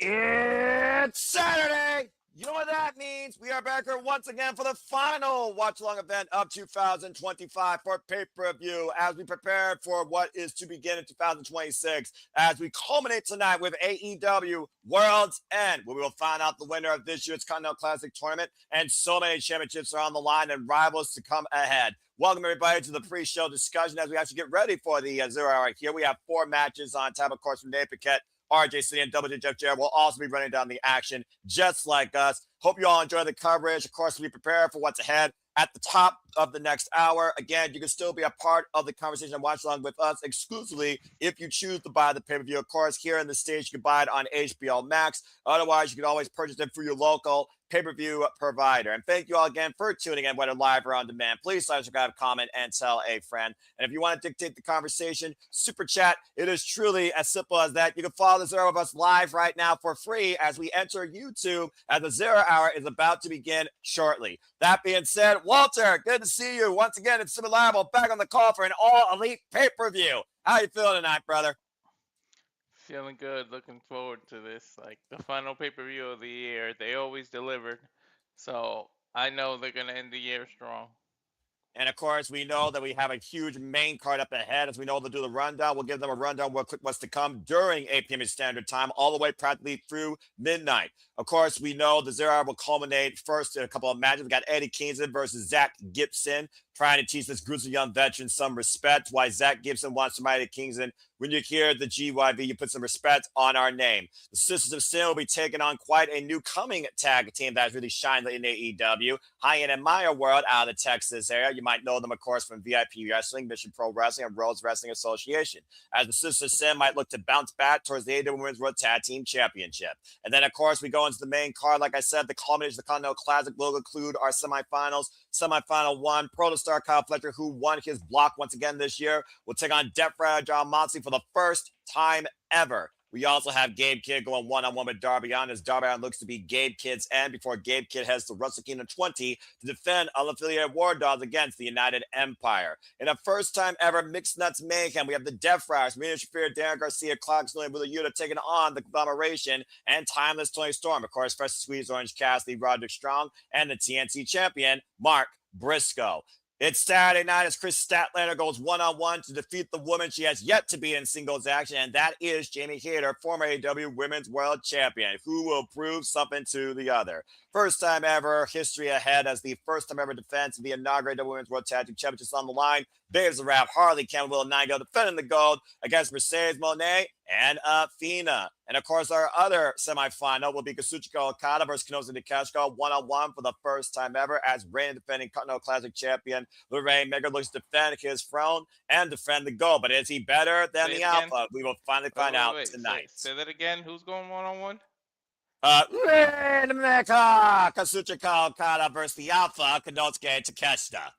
It's Saturday. You know what that means? We are back here once again for the final watch-along event of 2025 for pay-per-view as we prepare for what is to begin in 2026 as we culminate tonight with AEW World's End, where we will find out the winner of this year's Continental Classic Tournament, and so many championships are on the line and rivals to come ahead. Welcome, everybody, to the pre-show discussion as we actually get ready for the 0 hour here. We have 4 matches on tap, of course, from Dave Paquette, RJ City, and Double J Jeff Jarrett will also be running down the action just like us. Hope you all enjoy the coverage. Of course, we prepare for what's ahead at the top of the next hour. Again, you can still be a part of the conversation and watch along with us exclusively if you choose to buy the pay-per-view. Of course, here in the States, you can buy it on HBO Max. Otherwise, you can always purchase it through your local pay-per-view provider. And thank you all again for tuning in, whether live or on demand. Please subscribe, comment, and tell a friend. And if you want to dictate the conversation, super chat. It is truly as simple as that. You can follow the Zero of Us live right now for free as we enter YouTube as the 0 hour is about to begin shortly. That being said, Walter, good to see you. Once again, it's Reliable back on the call for an all-elite pay-per-view. How you feeling tonight, brother? Feeling good. Looking forward to this. Like the final pay-per-view of the year. They always delivered. So I know they're going to end the year strong. And of course, we know that we have a huge main card up ahead. As we know, they'll do the rundown. We'll give them a rundown real quick what's to come during 8 p.m. Standard Time, all the way practically through midnight. Of course, we know the 0 hour will culminate first in a couple of matches. We got Eddie Kingston versus Zach Gibson, trying to teach this gruesome young veteran some respect. Why Zach Gibson wants somebody to Kingston. When you hear the GYV, you put some respect on our name. The Sisters of Sin will be taking on quite a new coming tag team that has really shined in AEW. Hyan and Maya World out of the Texas area. You might know them, of course, from VIP Wrestling, Mission Pro Wrestling, and Rhodes Wrestling Association. As the Sisters of Sin might look to bounce back towards the AEW Women's World Tag Team Championship. And then, of course, we go into the main card. Like I said, the culmination of the Continental Classic will include our semifinals. Semifinal 1, Protostar Kyle Fletcher, who won his block once again this year, will take on Death Rider John Moxley for the first time ever. We also have Gabe Kidd going one-on-one with Darby Allin as Darby Allin looks to be Gabe Kidd's end before Gabe Kidd heads to Wrestle Kingdom 20 to defend unaffiliated War Dogs against the United Empire. In a first-time ever Mixed Nuts Mayhem, we have the Death Riders, Marina, Shafir, Darren Garcia, Castagnoli, and Willow Yuta taking on the Conglomeration and Timeless Toni Storm. Of course, Fresh Squeeze, Orange Cassidy, Roderick Strong, and the TNT champion, Mark Briscoe. It's Saturday night as Chris Statlander goes one-on-one to defeat the woman she has yet to be in singles action, and that is Jamie Hayter, former AEW Women's World Champion, who will prove something to the other. First time ever, history ahead as the first time ever defense of the inaugurated Women's World Tag Team Championships on the line. Babes the Rap, Harley, Willow, Nightingale defending the gold against Mercedes Monet and Athena. And of course, our other semifinal will be Kazuchika Okada versus Konosuke one-on-one for the first time ever as reigning defending Continental Classic champion Lorraine Mega looks to defend his throne and defend the gold. But is he better than the Alpha? We will finally find out tonight. Say that again. Who's going one-on-one? Kazuchika Okada versus the Alpha, Konosuke Takeshita.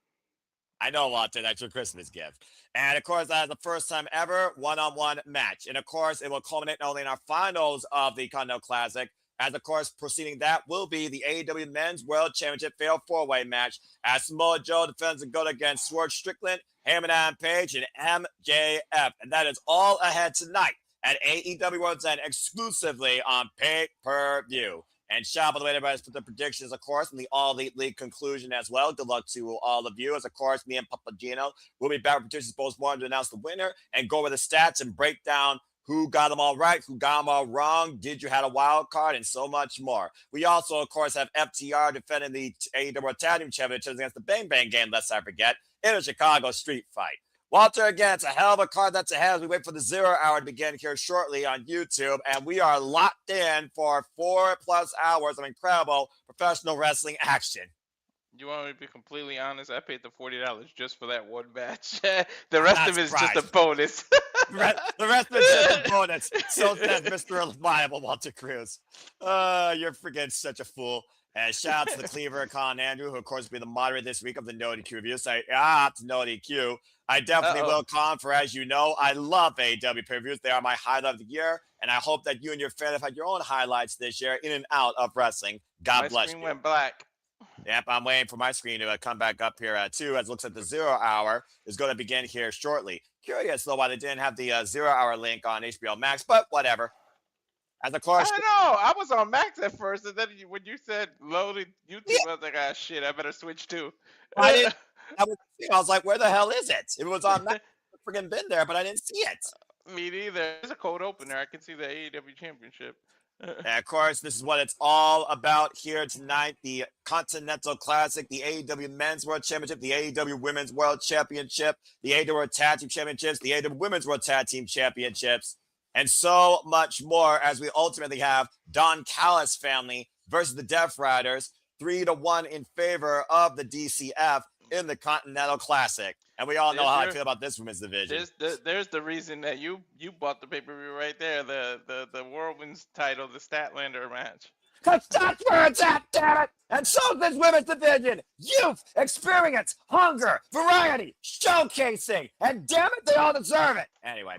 I know, Walter, that's your Christmas gift. And of course, that is the first time ever one-on-one match. And of course, it will culminate not only in our finals of the Continental Classic, as of course, preceding that will be the AEW Men's World Championship Fatal 4-Way match as Samoa Joe defends the gold against Swerve Strickland, Heyman Adam Page, and MJF. And that is all ahead tonight at AEW World's End exclusively on pay-per-view. And shout out, by the way, everybody's put the predictions, of course, in the All Elite League conclusion as well. Good luck to all of you. As, of course, me and Papagino will be back with predictions post-mortem to announce the winner and go over the stats and break down who got them all right, who got them all wrong, did you have a wild card, and so much more. We also, of course, have FTR defending the AEW Tag Team Championships against the Bang Bang Gang, lest I forget, in a Chicago street fight. Walter, again, it's a hell of a card that's ahead as we wait for the 0 hour to begin here shortly on YouTube. And we are locked in for 4+ hours of incredible professional wrestling action. You want me to be completely honest? I paid the $40 just for that one match. The rest of it is just a bonus. The rest of it is just a bonus. So says Mr. Reliable Walter Cruz. You're freaking such a fool. And shout out to the Cleaver, Colin Andrew, who, of course, will be the moderator this week of the No DQ review. So, it's No DQ. I definitely will, Colin, for as you know, I love AEW pay-per-views. They are my highlight of the year. And I hope that you and your family have had your own highlights this year in and out of wrestling. God bless you. My screen went black. Yep, I'm waiting for my screen to come back up here, too, as it looks like the 0 hour is going to begin here shortly. Curious, though, why they didn't have the 0 hour link on HBO Max, but whatever. As of I course, don't know. I was on Max at first, and then when you said loaded YouTube, yeah, I was like, ah, shit, I better switch too. I didn't. I was like, where the hell is it? It was on. Freaking been there, but I didn't see it. Me neither. There's a cold opener. I can see the AEW Championship. And of course, this is what it's all about here tonight. The Continental Classic, the AEW Men's World Championship, the AEW Women's World Championship, the AEW World Tag Team Championships, the AEW Women's World Tag Team Championships, and so much more as we ultimately have Don Callis family versus the Death Riders, 3-1 in favor of the DCF in the Continental Classic. And we all know how I feel about this women's division. There's the reason that you bought the pay-per-view right there. The Whirlwind's title, the Statlander match. Because that's where it's at, damn it! And so this women's division. Youth, experience, hunger, variety, showcasing, and damn it, they all deserve it. Anyway,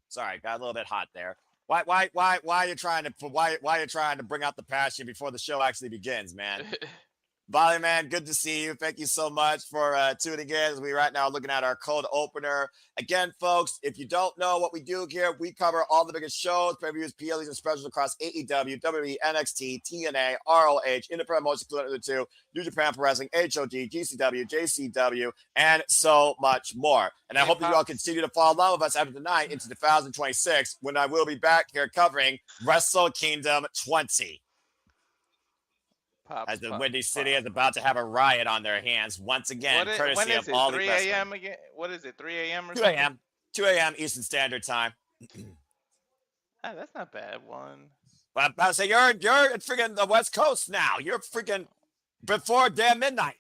sorry, got a little bit hot there. Why are you trying to bring out the passion before the show actually begins, man? Volley Man, good to see you. Thank you so much for tuning in as we right now are looking at our cold opener. Again, folks, if you don't know what we do here, we cover all the biggest shows, previews, PLEs, and specials across AEW, WWE, NXT, TNA, ROH, Independent Motion, including the two, New Japan Pro Wrestling, HOG, GCW, JCW, and so much more. And I hope that you all continue to follow along with us after tonight into 2026 when I will be back here covering Wrestle Kingdom 20. As the Windy City is about to have a riot on their hands once again, courtesy of all the 3 a.m. again? What is it? 3 a.m. or 2 something? a.m. 2 a.m. Eastern Standard Time. That's not bad. One. But I say you're freaking the West Coast now. You're freaking before damn midnight.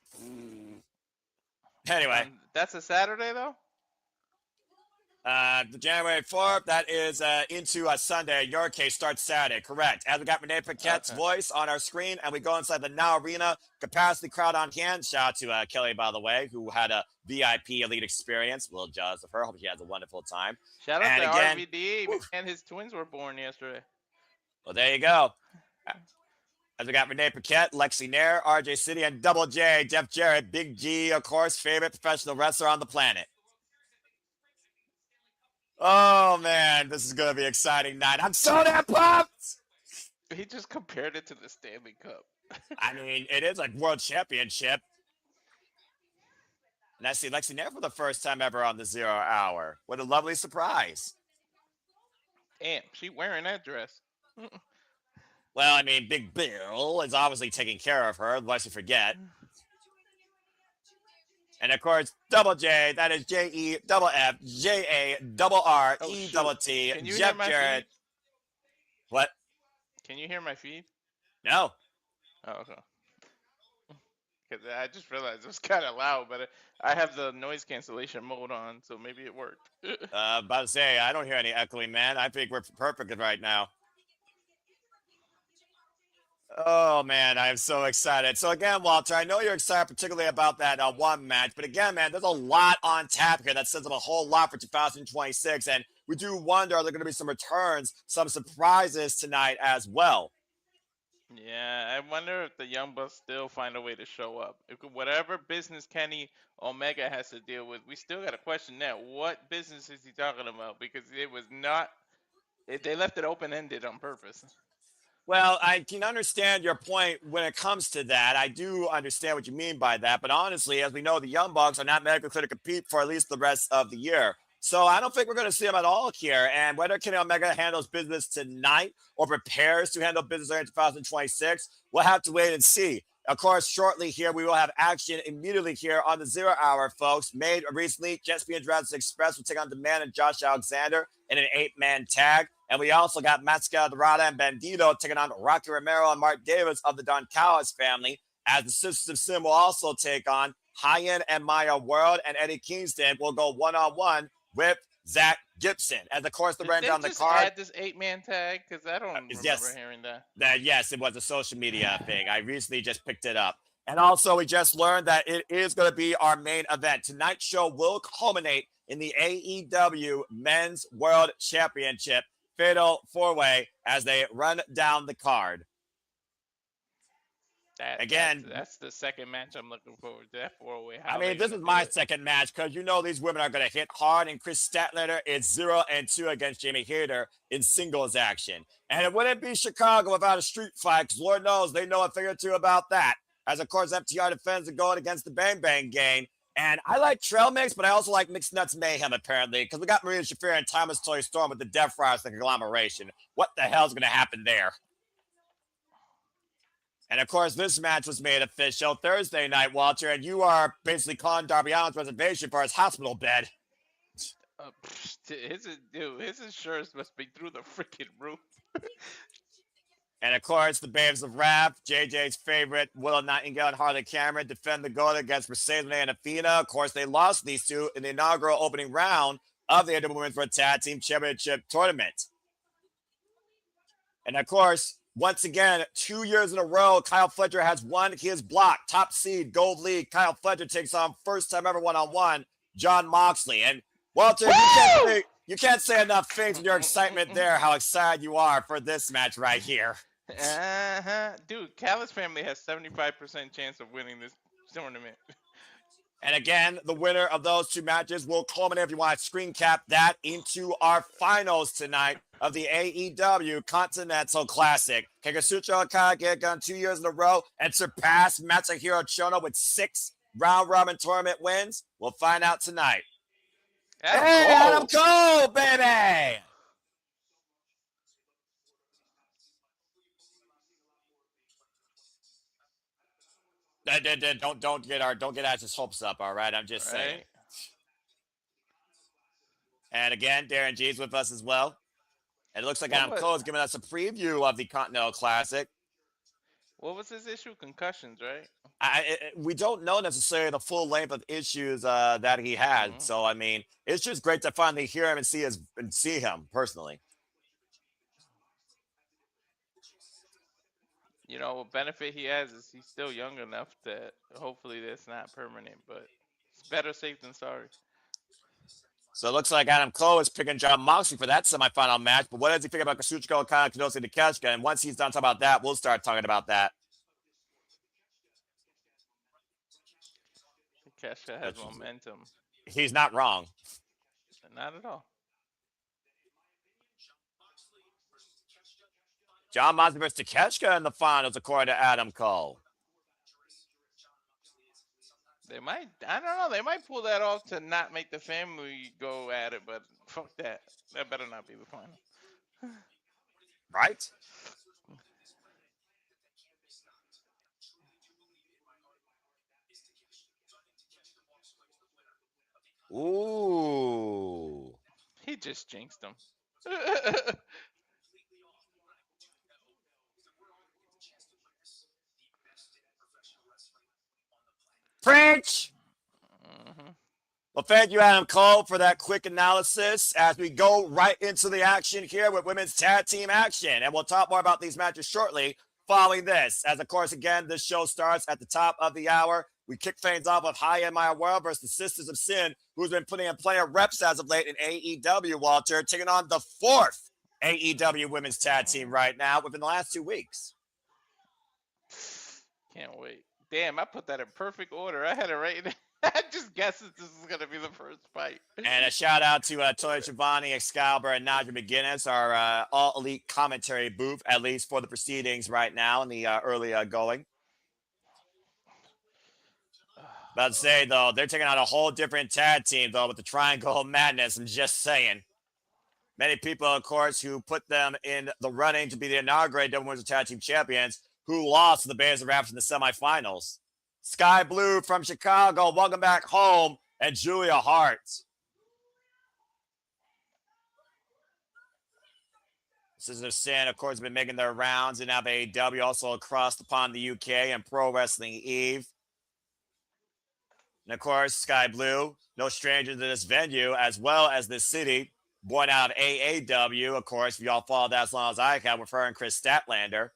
Anyway, that's a Saturday though. The January 4th, that is into a Sunday. In your case, starts Saturday. Correct. As we got Renee Paquette's voice on our screen, and we go inside the Now Arena capacity crowd on hand. Shout out to Kelly, by the way, who had a VIP elite experience. A little jealous of her. Hope she has a wonderful time. Shout out to RVD, and his twins were born yesterday. Well, there you go. As we got Renee Paquette, Lexi Nair, RJ City, and Double J, Jeff Jarrett, Big G, of course, favorite professional wrestler on the planet. Oh, man, this is going to be an exciting night. I'm so damn pumped! He just compared it to the Stanley Cup. I mean, it is like World Championship. And I see Lexi Nair for the first time ever on the 0 Hour. What a lovely surprise. Damn, she wearing that dress. Well, I mean, Big Bill is obviously taking care of her, otherwise you forget. And of course, Double J, that is JEFFJARRETT, Jeff Jarrett. What? Can you hear my feed? No. Oh, okay. Because I just realized it was kind of loud, but I have the noise cancellation mode on, so maybe it worked. About to say, I don't hear any echoing, man. I think we're perfect right now. Oh, man, I am so excited. So, again, Walter, I know you're excited particularly about that one match. But, again, man, there's a lot on tap here that sets up a whole lot for 2026. And we do wonder, are there going to be some returns, some surprises tonight as well? Yeah, I wonder if the Young Bucks still find a way to show up. Whatever business Kenny Omega has to deal with, we still got to question that. What business is he talking about? Because it was not – they left it open-ended on purpose. Well, I can understand your point when it comes to that. I do understand what you mean by that. But honestly, as we know, the Young Bucks are not medically clear to compete for at least the rest of the year. So I don't think we're going to see them at all here. And whether Kenny Omega handles business tonight or prepares to handle business in 2026, we'll have to wait and see. Of course, shortly here, we will have action immediately here on the 0 Hour, folks. Made recently, Jets and Jurassic Express will take on Demand and Josh Alexander in an 8-man tag. And we also got Mascara Dorada and Bandito taking on Rocky Romero and Mark Davis of the Don Callis family. As the Sisters of Sin will also take on Hyan and Maya World, and Eddie Kingston will go one-on-one with Zach Gibson. And of course, the run down the card. Add this 8-man tag because I don't remember hearing that. Yes, it was a social media thing. I recently just picked it up. And also, we just learned that it is going to be our main event. Tonight's show will culminate in the AEW Men's World Championship Fatal 4-Way as they run down the card. Again, That's the second match I'm looking forward to. That 4-way. I How they mean, this gonna is do my it? second match because you know these women are going to hit hard. And Chris Statlander is 0-2 against Jamie Hayter in singles action. And it wouldn't be Chicago without a street fight because Lord knows they know a thing or two about that. As of course, FTR defends the going against the Bang Bang Gang. And I like trail mix, but I also like mixed nuts mayhem apparently because we got Marina Shafir and Thomas Toy Storm with the Death Riders and Conglomeration. What the hell's going to happen there? And of course, this match was made official Thursday night, Walter, and you are basically calling Darby Allin's reservation for his hospital bed. His insurance must be through the freaking roof. And of course, the Babes of Wrath, JJ's favorite, Willow, Nightingale, and Harley Cameron defend the goal against Mercedes and Athena. Of course, they lost these two in the inaugural opening round of the AEW Women's World Tag Team Championship Tournament. And of course, once again, 2 years in a row, Kyle Fletcher has won his block. Top seed, Gold League. Kyle Fletcher takes on first time ever one-on-one, John Moxley. And Walter, you can't say enough things in your excitement there, how excited you are for this match right here. Dude, Callis family has 75% chance of winning this tournament. And again, the winner of those two matches will culminate, if you want to screen cap that, into our finals tonight of the AEW Continental Classic. Can Kazuchika Okada get it done 2 years in a row and surpass Masahiro Chono with 6 round-robin tournament wins? We'll find out tonight. Adam Cole, baby! Don't get Ash's hopes up, all right? I'm just saying. And again, Darren G's with us as well. And it looks like Adam Cole is giving us a preview of the Continental Classic. What was his issue? Concussions, right? We don't know necessarily the full length of issues that he had. Mm-hmm. So I mean, it's just great to finally hear him and see him personally. You know, what benefit he has is he's still young enough that hopefully that's not permanent, but it's better safe than sorry. So it looks like Adam Cole is picking John Moxley for that semifinal match. But what does he think about Kazuchika Okada, Konosuke Takeshita? And once he's done talking about that, we'll start talking about that. Takeshita has momentum. He's not wrong. Not at all. John Moxley versus Takeshita in the finals, according to Adam Cole. They might, I don't know, they might pull that off to not make the family go at it, but fuck that. That better not be the final. Right? Ooh. He just jinxed him. Preach! Mm-hmm. Well, thank you, Adam Cole, for that quick analysis as we go right into the action here with women's tag team action. And we'll talk more about these matches shortly following this. As, of course, again, this show starts at the top of the hour. We kick things off with Hyan Maya World versus the Sisters of Sin, who's been putting in plenty of reps as of late in AEW, Walter, taking on the 4th AEW women's tag team right now within the last 2 weeks. Can't wait. Damn, I put that in perfect order. I had it right. I just guessed that this is going to be the first fight. And a shout out to Tony Schiavone, Excalibur, and Nadja McGuinness, our all elite commentary booth, at least for the proceedings right now in the early going. About to say, though, they're taking on a whole different tag team, though, with the Triangle of Madness. I'm just saying. Many people, of course, who put them in the running to be the inaugurated Women's Tag Team Champions, who lost to the Babes of Wrath in the semifinals. Skye Blue from Chicago, welcome back home, and Julia Hart. Sisters of Sin, of course, have been making their rounds in AEW, also across the pond, the UK, and Pro Wrestling Eve. And of course, Skye Blue, no stranger to this venue, as well as this city, born out of AAW. Of course, if y'all follow that as long as I have with her and Chris Statlander.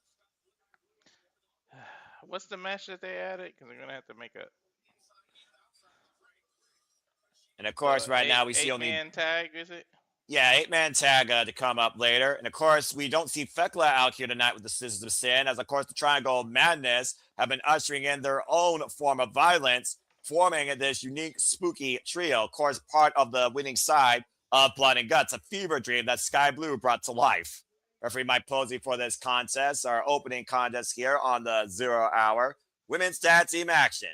What's the match that they added? Because they're going to have to make a... And of course, right now we see only... 8-man tag, is it? Yeah, 8-man tag to come up later. And of course, we don't see Fekla out here tonight with the Scissors of Sin, as of course the Triangle of Madness have been ushering in their own form of violence, forming this unique, spooky trio. Of course, part of the winning side of Blood and Guts, a fever dream that Skye Blue brought to life. Referee Mike Posey for this contest, our opening contest here on the 0 hour. Women's tag team action.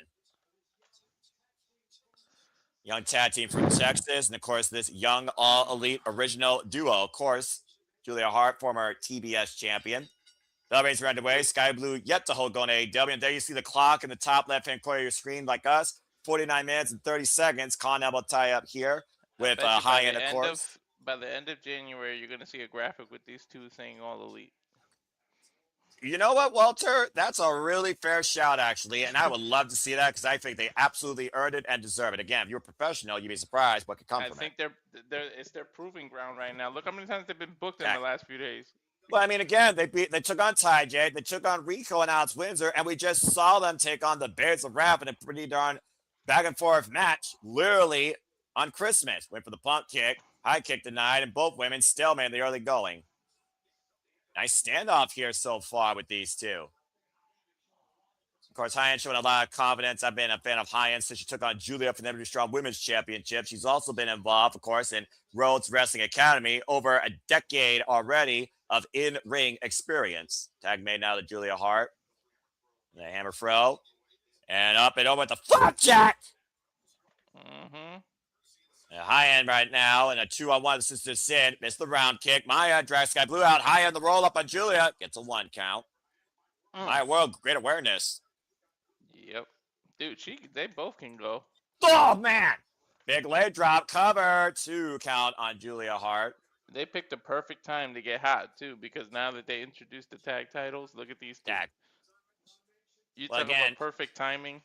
Young tag team from Texas. And of course, this young all elite original duo. Of course, Julia Hart, former TBS champion. The race are underway. Skye Blue yet to hold going AEW. And there you see the clock in the top left hand corner of your screen, like us. 49 minutes and 30 seconds. Continental tie up here with Hyan, of course. By the end of January, you're going to see a graphic with these two saying all elite. You know what, Walter? That's a really fair shout, actually, and I would love to see that because I think they absolutely earned it and deserve it. Again, if you're a professional, you'd be surprised what could come from it. I think it's their proving ground right now. Look how many times they've been booked in the last few days. Well, I mean, again, they took on Ty J, they took on Rico and Alex Windsor, and we just saw them take on the Bears of Rap in a pretty darn back and forth match, literally on Christmas. Went for the pump kick, high kick denied, and both women still made the early going. Nice standoff here so far with these two. Of course, Hyan showing a lot of confidence. I've been a fan of Hyan since she took on Julia for the WWE Strong Women's Championship. She's also been involved, of course, in Rhodes Wrestling Academy, over a decade already of in-ring experience. Tag made now to Julia Hart. The hammer throw. And up and over with the flapjack. Hyan right now in a 2-on-1 Sister Sin. Missed the round kick. Maya drags Skye Blue out. Hyan the roll up on Julia. Gets a 1 count. Maya World, great awareness. Yep. Dude, they both can go. Oh, man. Big leg drop. Cover. 2 count on Julia Hart. They picked the perfect time to get hot, too, because now that they introduced the tag titles, look at these two. You talk about perfect timing.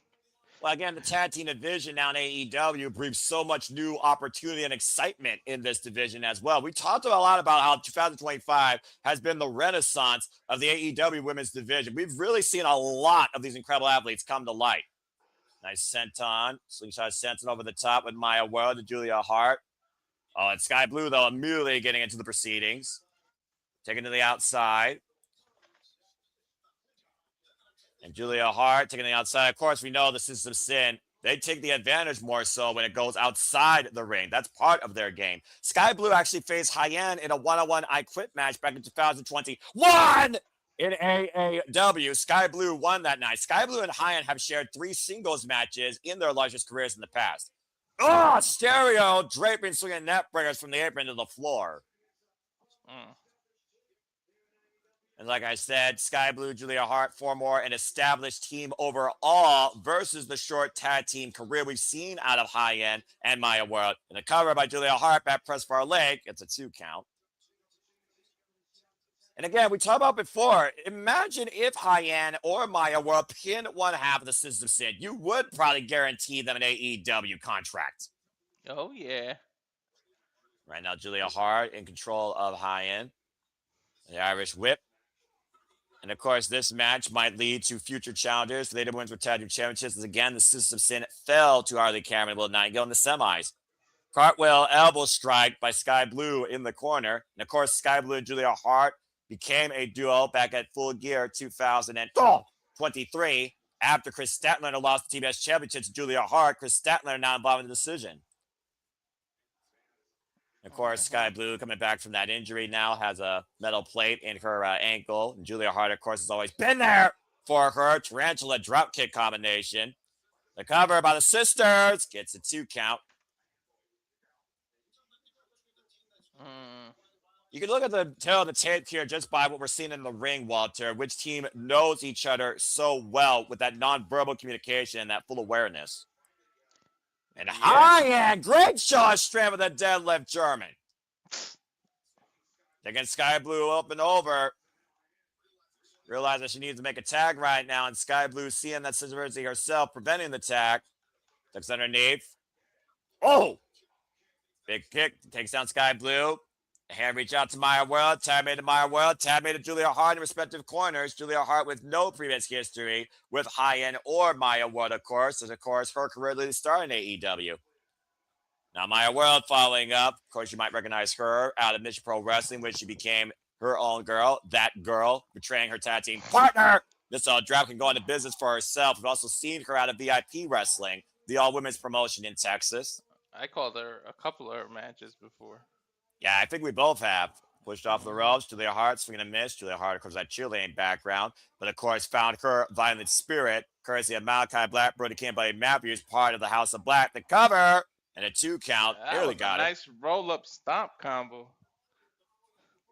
Well, again, the tag team division now in AEW brings so much new opportunity and excitement in this division as well. We talked a lot about how 2025 has been the renaissance of the AEW women's division. We've really seen a lot of these incredible athletes come to light. Nice senton, slingshot senton over the top with Maya World to Julia Hart. Oh, and Skye Blue, though, immediately getting into the proceedings. Taken to the outside. And Julia Hart taking the outside. Of course, we know the Sisters of Sin. They take the advantage more so when it goes outside the ring. That's part of their game. Skye Blue actually faced Hyan in a 1-on-1 I Quit match back in 2021 in AEW. Skye Blue won that night. Skye Blue and Hyan have shared 3 singles matches in their largest careers in the past. Oh, stereo draping, swinging net breakers from the apron to the floor. And like I said, Skye Blue, Julia Hart, 4 more, an established team overall versus the short tag team career we've seen out of Hyan and Maya World. And the cover by Julia Hart, back press for our leg. It's a 2 count. And again, we talked about before, imagine if Hyan or Maya World pinned one half of the Sisters of Sin. You would probably guarantee them an AEW contract. Oh, yeah. Right now, Julia Hart in control of Hyan. The Irish whip. And of course, this match might lead to future challengers for the AEW Women's World Tag Team Championships. As again, the Sisters of Sin fell to Harley Cameron and Will Nightingale in the semis. Cartwheel elbow strike by Skye Blue in the corner. And of course, Skye Blue and Julia Hart became a duo back at Full Gear 2023 after Chris Statlander lost the TBS Championship to Julia Hart. Chris Statlander now involved in the decision. Of course, Skye Blue coming back from that injury now has a metal plate in her ankle. And Julia Hart, of course, has always been there for her tarantula dropkick combination. The cover by the Sisters gets a 2 count. You can look at the tail of the tape here just by what we're seeing in the ring, Walter. Which team knows each other so well with that nonverbal communication and that full awareness. And Hyan, great shot straight with a deadlift German. Taking Skye Blue up and over. Realizes that she needs to make a tag right now, and Skye Blue seeing that situation herself, preventing the tag. Tucks underneath. Oh! Big kick, takes down Skye Blue. Hand reach out to Maya World. Tag made to Maya World. Tag made to Julia Hart in respective corners. Julia Hart with no previous history with Hyan or Maya World, of course. And of course, her career really started in AEW. Now, Maya World following up. Of course, you might recognize her out of Mission Pro Wrestling, when she became her own girl. That girl betraying her tag team partner. This draft can go into business for herself. We've also seen her out of VIP Wrestling, the all-women's promotion in Texas. I called her a couple of her matches before. Yeah, I think we both have. Pushed off the ropes. Julia Hart swinging a miss. Julia Hart, of course, that Chilean background. But, of course, found her violent spirit, courtesy of Malachi Black, Brody King, Buddy Matthews, part of the House of Black. The cover and a 2 count. Barely got it. Nice roll-up stomp combo.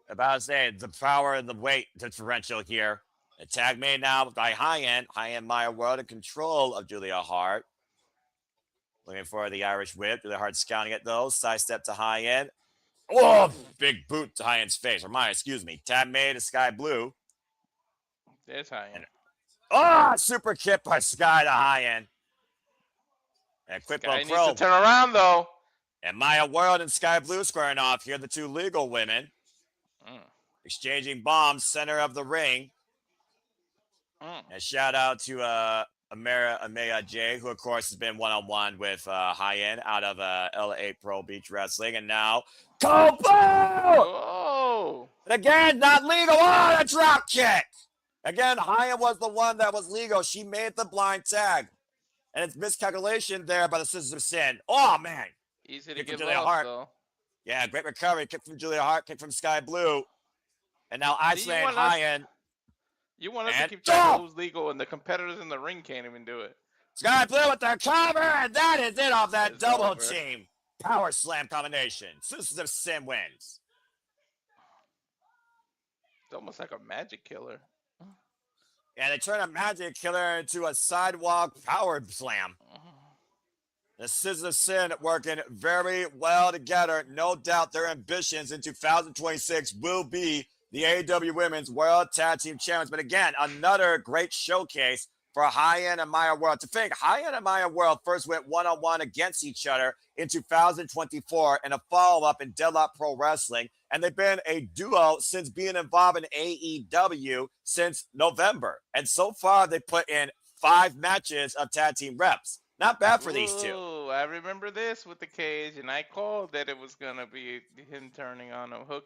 About to say, the power and the weight differential here. A tag made now by Hyan. Hyan Maya World in control of Julia Hart. Looking for the Irish whip. Julia Hart scouting it, though. Sidestep to Hyan. Oh, big boot to Hyan's face. Or Maya, excuse me. Tag made to Skye Blue. There's Hyan. Super kick by Skye to Hyan. And quick Skye low needs to turn around, though. And Maya World and Skye Blue squaring off here. The two legal women. Exchanging bombs, center of the ring. And shout out to Amaya J, who, of course, has been one-on-one with Hyan out of LA Pro Beach Wrestling. And now, Kobo! Oh! And again, not legal. Oh, a drop kick! Again, Hyan was the one that was legal. She made the blind tag. And it's miscalculation there by the Sisters of Sin. Oh, man. Easy to get lost, though. Yeah, great recovery. Kick from Julia Hart, kick from Skye Blue. And now Iceland Hyan. You want us to keep track of who's legal, and the competitors in the ring can't even do it. Skye Blue with the cover, and that is it off that double team. Power slam combination. Sisters of Sin wins. It's almost like a magic killer. Yeah, they turn a magic killer into a sidewalk power slam. The Sisters of Sin working very well together. No doubt their ambitions in 2026 will be the AEW Women's World Tag Team Champions. But again, another great showcase for Hyan and Maya World. To think, Hyan and Maya World first went one-on-one against each other in 2024 in a follow-up in Deadlock Pro Wrestling. And they've been a duo since being involved in AEW since November. And so far, they put in 5 matches of tag team reps. Not bad for these two. I remember this with the cage, and I called that it was going to be him turning on a hook.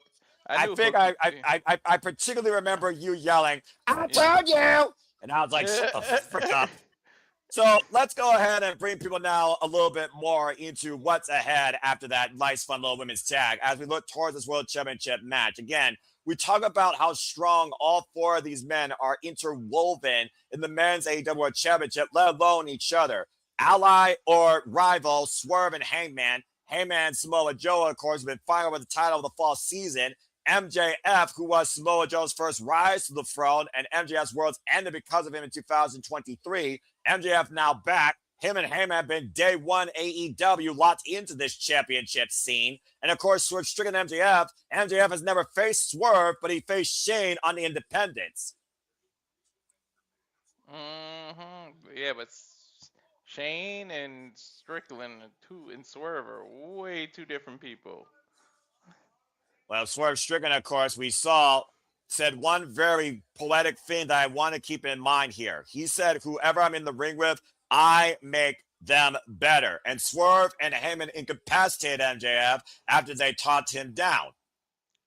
I particularly remember you yelling, I told you! And I was like, shut the frick up. So let's go ahead and bring people now a little bit more into what's ahead after that nice, fun little women's tag as we look towards this World Championship match. Again, we talk about how strong all 4 of these men are interwoven in the men's AEW World Championship, let alone each other. Ally or rival, Swerve and Hangman. Hangman and Samoa Joe, of course, have been fighting over the title of the fall season. MJF, who was Samoa Joe's first rise to the throne, and MJF's worlds ended because of him in 2023. MJF now back. Him and Heyman have been day one AEW locked into this championship scene. And of course, Swerve stricken MJF. MJF has never faced Swerve, but he faced Shane on the Independents. Yeah, but Shane and Strickland and Swerve are way two different people. Well, Swerve Strickland, of course, we saw, said one very poetic thing that I want to keep in mind here. He said, whoever I'm in the ring with, I make them better. And Swerve and Heyman incapacitated MJF after they talked him down.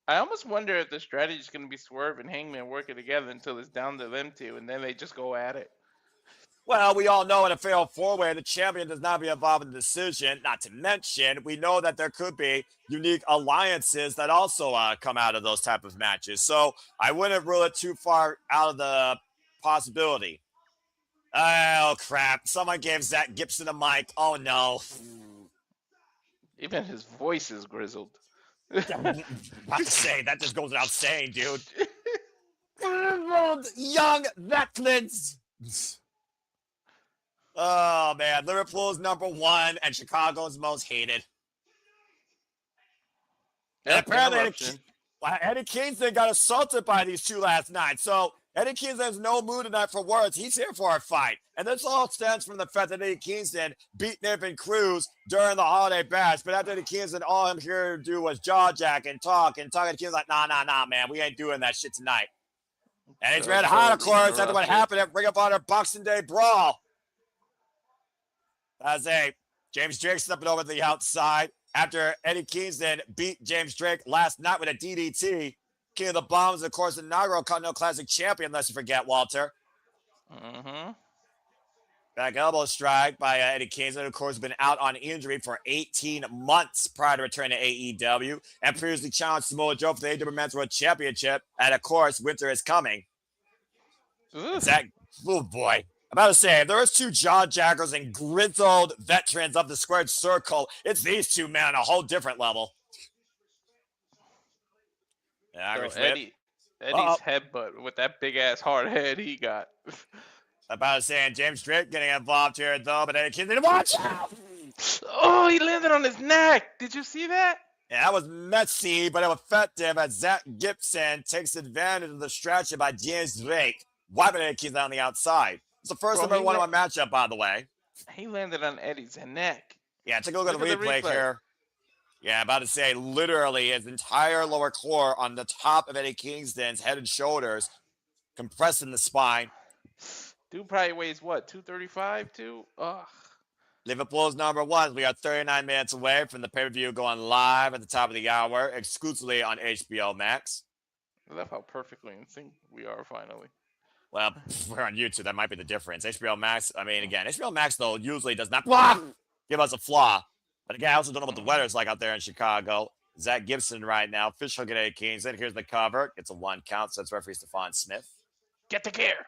I almost wonder if the strategy is going to be Swerve and Hangman working together until it's down to them two, and then they just go at it. Well, we all know in a fatal four-way, the champion does not be involved in the decision. Not to mention, we know that there could be unique alliances that also come out of those type of matches. So I wouldn't rule it too far out of the possibility. Oh, crap. Someone gave Zach Gibson a mic. Oh, no. Even his voice is grizzled. About to say, that just goes without saying, dude. Young veterans. Oh, man. Liverpool's #1 and Chicago's most hated. And apparently Eddie Kingston got assaulted by these two last night. So Eddie Kingston has no mood tonight for words. He's here for a fight. And this all stems from the fact that Eddie Kingston beat Nip and Cruz during the holiday bash. But after Eddie Kingston, all I'm here to do was jaw jack and talk. And Kingston's like, nah, man. We ain't doing that shit tonight. And it's red hot, of course, after what happened at Ring of Honor Boxing Day Brawl. As James Drake stepping over to the outside. after Eddie Kingston beat James Drake last night with a DDT. King of the Bombs, of course, the inaugural Continental Classic champion, unless you forget, Walter. Mm-hmm. Back elbow strike by Eddie Kingston, of course, been out on injury for 18 months prior to returning to AEW, and previously challenged Samoa Joe for the AEW Men's World Championship. And of course, winter is coming. And Zach, oh boy. I'm about to say, if there was two jaw jackers and grizzled veterans of the squared circle, it's these two men on a whole different level. So Eddie's headbutt with that big ass hard head he got. About to say, James Drake getting involved here though, but Eddie Kingston, watch out! Oh, he landed on his neck. Did you see that? Yeah, that was messy, but effective as Zach Gibson takes advantage of the stretch by James Drake, wiping Eddie Kingston on the outside. It's the first ever one-on-one matchup, by the way. He landed on Eddie's neck. Yeah, take a look at the replay here. Yeah, about to say, literally his entire lower core on the top of Eddie Kingston's head and shoulders, compressing the spine. Dude probably weighs what, 235 too? Ugh. Liverpool's number one. We are 39 minutes away from the pay-per-view going live at the top of the hour, exclusively on HBO Max. I love how perfectly in sync we are finally. Well, we're on YouTube. That might be the difference. HBO Max, I mean, again, HBO Max, though, usually does not give us a flaw. But again, I also don't know what the weather's like out there in Chicago. Zach Gibson right now. Official get Eddie Kingston. Here's the cover. It's a 1 count. So it's referee Stephon Smith. Get the gear.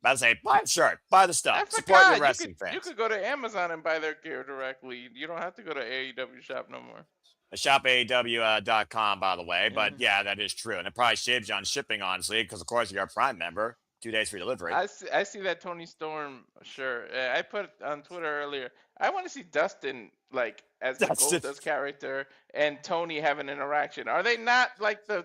About to say, buy the shirt. Buy the stuff. Support your wrestling fans. You could go to Amazon and buy their gear directly. You don't have to go to AEW shop no more. ShopAEW.com, by the way. But yeah, that is true. And it probably saves you on shipping, honestly, because, of course, you're a Prime member. 2 days free delivery. I see that Tony Storm shirt. I put on Twitter earlier. I want to see Dustin like as the Goldust character and Tony have an interaction. Are they not like the?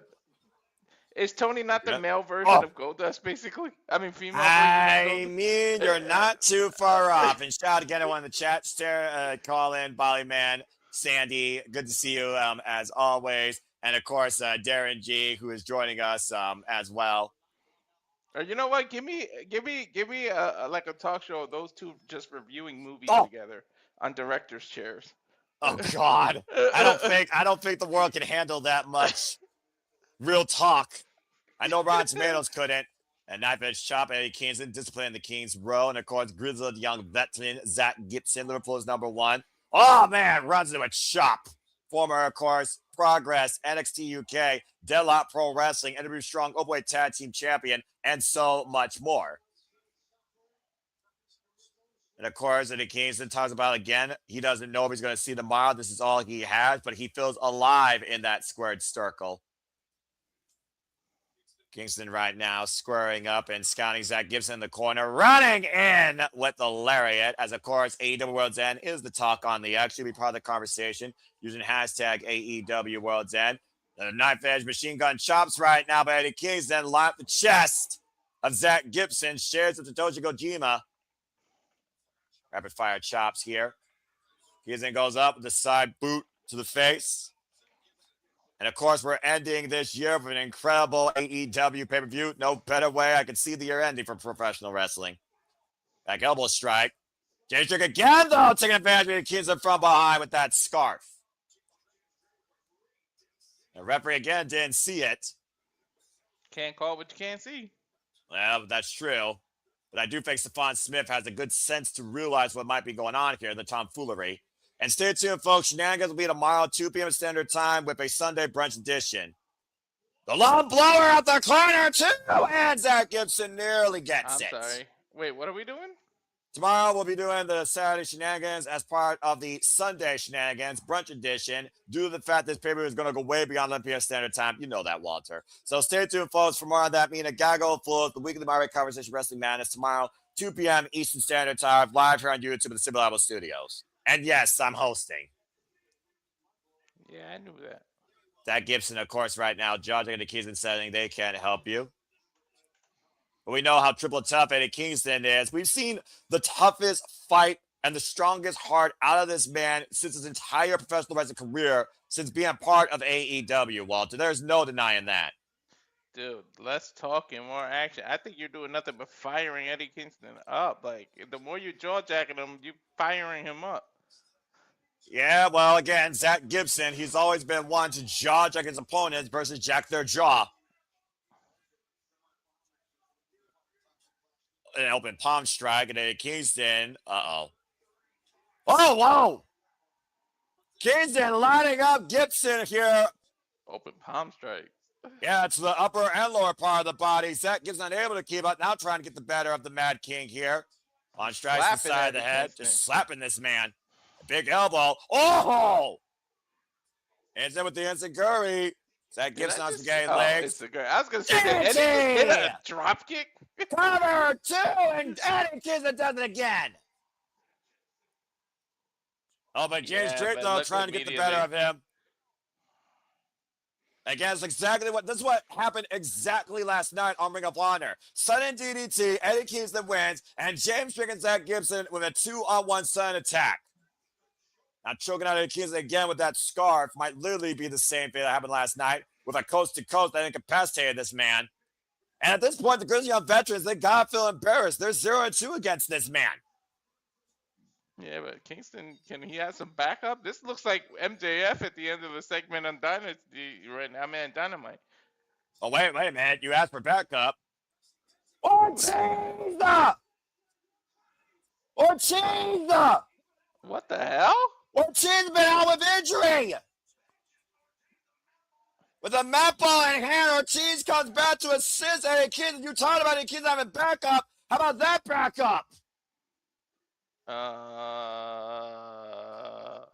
Is Tony not the male version of Goldust, basically? I mean, female version. I mean, you're not too far off. And shout out again to one in the chat. Call in, Bollyman, Sandy. Good to see you as always. And of course, Darren G, who is joining us as well. Or you know what? Give me like a talk show of those two just reviewing movies together on directors' chairs. Oh God, I don't think the world can handle that much real talk. I know Rotten Tomatoes couldn't. And knife edge chop, Eddie Kingston disciplining the Kings row, and of course grizzled young veteran Zach Gibson, Liverpool's number one. Oh man, runs into a chop. Former, of course, Progress, NXT UK, Deadlock Pro Wrestling, NW Strong Openweight Tag Team Champion, and so much more. And of course, Eddie Kingston talks about again, he doesn't know if he's going to see tomorrow. This is all he has, but he feels alive in that squared circle. Kingston right now squaring up and scouting Zach Gibson in the corner, running in with the lariat. As of course, AEW World's End is the talk on the X. You'll be part of the conversation using hashtag AEW World's End. The knife edge machine gun chops right now by Eddie Kingston. Line up the chest of Zach Gibson. Shares with Satoshi Kojima. Rapid fire chops here. Kingston goes up with the side boot to the face. And of course, we're ending this year with an incredible AEW pay-per-view. No better way I can see the year ending for professional wrestling. Back elbow strike. James Drake again, though, taking advantage of Kingston from behind with that scarf. The referee again didn't see it. Can't call what you can't see. Well, that's true. But I do think Stephon Smith has a good sense to realize what might be going on here, the tomfoolery. And stay tuned, folks. Shenanigans will be tomorrow, 2 p.m. Standard Time with a Sunday brunch edition. The long blower out the corner, too. And Zach Gibson nearly gets it. I'm sorry. Wait, what are we doing? Tomorrow we'll be doing the Saturday Shenanigans as part of the Sunday Shenanigans brunch edition due to the fact this paper is going to go way beyond Olympia Standard Time. You know that, Walter. So stay tuned, folks, for more on that. Me and a gaggle full of the weekly Myrick Conversation Wrestling Madness tomorrow, 2 p.m. Eastern Standard Time, live here on YouTube at the Civil Level Studios. And yes, I'm hosting. Yeah, I knew that. Zach Gibson, of course, right now, judging in the Kingston setting, they can't help you. But we know how triple tough Eddie Kingston is. We've seen the toughest fight and the strongest heart out of this man since his entire professional wrestling career, since being part of AEW, Walter. There's no denying that. Dude, less talking, more action. I think you're doing nothing but firing Eddie Kingston up. Like, the more you jaw-jacking him, you're firing him up. Yeah, well, again, Zach Gibson, he's always been one to jaw jack his opponents versus jack their jaw. An open palm strike, and then Kingston. Uh-oh. Oh, whoa! Kingston lining up Gibson here. Open palm strike. Yeah, it's the upper and lower part of the body. Zach Gibson unable to keep up. Now trying to get the better of the Mad King here. On strikes to the side of the head. Just slapping this man. A big elbow. Oh! Ends in with the enziguri. Zach Gibson on spaghetti legs. I was going to say, did Eddie hit a drop kick? Cover two, and Eddie Kingston does it again. Oh, but James Drake, though, trying to get the better of him. Again, it's exactly this is what happened exactly last night on Ring of Honor. Sudden DDT, Eddie Kingston wins, and James Drake and Zach Gibson with a 2-on-1 sudden attack. Now choking out Eddie Kingston again with that scarf might literally be the same thing that happened last night with a coast-to-coast that incapacitated this man. And at this point, the Grizzly Young veterans, they gotta feel embarrassed. They're 0-2 against this man. Yeah, but Kingston, can he have some backup? This looks like MJF at the end of the segment on Dynamite right now. I mean, Dynamite. Oh, wait a minute. You asked for backup. Ortiz! What the hell? Ortiz been out with injury. With a mat ball in hand, Ortiz comes back to assist Eddie Kingston. You talked about Eddie Kingston having backup. How about that backup?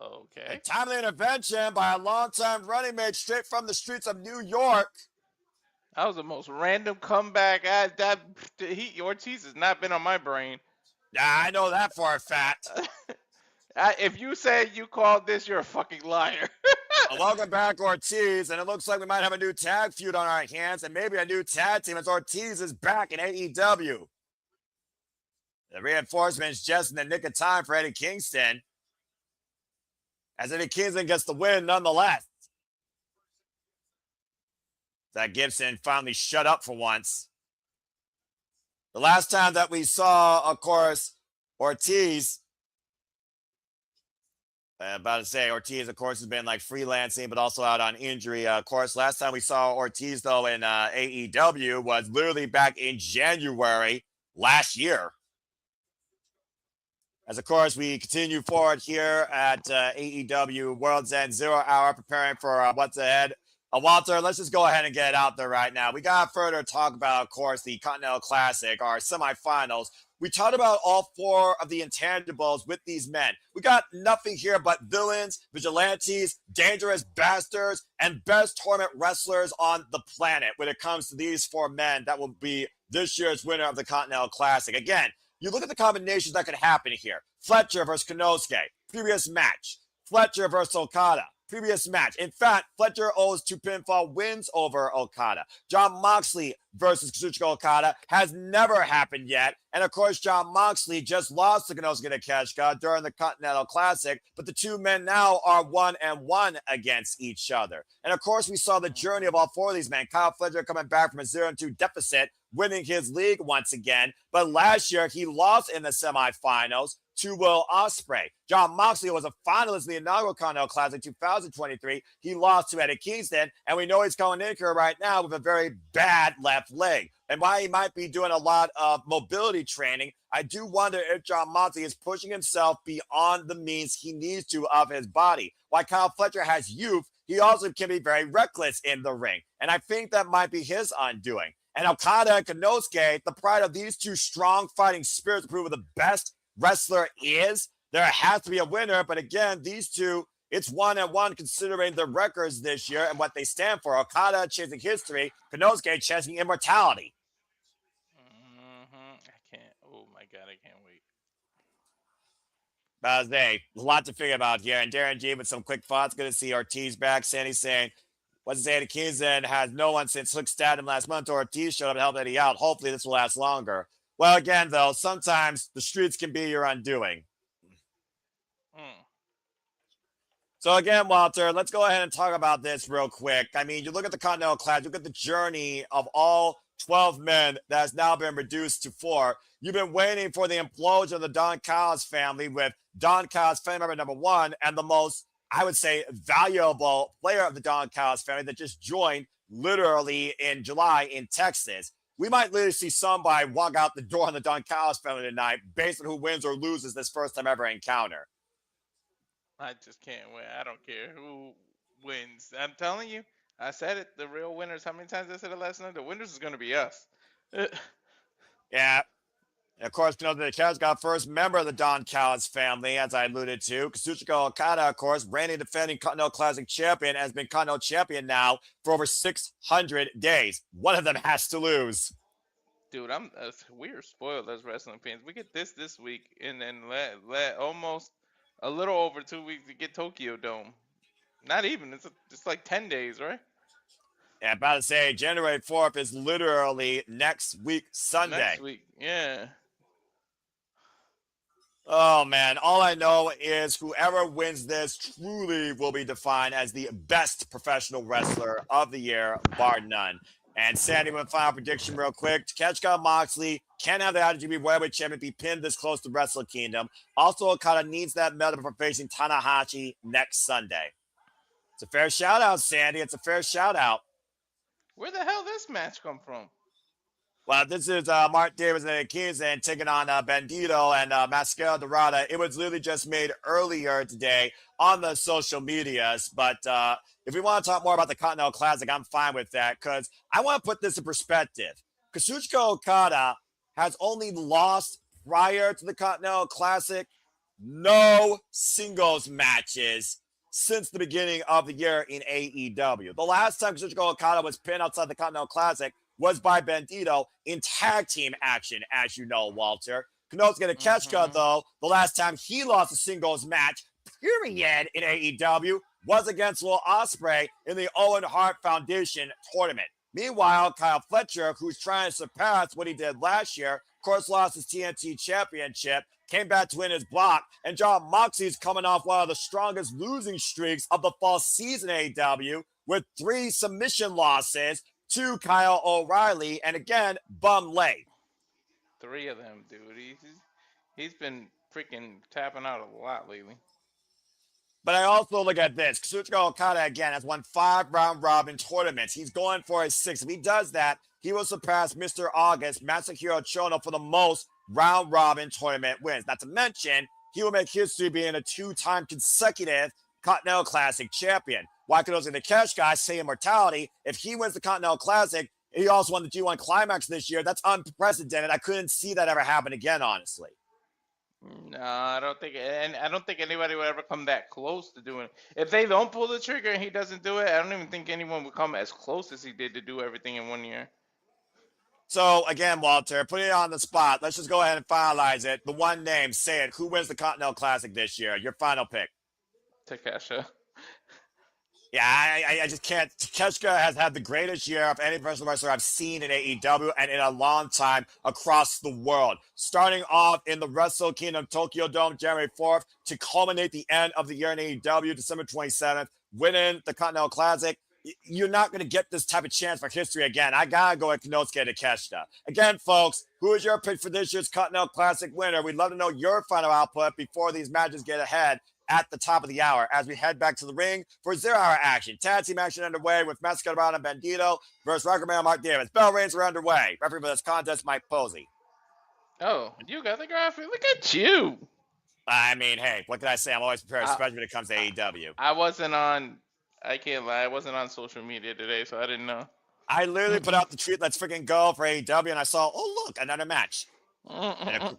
Okay. A timely intervention by a longtime running mate straight from the streets of New York. That was the most random comeback. Ortiz has not been on my brain. Yeah, I know that for a fact. If you say you called this, you're a fucking liar. Welcome back, Ortiz, and it looks like we might have a new tag feud on our hands, and maybe a new tag team as Ortiz is back in AEW. The reinforcements just in the nick of time for Eddie Kingston, as Eddie Kingston gets the win nonetheless. That Gibson finally shut up for once. The last time that we saw, of course, Ortiz, Ortiz, of course, has been like freelancing, but also out on injury. Of course, last time we saw Ortiz, though, in AEW was literally back in January last year. As, of course, we continue forward here at AEW World's End 0 Hour, preparing for what's ahead. Walter, let's just go ahead and get it out there right now. We got further to talk about, of course, the Continental Classic, our semifinals. We talked about all four of the intangibles with these men. We got nothing here but villains, vigilantes, dangerous bastards, and best tournament wrestlers on the planet when it comes to these four men that will be this year's winner of the Continental Classic. Again, you look at the combinations that could happen here. Fletcher versus Konosuke, previous match. Fletcher versus Okada, previous match. In fact, Fletcher owes 2 pinfall wins over Okada. Jon Moxley versus Kazuchika Okada has never happened yet. And of course, Jon Moxley just lost to Konosuke Takeshita during the Continental Classic, but the two men now are 1-1 against each other. And of course, we saw the journey of all four of these men. Kyle Fletcher coming back from a 0-2 deficit, winning his league once again. But last year, he lost in the semifinals to Will Ospreay. Jon Moxley was a finalist in the inaugural Continental Classic 2023. He lost to Eddie Kingston, and we know he's going in here right now with a very bad left leg. And while he might be doing a lot of mobility training, I do wonder if Jon Moxley is pushing himself beyond the means he needs to of his body. While Kyle Fletcher has youth, he also can be very reckless in the ring. And I think that might be his undoing. And Okada and Konosuke, the pride of these two strong fighting spirits to prove the best wrestler is. There has to be a winner, but again, these two, it's 1-1 considering their records this year and what they stand for. Okada chasing history, Konosuke chasing immortality. I can't. Oh my God, I can't wait. A lot to figure about here. And Darren G with some quick thoughts. Good to see Ortiz back. Sandy saying, what's it say? The Kingston has no one since Hook stabbed him last month. Ortiz showed up to help Eddie out. Hopefully this will last longer. Well, again, though, sometimes the streets can be your undoing. So again, Walter, let's go ahead and talk about this real quick. I mean, you look at the Continental Classic, look at the journey of all 12 men that has now been reduced to 4. You've been waiting for the implosion of the Don Callis family with Don Callis family member number 1 and the most, I would say, valuable player of the Don Callis family that just joined literally in July in Texas. We might literally see somebody walk out the door on the Don Callis family tonight based on who wins or loses this first time ever encounter. I just can't win. I don't care who wins. I'm telling you, I said it. The real winners. How many times I said it last night? The winners is going to be us. Yeah. And of course, you know, the Cavs got first member of the Don Callis family, as I alluded to. Kazuchika Okada, of course, reigning defending Continental Classic champion, has been Continental champion now for over 600 days. One of them has to lose. Dude, we're spoiled as wrestling fans. We get this week, and then let almost a little over 2 weeks to get Tokyo Dome. Not even. It's like 10 days, right? Yeah, about to say January 4th is literally next week, Sunday. Next week, yeah. Oh, man. All I know is whoever wins this truly will be defined as the best professional wrestler of the year, bar none. And Sandy, one final prediction real quick. Takeshita Moxley can't have the IWGP World Champion be pinned this close to Wrestle Kingdom. Also, Okada needs that medal for facing Tanahashi next Sunday. It's a fair shout-out, Sandy. It's a fair shout-out. Where the hell this match come from? Well, this is Mark Davis and Akizan taking on Bandito and Mascara Dorada. It was literally just made earlier today on the social medias. But if we want to talk more about the Continental Classic, I'm fine with that because I want to put this in perspective. Kazuchika Okada has only lost prior to the Continental Classic no singles matches since the beginning of the year in AEW. The last time Kazuchika Okada was pinned outside the Continental Classic was by Bandito in tag team action, as you know, Walter. Konosuke Takeshita, though, the last time he lost a singles match, period, in AEW was against Will Ospreay in the Owen Hart Foundation tournament. Meanwhile, Kyle Fletcher, who's trying to surpass what he did last year, of course, lost his TNT championship, came back to win his block, and Jon Moxley's coming off one of the strongest losing streaks of the fall season AEW with 3 submission losses to Kyle O'Reilly, and again, bum leg. 3 of them, dude. He's been freaking tapping out a lot lately. But I also look at this. Kazuchika Okada, again, has won 5 round-robin tournaments. He's going for his 6th. If he does that, he will surpass Mr. August, Masahiro Chono, for the most round-robin tournament wins. Not to mention, he will make history being a 2-time consecutive Continental Classic champion. Why could those in the cash guys say immortality? If he wins the Continental Classic, he also won the G1 Climax this year. That's unprecedented. I couldn't see that ever happen again, honestly. No, I don't think anybody would ever come that close to doing it. If they don't pull the trigger and he doesn't do it, I don't even think anyone would come as close as he did to do everything in 1 year. So, again, Walter, putting it on the spot, let's just go ahead and finalize it. The one name, say it. Who wins the Continental Classic this year? Your final pick. Takeshita. Yeah, I just can't. Takeshita has had the greatest year of any professional wrestler I've seen in AEW and in a long time across the world. Starting off in the Wrestle Kingdom Tokyo Dome January 4th to culminate the end of the year in AEW December 27th, winning the Continental Classic. You're not going to get this type of chance for history again. I got to go with Konosuke Takeshita. Again, folks, who is your pick for this year's Continental Classic winner? We'd love to know your final output before these matches get ahead at the top of the hour as we head back to the ring for 0-hour action. Tag team action underway with Mascara Dorada and Bandito versus Rocket Man Mark Davis. Bell rings are underway. Referee for this contest, Mike Posey. Oh, you got the graphic. Look at you. I mean, hey, what can I say? I'm always prepared, especially when it comes to AEW. I can't lie, I wasn't on social media today, so I didn't know. I literally put out the tweet, let's freaking go for AEW, and I saw, oh, look, another match. And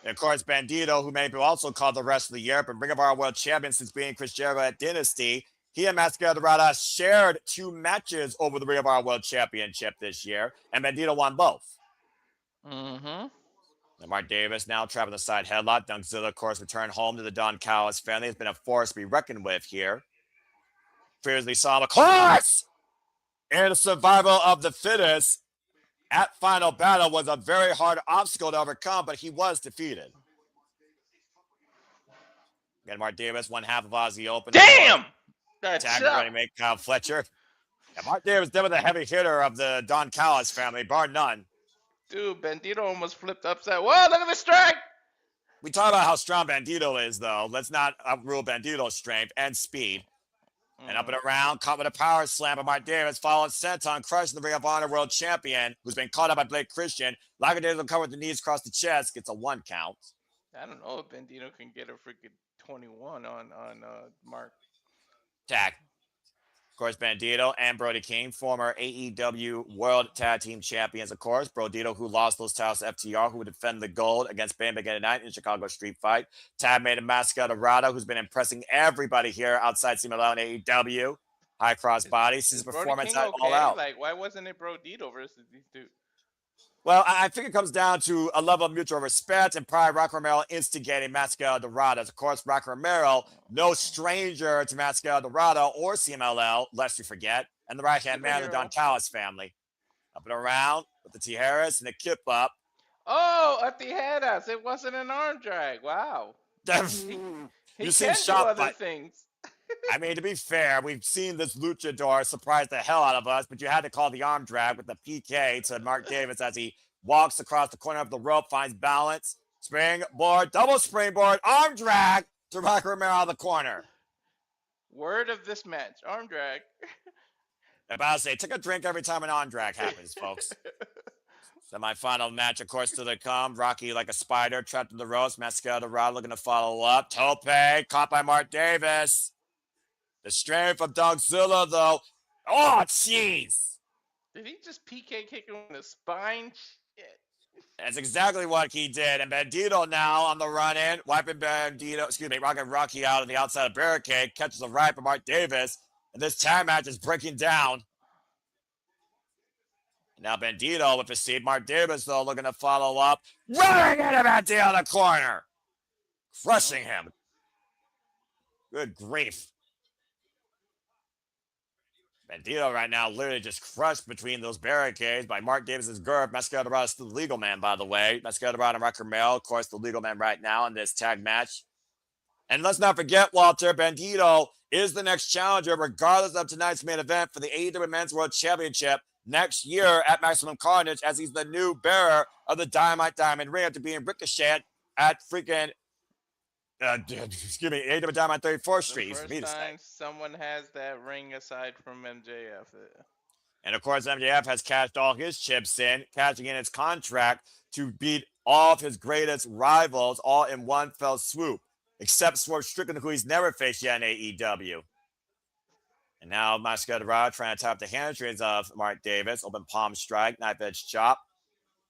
of course, Bandito, who many people also call the rest of the year, but Ring of Honor World Champion since being Chris Jericho at Dynasty, he and Mascara Dorada shared 2 matches over the Ring of Honor World Championship this year, and Bandito won both. Mm-hmm. And Mark Davis now trapping the side headlock. Dunkzilla, of course, returned home to the Don Callis family. It's been a force to be reckoned with here. Previously saw him, of course, in the survival of the fittest at Final Battle was a very hard obstacle to overcome, but he was defeated. Again, Mark Davis, 1/2 of Aussie Open. Damn! That's Tag running mate Kyle Fletcher. And Mark Davis did with a heavy hitter of the Don Callis family, bar none. Dude, Bandito almost flipped upside. Whoa, look at the strike! We talk about how strong Bandito is, though. Let's not outrule Bandito's strength and speed. And up and around, caught with a power slam by Mark Davis, followed senton, crushing the Ring of Honor World Champion, who's been caught up by Blake Christian. Davis will cover with the knees across the chest, gets a 1 count. I don't know if Bandito can get a freaking 21 on Mark. Tag. Of course, Bandito and Brody King, former AEW World Tag Team Champions, of course. Bandito, who lost those titles to FTR, who would defend the gold against Bam Bam Night in Chicago Street Fight. Tag made a Mascara, who's been impressing everybody here outside CMLL and AEW. High cross body. His performance at All Out. Like, why wasn't it Bandito versus these two? Well, I think it comes down to a level of mutual respect and pride. Rocky Romero instigating Mascara Doradas. Of course, Rocky Romero, no stranger to Mascara Dorada or CMLL, lest you forget, and the right-hand man of the Don Callis family. Up and around with the Tijeras and the kip up. Oh, a Tijeras. It wasn't an arm drag. Wow. He can do other things. I mean, to be fair, we've seen this luchador surprise the hell out of us, but you had to call the arm drag with the PK to Mark Davis as he walks across the corner of the rope, finds balance, springboard, double springboard, arm drag to Rocky Romero out of the corner. Word of this match, arm drag. I'm about to say, take a drink every time an arm drag happens, folks. Semi-final match, of course, to the come. Rocky like a spider, trapped in the ropes. Mascara Dorada looking to follow up. Tope, caught by Mark Davis. The strength of Dogzilla, though. Oh, jeez. Did he just PK kick him in the spine? Shit. That's exactly what he did. And Bandito now on the run-in, wiping Rocky out on the outside of barricade, catches a right from Mark Davis. And this tag match is breaking down. Now Bandito with the seat. Mark Davis, though, looking to follow up. Running into Bandito in the corner. Crushing him. Good grief. Bandito right now literally just crushed between those barricades by Mark Davis's girth. Mascara Dorada is still the legal man, by the way. Mascara Dorada and Rocky Romero, of course, the legal man right now in this tag match. And let's not forget, Walter, Bandito is the next challenger, regardless of tonight's main event for the AEW Men's World Championship next year at Maximum Carnage, as he's the new bearer of the Dynamite Diamond Ring after being ricocheted at freaking AEW Diamond 34th Street. The first time someone has that ring aside from MJF. And of course, MJF has cashed all his chips in, cashing in his contract to beat all of his greatest rivals all in one fell swoop, except Swerve Strickland, who he's never faced yet in AEW. And now Mascara Dorada trying to tap the hamstrings of Mark Davis. Open palm strike, knife edge chop.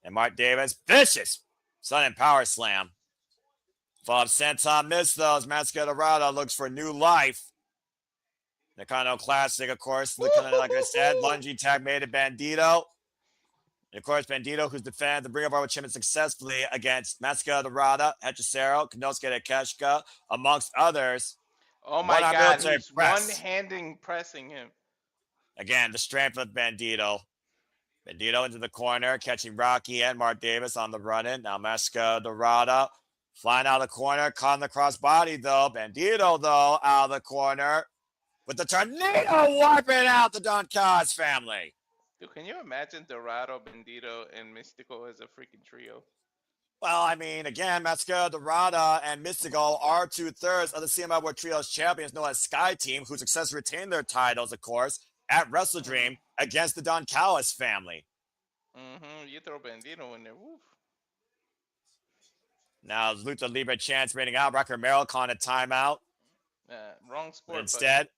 And Mark Davis, vicious sudden power slam. Follow-up senton miss, though, as Mascara Dorada looks for new life. The Continental Classic, of course, like I said, lungy tag made to Bandito. And of course, Bandito, who's defended the Ring of Honor Champion successfully against Mascara Dorada, Hechicero, Konosuke Takeshita, amongst others. Oh my God, he's one-handing pressing him. Again, the strength of Bandito. Bandito into the corner, catching Rocky and Mark Davis on the run-in. Now Mascara Dorada flying out of the corner, caught in the crossbody, though. Bandito, though, out of the corner with the tornado wiping out the Don Callis family. Dude, can you imagine Dorado, Bandito, and Mystico as a freaking trio? Well, I mean, again, Mascara Dorada and Mystico are 2/3 of the CML World Trios champions known as Skye team, who successfully retained their titles, of course, at Wrestle Dream against the Don Callis family. You throw Bandito in there, woof. Now, Lucha Libre chance rating out. Rocky Romero calling a timeout. Wrong sport. But instead,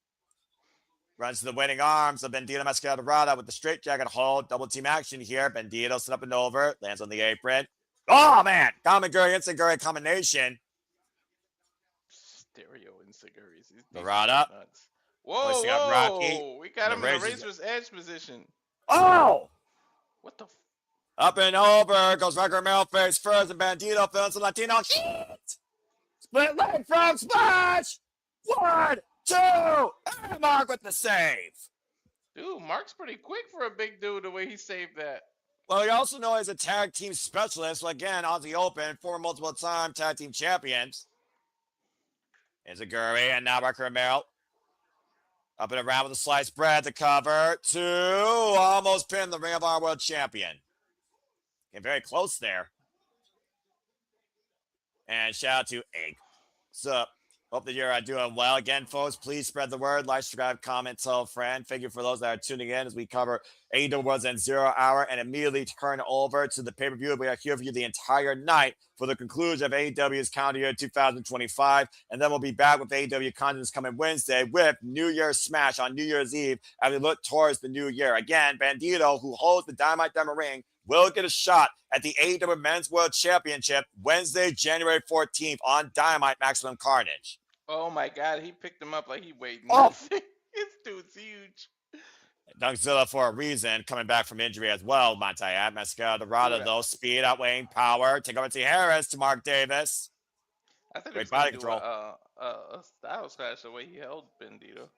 runs to the winning arms of Bandito Mascara Dorada with the straight jacket hold. Double team action here. Bandito set up and over. Lands on the apron. Oh, man. Kamiguri Inseguri combination. Stereo Inseguri. Dorada. Whoa, whoa. Rocky. We got him in a Razor's Edge position. Oh! What the Up and over goes Rocky Romero face first, and Bandito feels the Latino heat. Split leg frog splash. 1, 2, and Mark with the save. Dude, Mark's pretty quick for a big dude the way he saved that. Well, he also knows he's a tag team specialist. So again, Aussie Open, former multiple-time tag team champions. Inseguri, and now Rocky Romero. Up and around with a sliced bread to cover. 2. Almost pinned the Ring of Honor World Champion. Getting very close there. And shout out to Egg. What's up? Hope that you're doing well. Again, folks, please spread the word. Like, subscribe, comment, tell a friend. Thank you for those that are tuning in as we cover AEW World's End 0 Hour and immediately turn over to the pay-per-view. We are here for you the entire night for the conclusion of AEW's calendar year 2025. And then we'll be back with AEW content coming Wednesday with New Year's Smash on New Year's Eve as we look towards the new year. Again, Bandito, who holds the Dynamite Diamond Ring, will get a shot at the AEW Men's World Championship Wednesday, January 14th on Dynamite Maximum Carnage. Oh my God, he picked him up like he weighed nothing. This dude's huge. Dunkzilla for a reason, coming back from injury as well, Montayat. Mascara Dorada, though, speed, outweighing power. Take over to Harris to Mark Davis. I thought Great he was body going to control. do a style slash the way he held Bandito.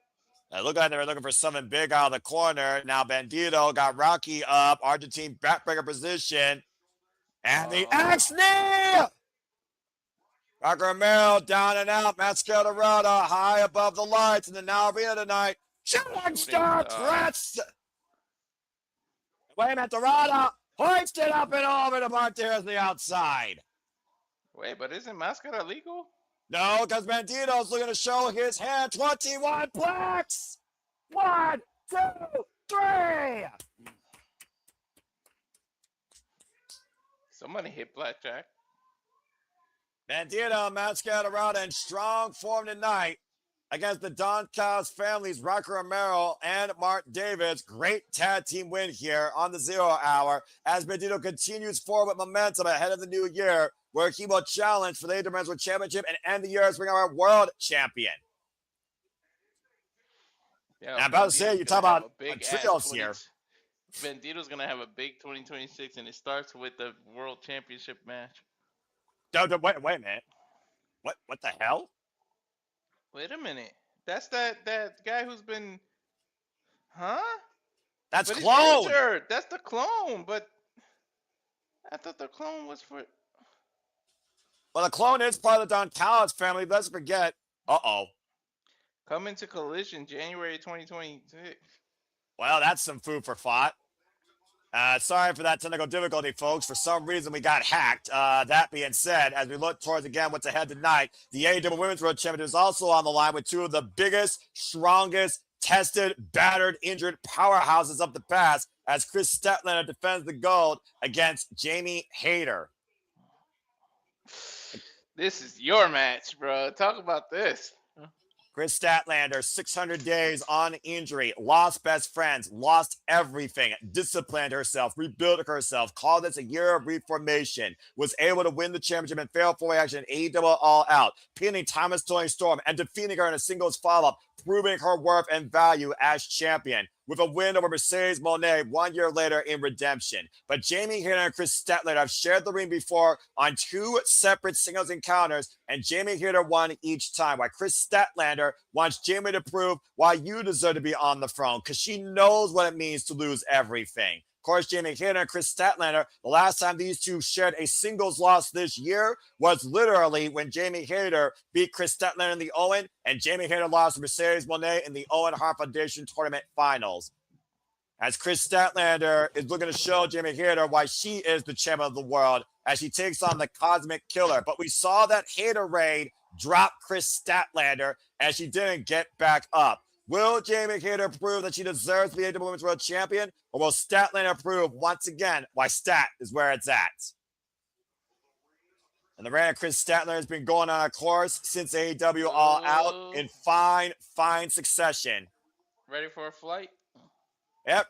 It looked like they were looking for something big out of the corner. Now Bandito got Rocky up. Argentine backbreaker position. And the X knee! Rocky Romero down and out. Mascara high above the lights in the Now Arena tonight. Shooting star press! Wait a minute, Dorada hoisted up and over to Martinez the outside. Wait, but isn't Mascara legal? No, because Bandito's looking to show his hand. 21 blacks. 1, 2, 3. Somebody hit Blackjack. Bandito, Mascara in strong form tonight against the Don Callis families, Rocky Romero and Mark Davis. Great tag team win here on the 0 Hour as Bandito continues forward with momentum ahead of the new year, where he will challenge for the AEW Men's World Championship and end the year as Ring of Honor World Champion. Yeah, I'm about to say, you talk about trios here. Bandito's going to have a big 2026, and it starts with the World Championship match. Wait a minute. What the hell? Wait a minute. That's that guy who's been... Huh? That's but Clone. That's the Clone, but I thought the Clone was for... Well, the Clone is part of the Don Callis family. Let's forget. Uh-oh. Coming to Collision January 2026. Well, that's some food for thought. Sorry for that technical difficulty, folks. For some reason, we got hacked. That being said, as we look towards, again, what's ahead tonight, the AEW Women's World Championship is also on the line with two of the biggest, strongest, tested, battered, injured powerhouses of the past as Chris Statlander defends the gold against Jamie Hayter. This is your match, bro. Talk about this. Chris Statlander, 600 days on injury, lost best friends, lost everything, disciplined herself, rebuilt herself, called this a year of reformation, was able to win the championship in fatal four-way action in AEW All Out, pinning Thomas Toni Storm and defeating her in a singles follow-up, proving her worth and value as champion, with a win over Mercedes Moné 1 year later in Redemption. But Jamie Hayter and Chris Statlander have shared the ring before on two separate singles encounters, and Jamie Hayter won each time. While Chris Statlander wants Jamie to prove why you deserve to be on the throne, because she knows what it means to lose everything. Of course, Jamie Hayter and Chris Statlander, the last time these two shared a singles loss this year was literally when Jamie Hayter beat Chris Statlander in the Owen, and Jamie Hayter lost to Mercedes Moné in the Owen Hart Foundation Tournament Finals. As Chris Statlander is looking to show Jamie Hayter why she is the champion of the world as she takes on the Cosmic Killer. But we saw that Hayter raid drop Chris Statlander as she didn't get back up. Will Jamie Hayter prove that she deserves to be AEW Women's World Champion, or will Statlander prove once again why Stat is where it's at? And the reign of Chris Statlander has been going on a course since AEW All Out in fine succession. Ready for a flight? Yep.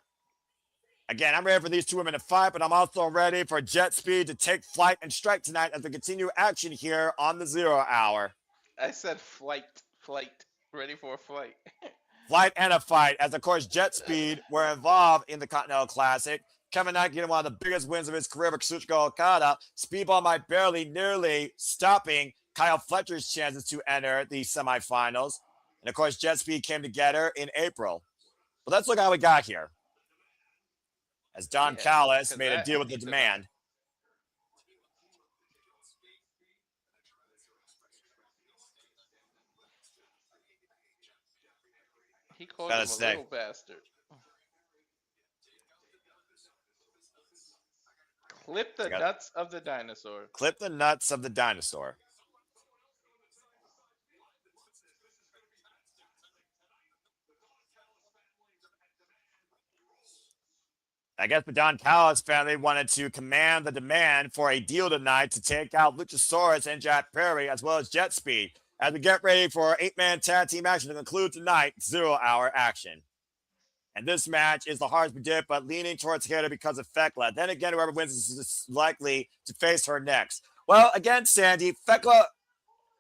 Again, I'm ready for these two women to fight, but I'm also ready for Jet Speed to take flight and strike tonight as we continue action here on the 0 Hour. I said flight. Ready for a flight. Flight and a fight, as of course Jet Speed were involved in the Continental Classic. Kevin Knight getting one of the biggest wins of his career for Kazuchika Okada. Speedball might nearly stopping Kyle Fletcher's chances to enter the semifinals. And of course, Jet Speed came together in April. But let's look how we got here. As Don Callis made a deal with the Demand. He called Gotta him a say. little bastard. Clip the nuts of the dinosaur. Clip the nuts of the dinosaur. I guess the Don Callis family wanted to command the demand for a deal tonight to take out Luchasaurus and Jack Perry, as well as Jet Speed, as we get ready for 8-man tag team action to conclude tonight, 0-hour action. And this match is the hardest predict, but leaning towards Hater because of Thekla. Then again, whoever wins is likely to face her next. Well, again, Sandy, Thekla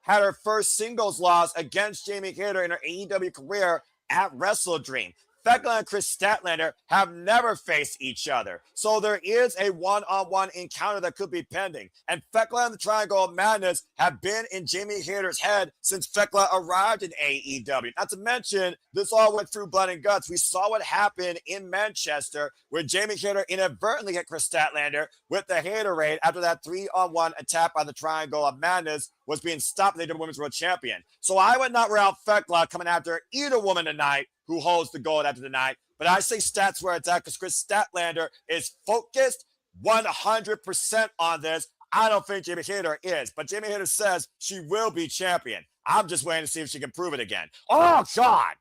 had her first singles loss against Jamie Hayter in her AEW career at Wrestle Dream. Thekla and Chris Statlander have never faced each other. So there is a one-on-one encounter that could be pending. And Thekla and the Triangle of Madness have been in Jamie Hayter's head since Thekla arrived in AEW. Not to mention, this all went through blood and guts. We saw what happened in Manchester where Jamie Hayter inadvertently hit Chris Statlander with the Haterade after that 3-on-1 attack by the Triangle of Madness was being stopped by the Women's World Champion. So I would not rule out Thekla coming after either woman tonight who holds the gold after tonight. But I say stats where it's at because Chris Statlander is focused 100% on this. I don't think Jamie Hayter is, but Jamie Hayter says she will be champion. I'm just waiting to see if she can prove it again. Oh, God.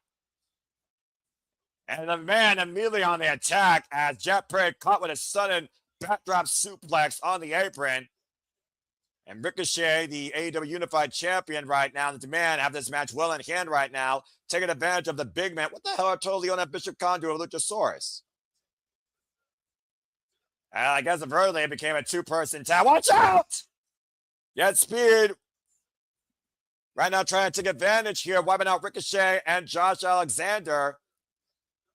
And the man immediately on the attack as Jack Perry caught with a sudden backdrop suplex on the apron. And Ricochet, the AEW Unified Champion right now, the demand have this match well in hand right now, taking advantage of the big man. What the hell are totally on that Bishop Condor of Luchasaurus? And I guess early it became a two-person tag. Watch out! Yet Speed right now trying to take advantage here, wiping out Ricochet and Josh Alexander.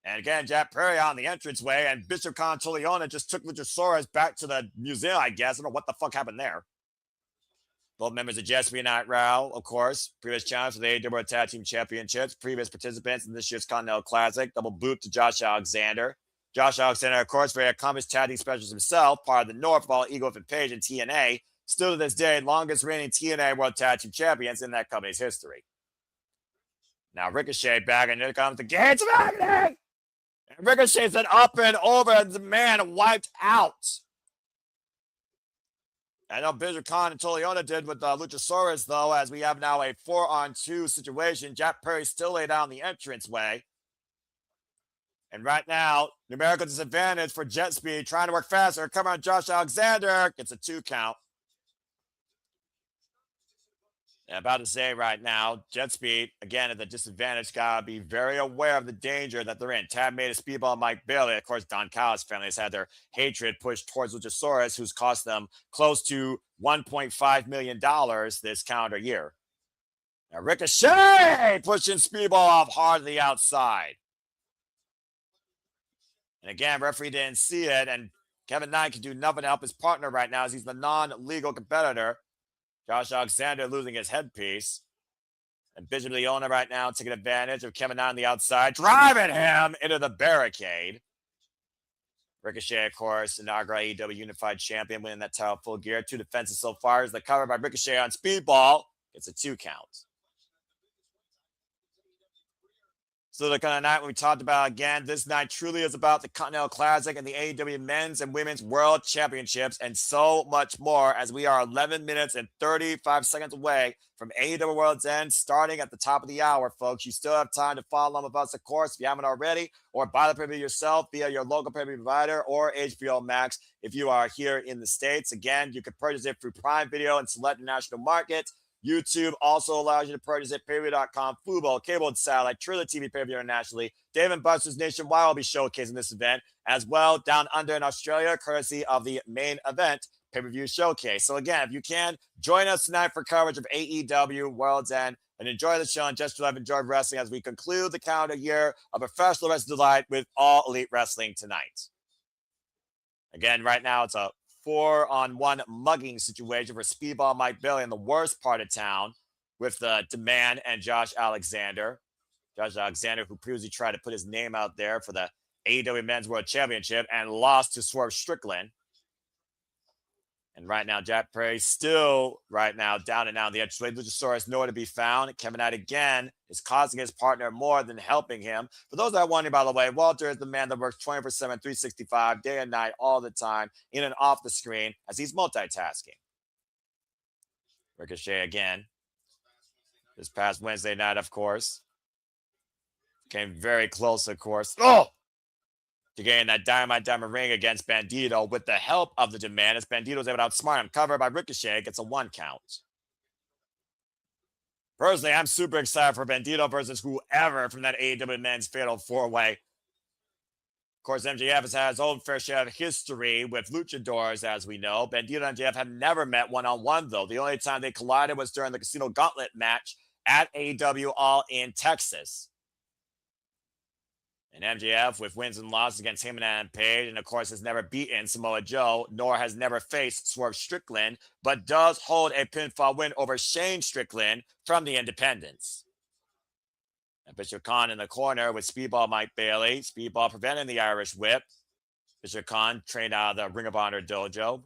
And again, Jack Perry on the entranceway, and Bishop Contoliona just took Luchasaurus back to the museum, I guess. I don't know what the fuck happened there. Both members of Jesse Night Row, of course, previous challenge for the AEW Tag Team Championships, previous participants in this year's Continental Classic, double boot to Josh Alexander. Josh Alexander, of course, very accomplished tag team specialist himself, part of the North of all Eagle and Page and TNA, still to this day, longest reigning TNA World Tag Team Champions in that company's history. Now Ricochet back, and here comes the Gates of Agony! And Ricochet said up and over, and the man wiped out. I know Bishop Khan and Toliona did with Luchasaurus, though, as we have now a 4-on-2 situation. Jack Perry still laid down the entranceway. And right now, numerical disadvantage for Jet Speed, trying to work faster. Come on, Josh Alexander. Gets a 2 count. And about to say right now, Jet Speed, again, at the disadvantage, gotta be very aware of the danger that they're in. Tab made a speedball Mike Bailey. Of course, Don Callis family has had their hatred pushed towards Luchasaurus, who's cost them close to $1.5 million this calendar year. Now, Ricochet pushing speedball off hard to the outside. And again, referee didn't see it, and Kevin Knight can do nothing to help his partner right now as he's the non-legal competitor. Josh Alexander losing his headpiece. And Bishop Leona right now taking advantage of Kevin Knight on the outside, driving him into the barricade. Ricochet, of course, inaugural AEW Unified Champion, winning that title full gear. 2 defenses so far as the cover by Ricochet on Speedball. It's a 2 count. So the kind of night we talked about again, this night truly is about the Continental Classic and the AEW Men's and Women's World Championships and so much more as we are 11 minutes and 35 seconds away from AEW World's End starting at the top of the hour, folks. You still have time to follow along with us, of course, if you haven't already, or buy the pay-per-view yourself via your local pay-per-view provider or HBO Max if you are here in the States. Again, you can purchase it through Prime Video and select national markets. YouTube also allows you to purchase it, pay-per-view.com, Fubo, cable and satellite, Triller TV pay-per-view internationally. Dave and Buster's nationwide will be showcasing this event as well down under in Australia, courtesy of the Main Event pay-per-view showcase. So again, if you can, join us tonight for coverage of AEW World's End and enjoy the show and just love enjoy wrestling as we conclude the calendar year of professional wrestling delight with All Elite Wrestling tonight. Again, right now it's a 4-on-1 mugging situation for Speedball Mike Bailey in the worst part of town with the Demand and Josh Alexander. Josh Alexander, who previously tried to put his name out there for the AEW Men's World Championship and lost to Swerve Strickland. And right now, Jack Perry still right now down and out on the edge. Luchasaurus nowhere to be found. Kevin Knight again is causing his partner more than helping him. For those that are wondering, by the way, Walter is the man that works 24/7, 365, day and night, all the time, in and off the screen, as he's multitasking. Ricochet again. This past Wednesday night, of course. Came very close, of course. Oh! To gain that Dynamite Diamond ring against Bandito with the help of the Demand, as Bandito was able to outsmart him. Covered by Ricochet, gets a 1 count. Personally, I'm super excited for Bandito versus whoever from that AEW Men's Fatal 4-Way. Of course, MJF has had his own fair share of history with luchadors, as we know. Bandito and MJF have never met one-on-one, though. The only time they collided was during the Casino Gauntlet match at AEW All in Texas. And MJF, with wins and losses against him and Adam Page, and of course has never beaten Samoa Joe, nor has never faced Swerve Strickland, but does hold a pinfall win over Shane Strickland from the Independents. And Bishop Khan in the corner with Speedball Mike Bailey. Speedball preventing the Irish Whip. Bishop Khan trained out of the Ring of Honor dojo.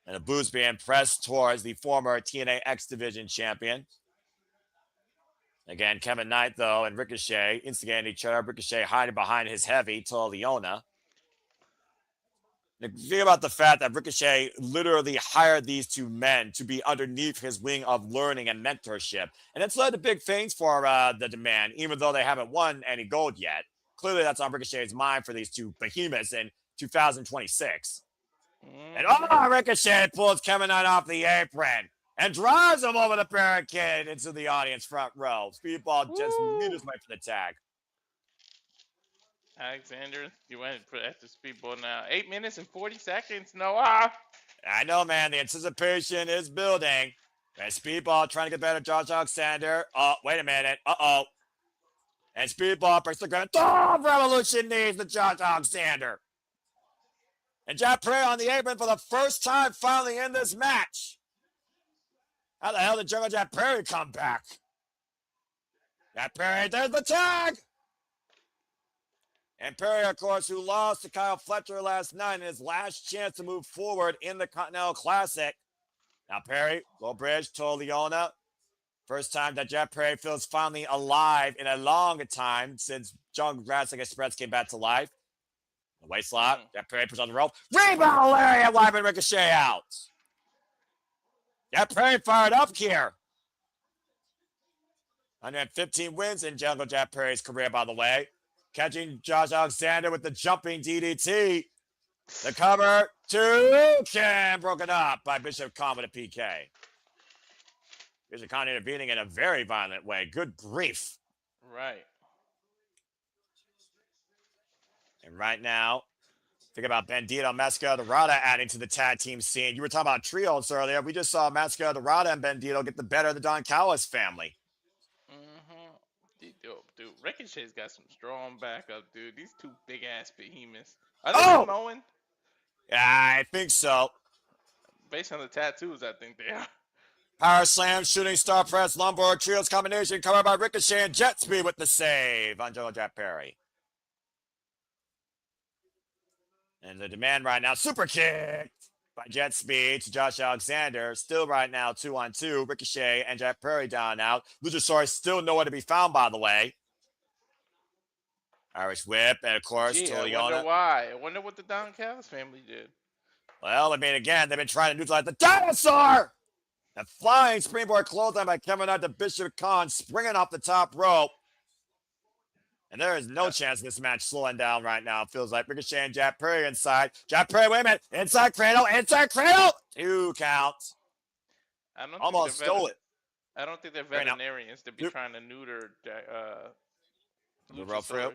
And the boots being pressed towards the former TNA X Division champion. Again, Kevin Knight, though, and Ricochet instigating each other. Ricochet hiding behind his heavy, Leona. Think about the fact that Ricochet literally hired these two men to be underneath his wing of learning and mentorship. And it's led to big things for the Demand, even though they haven't won any gold yet. Clearly, that's on Ricochet's mind for these two behemoths in 2026. And Ricochet pulls Kevin Knight off the apron and drives him over the barricade into the audience front row. Speedball just meters away from the tag. Alexander, you went for after Speedball now. 8 minutes and 40 seconds, Noah. I know, man. The anticipation is building. And Speedball trying to get better Josh Alexander. Oh, wait a minute. Uh-oh. And Speedball breaks the ground. Oh, Revolution knees to Josh Alexander. And Jack Perry on the apron for the first time finally in this match. How the hell did Jungle Jack Perry come back? Jack Perry, there's the tag! And Perry, of course, who lost to Kyle Fletcher last night in his last chance to move forward in the Continental Classic. Now Perry, low bridge to Leona. First time that Jack Perry feels finally alive in a long time since Jungle Wrestling Express came back to life. The waist lock, Jack Perry puts on the rope. Rebound Lariat, wiping Ricochet out. Jack Perry fired up here. 115 wins in Jungle Jack Perry's career, by the way. Catching Josh Alexander with the jumping DDT. The cover, 2, broken up by Bishop Khan with a PK. Bishop Khan intervening in a very violent way. Good grief. Right. And right now, think about Bandito, Mascara Dorada adding to the tag team scene. You were talking about trios earlier. We just saw Mascara Dorada and Bandito get the better of the Don Callis family. Dude, Ricochet's got some strong backup, dude. These two big-ass behemoths. Are they Samoan? Yeah, I think so. Based on the tattoos, I think they are. Power slam, shooting star press, lumbar trios combination covered by Ricochet and jet speed with the save on Jungle Jack Perry. And the Demand right now, super kicked by jet speed to Josh Alexander. Still right now 2-on-2. Ricochet and Jack Perry down and out. Luchasaurus still nowhere to be found, by the way. Irish whip, and of course, I wonder why. I wonder what the Don Callis family did. Well, I mean, again, they've been trying to neutralize the dinosaur. A flying springboard clothesline by Kevin Knight to Bishop Khan, springing off the top rope. And there is no chance of this match slowing down right now. It feels like Ricochet and Jack Perry inside. Jack Perry, wait a minute. Inside cradle, 2 counts. Almost stole it. I don't think they're veterinarians to be trying to neuter the rope through.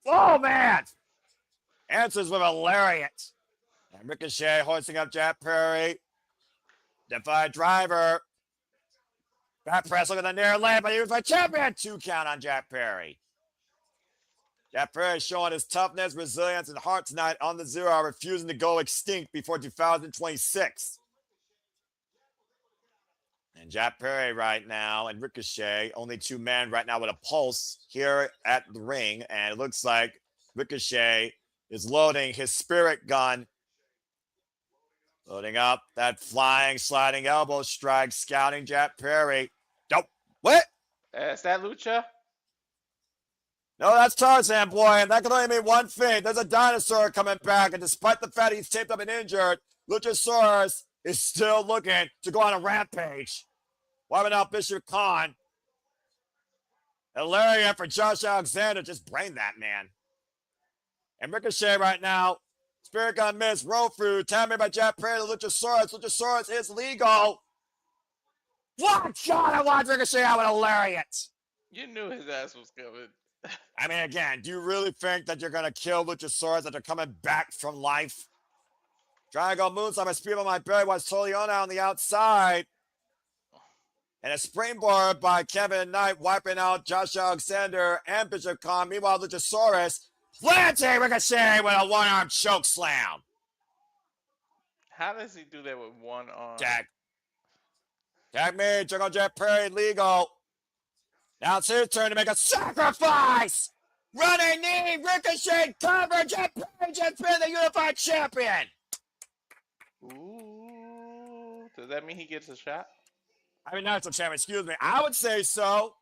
Oh, man. Answers with a lariat. And Ricochet hoisting up Jack Perry. Defy driver. Back press, look at the near lane, but he was a champion. 2 count on Jack Perry. Jack Perry showing his toughness, resilience, and heart tonight on the zero, refusing to go extinct before 2026. And Jack Perry right now and Ricochet, only 2 men right now with a pulse here at the ring. And it looks like Ricochet is loading his spirit gun Loading up that flying, sliding elbow strike, scouting Jet Prairie. Nope. What? Is that Lucha? No, that's Tarzan, boy, and that can only mean one thing. There's a dinosaur coming back, and despite the fact he's taped up and injured, Luchasaurus is still looking to go on a rampage. Wiping out Bishop Khan. Hilarious for Josh Alexander. Just brain that, man. And Ricochet right now. Spirit Gun miss. Roll through. Tapped by Jet Prairie to Luchasaurus. Luchasaurus is legal. What? God, I want Ricochet out with a lariat. You knew his ass was coming. I mean, again, do you really think that you're going to kill Luchasaurus, that they're coming back from life? Trying to go moonsault, my speed on my belly was totally on the outside. And a springboard by Kevin Knight, wiping out Josh Alexander and Bishop Khan. Meanwhile, Luchasaurus planting Ricochet with a one-arm choke slam. How does he do that with one arm? Tag me, Jungle Jet Prairie, legal. Now it's his turn to make a sacrifice. Running knee, Ricochet, cover, Jet Prairie, Jet Prairie, the unified champion. Ooh, does that mean he gets a shot? I mean, national champion, excuse me. I would say so.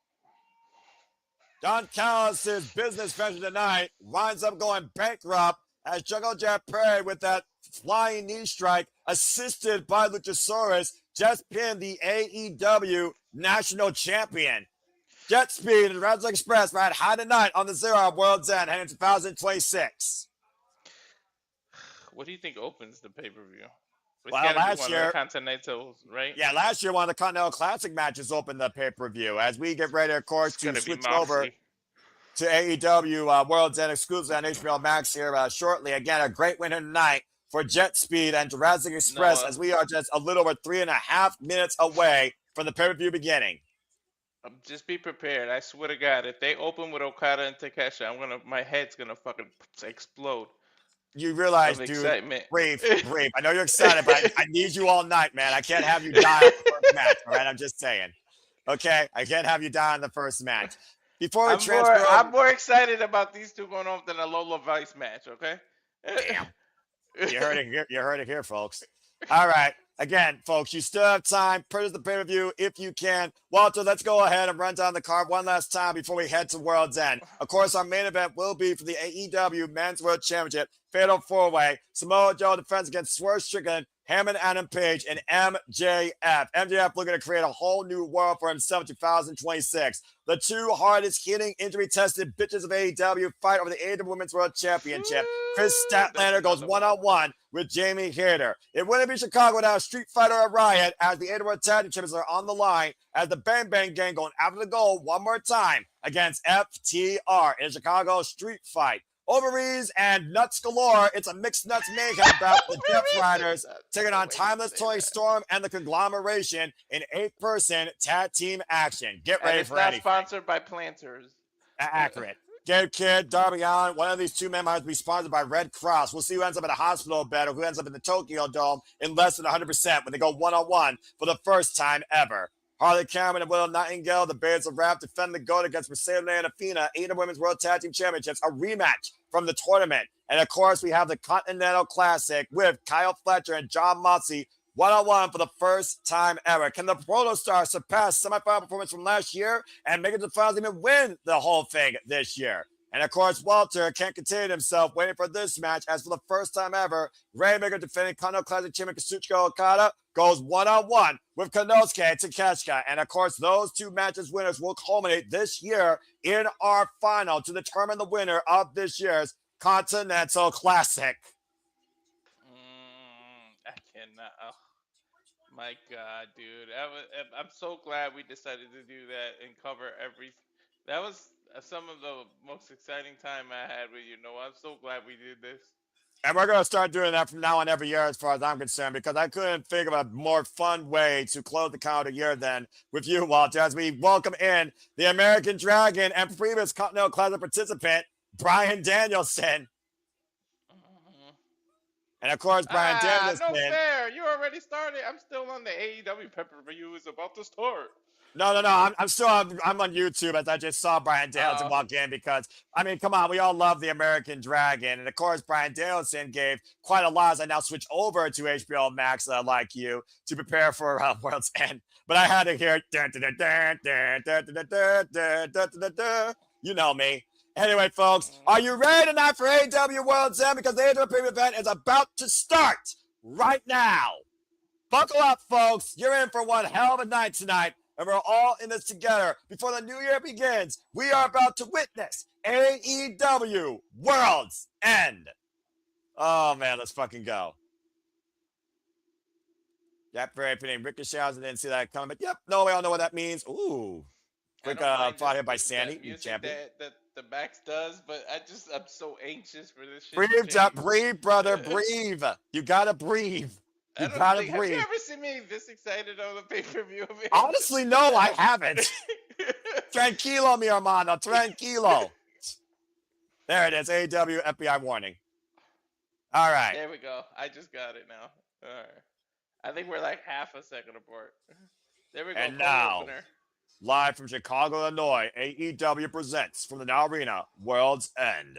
Don Callis' business venture tonight winds up going bankrupt as Jungle Jet Prairie with that flying knee strike, assisted by Luchasaurus, just pinned the AEW national champion. Jet Speed and Red Express ride high tonight on the Zero World's End heading 2026. What do you think opens the pay-per-view? It's Well, gotta be last one year, of the Continentals, right? Yeah, last year one of the Continental Classic matches opened the pay-per-view. As we get ready, of course, to switch over to AEW World's End exclusive on HBO Max here shortly. Again, a great winner tonight for Jet Speed and Jurassic Express as we are just a little over 3.5 minutes away from the pay-per-view beginning. Just be prepared. I swear to God, if they open with Okada and Takeshita, my head's gonna fucking explode. You realize, dude, excitement. Brave. I know you're excited, but I need you all night, man. I can't have you die on the first match, all right? I'm just saying. Okay? I can't have you die on the first match. Before we transfer I'm more excited about these two going off than a Lola Vice match, okay? Damn. You heard it here, folks. All right. Again, folks, you still have time. Purchase the pay-per-view if you can. Walter, let's go ahead and run down the card one last time before we head to World's End. Of course, our main event will be for the AEW Men's World Championship Fatal 4-Way. Samoa Joe defends against Swerve Strickland, Hammond Adam Page, and MJF. MJF looking to create a whole new world for himself in 2026. The two hardest hitting, injury-tested bitches of AEW fight over the AEW Women's World Championship. Chris Statlander goes one-on-one with Jamie Hayter. It wouldn't be Chicago without a Street Fighter or Riot, as the AEW World Tag Team Champions are on the line, as the Bang Bang Gang going after the goal one more time against FTR in a Chicago street fight. Ovaries and nuts galore. It's a mixed nuts mayhem bout with the Death Riders taking on Timeless Tony Storm and the Conglomeration in 8-person tag team action. Get ready for anything. It's not sponsored by Planters. Accurate. Gabe Kidd, Darby Allin, one of these two men might be sponsored by Red Cross. We'll see who ends up in a hospital bed or who ends up in the Tokyo Dome in less than 100% when they go one-on-one for the first time ever. Harley Cameron and Willow Nightingale, the Bears of Rap, defend the GOAT against Mercedes and Athena, AEW Women's World Tag Team Championships, a rematch from the tournament. And of course, we have the Continental Classic with Kyle Fletcher and John Moxley one-on-one for the first time ever. Can the Proto Star surpass semifinal performance from last year and make it to the finals, even win the whole thing this year? And of course, Walter can't contain himself waiting for this match as for the first time ever, Rainmaker defending Continental Classic champion Kazuchika Okada goes one-on-one with Konosuke and Takeshita. And of course, those two matches winners will culminate this year in our final to determine the winner of this year's Continental Classic. I cannot. Oh, my God, dude. I'm so glad we decided to do that and cover every. That was some of the most exciting time I had with you, Noah. I'm so glad we did this. And we're going to start doing that from now on every year as far as I'm concerned, because I couldn't think of a more fun way to close the calendar year than with you, Walter, as we welcome in the American Dragon and previous Continental Classic participant, Bryan Danielson. And of course, Bryan Danielson. No fair. You already started. I'm still on the AEW pay-per-view is about to start. No. I'm on YouTube as I just saw Brian Danielson walk in because I mean, come on, we all love the American Dragon, and of course, Brian Danielson gave quite a lot as I now switch over to HBO Max, like you, to prepare for World's End. But I had to hear, you know me. Anyway, folks, are you ready tonight for AEW World's End? Because the AEW premium event is about to start right now. Buckle up, folks. You're in for one hell of a night tonight, and we're all in this together. Before the new year begins, we are about to witness AEW World's End. Oh, man, let's fucking go. Yep, very opening. Ricochet, I didn't see that coming, but yep, no, we all know what that means. Ooh. Quick fought here by Sandy, champion. That the Max does, but I'm so anxious for this shit. Breathe, brother, breathe. You gotta breathe. You gotta breathe. Have you ever seen me this excited on the pay-per-view? Honestly, no, I haven't. Tranquilo, mi hermano, tranquilo. There it is, AEW FBI warning. All right. There we go. I just got it now. All right. I think we're like half a second apart. There we go. And now, live from Chicago, Illinois, AEW presents from the Now Arena, World's End.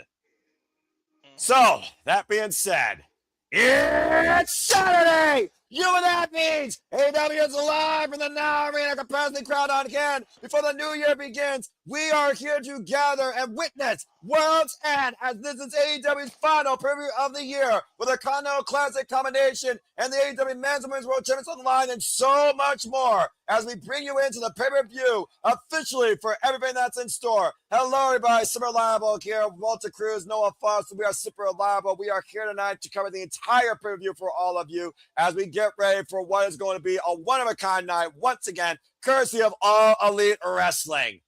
So, that being said, it's Saturday! You know what that means! AEW is live from the Now Arena capacity crowd on again. Before the new year begins, we are here to gather and witness World's End as this is AEW's final preview of the year with a Continental Classic combination and the AEW Men's and Women's World Champions on the line and so much more as we bring you into the pay-per-view officially for everything that's in store. Hello, everybody. Super Reliable here. Walter Cruz, Noah Foster. We are Super Reliable. We are here tonight to cover the entire pay-per-view for all of you as we get ready for what is going to be a one-of-a-kind night once again, courtesy of All Elite Wrestling.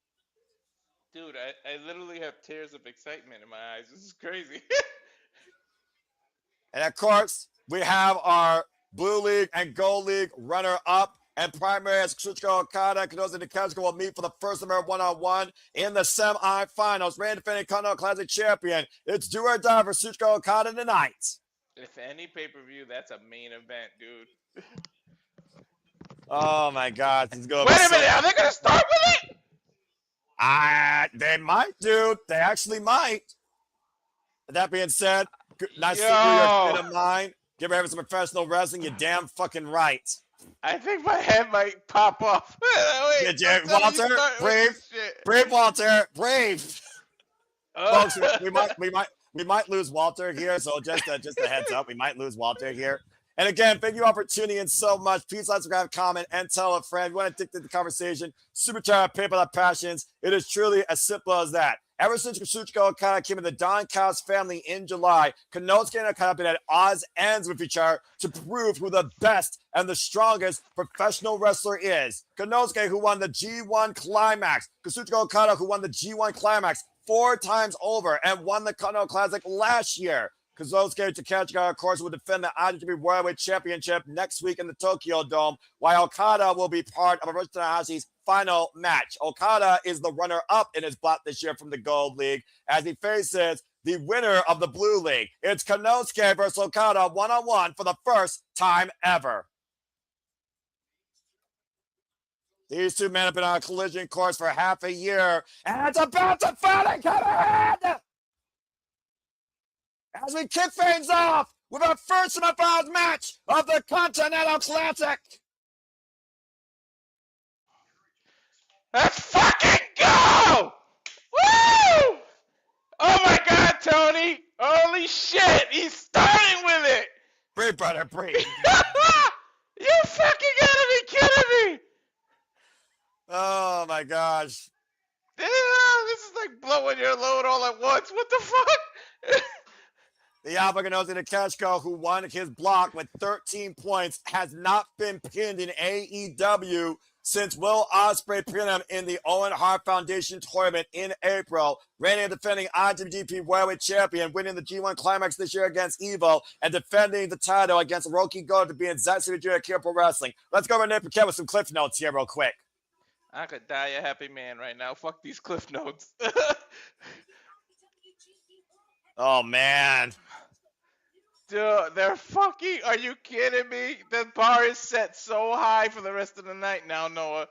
Dude, I literally have tears of excitement in my eyes. This is crazy. And of course, we have our Blue League and Gold League runner-up and primary as Kazuchika Okada. Konosuke and Kazuchika will meet for the first of their one-on-one in the semi-finals. Reigning defending Continental Classic champion. It's do or die for Kazuchika Okada tonight. If any pay-per-view, that's a main event, dude. Oh my God, this is going. Wait a minute, are they gonna start with it? They might, dude. They actually might. That being said, nice to see your state of mind. Give everyone some professional wrestling. You're damn fucking right. I think my head might pop off. Wait, Walter, brave, Walter, brave. Folks, we might lose Walter here. So just a heads up, we might lose Walter here. And again, thank you all for tuning in so much. Please like, subscribe, comment, and tell a friend. We want to dictate the conversation. Super chat, PayPal that passions. It is truly as simple as that. Ever since Kazuchika Okada came in the Don Callis family in July, Konosuke and Okada have been at odds ends with each other to prove who the best and the strongest professional wrestler is. Konosuke, who won the G1 Climax. Kazuchika Okada, who won the G1 Climax 4 times over and won the Continental Classic last year. Kazuchika Takeshita, of course, will defend the IWGP Worldwide Championship next week in the Tokyo Dome, while Okada will be part of Hiroshi Tanahashi's final match. Okada is the runner-up in his bout this year from the Gold League as he faces the winner of the Blue League. It's Konosuke versus Okada one-on-one for the first time ever. These two men have been on a collision course for half a year, and it's about to finally come in! As we kick things off with our first semifinals match of the Continental Classic. Let's fucking go! Woo! Oh my God, Tony! Holy shit! He's starting with it! Breathe, brother, breathe. You fucking gotta be kidding me! Oh my gosh. This is like blowing your load all at once. What the fuck? The Alpha Konosuke Takeshita, who won his block with 13 points, has not been pinned in AEW since Will Ospreay pinned him in the Owen Hart Foundation tournament in April. Reigning and defending IWGP Worldwide Champion, winning the G1 Climax this year against Evo, and defending the title against Roki Goto to be in Zack City Jr. Akira Pro Wrestling. Let's go over Nick Paquette with some cliff notes here real quick. I could die a happy man right now. Fuck these cliff notes. Oh, man. Dude, they're fucking... Are you kidding me? The bar is set so high for the rest of the night now, Noah.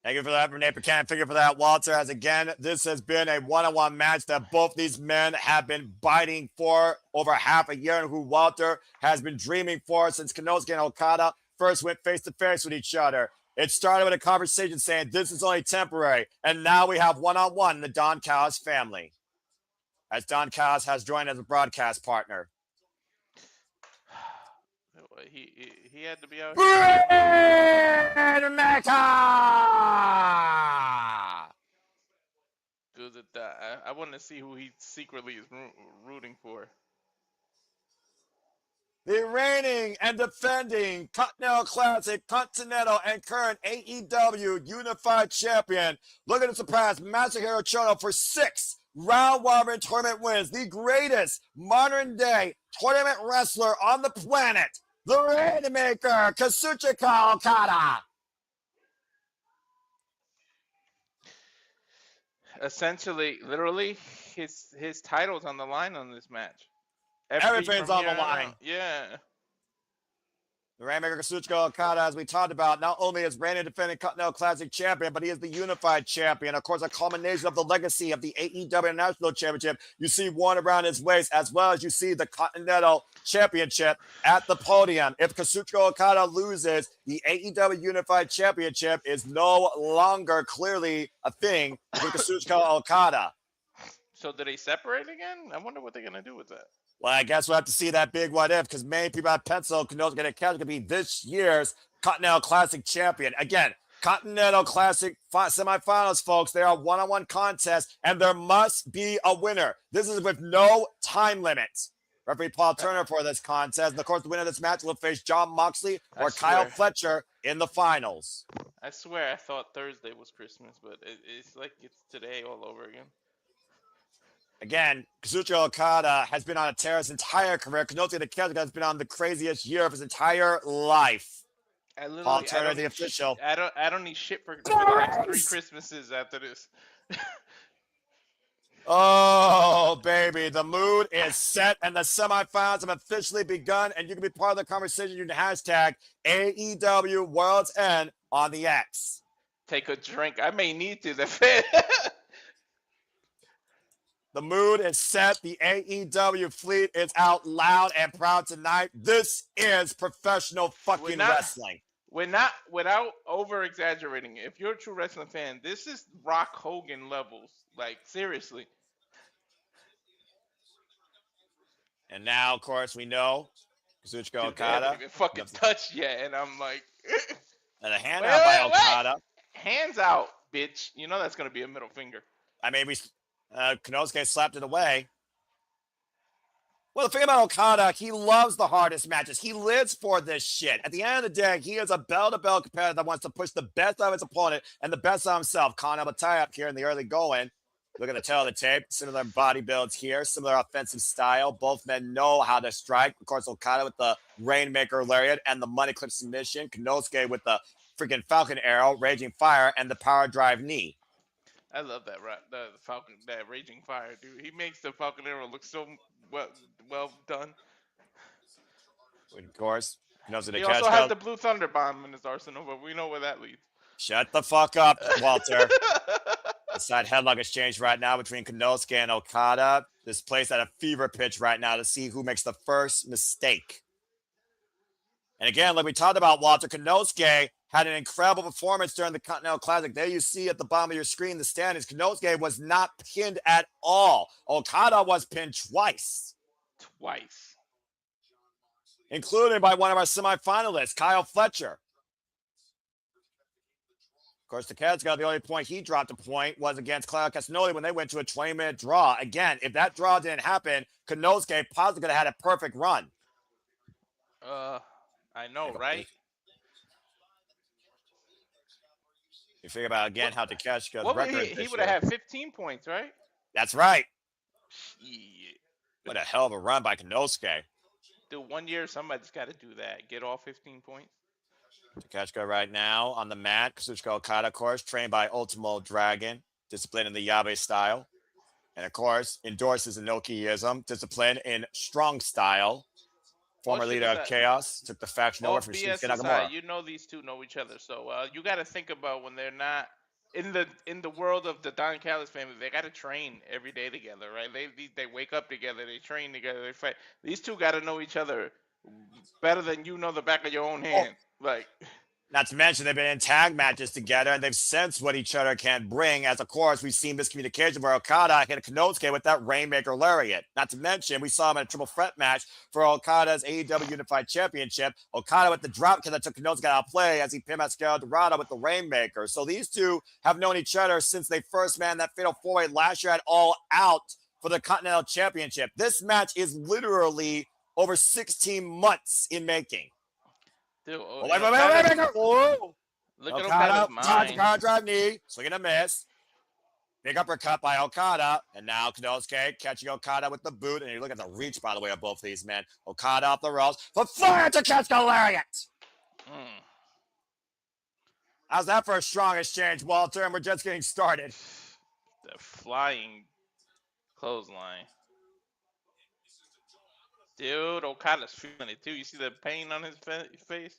Thank you for that, Renee Pecan. Thank you for that, Walter. As again, this has been a one-on-one match that both these men have been biting for over half a year, and who Walter has been dreaming for since Konosuke and Okada first went face-to-face with each other. It started with a conversation saying this is only temporary, and now we have one-on-one in the Don Callis family, as Don Callis has joined as a broadcast partner. He had to be out here. I want to see who he secretly is rooting for. The reigning and defending Continental Classic, Continental, and current AEW Unified Champion, looking to surpass Masahiro Chono for 6 round-robin tournament wins. The greatest modern-day tournament wrestler on the planet, the Rainmaker, Kazuchika Okada. Essentially, literally, his title's on the line on this match. Everything's on the line. Yeah. The Rainmaker Kazuchika Okada, as we talked about, not only is reigning and defending Continental Classic Champion, but he is the Unified Champion. Of course, a culmination of the legacy of the AEW National Championship. You see one around his waist, as well as you see the Continental Championship at the podium. If Kazuchika Okada loses, the AEW Unified Championship is no longer clearly a thing with Kazuchika Okada. So do they separate again? I wonder what they're going to do with that. Well, I guess we'll have to see that big what if, because many people have penciled Konosuke Takeshita to be this year's Continental Classic champion. Again, Continental Classic semifinals, folks. They are one-on-one contests, and there must be a winner. This is with no time limit. Referee Paul Turner for this contest. And of course, the winner of this match will face Jon Moxley or Kyle Fletcher in the finals. I swear I thought Thursday was Christmas, but it's like it's today all over again. Again, Kazuchika Okada has been on a tear his entire career. Konosuke Takeshita has been on the craziest year of his entire life. Paul Turner, the official. I don't need shit for the next 3 Christmases after this. Oh, baby. The mood is set, and the semifinals have officially begun, and you can be part of the conversation using the hashtag AEW World's End on the X. Take a drink. I may need to. The mood is set. The AEW fleet is out loud and proud tonight. This is professional fucking wrestling. We're not, without over-exaggerating, if you're a true wrestling fan, this is Rock Hogan levels. Like, seriously. And now, of course, we know Kazuchika Okada. They haven't even fucking touched yet, and I'm like... and a hand out by Okada. Hands out, bitch. You know that's going to be a middle finger. I mean, Konosuke slapped it away. Well, the thing about Okada, he loves the hardest matches. He lives for this shit. At the end of the day, he is a bell-to-bell competitor that wants to push the best out of his opponent and the best of himself. Con have a tie-up here in the early going. Look at the tail of the tape. Similar body builds here. Similar offensive style. Both men know how to strike. Of course, Okada with the Rainmaker Lariat and the Money Clip submission. Konosuke with the freaking Falcon Arrow, Raging Fire, and the Power Drive knee. I love that the Falcon, that Raging Fire, dude. He makes the Falcon Arrow look so well done. Of course, he also has the Blue Thunder Bomb in his arsenal, but we know where that leads. Shut the fuck up, Walter. The side headlock exchange right now between Konosuke and Okada. This place at a fever pitch right now to see who makes the first mistake. And again, like we talked about, Walter, Konosuke had an incredible performance during the Continental Classic. There you see at the bottom of your screen the standings. Konosuke was not pinned at all. Okada was pinned twice. Including by one of our semifinalists, Kyle Fletcher. Of course, Takeshita, the only point he dropped a point was against Claudio Castagnoli when they went to a 20-minute draw. Again, if that draw didn't happen, Konosuke possibly could have had a perfect run. I know, right? You figure about, again, how Takeshita's record he would have had 15 points, right? That's right. Shit. What a hell of a run by Konosuke. Dude, 1 year, somebody's got to do that. Get all 15 points. Takeshita right now on the mat. Kazuchika Okada, of course, trained by Ultimo Dragon. Discipline in the Yabe style. And, of course, endorses Inokiism. Discipline in strong style. Former leader of Chaos. Took the faction over from Shinsuke Nakamura. You know these two know each other. So you got to think about when they're not in the world of the Don Callis family, they got to train every day together, right? They wake up together, they train together, they fight. These two got to know each other better than you know the back of your own hand. Like, Not to mention they've been in tag matches together and they've sensed what each other can bring. As of course we've seen miscommunication where Okada hit Konosuke with that Rainmaker Lariat. Not to mention we saw him in a triple threat match for Okada's AEW Unified Championship. Okada with the drop kick that took Konosuke out of play as he pinned Mascara Dorada with the Rainmaker. So these two have known each other since they first met in that fatal four-way last year at All Out for the Continental Championship. This match is literally over 16 months in making. dude, Look at Okada's mind. Okada drive knee, swing and a miss. Big uppercut by Okada, and now Konosuke catching Okada with the boot. And you look at the reach, by the way, of both of these men. Okada off the ropes for fire to catch the lariat. How's that for a strong exchange, Walter? And we're just getting started. The flying clothesline. Dude, Okada's feeling it too. You see the pain on his face?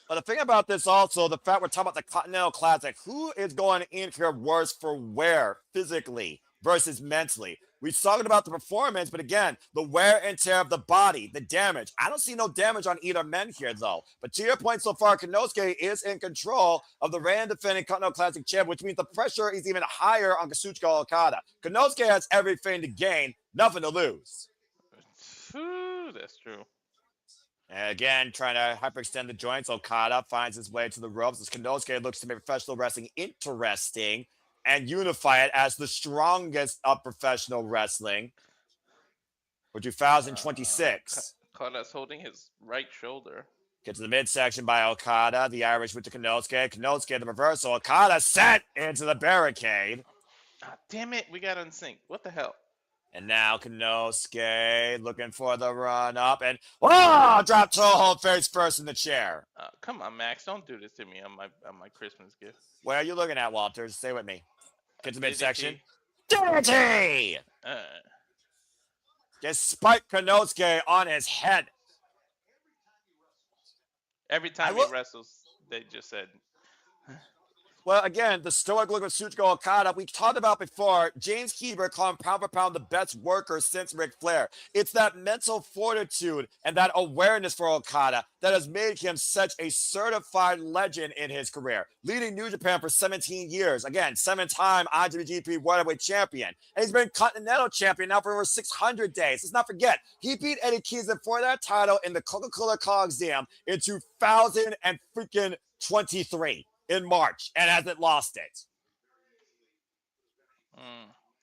But the thing about this also, the fact we're talking about the Continental Classic, who is going in here worse for wear physically versus mentally? We're talking about the performance, but again, the wear and tear of the body, the damage. I don't see no damage on either men here, though. But to your point so far, Konosuke is in control of the reigning defending Continental Classic champ, which means the pressure is even higher on Kazuchika Okada. Konosuke has everything to gain, nothing to lose. That's true. And again, trying to hyperextend the joints, Okada finds his way to the ropes as Konosuke looks to make professional wrestling interesting and unify it as the strongest of professional wrestling for 2026. Okada's holding his right shoulder. Get to the midsection by Okada, the Irish with the Konosuke. Konosuke, the reversal. Okada set into the barricade. Ah, damn it, we got unsynced. What the hell? And now Konosuke looking for the run up and drop toe hold face first in the chair. Come on, Max, don't do this to me on my Christmas gift. Where are you looking at, Walter? Stay with me. Get to the midsection. DDT! Just spike Konosuke on his head. Every time he wrestles, they just said. Well, again, the stoic look of Kazuchika Okada, we talked about before. James Heber called him pound for pound the best worker since Ric Flair. It's that mental fortitude and that awareness for Okada that has made him such a certified legend in his career, leading New Japan for 17 years. Again, 7-time IWGP World Heavyweight Champion. And he's been Continental Champion now for over 600 days. Let's not forget, he beat Eddie Kingston for that title in the Coca-Cola Coliseum in 2023. In March and hasn't lost it.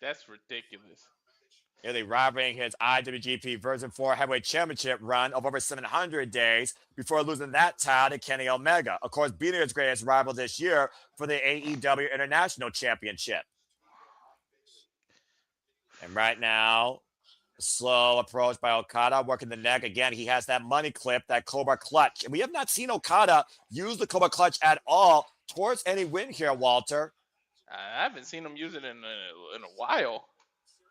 That's ridiculous. Nearly rivaling his IWGP Version 4 Heavyweight Championship run of over 700 days before losing that title to Kenny Omega. Of course, beating his greatest rival this year for the AEW International Championship. And right now, a slow approach by Okada, working the neck. Again, he has that money clip, that Cobra Clutch. And we have not seen Okada use the Cobra Clutch at all towards any win here, Walter. I haven't seen him use it in a while.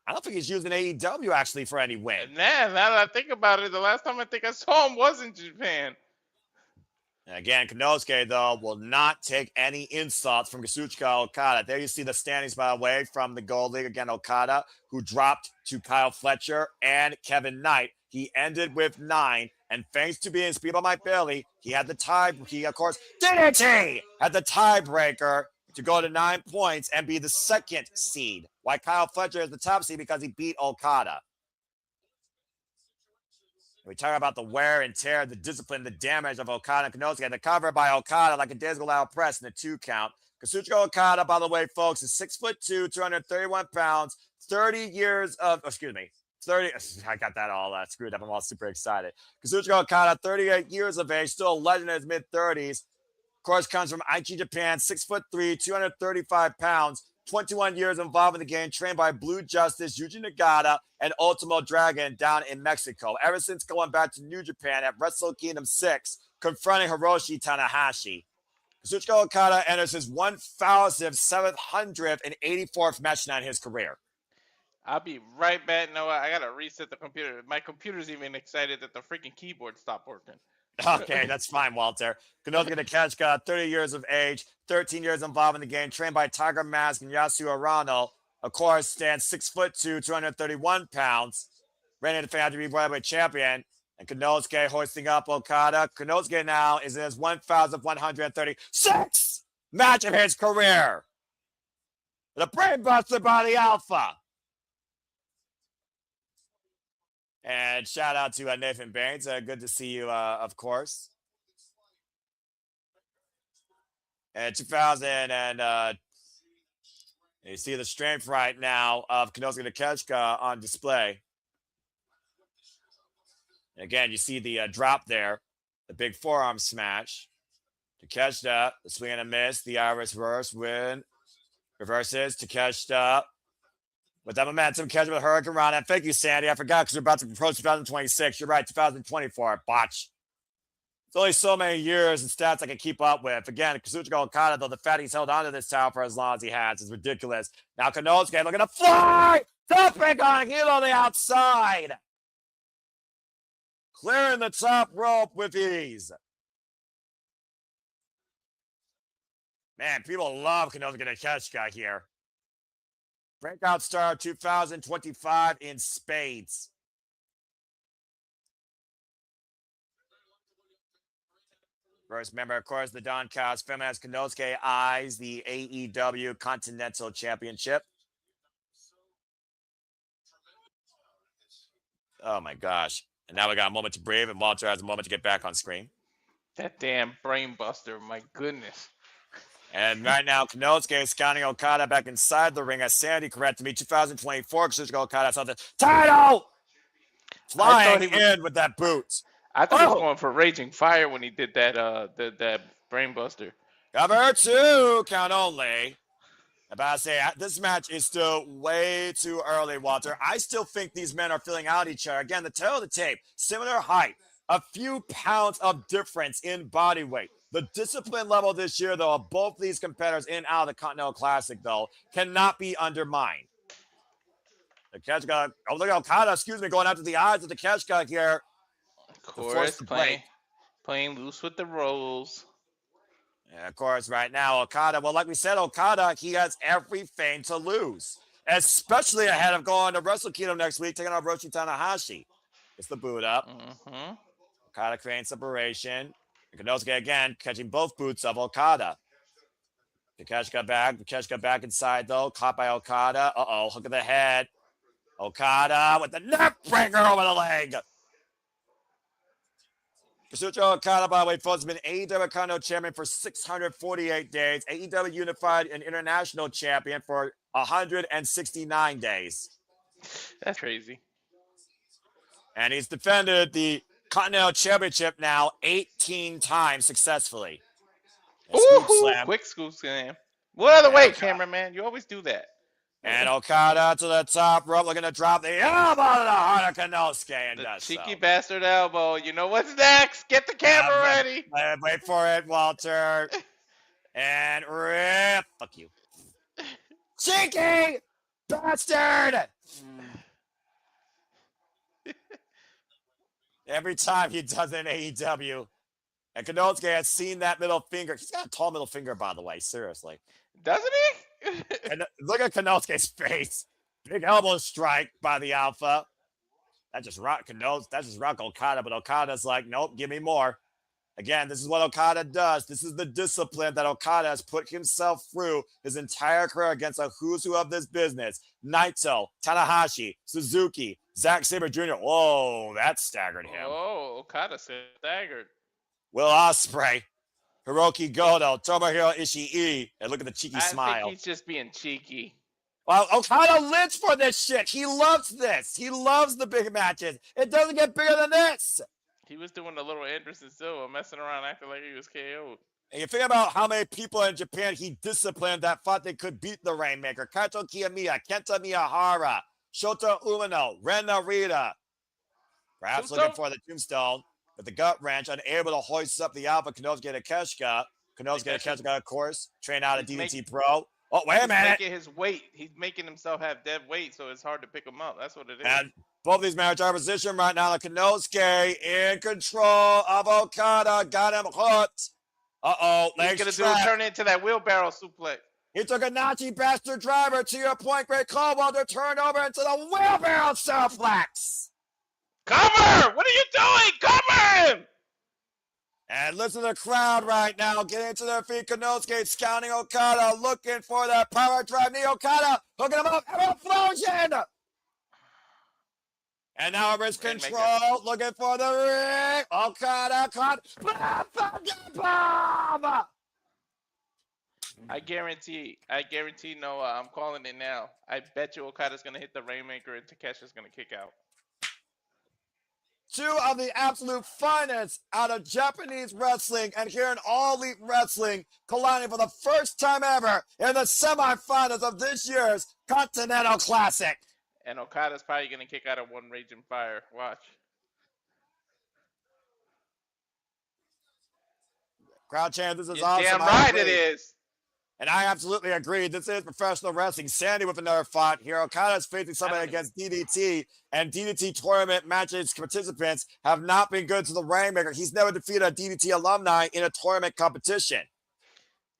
I don't think he's using AEW actually for any win. Now that I think about it, the last time I think I saw him was in Japan. And again, Konosuke, though, will not take any insults from Kazuchika Okada. There you see the standings, by the way, from the Gold League. Again, Okada, who dropped to Kyle Fletcher and Kevin Knight. He ended with 9. And thanks to being Speedball Mike Bailey, he had the of course, DDT had the tiebreaker to go to 9 points and be the second seed. Why Kyle Fletcher is the top seed? Because he beat Okada. We talk about the wear and tear, the discipline, the damage of Okada and Konosuke. The cover by Okada like a Days Loud press in the 2 count. Kazuchika Okada, by the way, folks, is 6'2", 231 pounds, 30 years of, 30, I got that all screwed up. I'm all super excited. Kazuchika Okada, 38 years of age, still a legend in his mid-30s. Of course, comes from Aichi, Japan, 6'3", 235 pounds, 21 years involved in the game, trained by Blue Justice, Yuji Nagata, and Ultimo Dragon down in Mexico. Ever since going back to New Japan at Wrestle Kingdom 6, confronting Hiroshi Tanahashi. Kazuchika Okada enters his 1,784th match night in his career. I'll be right back. No, I gotta reset the computer. My computer's even excited that the freaking keyboard stopped working. Okay, that's fine, Walter. Konosuke Takeshita, 30 years of age, 13 years involved in the game, trained by Tiger Mask and Yasu Arano. Of course, stands 6'2", 231 pounds, ready to defend to be World Champion. And Konosuke hoisting up Okada. Konosuke now is in his 1,136th match of his career. The Brainbuster by the Alpha. And shout out to Nathan Baines. Good to see you, of course. And 2000 and you see the strength right now of Konosuke Takeshita on display. And again, you see the drop there, the big forearm smash. Takeshita, the swing and a miss, the Irish reverse win. Reverses, Takeshita. With that momentum, Takeshita with Hurricane Rana. Thank you, Sandy. I forgot because we're about to approach 2026. You're right, 2024. Botch. It's only so many years and stats I can keep up with. Again, Kazuchika Okada, though, the fact he's held onto this title for as long as he has is ridiculous. Now Konosuke looking to fly! Topic on heel on the outside! Clearing the top rope with ease. Man, people love Konosuke Takeshita here. Breakout star 2025 in spades. First member, of course, the Don Callis family as Konosuke eyes the AEW Continental Championship. Oh my gosh. And now we got a moment to breathe, and Walter has a moment to get back on screen. That damn brainbuster, my goodness. And right now, Konosuke is scouting Okada back inside the ring as Sandy corrected me. 2024, Kazuchika Okada saw the title! Flying in with that boot. I thought he was going for Raging Fire when he did that brainbuster. Cover 2, count only. About to say, this match is still way too early, Walter. I still think these men are filling out each other. Again, the tail of the tape, similar height, a few pounds of difference in body weight. The discipline level this year, though, of both these competitors in and out of the Continental Classic, though, cannot be undermined. Takeshita, look at Okada, going after the eyes of Takeshita here. Of course, playing loose with the rolls. And of course, right now, Okada, well, like we said, Okada, he has everything to lose, especially ahead of going to Wrestle Kingdom next week, taking on Roshi Tanahashi. It's the boot up. Mm-hmm. Okada creating separation. Konosuke again catching both boots of Okada. Takeshita back inside, though. Caught by Okada. Uh-oh, hook of the head. Okada with the neck breaker over the leg. Kazuchika Okada, by the way, folks, has been AEW Continental Champion for 648 days, AEW Unified and International Champion for 169 days. That's crazy. And he's defended the Continental Championship now 18 times successfully. Quick scoop slam. What other way, cameraman? You always do that. And Okada to the top rope, looking to drop the elbow to the heart of Konosuke. And the cheeky bastard elbow. You know what's next? Get the camera ready. Wait for it, Walter. And rip. Fuck you. Cheeky bastard. Every time he does an AEW. And Konosuke has seen that middle finger. He's got a tall middle finger, by the way. Seriously. Doesn't he? And look at Konosuke's face. Big elbow strike by the Alpha. That just rock Okada, but Okada's like, nope, give me more. Again, this is what Okada does. This is the discipline that Okada has put himself through his entire career against a who's who of this business. Naito, Tanahashi, Suzuki, Zack Sabre Jr. Whoa, that staggered him. Oh, Okada staggered. Will Ospreay, Hiroki Goto, Tomohiro Ishii, and look at the cheeky smile. I think he's just being cheeky. Well, Okada lives for this shit. He loves this. He loves the big matches. It doesn't get bigger than this. He was doing a little Anderson Silva, messing around, acting like he was KO'd. And you think about how many people in Japan he disciplined that thought they could beat the Rainmaker. Kaito Kiyomiya, Kenta Miyahara, Shota Umino, Ren Narita. Perhaps looking for the tombstone. With the gut wrench, unable to hoist up the Alpha, Konosuke Takeshita. Konosuke Takeshita, of course, trained out of DDT Pro. Oh, wait a minute. He's making his weight. He's making himself have dead weight, so it's hard to pick him up. That's what it is. And Both of these men are in position right now. Konosuke in control of Okada. Got him hooked. Uh-oh. He's going to turn into that wheelbarrow suplex. He took a Nazi bastard driver to your point, Great Caldwell, to turn over into the wheelbarrow suplex. Cover! What are you doing? Cover him! And listen to the crowd right now, getting to their feet. Konosuke scouting Okada, looking for that power drive knee. Okada hooking him up, and explosion! And now a wrist control, looking for the ring. Okada caught. Bomb! I guarantee, Noah, I'm calling it now. I bet you Okada's going to hit the Rainmaker and Takeshi's going to kick out. Two of the absolute finest out of Japanese wrestling and here in All Elite Wrestling colliding for the first time ever in the semifinals of this year's Continental Classic. And Okada's probably going to kick out of one Raging Fire. Watch. Crowd chant, this is You're awesome. Damn right it is. And I absolutely agree. This is professional wrestling. Sandy with another fight here. Okada is facing somebody against DDT, and DDT tournament matches participants have not been good to the Rainmaker. He's never defeated a DDT alumni in a tournament competition.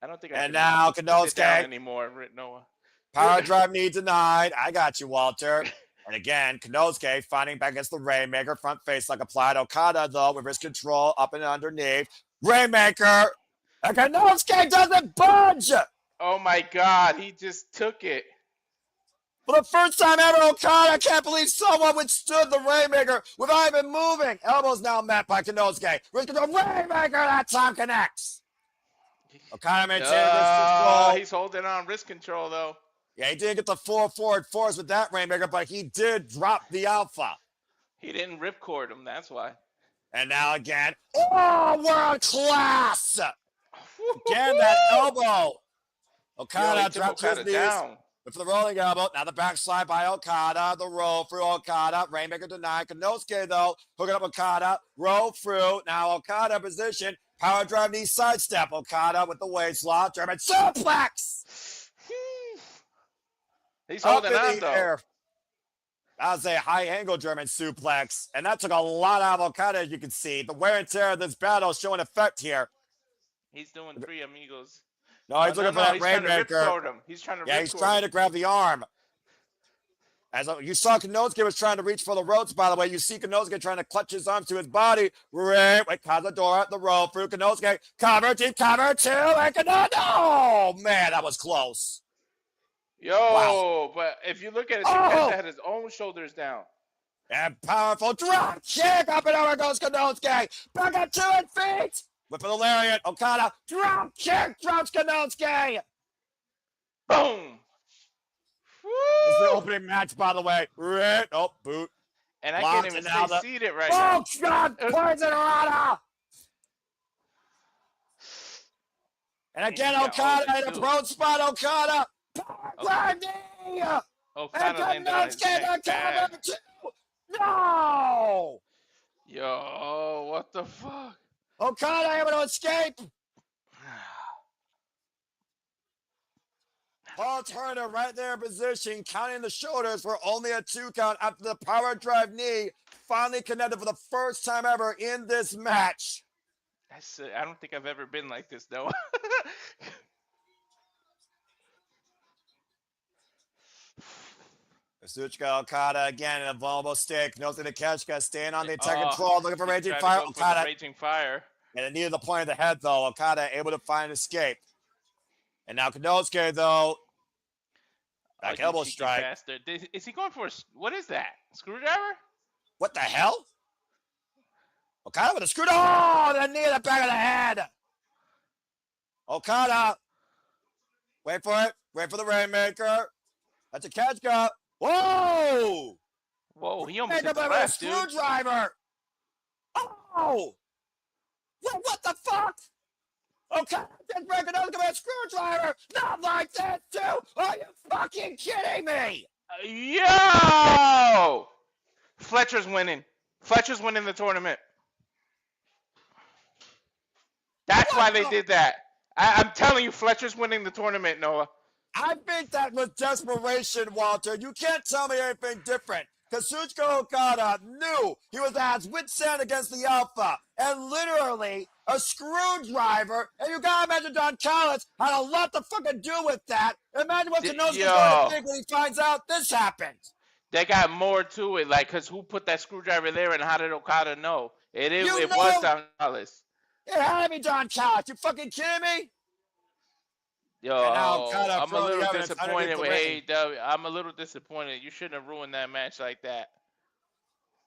I don't think I can now Konosuke anymore, Noah. Power drive knee denied. I got you, Walter. And again, Konosuke fighting back against the Rainmaker. Front face like applied. Okada, though, with his control up and underneath. Rainmaker. And Konosuke doesn't budge. Oh, my God. He just took it. For the first time ever, Okada can't believe someone withstood the Rainmaker without even moving. Elbows now met by Konosuke. Wrist control. Rainmaker that time connects. Okada maintains wrist control. He's holding on wrist control, though. Yeah, he didn't get the full forward force with that Rainmaker, but he did drop the alpha. He didn't ripcord him, that's why. And now again, oh, world class! Again, that elbow. Okada drops his knees down. for the rolling elbow. Now the backslide by Okada, the roll through Okada. Rainmaker denied. Konosuke, though, hooking up Okada, roll through. Now Okada position, power drive knee sidestep. Okada with the waist lock, German suplex. He's holding on, though. Air. That was a high-angle German suplex, and that took a lot out of Okada, as you can see. The wear and tear of this battle is showing effect here. He's doing three amigos. No, he's looking for that Rainmaker. He's trying to he's trying to grab the arm. As you saw, Konosuke was trying to reach for the ropes, by the way. You see Konosuke trying to clutch his arms to his body. Wait, Cazadora, the roll through Konosuke. Cover, deep cover, two, and Konosuke. Oh, man, that was close. Yo, wow. But if you look at it, Takeshita had his own shoulders down. And powerful drop kick. Up and over goes Konosuke. Back up 2 feet. Whip of the lariat. Okada. Drop kick. Drops Konosuke. Boom. This is the opening match, by the way. Oh, boot. And I can't even stay seated right now. Oh, God. Poison Rana. And again, Okada in a prone spot. Okada. Okada landed on his neck bad. No! Yo, what the fuck? Okada able to escape. Paul Turner right there in position, counting the shoulders for only a 2 count after the power drive knee finally connected for the first time ever in this match. I don't think I've ever been like this, though. Kazuchika Okada again in a vulnerable stick. Nothing to catch. Staying on the attack control. Looking for Raging Fire. Okada. Raging Fire. And it needed the point of the head, though. Okada able to find escape. And now Konosuke, though. Back elbow strike. Bastard. Is he going for what is that? Screwdriver? What the hell? Okada with a screwdriver. Oh, the knee in the back of the head. Okada. Wait for it. Wait for the Rainmaker. That's a catch cut. Whoa! Whoa, he almost hit the ref, dude. Screwdriver! Oh! What the fuck? Okay, just breaking out a screwdriver! Not like that, too! Are you fucking kidding me? Yo! Fletcher's winning. Fletcher's winning the tournament. That's why they did that. I'm telling you, Fletcher's winning the tournament, Noah. I think that was desperation, Walter. You can't tell me anything different. Kazuchika Okada knew he was at his wit's end against the Alpha, and literally a screwdriver. And you gotta imagine Don Callis had a lot to fucking do with that. Imagine what Konosuke's going to think when he finds out this happened. They got more to it, like, because who put that screwdriver there, and how did Okada know? It was Don Callis. It had to be Don Callis. You fucking kidding me? Yo, I'm a little disappointed with AEW. I'm a little disappointed. You shouldn't have ruined that match like that.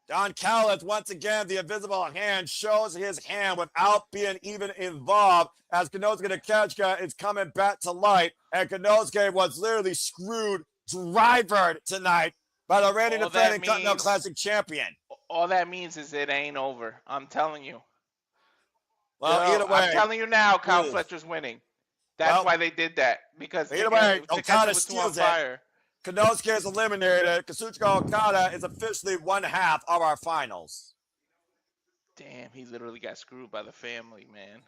Don Callis, once again, the invisible hand shows his hand without being even involved as Konosuke Takeshita is coming back to light. And Konosuke was literally screwed, drivered tonight by the reigning defending Continental Classic champion. All that means is it ain't over. I'm telling you. Well, either way. I'm telling you now, Kyle Fletcher's winning. That's why they did that. Because either way, Okada was steals on fire. it. Konosuke is eliminated. Kazuchika Okada is officially one half of our finals. Damn, he literally got screwed by the family, man.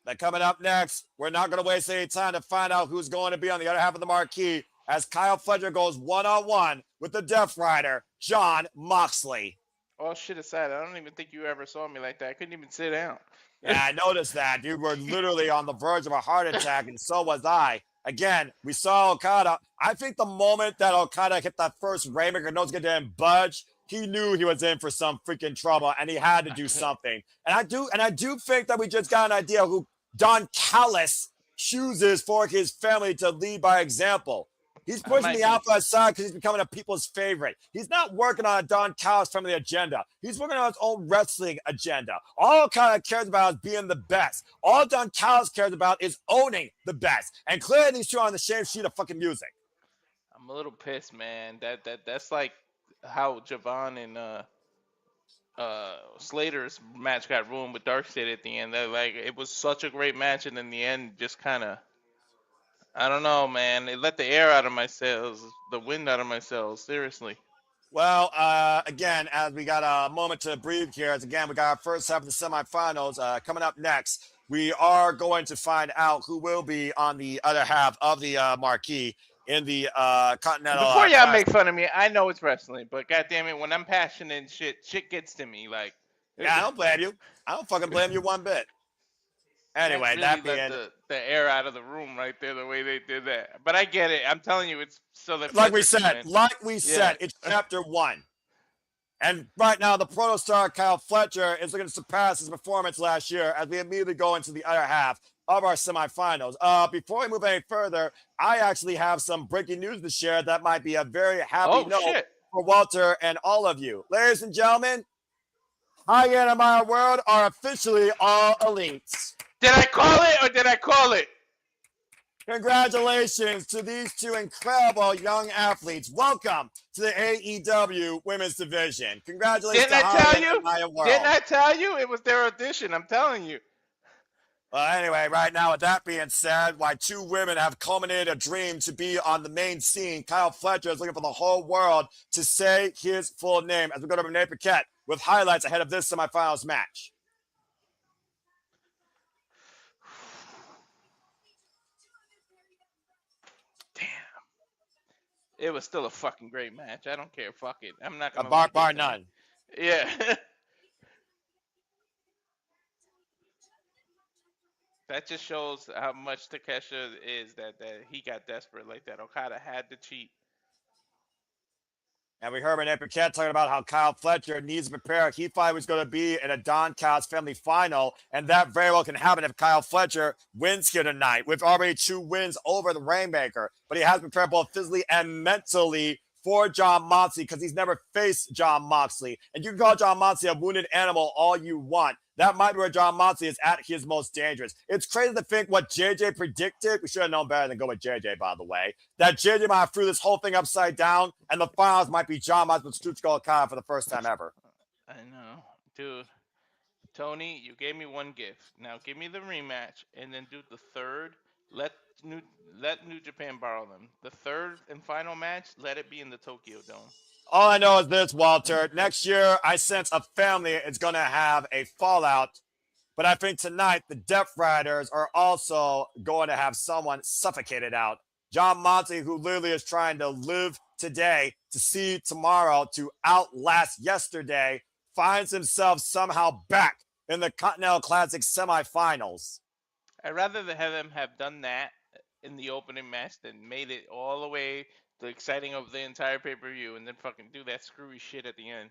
Then coming up next, we're not going to waste any time to find out who's going to be on the other half of the marquee as Kyle Fletcher goes one-on-one with the Death Rider, Jon Moxley. Oh, shit aside, I don't even think you ever saw me like that. I couldn't even sit down. Yeah, I noticed that. You were literally on the verge of a heart attack, and so was I. Again, we saw Okada. I think the moment that Okada hit that first Rainmaker, Konosuke didn't budge, he knew he was in for some freaking trouble, and he had to do something. And I do think that we just got an idea who Don Callis chooses for his family to lead by example. He's pushing the Alpha aside because he's becoming a people's favorite. He's not working on a Don Callis family agenda. He's working on his own wrestling agenda. All Okada cares about is being the best. All Don Callis cares about is owning the best. And clearly these two are on the same sheet of fucking music. I'm a little pissed, man. That's like how Javon and Slater's match got ruined with Darkseid at the end. Like, it was such a great match, and in the end, just kind of, I don't know, man. It let the air out of my sails, the wind out of my sails. Seriously. Well, again, as we got a moment to breathe here, as again, we got our first half of the semifinals coming up next. We are going to find out who will be on the other half of the marquee in the Continental. Before y'all make fun of me, I know it's wrestling, but goddamn it, when I'm passionate and shit gets to me. Like, yeah, I don't blame you. I don't fucking blame you one bit. Anyway, really that being the air out of the room right there, the way they did that. But I get it. I'm telling you, it's so that like we said, it's chapter 1. And right now, the protostar Kyle Fletcher is looking to surpass his performance last year as we immediately go into the other half of our semifinals. Before we move any further, I actually have some breaking news to share that might be a very happy note for Walter and all of you. Ladies and gentlemen, Hyan and my world are officially all elites. Did I call it or did I call it? Congratulations to these two incredible young athletes. Welcome to the AEW Women's Division. Congratulations Didn't to I tell Hyan you? and my world. Didn't I tell you? It was their audition. I'm telling you. Well, anyway, right now, with that being said, why two women have culminated a dream to be on the main scene, Kyle Fletcher is looking for the whole world to say his full name as we go to Renee Paquette with highlights ahead of this semifinals match. Damn. It was still a fucking great match. I don't care. Fuck it. I'm not gonna bar none. Yeah. That just shows how much Takeshita is that he got desperate like that. Okada had to cheat. And we heard Renee Paquette talking about how Kyle Fletcher needs to prepare. He thought he was going to be in a Don Callis family final, and that very well can happen if Kyle Fletcher wins here tonight with already 2 wins over the Rainmaker. But he has prepared both physically and mentally for Jon Moxley because he's never faced Jon Moxley. And you can call Jon Moxley a wounded animal all you want. That might be where Jon Moxley is at his most dangerous. It's crazy to think what JJ predicted. We should have known better than go with JJ, by the way. That JJ might have threw this whole thing upside down, and the finals might be Jon Moxley with Kazuchika Okada for the first time ever. I know. Dude, Toni, you gave me one gift. Now give me the rematch, and then do the third. Let New Japan borrow them. The third and final match, let it be in the Tokyo Dome. All I know is this, Walter. Next year, I sense a family is going to have a fallout. But I think tonight, the Death Riders are also going to have someone suffocated out. Jon Moxley, who literally is trying to live today to see tomorrow to outlast yesterday, finds himself somehow back in the Continental Classic semifinals. I'd rather have them have done that in the opening match than made it all the way the exciting of the entire pay-per-view and then fucking do that screwy shit at the end.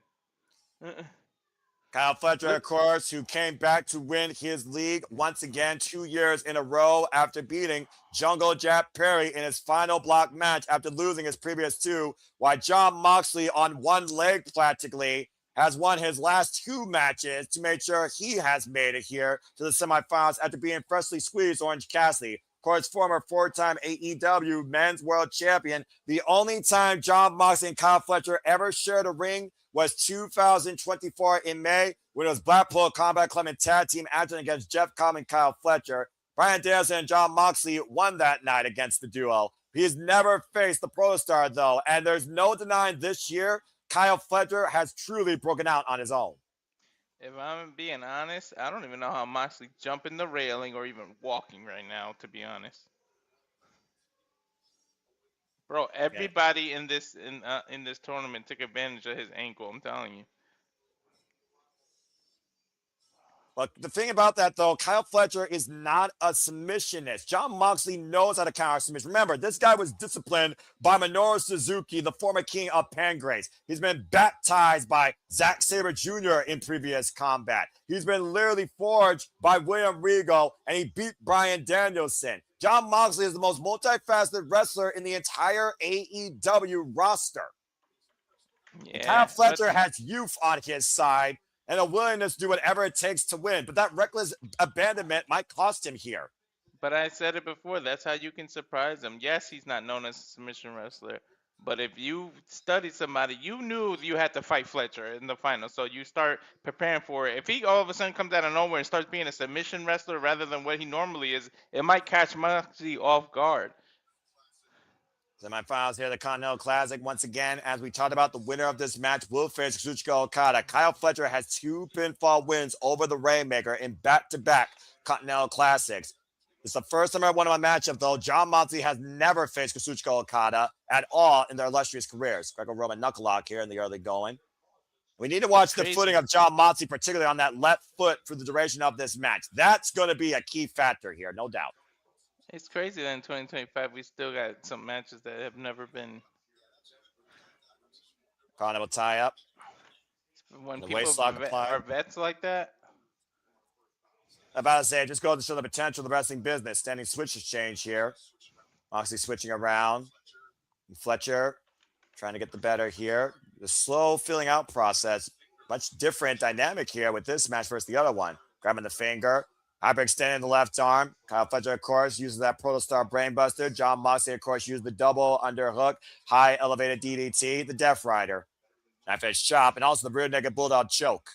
Kyle Fletcher, of course, who came back to win his league once again 2 years in a row after beating Jungle Jack Perry in his final block match after losing his previous two, while Jon Moxley on one leg practically has won his last 2 matches to make sure he has made it here to the semifinals after being freshly squeezed Orange Cassidy. Of course, former 4-time AEW Men's World Champion. The only time Jon Moxley and Kyle Fletcher ever shared a ring was 2024 in May when it was Blackpool Combat Club and Tag Team action against Jeff Cobb and Kyle Fletcher. Bryan Danielson and Jon Moxley won that night against the duo. He's never faced the Pro Star, though, and there's no denying this year Kyle Fletcher has truly broken out on his own. If I'm being honest, I don't even know how Moxley jumping the railing or even walking right now, to be honest. Bro, everybody in this tournament took advantage of his ankle. I'm telling you. But the thing about that, though, Kyle Fletcher is not a submissionist. Jon Moxley knows how to counter submission. Remember, this guy was disciplined by Minoru Suzuki, the former king of Pangrace. He's been baptized by Zack Sabre Jr. in previous combat. He's been literally forged by William Regal, and he beat Bryan Danielson. Jon Moxley is the most multifaceted wrestler in the entire AEW roster. Yeah, Kyle Fletcher has youth on his side and a willingness to do whatever it takes to win. But that reckless abandonment might cost him here. But I said it before, that's how you can surprise him. Yes, he's not known as a submission wrestler, but if you study somebody, you knew you had to fight Fletcher in the final, so you start preparing for it. If he all of a sudden comes out of nowhere and starts being a submission wrestler rather than what he normally is, it might catch Moxley off guard. Semifinals here, the Continental Classic. Once again, as we talked about, the winner of this match will face Kazuchika Okada. Kyle Fletcher has 2 pinfall wins over the Rainmaker in back-to-back Continental Classics. It's the first time I won my matchup, though. Jon Moxley has never faced Kazuchika Okada at all in their illustrious careers. Greco-Roman knuckle lock here in the early going. We need to watch the footing of Jon Moxley, particularly on that left foot for the duration of this match. That's going to be a key factor here, no doubt. It's crazy that in 2025 we still got some matches that have never been. Carnival tie-up. When people are vets like that. I'm about to say, just go to show the potential of the wrestling business. Standing switch exchange here. Moxley switching around. And Fletcher trying to get the better here. The slow filling out process. Much different dynamic here with this match versus the other one. Grabbing the finger. Hyperextending the left arm. Kyle Fletcher, of course, uses that Protostar Brainbuster. Jon Moxley, of course, used the double underhook. High elevated DDT. The Death Rider. Knife edge chop. And also the rear naked bulldog choke.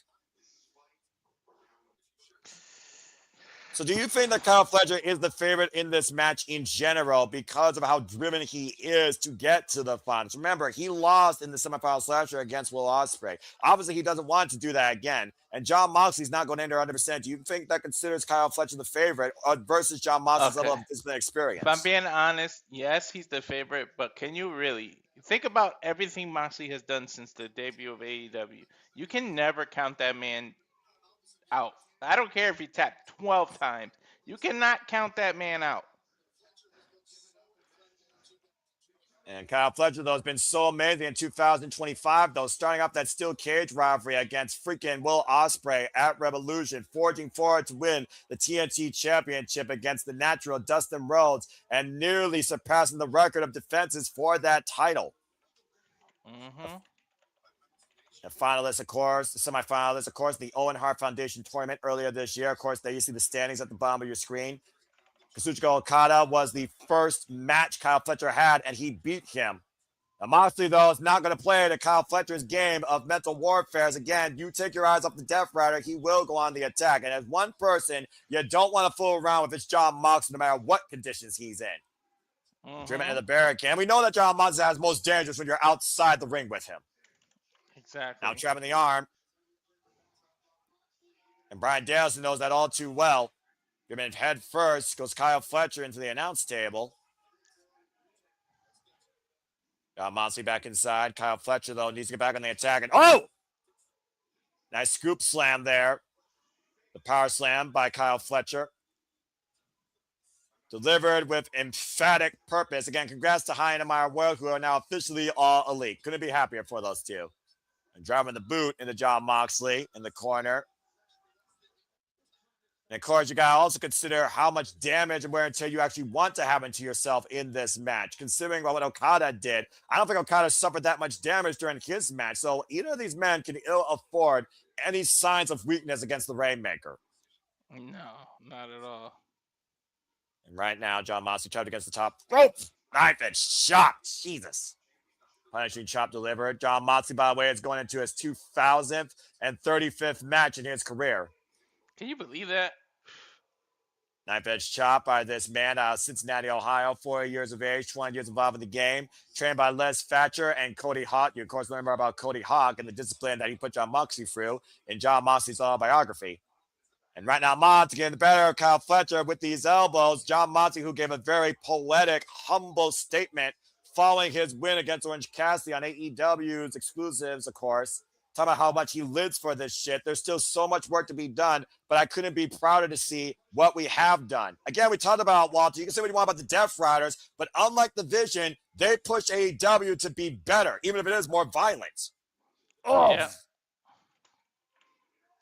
So do you think that Kyle Fletcher is the favorite in this match in general because of how driven he is to get to the finals? Remember, he lost in the semifinals last year against Will Ospreay. Obviously, he doesn't want to do that again. And Jon Moxley's not going into 100%. Do you think that considers Kyle Fletcher the favorite versus Jon Moxley's level of discipline experience? If I'm being honest, yes, he's the favorite. But can you really think about everything Moxley has done since the debut of AEW? You can never count that man out. I don't care if he tapped 12 times. You cannot count that man out. And Kyle Fletcher, though, has been so amazing in 2025, though, starting off that steel cage rivalry against freaking Will Ospreay at Revolution, forging forward to win the TNT Championship against the natural Dustin Rhodes, and nearly surpassing the record of defenses for that title. Mm-hmm. The finalists, of course, the semifinalists, of course, the Owen Hart Foundation tournament earlier this year. Of course, there you see the standings at the bottom of your screen. Kazuchika Okada was the first match Kyle Fletcher had, and he beat him. Now, Moxley, though, is not going to play to Kyle Fletcher's game of mental warfare. As again, you take your eyes off the Death Rider, he will go on the attack. And as one person, you don't want to fool around with, it's Jon Moxley, no matter what conditions he's in. Mm-hmm. Driven into the barricade. And we know that Jon Moxley is most dangerous when you're outside the ring with him. Exactly. Now trapping the arm. And Bryan Danielson knows that all too well. Given head first, goes Kyle Fletcher into the announce table. Got Moxley back inside. Kyle Fletcher, though, needs to get back on the attack. And oh! Nice scoop slam there. The power slam by Kyle Fletcher. Delivered with emphatic purpose. Again, congrats to Hyan and Meyer World, who are now officially all elite. Couldn't be happier for those two. And driving the boot into Jon Moxley in the corner. And of course, you gotta also consider how much damage and wear and tear you actually want to happen to yourself in this match. Considering what Okada did, I don't think Okada suffered that much damage during his match. So either of these men can ill afford any signs of weakness against the Rainmaker. No, not at all. And right now, Jon Moxley chopped against the top rope. Knife and shot. Jesus. Punishing chop delivered. Jon Moxley, by the way, is going into his 2000th and 35th match in his career. Can you believe that? Knife edge chop by this man out of Cincinnati, Ohio, 4 years of age, 20 years involved in the game, trained by Les Thatcher and Cody Hawk. You, of course, remember about Cody Hawk and the discipline that he put Jon Moxley through in Jon Moxley's autobiography. And right now, Moxley getting the better of Kyle Fletcher with these elbows. Jon Moxley, who gave a very poetic, humble statement following his win against Orange Cassidy on AEW's exclusives, of course. Talking about how much he lives for this shit. There's still so much work to be done, but I couldn't be prouder to see what we have done. Again, we talked about, Walter, you can say what you want about the Death Riders, but unlike the Vision, they push AEW to be better, even if it is more violent. Oh, yeah.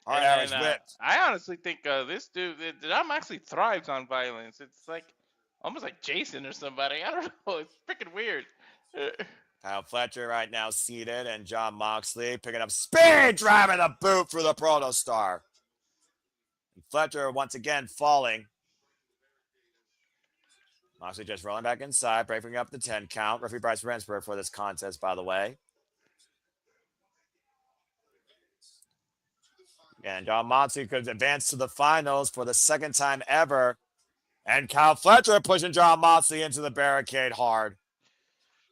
All right, whipped. I honestly think this dude, Jon Moxley thrives on violence. It's like almost like Jason or somebody. I don't know. It's freaking weird. Kyle Fletcher right now seated, and Jon Moxley picking up speed, driving the boot for the Protostar. And Fletcher once again falling. Moxley just rolling back inside, breaking up the 10 count. Referee Bryce Rensburg for this contest, by the way. And Jon Moxley could advance to the finals for the second time ever. And Kyle Fletcher pushing Jon Moxley into the barricade hard.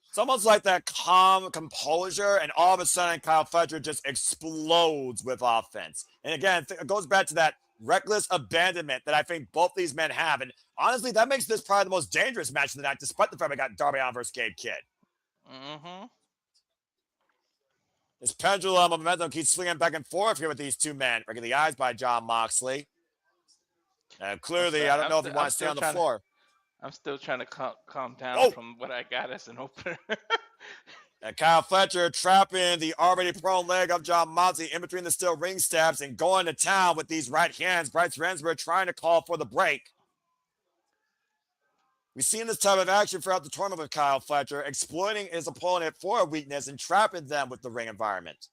It's almost like that calm composure, and all of a sudden, Kyle Fletcher just explodes with offense. And again, it goes back to that reckless abandonment that I think both these men have. And honestly, that makes this probably the most dangerous match of the night, despite the fact we got Darby Allin versus Gabe Kidd. Mm-hmm. This pendulum of momentum keeps swinging back and forth here with these two men. Breaking the eyes by Jon Moxley. Clearly, I don't know if you want to stay on the floor. I'm still trying to calm down from what I got as an opener. And Kyle Fletcher trapping the already prone leg of Jon Moxley in between the steel ring steps and going to town with these right hands. Bryce Rensburg trying to call for the break. We've seen this type of action throughout the tournament with Kyle Fletcher, exploiting his opponent for a weakness and trapping them with the ring environment.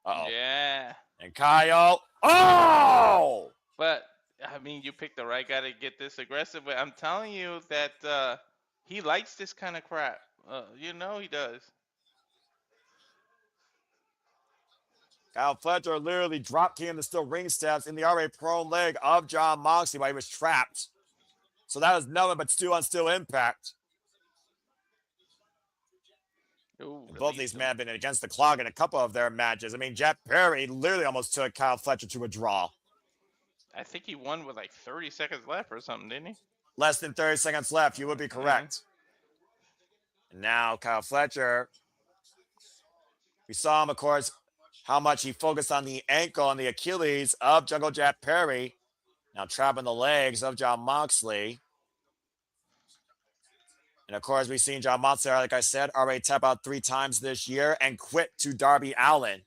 Uh-oh. Yeah. And Kyle. Oh! But I mean, you picked the right guy to get this aggressive, but I'm telling you that he likes this kind of crap. You know he does. Kyle Fletcher literally drop kicking the steel ring steps in the already prone leg of Jon Moxley while he was trapped. So that was nothing but steel on steel impact. Ooh, both these men have been against the clock in a couple of their matches. I mean, Jeff Perry literally almost took Kyle Fletcher to a draw. I think he won with like 30 seconds left or something, didn't he? Less than 30 seconds left. You would be correct. Mm-hmm. And now Kyle Fletcher. We saw him, of course, how much he focused on the ankle and the Achilles of Jungle Jack Perry. Now trapping the legs of Jon Moxley. And, of course, we've seen Jon Moxley, like I said, already tap out 3 times this year and quit to Darby Allin.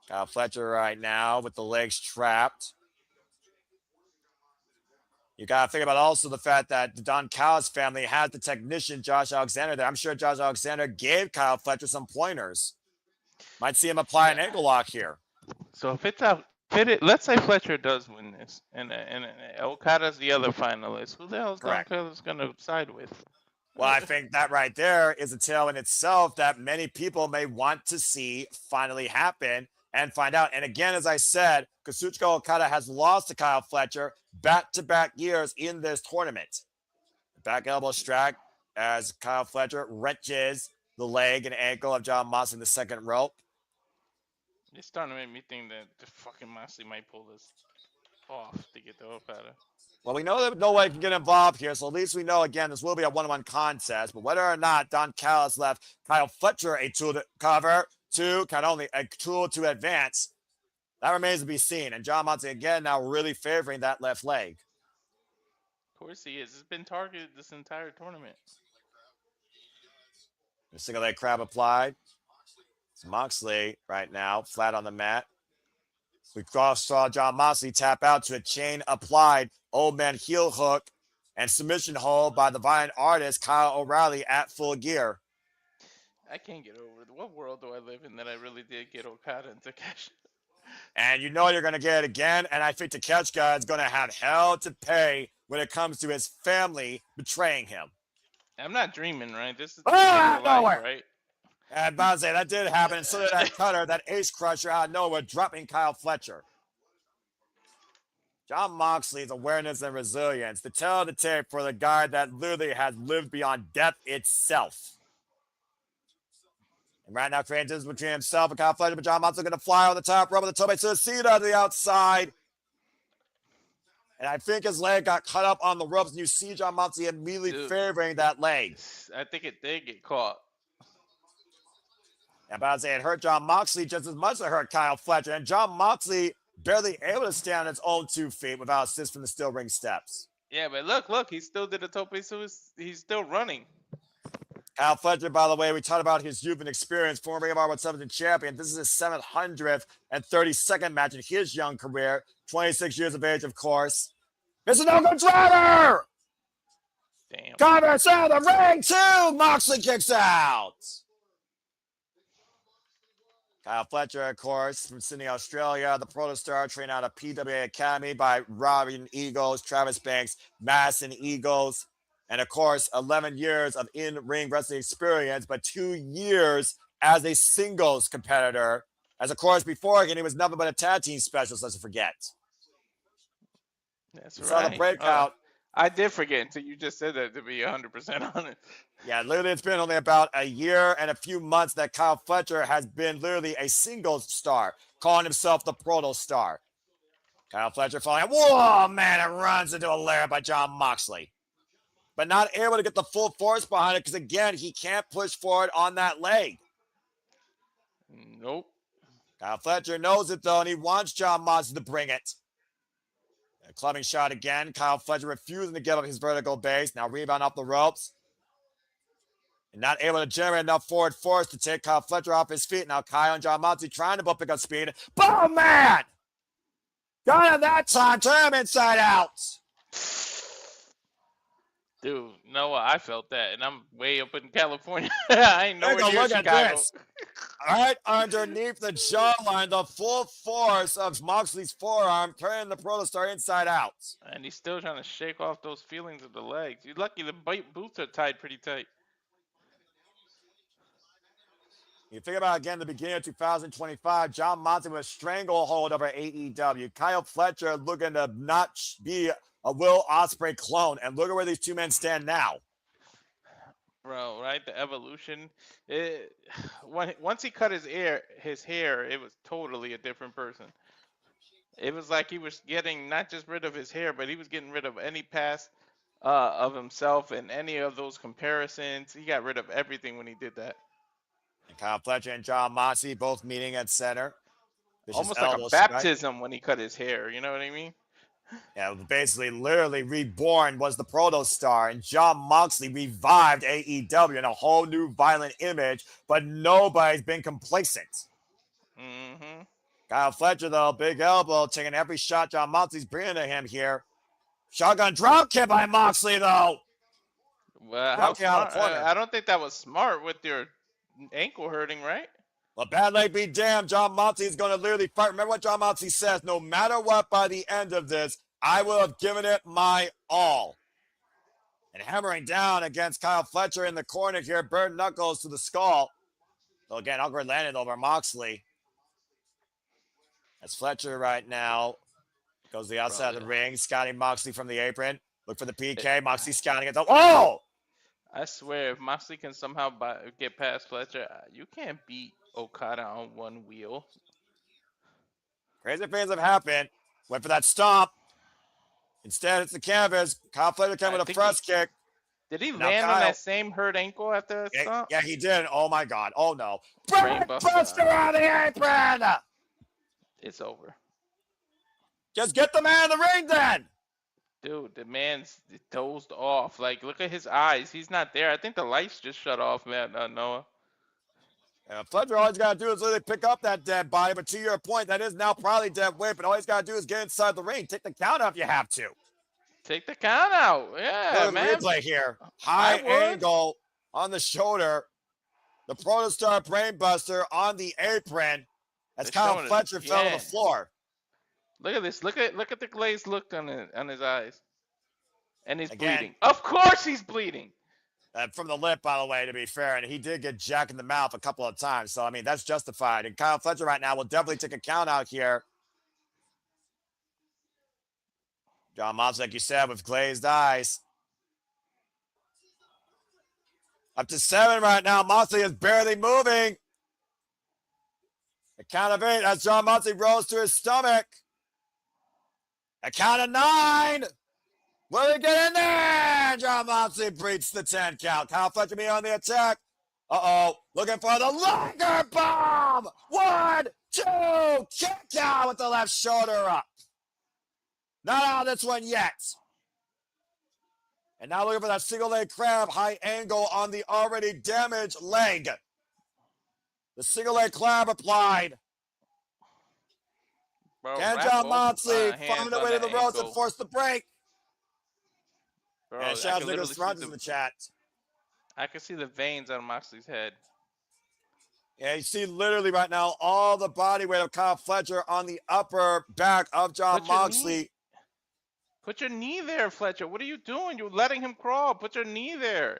Kyle Fletcher right now with the legs trapped. You got to think about also the fact that the Don Callis family has the technician Josh Alexander there. I'm sure Josh Alexander gave Kyle Fletcher some pointers. Might see him apply an ankle lock here. So if it's out, let's say Fletcher does win this, and Okada's the other finalist. Who the hell is Don Callis going to side with? Well, I think that right there is a tale in itself that many people may want to see finally happen and find out. And again, as I said, Kazuchika Okada has lost to Kyle Fletcher back-to-back years in this tournament. Back elbow strike as Kyle Fletcher wrenches the leg and ankle of Jon Moxley in the second rope. It's starting to make me think that the fucking Moxley might pull off to get the Okada. Well, we know that no one can get involved here, so at least we know, again, this will be a one-on-one contest. But whether or not Don Callis left Kyle Fletcher a tool to cover, only a tool to advance, that remains to be seen. And John Moxley, again, now really favoring that left leg. Of course he is. It's been targeted this entire tournament. The single leg crab applied. It's Moxley right now, flat on the mat. We saw John Moxley tap out to a chain applied old man heel hook and submission hold by the Valiant artist Kyle O'Reilly at Full Gear. I can't get over it. What world do I live in that I really did get Okada and Takeshita? And you know you're going to get it again. And I think Takeshita is going to have hell to pay when it comes to his family betraying him. I'm not dreaming, right? This is life, right? And Bonze, that did happen. And so did that cutter, that ace crusher out of nowhere, dropping Kyle Fletcher. John Moxley's awareness and resilience, the tale of the tape for the guy that literally has lived beyond death itself. And right now, creating distance between himself and Kyle Fletcher, but John Moxley going to fly on the top rope with the Tope Suicida to the outside. And I think his leg got cut up on the ropes, and you see John Moxley immediately favoring that leg. I think it did get caught. And but I'd say it hurt John Moxley just as much as it hurt Kyle Fletcher. And John Moxley barely able to stand on his own 2 feet without assist from the steel ring steps. Yeah, but look, he still did a tope suicida. He's still running. Kyle Fletcher, by the way, we talked about his youth and experience, former Ring of Honor 117 champion. This is his 732nd match in his young career. 26 years of age, of course. Mr. No-Go Driver! Damn. Converse out of the ring, 2! Moxley kicks out! Kyle Fletcher, of course, from Sydney, Australia, the protostar trained out of PWA Academy by Robin Eagles, Travis Banks, Madison Eagles, and of course, 11 years of in-ring wrestling experience, but 2 years as a singles competitor. As of course, before again, he was nothing but a tag team specialist, let's forget. That's right. Saw the breakout. I did forget until you just said that, to be 100% honest. Yeah, literally, it's been only about a year and a few months that Kyle Fletcher has been literally a singles star, calling himself the proto star. Kyle Fletcher falling, whoa, man, it runs into a lair by John Moxley. But not able to get the full force behind it because, again, he can't push forward on that leg. Nope. Kyle Fletcher knows it, though, and he wants John Moxley to bring it. A clubbing shot again. Kyle Fletcher refusing to give up his vertical base. Now rebound off the ropes. And not able to generate enough forward force to take Kyle Fletcher off his feet. Now Kyle and John Moxley trying to both pick up speed. Boom, man! Got him that time. Turn him inside out. Dude, Noah, I felt that, and I'm way up in California. I ain't nowhere near Chicago. Right underneath the jawline, the full force of Moxley's forearm, turning the protostar inside out. And he's still trying to shake off those feelings of the legs. You're lucky the boots are tied pretty tight. You think about, again, the beginning of 2025, John Moxley with a stranglehold over AEW. Kyle Fletcher looking to not be a Will Ospreay clone. And look at where these two men stand now. Bro, right? The evolution. Once he cut his hair, it was totally a different person. It was like he was getting not just rid of his hair, but he was getting rid of any past of himself and any of those comparisons. He got rid of everything when he did that. And Kyle Fletcher and John Moxley both meeting at center. Almost like a baptism when he cut his hair. You know what I mean? Yeah, basically, literally reborn was the proto star, and John Moxley revived AEW in a whole new violent image, but nobody's been complacent. Mm-hmm. Kyle Fletcher, though, big elbow, taking every shot John Moxley's bringing to him here. Shotgun drop kick by Moxley, though. Well, how smart? I don't think that was smart with your ankle hurting, right? Well, bad leg be damned. John Moxley is going to literally fight. Remember what John Moxley says. No matter what, by the end of this, I will have given it my all. And hammering down against Kyle Fletcher in the corner here. Bird knuckles to the skull. So again, awkward landed over Moxley. That's Fletcher right now. Goes to the outside of the ring. Scotty Moxley from the apron. Look for the PK. Moxley scouting it. Oh! I swear, if Moxley can somehow get past Fletcher, you can't beat Okada on one wheel. Crazy things have happened. Went for that stomp. Instead, it's the canvas. Kyle Fletcher came with a press kick. Did he Now land on Kyle- that same hurt ankle after that stomp? Yeah, he did. Oh my God. Oh no. Brainbuster. Buster on the apron. It's over. Just get the man in the ring then. Dude, the man's dozed off. Like, look at his eyes. He's not there. I think the lights just shut off, man. Noah. Fletcher, all he's got to do is literally pick up that dead body. But to your point, that is now probably dead weight. But all he's got to do is get inside the ring. Take the count out if you have to. Take the count out. Yeah, Good man. replay here. High angle on the shoulder. The Protostar Brainbuster on the apron as Kyle Fletcher fell to the floor. Look at this. Look at the glazed look on his eyes. And he's bleeding. Of course he's bleeding. From the lip, by the way, to be fair. And he did get jacked in the mouth a couple of times. So, I mean, that's justified. And Kyle Fletcher right now will definitely take a count out here. Jon Moxley, like you said, with glazed eyes. Up to 7 right now. Moxley is barely moving. A count of 8 as Jon Moxley rolls to his stomach. A count of 9. Will he get in there? Jon Moxley breaks the 10 count. Kyle Fletcher be on the attack. Uh-oh. Looking for the Liger Bomb. 1, 2. Kick out with the left shoulder up. Not on this one yet. And now looking for that single leg crab, high angle on the already damaged leg. The single leg crab applied. Bro, Can Jon Moxley find a way to the ropes and force the break? Bro, and shouts Nicholas Rogers in the chat. I can see the veins on Moxley's head. Yeah, you see literally right now all the body weight of Kyle Fletcher on the upper back of Jon Moxley. Put your knee there, Fletcher. What are you doing? You're letting him crawl. Put your knee there.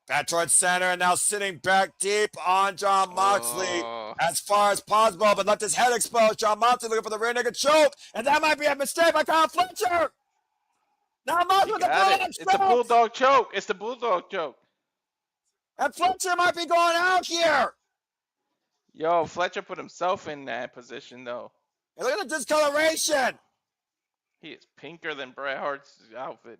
Back towards center and now sitting back deep on Jon Moxley as far as possible, but left his head exposed. Jon Moxley looking for the rear naked choke, and that might be a mistake by Kyle Fletcher. Now Moxley with the bulldog choke. It's the bulldog choke. It's the bulldog choke. And Fletcher might be going out here. Yo, Fletcher put himself in that position, though. And look at the discoloration. He is pinker than Bret Hart's outfit.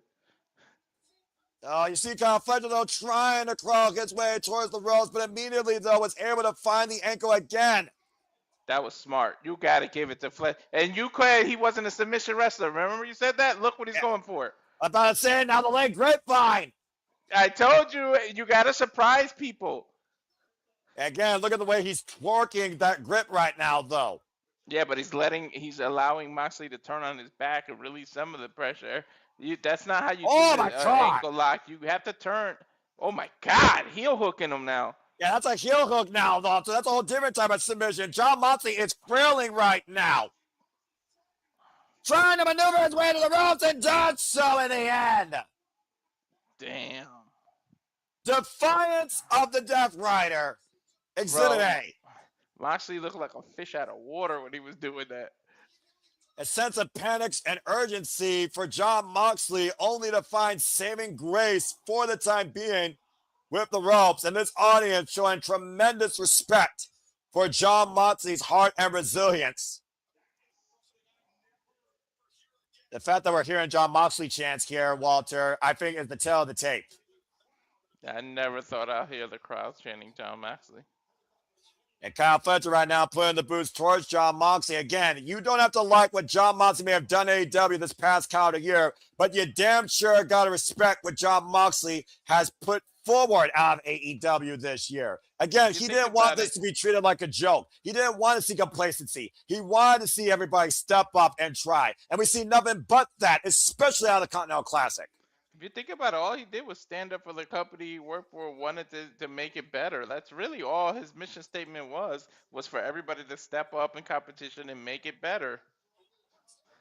Oh, you see Kyle Fletcher, though, trying to crawl his way towards the ropes, but immediately, though, was able to find the ankle again. That was smart. You got to give it to Fletcher. And you claimed he wasn't a submission wrestler. Remember you said that? Look what he's going for. I'm about to say, now the leg grapevine. I told you, you got to surprise people. Again, look at the way he's twerking that grip right now, though. Yeah, but he's allowing Moxley to turn on his back and release some of the pressure. That's not how you do an ankle lock. You have to turn. Oh, my God. Heel hooking him now. Yeah, that's a heel hook now, though. So that's a whole different type of submission. Jon Moxley is trailing right now. Trying to maneuver his way to the ropes and does so in the end. Damn. Defiance of the Death Rider. Exhibit A. Moxley looked like a fish out of water when he was doing that. A sense of panic and urgency for Jon Moxley, only to find saving grace for the time being with the ropes. And this audience showing tremendous respect for Jon Moxley's heart and resilience. The fact that we're hearing Jon Moxley chants here, Walter, I think is the tale of the tape. I never thought I'd hear the crowd chanting Jon Moxley. And Kyle Fletcher right now putting the boots towards Jon Moxley. Again, you don't have to like what Jon Moxley may have done at AEW this past calendar year, but you damn sure got to respect what Jon Moxley has put forward out of AEW this year. Again, he didn't want this to be treated like a joke. He didn't want to see complacency. He wanted to see everybody step up and try. And we see nothing but that, especially out of the Continental Classic. If you think about it, all he did was stand up for the company he worked for, wanted to make it better. That's really all his mission statement was for everybody to step up in competition and make it better.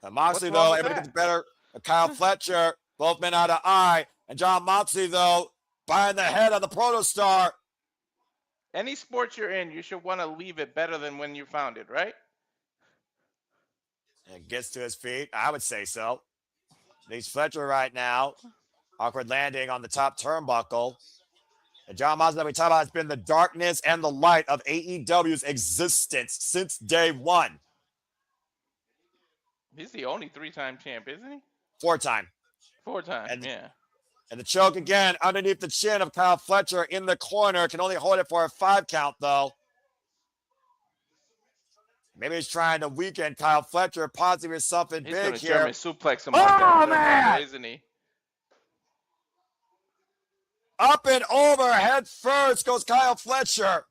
And Moxley, though, able to get the better of Kyle Fletcher, both men out of eye. And Jon Moxley, though, buying the head of the Protostar. Any sport you're in, you should want to leave it better than when you found it, right? And gets to his feet. I would say so. He's Fletcher right now. Awkward landing on the top turnbuckle. And Jon Moxley, that we talk about, has been the darkness and the light of AEW's existence since day one. He's the only 3-time champ, isn't he? 4 time. 4 times, And, yeah. and the choke again underneath the chin of Kyle Fletcher in the corner. Can only hold it for a 5 count, though. Maybe he's trying to weaken Kyle Fletcher, possibly something He's big gonna here. German suplex him off that man! isn't he? Up and over, head first goes Kyle Fletcher.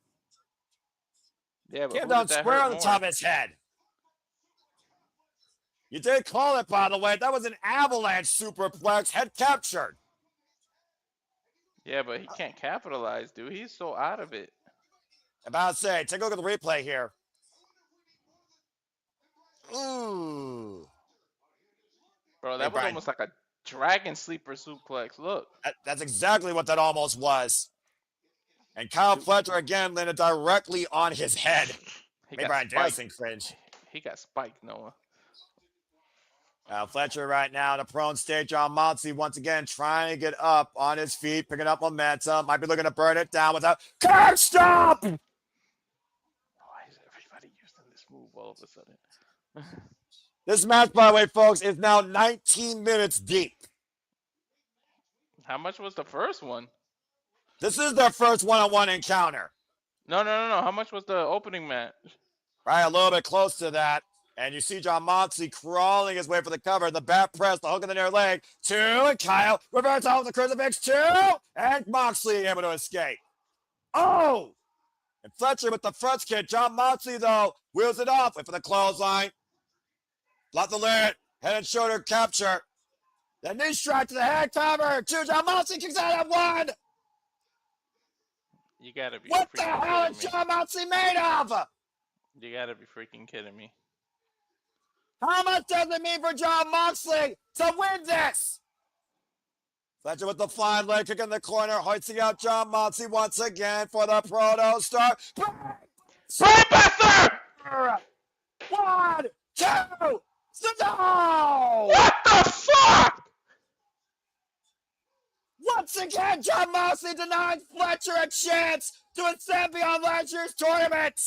Yeah, but Came down square on the top of his head. You did call it, by the way. That was an avalanche superplex, head captured. Yeah, but he can't capitalize, dude. He's so out of it. About to say, take a look at the replay here. Ooh. Bro, that was almost like a dragon sleeper suplex. Look. That's exactly what that almost was. And Kyle Fletcher again landed directly on his head. Maybe Brian Danielson cringe. He got spiked, Noah. Fletcher right now in a prone state. John Moxley once again trying to get up on his feet, picking up momentum. Might be looking to burn it down without curb stop. Why is everybody using this move all of a sudden? This match, by the way, folks, is now 19 minutes deep. How much was the first one? This is their first one-on-one encounter. No. How much was the opening match? Right, a little bit close to that. And you see John Moxley crawling his way for the cover. The back press, the hook in the near leg. 2, and Kyle reverse off the crucifix. 2, and Moxley able to escape. Oh! And Fletcher with the front kick. John Moxley, though, wheels it off. Wait for the clothesline. Block the lid. Head and shoulder capture. The knee strike to the head cover. 2, John Moxley kicks out at 1. You gotta be What the hell is John Moxley made of? You gotta be freaking kidding me. How much does it mean for John Moxley to win this? Fletcher with the flying leg kick in the corner, hoisting out John Moxley once again for the Proto Star. Brainbuster! 1, 2, no! What the fuck? Once again, John Moxley denied Fletcher a chance to ascend beyond last year's tournament.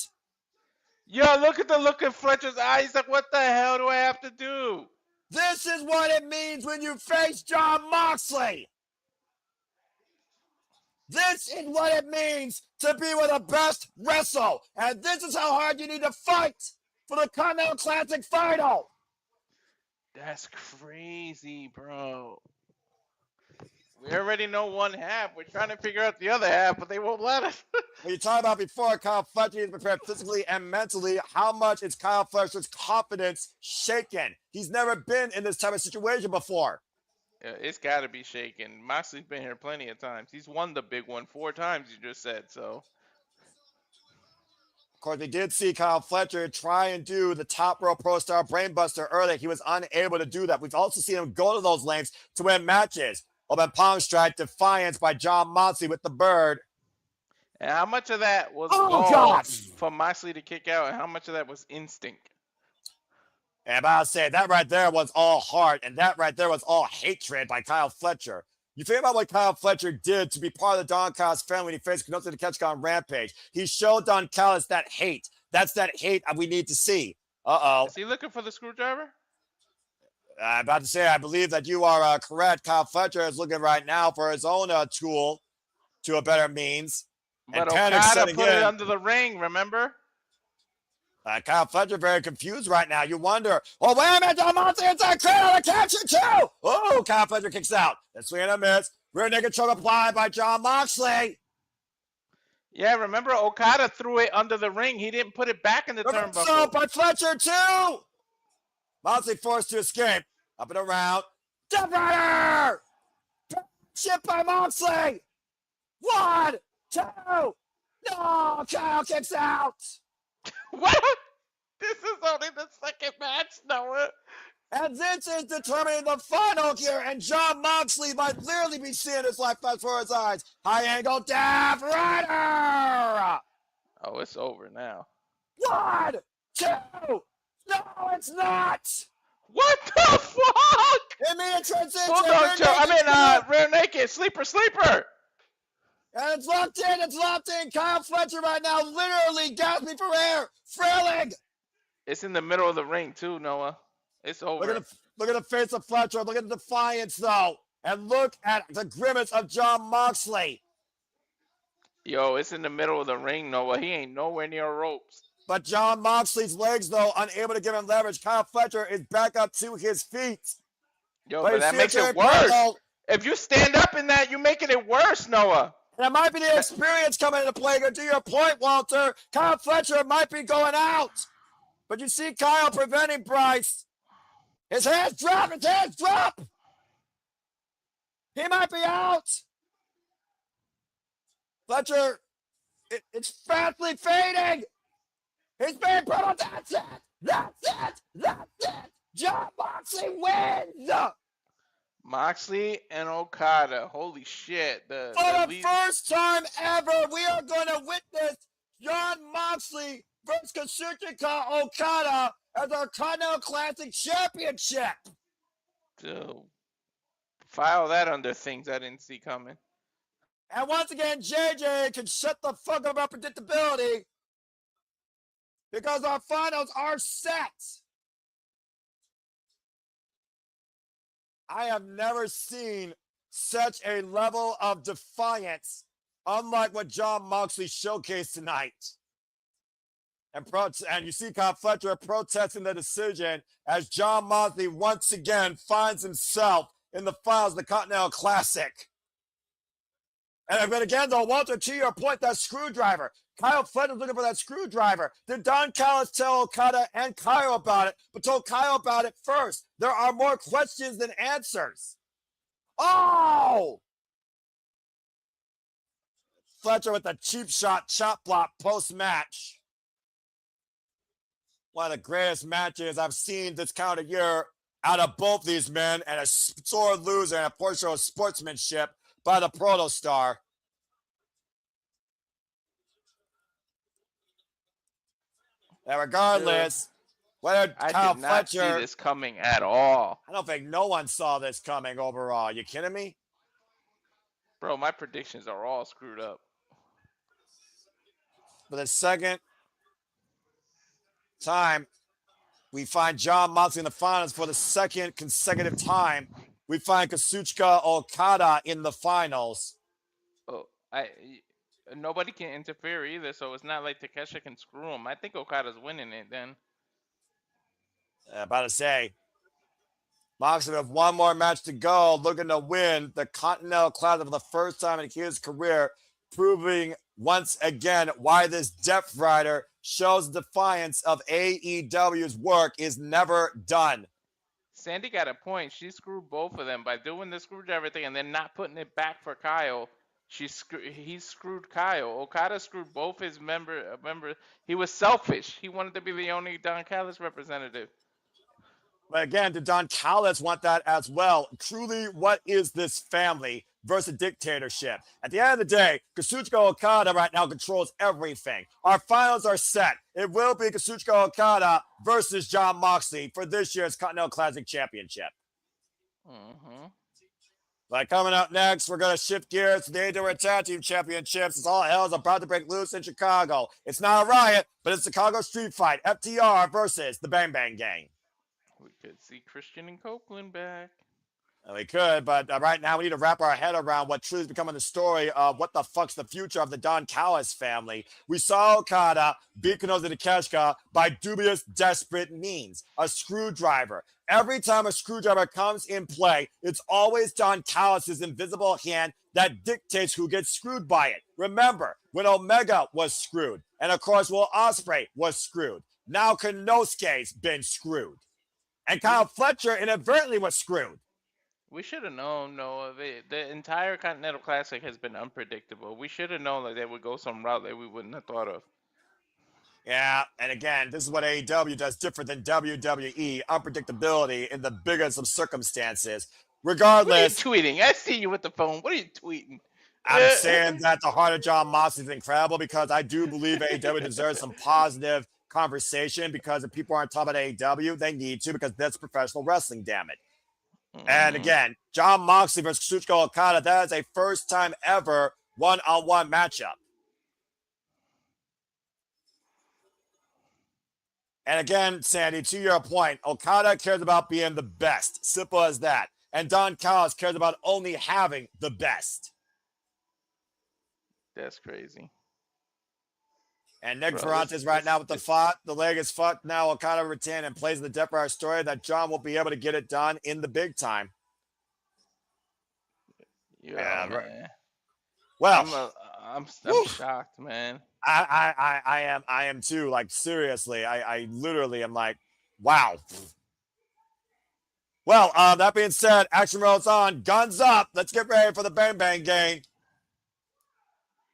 Yo, look at the look in Fletcher's eyes. Like, what the hell do I have to do? This is what it means when you face John Moxley. This is what it means to be with the best wrestle. And this is how hard you need to fight for the Continental Classic final. That's crazy, bro. We already know one half. We're trying to figure out the other half, but they won't let us. When you talked about before, Kyle Fletcher is prepared physically and mentally. How much is Kyle Fletcher's confidence shaken? He's never been in this type of situation before. Yeah, it's got to be shaken. Moxley's been here plenty of times. He's won the big one 4 times, you just said, so. Of course, we did see Kyle Fletcher try and do the top rope pro star brainbuster earlier. He was unable to do that. We've also seen him go to those lengths to win matches. Open palm strike, defiance by John Moxley with the bird. And how much of that was for Moxley to kick out, and how much of that was instinct? And I'm about to say, that right there was all heart, and that right there was all hatred by Kyle Fletcher. You think about what Kyle Fletcher did to be part of the Don Callis family when he faced Konosuke Takeshita on Rampage. He showed Don Callis that hate. That's that hate we need to see. Uh-oh. Is he looking for the screwdriver? I'm about to say, I believe that you are correct. Kyle Fletcher is looking right now for his own tool to a better means. But Okada put it under the ring, remember? Kyle Fletcher very confused right now. You wonder, oh, wait a minute, John Moxley inside cradle to capture too. Oh, Kyle Fletcher kicks out. The swing and a miss. Rear naked choke applied by John Moxley. Yeah, remember Okada threw it under the ring. He didn't put it back in the turnbuckle. So by Fletcher too. Moxley forced to escape. Up and around. Death Rider! Shit by Moxley! 1, 2! No! Kyle kicks out! What? This is only the second match, Noah. And this is determining the final here, and John Moxley might clearly be seeing his life flash before his eyes. High angle Death Rider! Oh, it's over now. 1, 2! No, it's not! What the fuck? Immediate transition. Rear naked, sleeper. And it's locked in. Kyle Fletcher right now literally gasping for air, frailing. It's in the middle of the ring too, Noah. It's over. Look Look at the face of Fletcher. Look at the defiance, though. And look at the grimace of Jon Moxley. Yo, it's in the middle of the ring, Noah. He ain't nowhere near ropes. But Jon Moxley's legs, though, unable to give him leverage. Kyle Fletcher is back up to his feet. Yo, but that makes it worse. If you stand up in that, you're making it worse, Noah. That might be the experience coming into play. To your point, Walter, Kyle Fletcher might be going out. But you see Kyle preventing Bryce. His hands drop. His hands drop. He might be out. Fletcher, it's fastly fading. He's being put on. That's it. That's it. That's it. Jon Moxley wins. Moxley and Okada. Holy shit. For the first time ever, we are going to witness Jon Moxley versus Kazuchika Okada as our Continental Classic Championship. So, file that under things I didn't see coming. And once again, JJ can shut the fuck up about predictability because our finals are set. I have never seen such a level of defiance, unlike what Jon Moxley showcased tonight. And you see Kyle Fletcher protesting the decision as Jon Moxley once again finds himself in the finals of the Continental Classic. And again, though, Walter, to your point, that screwdriver. Kyle Fletcher's looking for that screwdriver. Did Don Callis tell Okada and Kyle about it, but told Kyle about it first? There are more questions than answers. Oh! Fletcher with the cheap shot chop block post-match. One of the greatest matches I've seen this calendar year out of both these men, and a sore loser and a poor show of sportsmanship by the Protostar. And regardless, whether Kyle did not Fletcher, see this coming at all. I don't think no one saw this coming overall. You kidding me? Bro, my predictions are all screwed up. For the second time, we find Jon Moxley in the finals. For the second consecutive time, we find Kazuchika Okada in the finals. Oh, nobody can interfere either, so it's not like Takeshita can screw him. I think Okada's winning it then. About to say, Moxley with one more match to go, looking to win the Continental Classic for the first time in his career, proving once again why this Depth Rider shows defiance of AEW's work is never done. Sandy got a point. She screwed both of them by doing the screwdriver thing and then not putting it back for Kyle. He screwed Kyle. Okada screwed both his members. He was selfish. He wanted to be the only Don Callis representative. But again, did Don Callis want that as well? Truly, what is this family versus dictatorship? At the end of the day, Kazuchika Okada right now controls everything. Our finals are set. It will be Kazuchika Okada versus Jon Moxley for this year's Continental Classic Championship. Mm-hmm. But coming up next, we're going to shift gears to the AEW Tag Team Championships. It's all hell is about to break loose in Chicago. It's not a riot, but it's Chicago Street Fight. FTR versus the Bang Bang Gang. We could see Christian and Copeland back. We could, but right now we need to wrap our head around what truly is becoming the story of what the fuck's the future of the Don Callis family. We saw Okada beat Konosuke Takeshita by dubious, desperate means. A screwdriver. Every time a screwdriver comes in play, it's always Don Callis' invisible hand that dictates who gets screwed by it. Remember, when Omega was screwed, and of course Will Ospreay was screwed. Now Konosuke's been screwed. And Kyle Fletcher inadvertently was screwed. We should have known, Noah. The entire Continental Classic has been unpredictable. We should have known that they would go some route that we wouldn't have thought of. Yeah, and again, this is what AEW does different than WWE. Unpredictability in the biggest of circumstances. Regardless. What are you tweeting? I see you with the phone. What are you tweeting? I'm saying that the heart of Jon Moxley is incredible because I do believe AEW deserves some positive conversation because if people aren't talking about AEW, they need to because that's professional wrestling, damn it. And again, Jon Moxley versus Kazuchika Okada, that is a first time ever one-on-one matchup. And again, Sandy, to your point, Okada cares about being the best. Simple as that. And Don Callis cares about only having the best. That's crazy. And Nick Ferrante's right now with the fight. The leg is fucked now. Okada retained and plays the Death Rider story that John will be able to get it done in the big time. Yeah, man. Well, I'm shocked, man. I am too. Like, seriously, I literally am like, wow. Well, that being said, action rolls on. Guns up. Let's get ready for the Bang Bang game.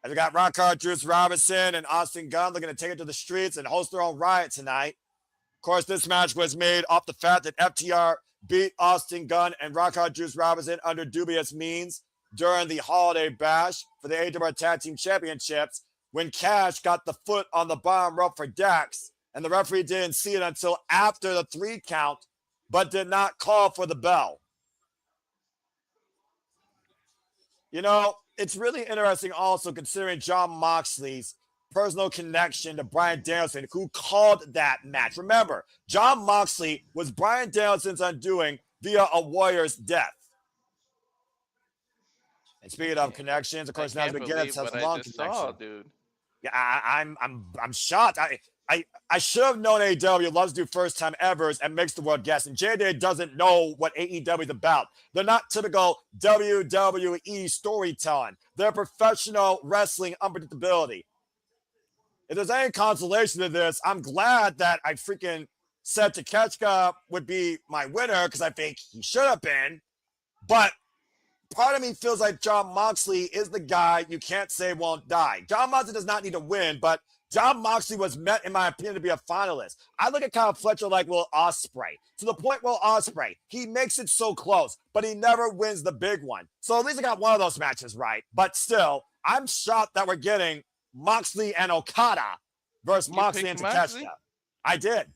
As we got Hart, Juice Robinson, and Austin Gunn looking to take it to the streets and host their own riot tonight. Of course, this match was made off the fact that FTR beat Austin Gunn and Hart, Juice Robinson under dubious means during the Holiday Bash for the AEW Tag Team Championships when Cash got the foot on the bottom rope for Dax, and the referee didn't see it until after the 3 count, but did not call for the bell. You know, it's really interesting also considering Jon Moxley's personal connection to Bryan Danielson, who called that match. Remember, Jon Moxley was Bryan Danielson's undoing via a Warrior's death. And speaking of connections, of course, now McGinnis has a long connection. Dude. Yeah, I'm shocked. I should have known AEW loves to do first time evers and makes the world guess. And JJ doesn't know what AEW is about. They're not typical WWE storytelling. They're professional wrestling unpredictability. If there's any consolation to this, I'm glad that I freaking said Takeshita would be my winner because I think he should have been. But part of me feels like Jon Moxley is the guy you can't say won't die. Jon Moxley does not need to win, but Jon Moxley was meant, in my opinion, to be a finalist. I look at Kyle Fletcher like Will Ospreay. To the point Will Ospreay, he makes it so close, but he never wins the big one. So at least I got one of those matches right. But still, I'm shocked that we're getting Moxley and Okada versus Moxley and Takeshita. I did.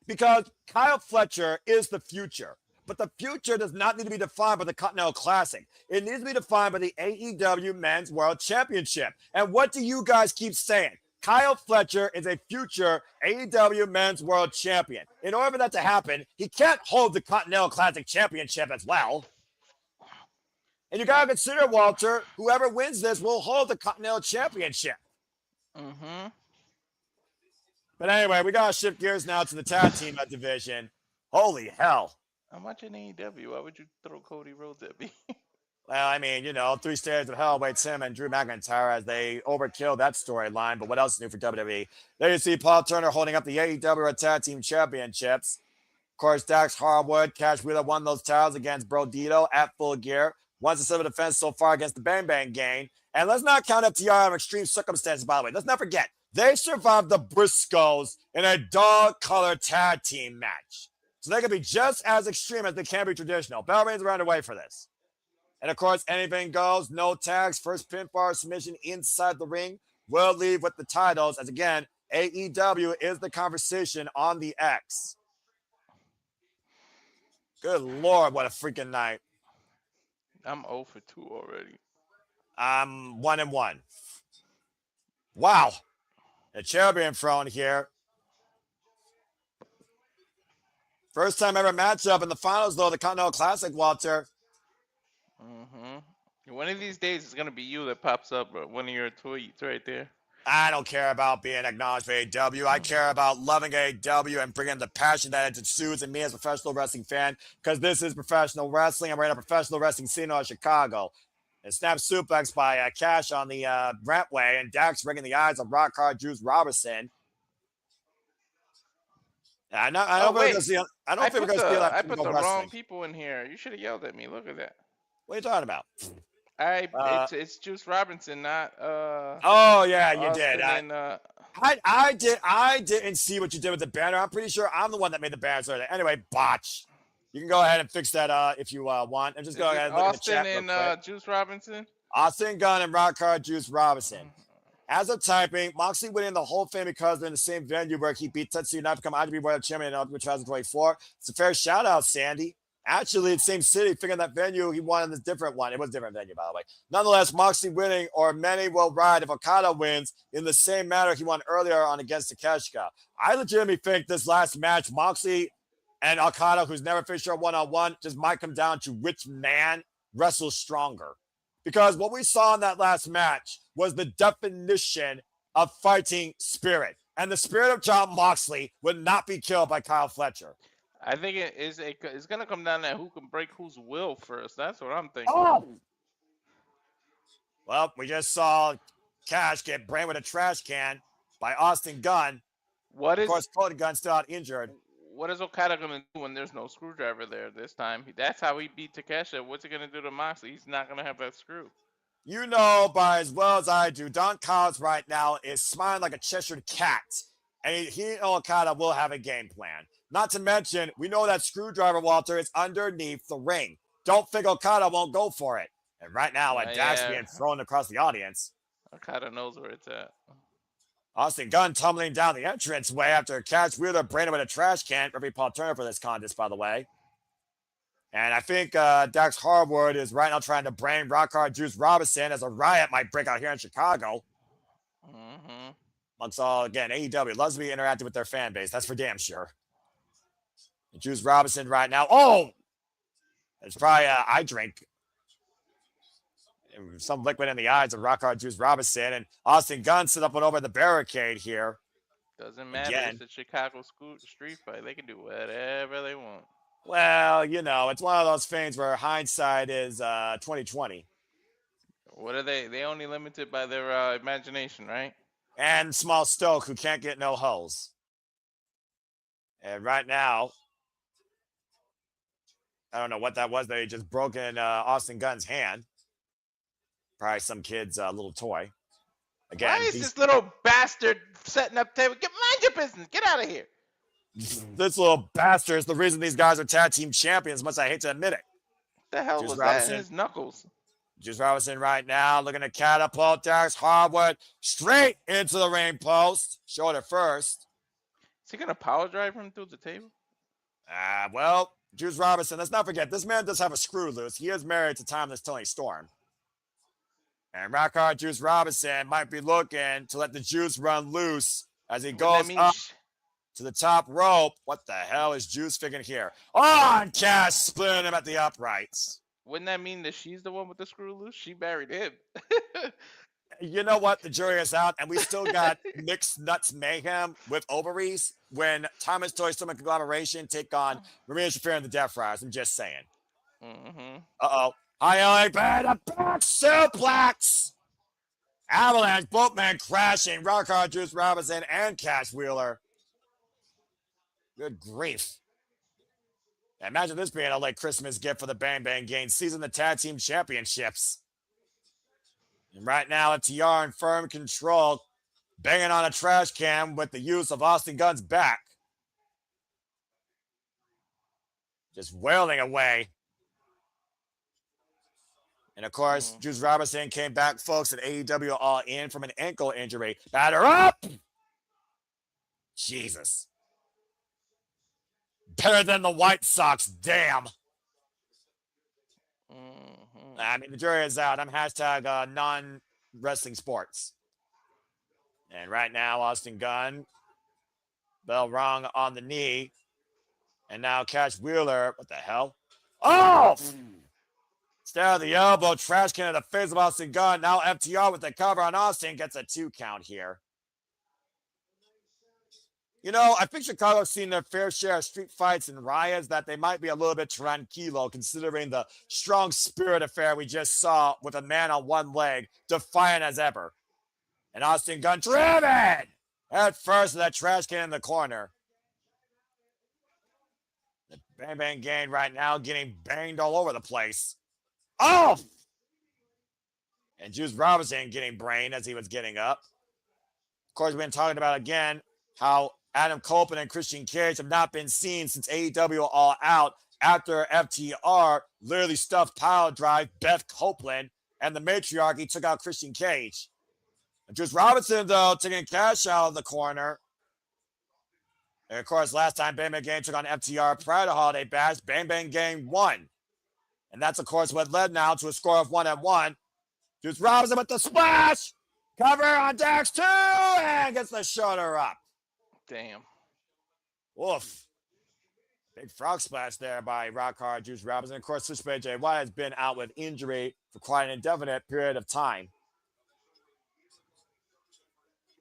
Because Kyle Fletcher is the future. But the future does not need to be defined by the Continental Classic. It needs to be defined by the AEW Men's World Championship. And what do you guys keep saying? Kyle Fletcher is a future AEW Men's World Champion. In order for that to happen, he can't hold the Continental Classic Championship as well. And you got to consider, Walter, whoever wins this will hold the Continental Championship. But anyway, we got to shift gears now to the tag team division. Holy hell. I'm watching AEW. Why would you throw Cody Rhodes at me? Well, I mean, 3 Stairs of Hell awaits him and Drew McIntyre as they overkill that storyline. But what else is new for WWE? There you see Paul Turner holding up the AEW Tag Team Championships. Of course, Dax Harwood, Cash Wheeler won those titles against Brodito at Full Gear. Won the civil defense so far against the Bang Bang Gang. And let's not count FTR on extreme circumstances, by the way. Let's not forget, they survived the Briscoes in a dog-color tag team match. So they can be just as extreme as they can be traditional. Bell rings around the way for this. And of course, anything goes, no tags, first pinfall submission inside the ring. We'll leave with the titles as, again, AEW is the conversation on the X. Good Lord, what a freaking night. I'm 0 for 2 already. I'm 1-1. Wow. The champion throne here. First time ever matchup in the finals, though, the Continental Classic, Walter. One of these days, it's going to be you that pops up, bro. One of your tweets right there. I don't care about being acknowledged for AEW. I care about loving AEW and bringing the passion that it exudes in me as a professional wrestling fan, because this is professional wrestling, and we're in a professional wrestling scene in Chicago. And snap suplex by Cash on the Brantway, and Dax ringing the eyes of Hart, Juice Robinson. I don't think we're going to see that. I put the wrong people in here. You should have yelled at me. Look at that. What are you talking about? It's Juice Robinson, not oh yeah, you did. And, I didn't see what you did with the banner. I'm pretty sure I'm the one that made the banner. Anyway, botch. You can go ahead and fix that if you want, and just go ahead and look at the chat. Austin and Juice Robinson. Austin Gunn and Hart, Juice Robinson. As of typing, Moxley winning the whole thing because they're in the same venue where he beat Tetsuya Naito to become IWGP World Champion in 2024. It's a fair shout out, Sandy. Actually, it's same city. Figuring that venue, he wanted this different one. It was a different venue, by the way. Nonetheless, Moxley winning, or many will ride if Okada wins in the same manner he won earlier on against Takeshita. I legitimately think this last match, Moxley and Okada, who's never faced her one-on-one, just might come down to which man wrestles stronger. Because what we saw in that last match was the definition of fighting spirit. And the spirit of Jon Moxley would not be killed by Kyle Fletcher. I think it's gonna come down to who can break whose will first. That's what I'm thinking. Oh! Well, we just saw Cash get brained with a trash can by Austin Gunn. Of course, Cody Gunn still out injured. What is Okada gonna do when there's no screwdriver there this time? That's how he beat Takeshita. What's he gonna do to Moxley? He's not gonna have that screw. You know, by as well as I do, Don Collins right now is smiling like a Cheshire cat. And he and Okada will have a game plan. Not to mention, we know that screwdriver, Walter, is underneath the ring. Don't think Okada won't go for it. And right now, a dash being thrown across the audience. Okada knows where it's at. Austin Gunn tumbling down the entranceway after Cash Wheeler branded with a trash can. Referee Paul Turner for this contest, by the way. And I think Dax Harwood is right now trying to brain Rockhard Juice Robinson as a riot might break out here in Chicago. Mm-hmm. Amongst all, again, AEW loves to be interacting with their fan base. That's for damn sure. And Juice Robinson right now. Oh! It's probably eye drink. Some liquid in the eyes of Rockhard Juice Robinson. And Austin Gunn set up and over the barricade here. Doesn't matter. Again. It's a Chicago street fight. They can do whatever they want. Well, you know, it's one of those things where hindsight is 2020. What are they? They only limited by their imagination, right? And Small Stoke, who can't get no holes. And right now, I don't know what that was. They just broke in Austin Gunn's hand. Probably some kid's little toy. Again, why is this little bastard setting up table? Mind your business. Get out of here. This little bastard is the reason these guys are tag team champions, much I hate to admit it. What the hell was that in his knuckles? Juice Robinson right now looking to catapult Dax Harwood straight into the ring post. Showed it first. Is he going to power drive him through the table? Well, Juice Robinson, let's not forget, this man does have a screw loose. He is married to Timeless Toni Storm. And Rockhard Juice Robinson might be looking to let the juice run loose as he goes up to the top rope. What the hell is Juice figuring here? Oh, and Cash splitting him at the uprights. Wouldn't that mean that she's the one with the screw loose? She married him. You know what? The jury is out, and we still got mixed nuts mayhem with ovaries when Thomas Toy Storm and Conglomeration take on Marina Shafir and the Death Riders. I'm just saying. Mm-hmm. Uh-oh. Hyan bad a back suplex. Avalanche, both men crashing. Rockhard Juice Robinson and Cash Wheeler. Good grief. Imagine this being a late Christmas gift for the Bang Bang Gang, seizing the tag team championships. And right now, FTR in firm control, banging on a trash can with the use of Austin Gunn's back. Just wailing away. And of course, Juice Robinson came back, folks, at AEW All In from an ankle injury. Batter up! Jesus. Better than the White Sox, damn. I mean, the jury is out. I'm hashtag non-wrestling sports. And right now, Austin Gunn, bell rung on the knee. And now Cash Wheeler, what the hell? Oh! Stare of the elbow, trash can at the face of Austin Gunn. Now FTR with the cover on Austin gets a 2 count here. You know, I think Chicago's seen their fair share of street fights and riots that they might be a little bit tranquilo considering the strong spirit affair we just saw with a man on one leg, defiant as ever. And Austin Gunn driven at first with that trash can in the corner. The Bang Bang Gang right now getting banged all over the place. Oh! And Juice Robinson getting brained as he was getting up. Of course, we've been talking about again how Adam Copeland and Christian Cage have not been seen since AEW All Out after FTR literally stuffed pile drive Beth Copeland and the matriarchy took out Christian Cage. And Juice Robinson, though, taking Cash out of the corner. And of course, last time Bang Bang Gang took on FTR prior to Holiday Bash, Bang Bang Gang won. And that's, of course, what led now to a score of 1-1. Juice Robinson with the splash. Cover on Dax 2 and gets the shoulder up. Damn. Woof. Big frog splash there by Rock Hard Juice Robinson. Of course, Switchblade Jay White has been out with injury for quite an indefinite period of time.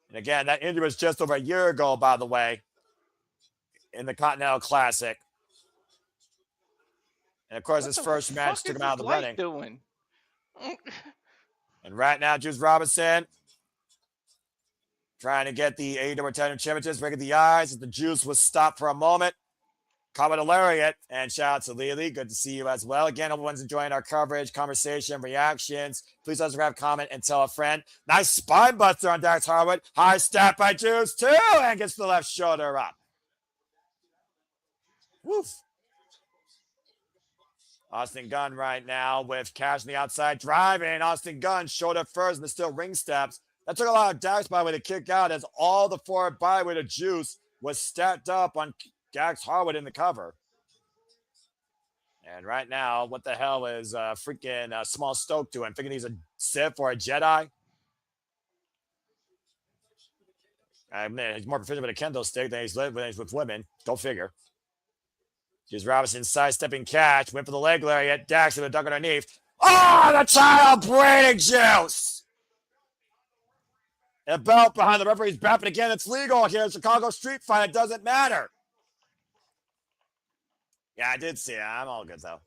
And again, that injury was just over a year ago, by the way, in the Continental Classic. And of course, his first match took him out of the running. Doing? And right now, Juice Robinson trying to get the AEW Tag Championships, breaking the eyes as the Juice was stopped for a moment. Caught with a lariat, and shout out to Lily. Good to see you as well. Again, everyone's enjoying our coverage, conversation, reactions. Please don't subscribe, comment, and tell a friend. Nice spine buster on Dax Harwood. High step by Juice, too, and gets the left shoulder up. Woof. Austin Gunn right now with Cash on the outside driving. Austin Gunn shoulder first and the still ring steps. That took a lot of Dax byway to kick out as all the forward byway to Juice was stacked up on Dax Harwood in the cover. And right now, what the hell is freaking Small Stoke doing? Thinking he's a Sith or a Jedi? I mean, he's more proficient with a kendo stick than he's with women. Go figure. Juice Robinson sidestepping Cash. Went for the leg lariat. Dax with a duck underneath. Oh, the child braiding Juice! And a belt behind the referee's back. But again, it's legal here in Chicago street fight. It doesn't matter. Yeah, I did see it. I'm all good, though.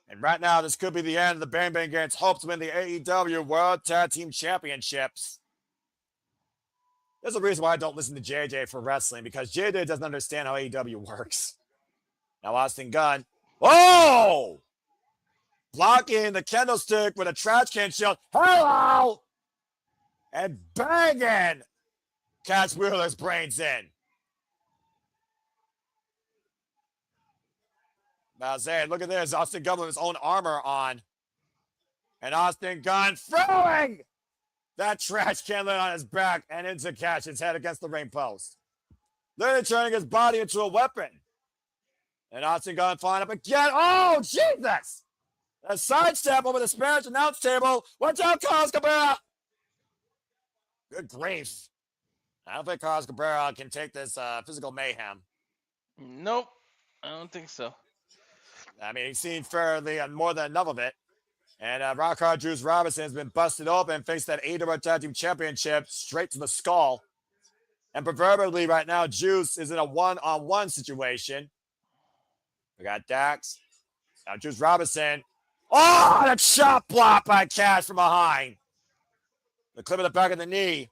And right now, this could be the end of the Bang Bang Gang's hope to win the AEW World Tag Team Championships. There's a reason why I don't listen to JJ for wrestling, because JJ doesn't understand how AEW works. Now, Austin Gunn. Whoa! Blocking the kendo stick with a trash can shield. Hello! And banging Cash Wheeler's brains in. Now, saying, look at this. Austin Gunn with his own armor on. And Austin Gunn throwing that trash can lid on his back and into Cash's head against the ring post. Literally turning his body into a weapon. And Austin Gunn flying up again. Oh, Jesus! A sidestep over the Spanish announce table. Watch out, Carlos Cabrera! Good grief. I don't think Carlos Cabrera can take this physical mayhem. Nope. I don't think so. I mean, he's seen fairly more than enough of it. And Rock Hard Juice Robinson has been busted open and faced that AEW Tag Team Championship straight to the skull. And proverbially right now, Juice is in a one-on-one situation. We got Dax. Now Juice Robinson. Oh, and a chop block by Cash from behind. The clip of the back of the knee.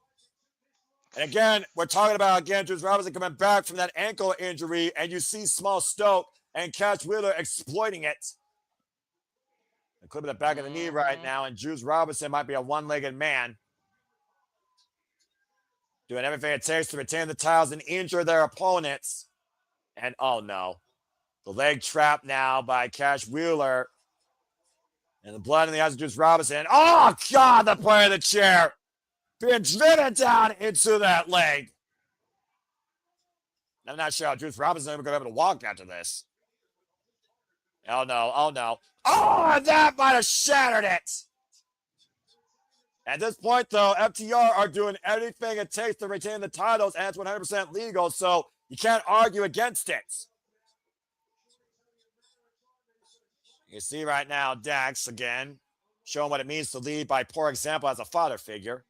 And again, we're talking about, Juice Robinson coming back from that ankle injury, and you see Small Stoke and Cash Wheeler exploiting it. The clip of the back of the knee right now, and Juice Robinson might be a one-legged man. Doing everything it takes to retain the titles and injure their opponents. And oh no. The leg trap now by Cash Wheeler. And the blood in the eyes of Juice Robinson. Oh God, the play of the chair. Being driven down into that leg. I'm not sure how Juice Robinson is going to be able to walk after this. Oh no, oh no. Oh, that might have shattered it. At this point, though, FTR are doing everything it takes to retain the titles, and it's 100% legal, so you can't argue against it. You see right now, Dax, again, showing what it means to lead by poor example as a father figure.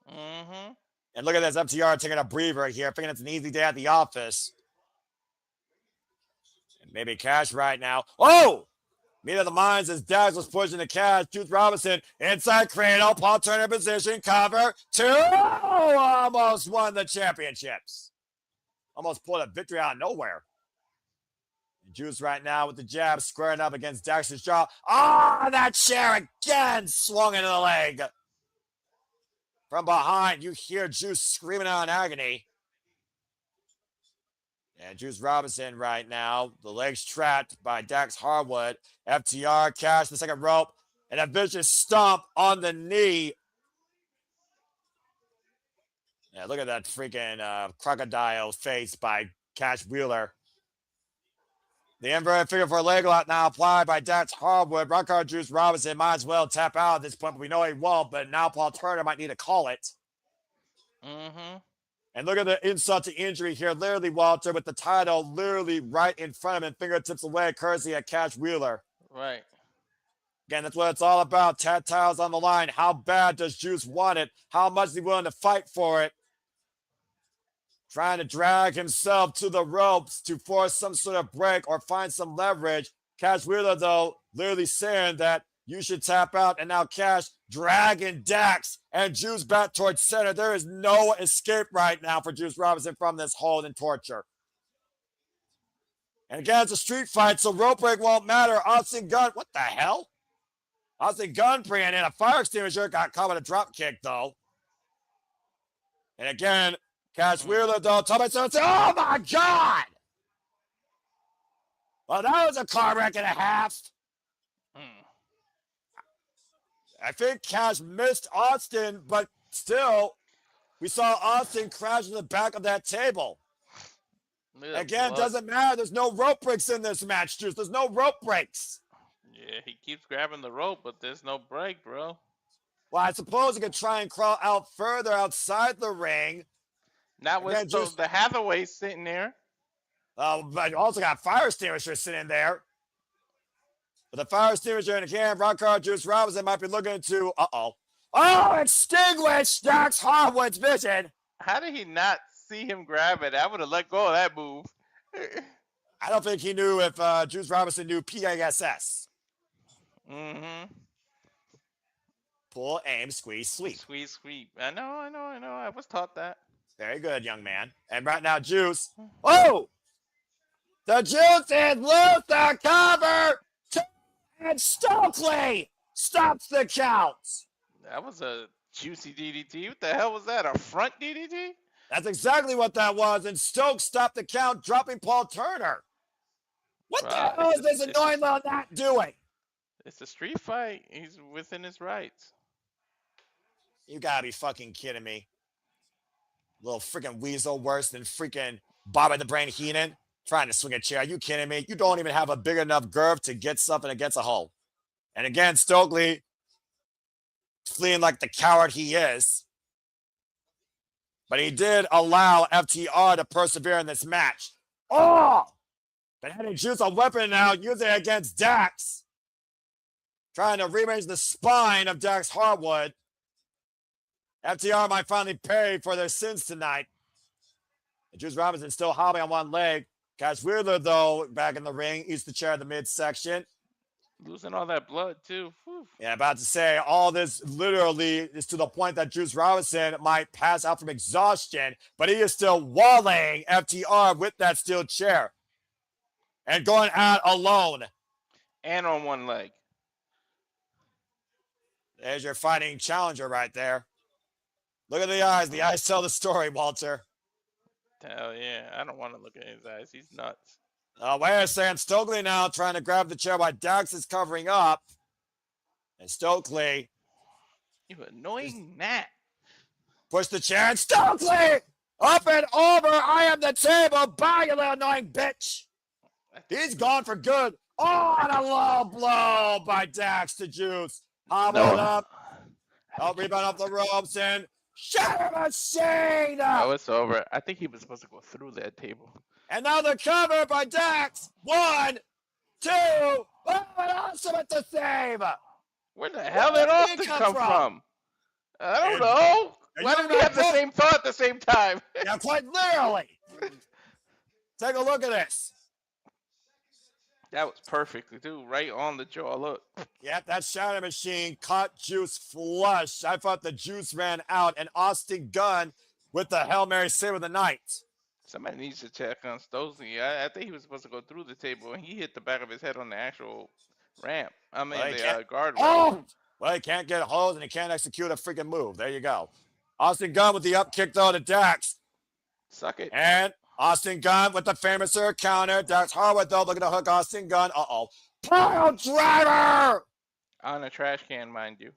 Mm-hmm. And look at this, FTR taking a breather here, thinking it's an easy day at the office. And maybe Cash right now. Oh! Meet of the minds as Dax was pushing the Cash. Juice Robinson inside cradle, Paul Turner position, cover, 2. Oh, almost won the championships. Almost pulled a victory out of nowhere. Juice right now with the jab, squaring up against Dax's jaw. Ah, that chair again swung into the leg. From behind, you hear Juice screaming out in agony. And Juice Robinson right now, the legs trapped by Dax Harwood. FTR, Cash, the second rope, and a vicious stomp on the knee. Yeah, look at that freaking crocodile face by Cash Wheeler. The inverted figure for a leg lock now applied by Dax Harwood. Rockard Juice Robinson might as well tap out at this point, but we know he won't. But now Paul Turner might need to call it. Mm-hmm. And look at the insult to injury here. Literally, Walter, with the title literally right in front of him, fingertips away, courtesy of Cash Wheeler. Right. Again, that's what it's all about. Tactiles on the line. How bad does Juice want it? How much is he willing to fight for it? Trying to drag himself to the ropes to force some sort of break or find some leverage. Cash Wheeler, though, literally saying that you should tap out. And now Cash dragging Dax and Juice back towards center. There is no escape right now for Juice Robinson from this hold and torture. And again, it's a street fight, so rope break won't matter. Austin Gunn, what the hell? Austin Gunn bringing in a fire extinguisher. Got caught with a drop kick, though. And again, Cash Wheeler, though, oh my God! Well, that was a car wreck and a half. I think Cash missed Austin, but still, we saw Austin crash in the back of that table. Again, doesn't matter. There's no rope breaks in this match, Juice. There's no rope breaks. Yeah, he keeps grabbing the rope, but there's no break, bro. Well, I suppose he could try and crawl out further outside the ring. Not with the Hathaway sitting there. But you also got fire extinguisher sitting there. But the fire extinguisher, and again, Rockard Juice Robinson might be looking to, extinguish Dax Harwood's vision. How did he not see him grab it? I would have let go of that move. I don't think he knew if Juice Robinson knew PASS. Mm-hmm. Pull, aim, squeeze, sweep. Squeeze, sweep. I know. I was taught that. Very good, young man. And right now, Juice. Oh! The Juice is loose. The cover. And Stokely stops the count. That was a juicy DDT. What the hell was that? A front DDT? That's exactly what that was. And Stokes stopped the count, dropping Paul Turner. What the hell is this annoying little not doing? It's a street fight. He's within his rights. You gotta be fucking kidding me. Little freaking weasel worse than freaking Bobby the Brain Heenan trying to swing a chair. Are you kidding me? You don't even have a big enough girth to get something against a hole. And again, Stokely fleeing like the coward he is. But he did allow FTR to persevere in this match. Oh! But having Juice a weapon now, using it against Dax. Trying to rearrange the spine of Dax Harwood. FTR might finally pay for their sins tonight. And Juice Robinson still hobbling on one leg. Cash Wheeler, though, back in the ring, eats the chair in the midsection. Losing all that blood, too. Whew. Yeah, about to say, all this literally is to the point that Juice Robinson might pass out from exhaustion, but he is still walling FTR with that steel chair. And going out alone. And on one leg. There's your fighting challenger right there. Look at the eyes. The eyes tell the story, Walter. Hell yeah. I don't want to look at his eyes. He's nuts. Wait a second. Stokely now trying to grab the chair while Dax is covering up. And Stokely. You annoying gnat. Push the chair and Stokely! Up and over. I am the table. Bye, you little annoying bitch. He's gone for good. Oh, and a low blow by Dax to Juice. Hobbled up. Oh, rebound up the ropes and Shatter Machine! Oh, it's over. I think he was supposed to go through that table. And now the cover by Dax. 1, 2. Oh, and Austin with the save. Where the hell did Austin come from? I don't know. Why did we have the same thought at the same time? Yeah, quite literally. Take a look at this. That was perfect, too. Right on the jaw. Look. Yep, that Shatter Machine caught Juice flush. I thought the Juice ran out, and Austin Gunn with the Hail Mary save of the night. Somebody needs to check on Stokely. I think he was supposed to go through the table, and he hit the back of his head on the actual ramp. I mean, the guard. Oh! Well, he can't get holes, and he can't execute a freaking move. There you go. Austin Gunn with the up kick, though, to Dax. Suck it. And Austin Gunn with the famous counter. Dax Harwood, though, looking to hook Austin Gunn. Pile driver! On a trash can, mind you.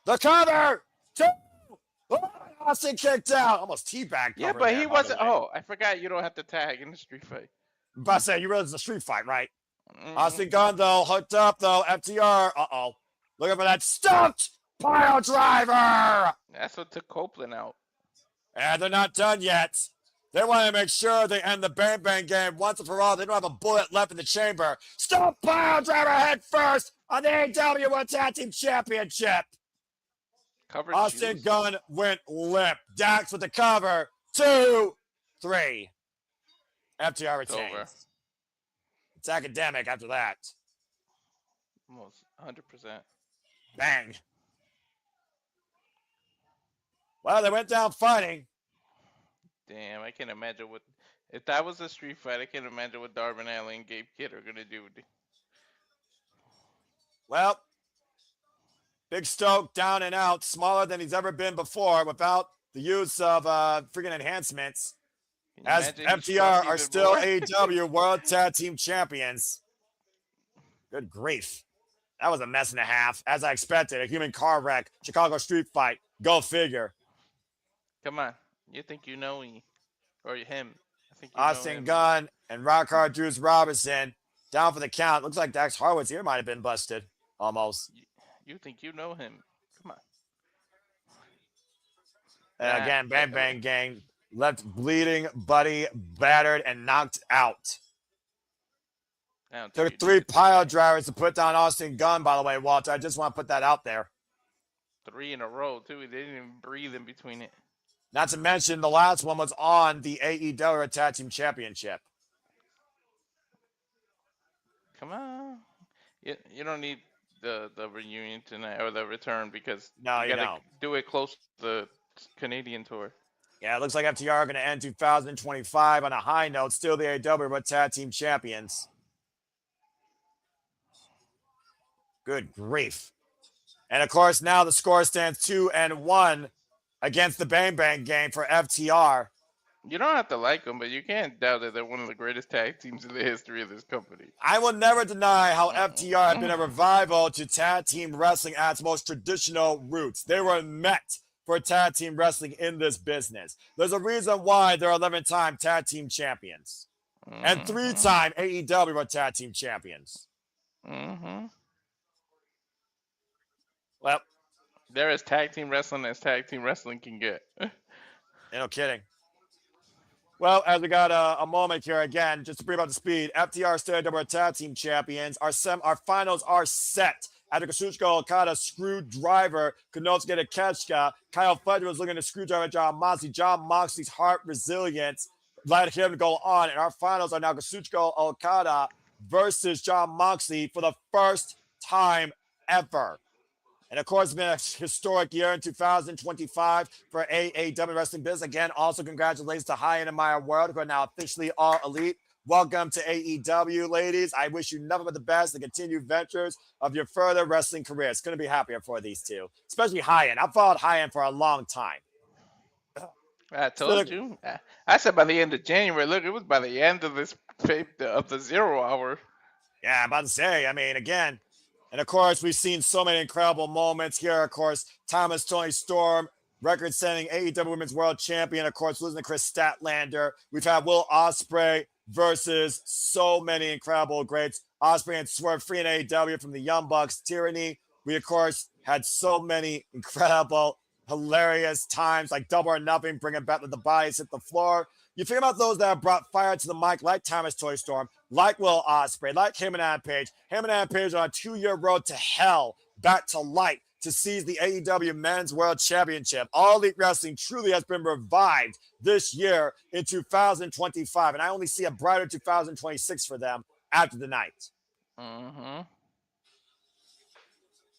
The cover! 2! Oh, Austin kicked out. Almost teabag Yeah, cover but there, he by the wasn't. way. Oh, I forgot you don't have to tag in the street fight. But I say, you realize it's a street fight, right? Mm-hmm. Austin Gunn, though, hooked up, though. FTR. Uh-oh. Looking for that stumped pile driver. That's what took Copeland out. And they're not done yet. They want to make sure they end the Bang Bang game once and for all. They don't have a bullet left in the chamber. Stump pile driver head first on the AEW World Tag Team Championship. Covered Austin shoes. Gunn went limp. Dax with the cover. 2, 3. FTR It's over. retains. It's academic after that. Almost 100%. Bang. Well, they went down fighting. Damn, I can't imagine what. If that was a street fight, I can't imagine what Darby Allin and Gabe Kidd are going to do. Well, Big Stoke down and out, smaller than he's ever been before without the use of freaking enhancements. As FTR are still AEW World Tag Team Champions. Good grief. That was a mess and a half. As I expected, a human car wreck, Chicago street fight. Go figure. Come on. You think you know me. Or him. I think you Austin know him. Gunn and Rockhard Drews Robinson down for the count. Looks like Dax Harwood's ear might have been busted. Almost. You think you know him. Come on. And again, Bang Bang Gang left bleeding, buddy, battered, and knocked out. Took 3 pile drivers to put down Austin Gunn, by the way, Walter. I just want to put that out there. 3 in a row, too. They didn't even breathe in between it. Not to mention the last one was on the AEW Tag Team Championship. Come on. You don't need the reunion tonight or the return because you gotta do it close to the Canadian tour. Yeah, it looks like FTR are going to end 2025 on a high note. Still the AEW World Tag Team Champions. Good grief. And of course, now the score stands 2-1 against the Bang Bang Gang for FTR. You don't have to like them, but you can't doubt that they're one of the greatest tag teams in the history of this company. I will never deny how FTR have been a revival to tag team wrestling at its most traditional roots. They were meant for tag team wrestling in this business. There's a reason why they're 11-time tag team champions and 3-time AEW World Tag Team champions. Well, they're as tag team wrestling as tag team wrestling can get. No kidding. Well, as we got a moment here again, just to bring up the speed, FTR State AEW Tag Team Champions. Our finals are set. After Kazuchika Okada screwdriver Konosuke Takeshita, Kyle Fletcher was looking to screwdriver John Moxley. John Moxley's heart resilience let him go on. And our finals are now Kazuchika Okada versus John Moxley for the first time ever. And of course, it's been a historic year in 2025 for AEW Wrestling Business. Again, also congratulations to Hyan and Maya World, who are now officially All Elite. Welcome to AEW, ladies. I wish you nothing but the best, the continued ventures of your further wrestling careers. Couldn't be happier for these two, especially Hyan. I've followed Hyan for a long time. I told you. I said by the end of January. Look, it was by the end of the 0 hour. Yeah, I'm about to say, I mean, again, and of course, we've seen so many incredible moments here. Of course, Toni Storm, record-setting AEW Women's World Champion. Of course, losing to Chris Statlander. We've had Will Ospreay versus so many incredible greats. Ospreay and Swerve free in AEW from the Young Bucks. Tyranny. We, of course, had so many incredible, hilarious times like Double or Nothing, bringing back the bodies hit the floor. You think about those that have brought fire to the mic, like Thomas Toy Storm, like Will Ospreay, like him and Adam Page. Him and Adam Page are on a 2-year road to hell, back to light, to seize the AEW Men's World Championship. All Elite Wrestling truly has been revived this year in 2025, and I only see a brighter 2026 for them after the night.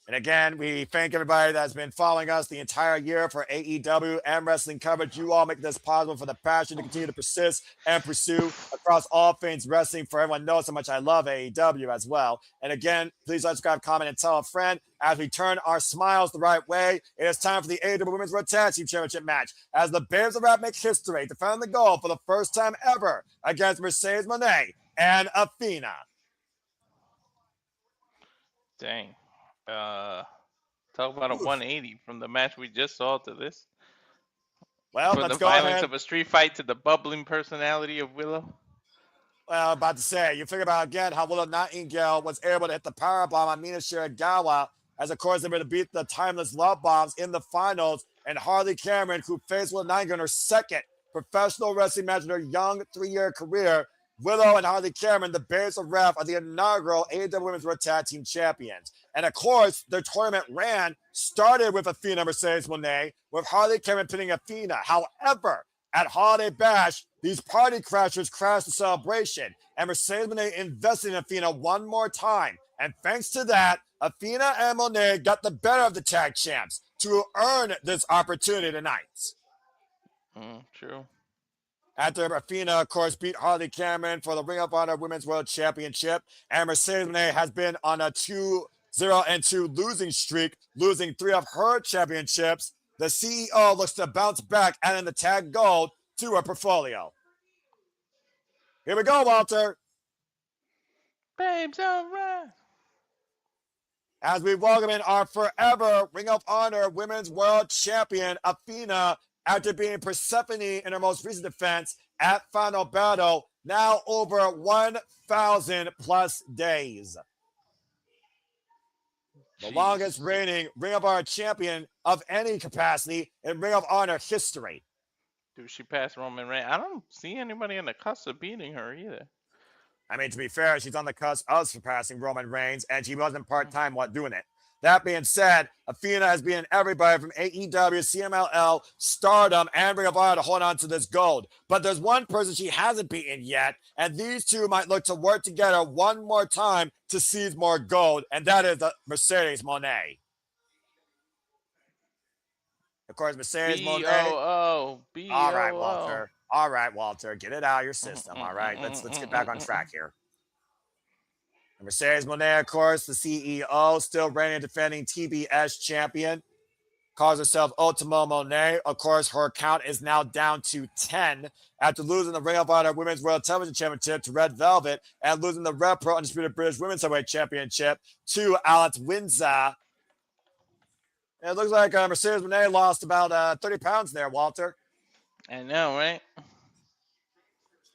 And again, we thank everybody that's been following us the entire year for AEW and wrestling coverage. You all make this possible for the passion to continue to persist and pursue across all things wrestling. For everyone knows how much I love AEW as well. And again, please subscribe, comment, and tell a friend. As we turn our smiles the right way, it is time for the AEW Women's World Tag Team Championship match. As the Babes of Rap make history, defending the gold for the first time ever against Mercedes Moné and Athena. Dang. Talk about a 180 from the match we just saw to this. Well, From let's the go violence ahead. of a street fight to the bubbling personality of Willow. Well, I'm about to say, you figure about again how Willow Nightingale was able to hit the power bomb on Mina Shiragawa, as of course they were to beat the Timeless Love Bombs in the finals, and Harley Cameron, who faced Willow Nightingale in her second professional wrestling match in her young 3-year career. Willow and Harley Cameron, the Bears of Ref, are the inaugural AEW Women's World Tag Team Champions. And of course, their tournament started with Athena Mercedes Moné, with Harley Cameron pinning Athena. However, at Holiday Bash, these party crashers crashed the celebration, and Mercedes Moné invested in Athena one more time. And thanks to that, Athena and Moné got the better of the tag champs to earn this opportunity tonight. True. After Athena, of course, beat Harley Cameron for the Ring of Honor Women's World Championship, and Mercedes Moné has been on a 2-0-2 losing streak, losing 3 of her championships. The CEO looks to bounce back, adding the tag gold to her portfolio. Here we go, Walter. Babes, all right. As we welcome in our forever Ring of Honor Women's World Champion, Athena, after being Persephone in her most recent defense at Final Battle, now over 1,000 plus days. The longest reigning Ring of Honor champion of any capacity in Ring of Honor history. Dude, she passed Roman Reigns. I don't see anybody on the cusp of beating her either. I mean, to be fair, she's on the cusp of surpassing Roman Reigns, and she wasn't part-time while doing it. That being said, Athena has beaten everybody from AEW, CMLL, Stardom, and Ring of Honor to hold on to this gold. But there's one person she hasn't beaten yet, and these two might look to work together one more time to seize more gold, and that is the Mercedes Moné. Of course, Mercedes Moné. B-O-O. All right, Walter. All right, Walter. Get it out of your system. All right, let's get back on track here. And Mercedes Moné, of course, the CEO, still reigning and defending TBS champion, calls herself Ultimo Moné. Of course, her count is now down to 10 after losing the Ring of Honor Women's World Television Championship to Red Velvet and losing the Red Pro Undisputed British Women's Heavyweight Championship to Alex Windsor. And it looks like Mercedes Moné lost about 30 pounds there, Walter. I know, right?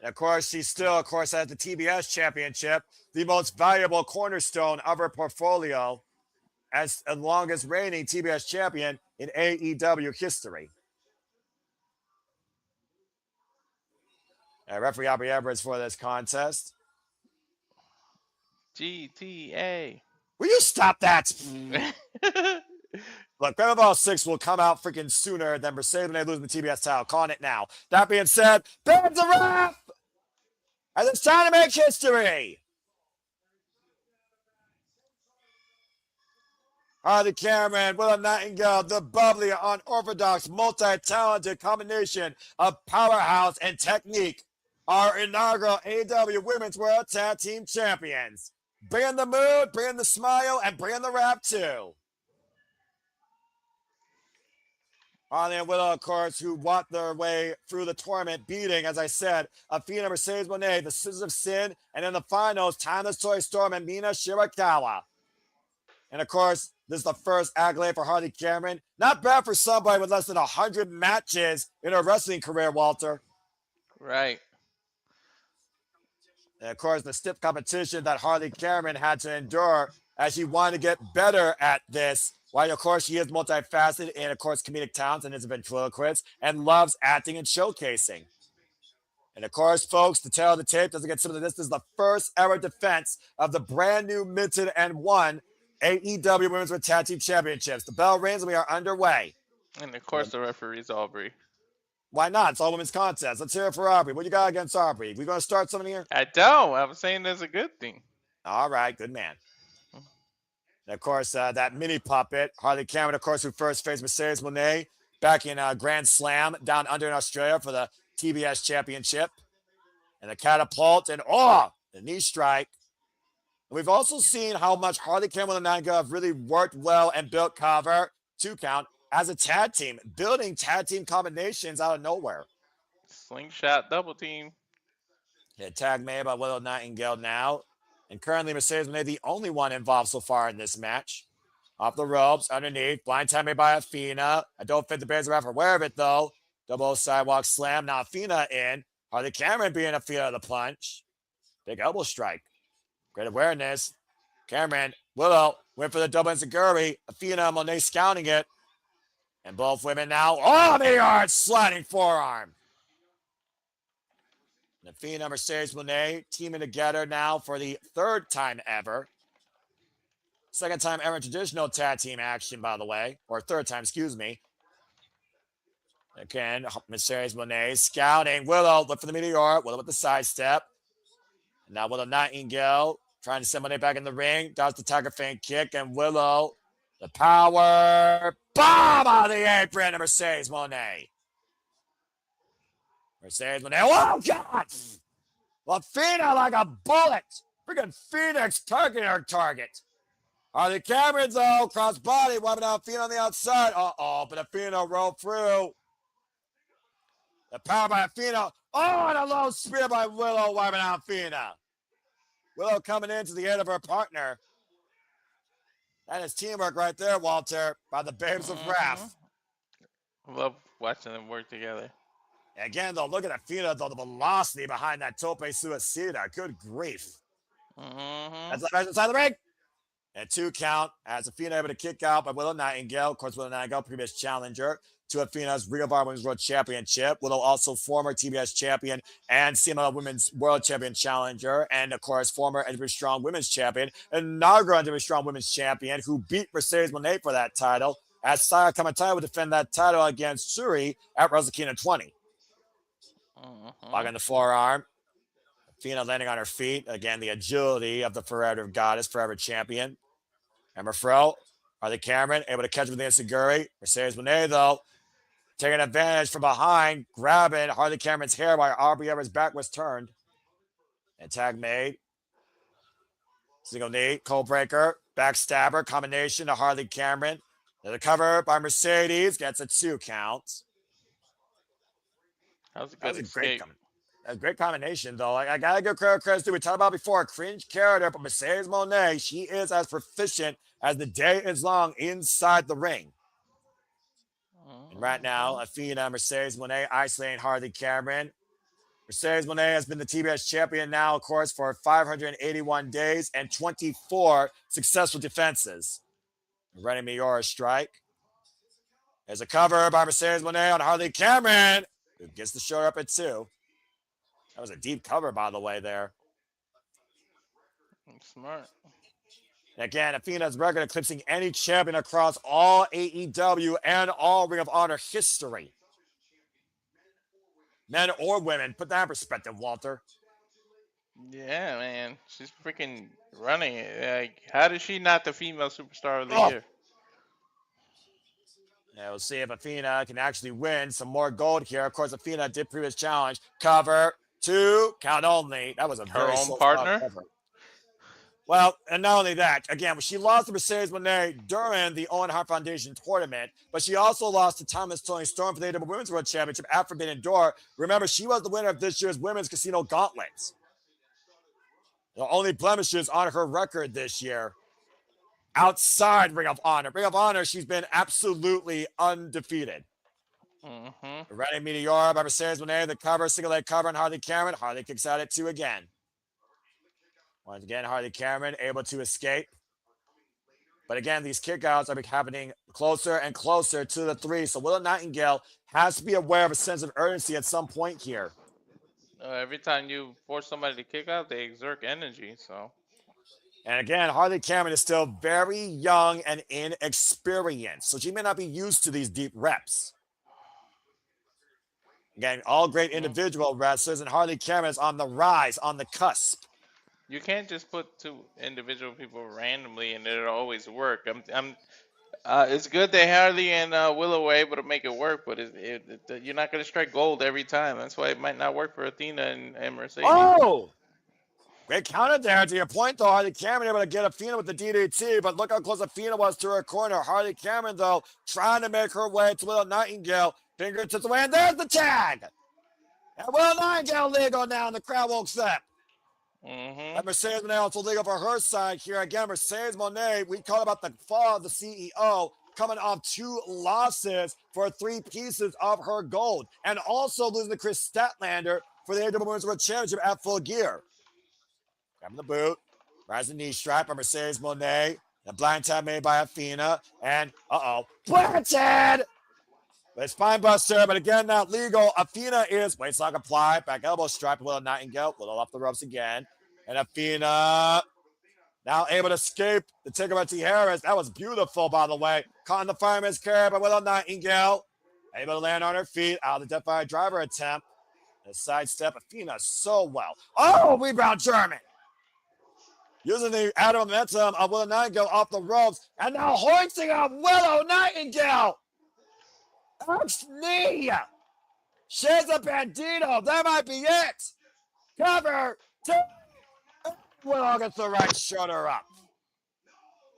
And of course, she still, of course, has the TBS Championship, the most valuable cornerstone of her portfolio as the longest reigning TBS champion in AEW history. Referee Aubrey Everett for this contest. GTA. Will you stop that? Look, Ball 6 will come out freaking sooner than Mercedes Moné losing the TBS title. Calling it now. That being said, there's a wrap! And it's time to make history! Harley Cameron, Willow Nightingale, the bubbly, unorthodox, multi-talented combination of powerhouse and technique, our inaugural AEW Women's World Tag Team Champions. Bring the mood, bring the smile, and bring the rap too. Harley and Willow, of course, who walked their way through the tournament, beating, as I said, Athena Mercedes Moné, the Scissors of Sin, and in the finals, Timeless Toy Storm and Mina Shirakawa. And of course, this is the first accolade for Harley Cameron. Not bad for somebody with less than 100 matches in her wrestling career, Walter. Right. And of course, the stiff competition that Harley Cameron had to endure as she wanted to get better at this. While, of course, she is multifaceted and, of course, comedic talent and is a ventriloquist and loves acting and showcasing. And, of course, folks, the tale of the tape doesn't get similar to this. This is the first ever defense of the brand new minted and won AEW Women's World Tag Team Championships. The bell rings and we are underway. And, of course, the referee is Aubrey. Why not? It's all women's contest. Let's hear it for Aubrey. What you got against Aubrey? We going to start something here? I don't. I was saying that's a good thing. All right. Good man. And of course, that mini puppet, Harley Cameron, of course, who first faced Mercedes Moné back in Grand Slam down under in Australia for the TBS Championship. And the catapult and, the knee strike. And we've also seen how much Harley Cameron and Nightingale have really worked well and built cover, 2 count, as a tag team, building tag team combinations out of nowhere. Slingshot double team. Yeah, tag made by Willow Nightingale now. And currently, Mercedes Moné the only one involved so far in this match. Off the ropes, underneath, blind tag made by Athena. I don't think the Bears are aware of it, though. Double sidewalk slam. Now Athena in. Harley Cameron being a fear of the punch. Big elbow strike. Great awareness. Cameron, Willow went for the double enziguri. Athena, Monet scouting it. And both women now. Oh, they are sliding forearm. And Athena, Mercedes Monet teaming together now for the third time ever. Second time ever in traditional tag team action, by the way. Or third time, excuse me. Again, Mercedes Monet scouting. Willow, look for the meteor. Willow with the sidestep. And now Willow Nightingale trying to send Monet back in the ring. Does the Tiger Feint kick. And Willow, the power bomb on the apron of Mercedes Monet. Mercedes Monet. Oh, God! Athena like a bullet. Freaking Phoenix targeting her target. Harley Cameron, though, crossbody, wiping out Athena on the outside. Uh-oh, but Athena rolled through. The power by Athena. Oh, and a low spear by Willow, wiping out Athena. Willow coming into the aid of her partner. That is teamwork right there, Walter, by the Babes of Wrath. Love watching them work together. Again, though, look at Athena, though, the velocity behind that tope suicida. Good grief. That's the best inside the ring. And 2 count as Athena able to kick out by Willow Nightingale. Of course, Willow Nightingale, previous challenger to Athena's Ring of Honor Women's World Championship. Willow also former TBS champion and CMLL Women's World Champion challenger. And, of course, former NW Strong Women's Champion. And inaugural NW Strong Women's Champion who beat Mercedes Monet for that title. As Saya Kamatani would defend that title against Suri at Wrestle Kingdom 20. Blocking the forearm. Athena landing on her feet. Again, the agility of the Forever Goddess, Forever Champion. Emma Fro, Harley Cameron, able to catch with the enziguri. Mercedes Monet, though, taking advantage from behind, grabbing Harley Cameron's hair while Aubrey Everett's back was turned. And tag made. Single knee, cold breaker, backstabber, combination to Harley Cameron. The cover by Mercedes gets a 2 count. That was a good escape. A great combination, though. I gotta give credit to we talked about before. Cringe character, but Mercedes Monet, she is as proficient as the day is long inside the ring. And right now, Athena, Mercedes Monet isolating Harley Cameron. Mercedes Monet has been the TBS champion now, of course, for 581 days and 24 successful defenses. Running Miura strike. There's a cover by Mercedes Monet on Harley Cameron, who gets the show up at 2. That was a deep cover, by the way, there. Smart. Again, Athena's record eclipsing any champion across all AEW and all Ring of Honor history. Men or women. Put that in perspective, Walter. Yeah, man. She's freaking running it. Like, how is she not the female superstar of the year? Yeah, we'll see if Athena can actually win some more gold here. Of course, Athena did previous challenge. Cover. 2 count only. That was a very her own partner. Cover. Well, and not only that, again, she lost to Mercedes Monet during the Owen Hart Foundation tournament, but she also lost to Thomas Toni Storm for the AEW Women's World Championship at Forbidden Door. Remember, she was the winner of this year's Women's Casino Gauntlet. The only blemishes on her record this year outside Ring of Honor. Ring of Honor, she's been absolutely undefeated. Ready Meteora by Mercedes Monet, the cover, single leg cover on Harley Cameron. Harley kicks out at 2 again. Once again, Harley Cameron able to escape. But again, these kickouts are happening closer and closer to the 3. So Willow Nightingale has to be aware of a sense of urgency at some point here. Every time you force somebody to kick out, they exert energy. So. And again, Harley Cameron is still very young and inexperienced. So she may not be used to these deep reps. Again, all great individual wrestlers, and Harley Cameron is on the rise, on the cusp. You can't just put 2 individual people randomly and it'll always work. It's good that Harley and Willow were able to make it work, but you're not going to strike gold every time. That's why it might not work for Athena and Mercedes. Oh! Great counter there. To your point, though, Harley Cameron able to get Athena with the DDT, but look how close Athena was to her corner. Harley Cameron, though, trying to make her way to Willow Nightingale. Fingertips away, and there's the tag! And Willow Nightingale legal now, and the crowd won't accept. And Mercedes Monet also legal for her side here. Again, Mercedes Monet, we call about the fall of the CEO. coming off 2 losses for 3 pieces of her gold, and also losing to Chris Statlander for the AEW Women's World Championship at Full Gear. Grabbing the boot, rising knee strap by Mercedes Moné, the blind tap made by Athena, and planted! But it's spine buster, but again, not legal. Athena is waistlock applied, back elbow strike, Willow Nightingale, Willow off the ropes again, and Athena now able to escape the takeover by T. Harris. That was beautiful, by the way. Caught in the fireman's carry by Willow Nightingale. Able to land on her feet out of the Deathfire driver attempt. The sidestep, Athena so well. Oh, rebound German. Using the added momentum of Willow Nightingale off the ropes. And now hoisting up Willow Nightingale. Knee. Shades of Bandito. That might be it. Cover. Willow gets the right shoulder up.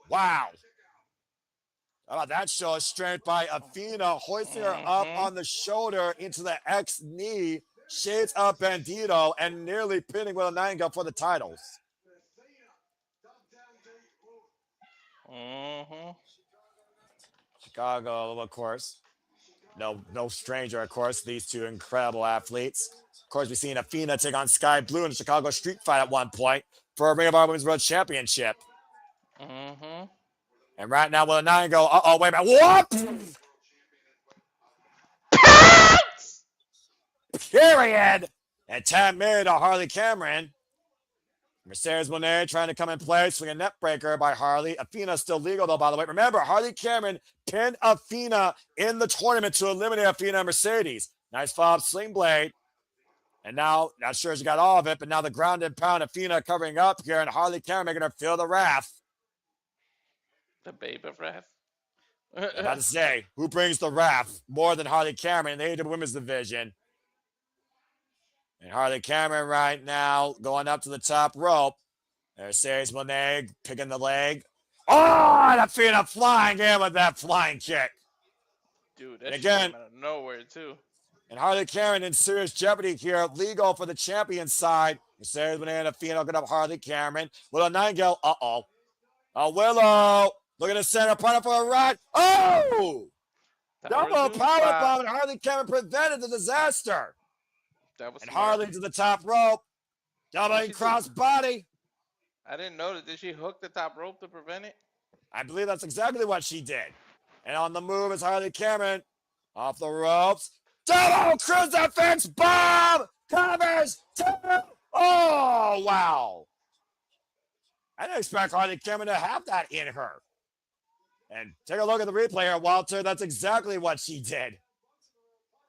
Wow. How about that show of strength by Athena, hoisting her up on the shoulder into the X knee, shades of Bandito, and nearly pinning Willow Nightingale for the titles. Chicago, of course. No stranger, of course, these two incredible athletes. Of course, we've seen Athena take on Skye Blue in a Chicago street fight at one point for a Ring of Honor Women's World Championship. And right now, Willow Nightingale, wait a minute. What? Period. And 10 minutes to Harley Cameron. Mercedes Moné trying to come in play, swing a net breaker by Harley. Athena still legal, though, by the way. Remember, Harley Cameron pinned Athena in the tournament to eliminate Athena and Mercedes. Nice follow-up sling blade. And now, not sure she got all of it, but now the ground and pound, Athena covering up here, and Harley Cameron making her feel the wrath. The babe of wrath. I'm about to say, who brings the wrath more than Harley Cameron in the AEW Women's Division? And Harley Cameron right now going up to the top rope. There's Mercedes Moné picking the leg. Oh, and Athena flying in with that flying kick. Dude, that again, came out of nowhere, too. And Harley Cameron in serious jeopardy here. Legal for the champion side. Mercedes Moné and Athena looking up Harley Cameron. Willow Nightingale. Willow looking to center partner for a ride. Oh! Double powerbomb, and Harley Cameron prevented the disaster. That was and smart. Harley to the top rope. Doubling cross body. I didn't notice. Did she hook the top rope to prevent it? I believe that's exactly what she did. And on the move is Harley Cameron. Off the ropes. Double crucifix bomb. Covers. Oh, wow. I didn't expect Harley Cameron to have that in her. And take a look at the replay here, Walter. That's exactly what she did.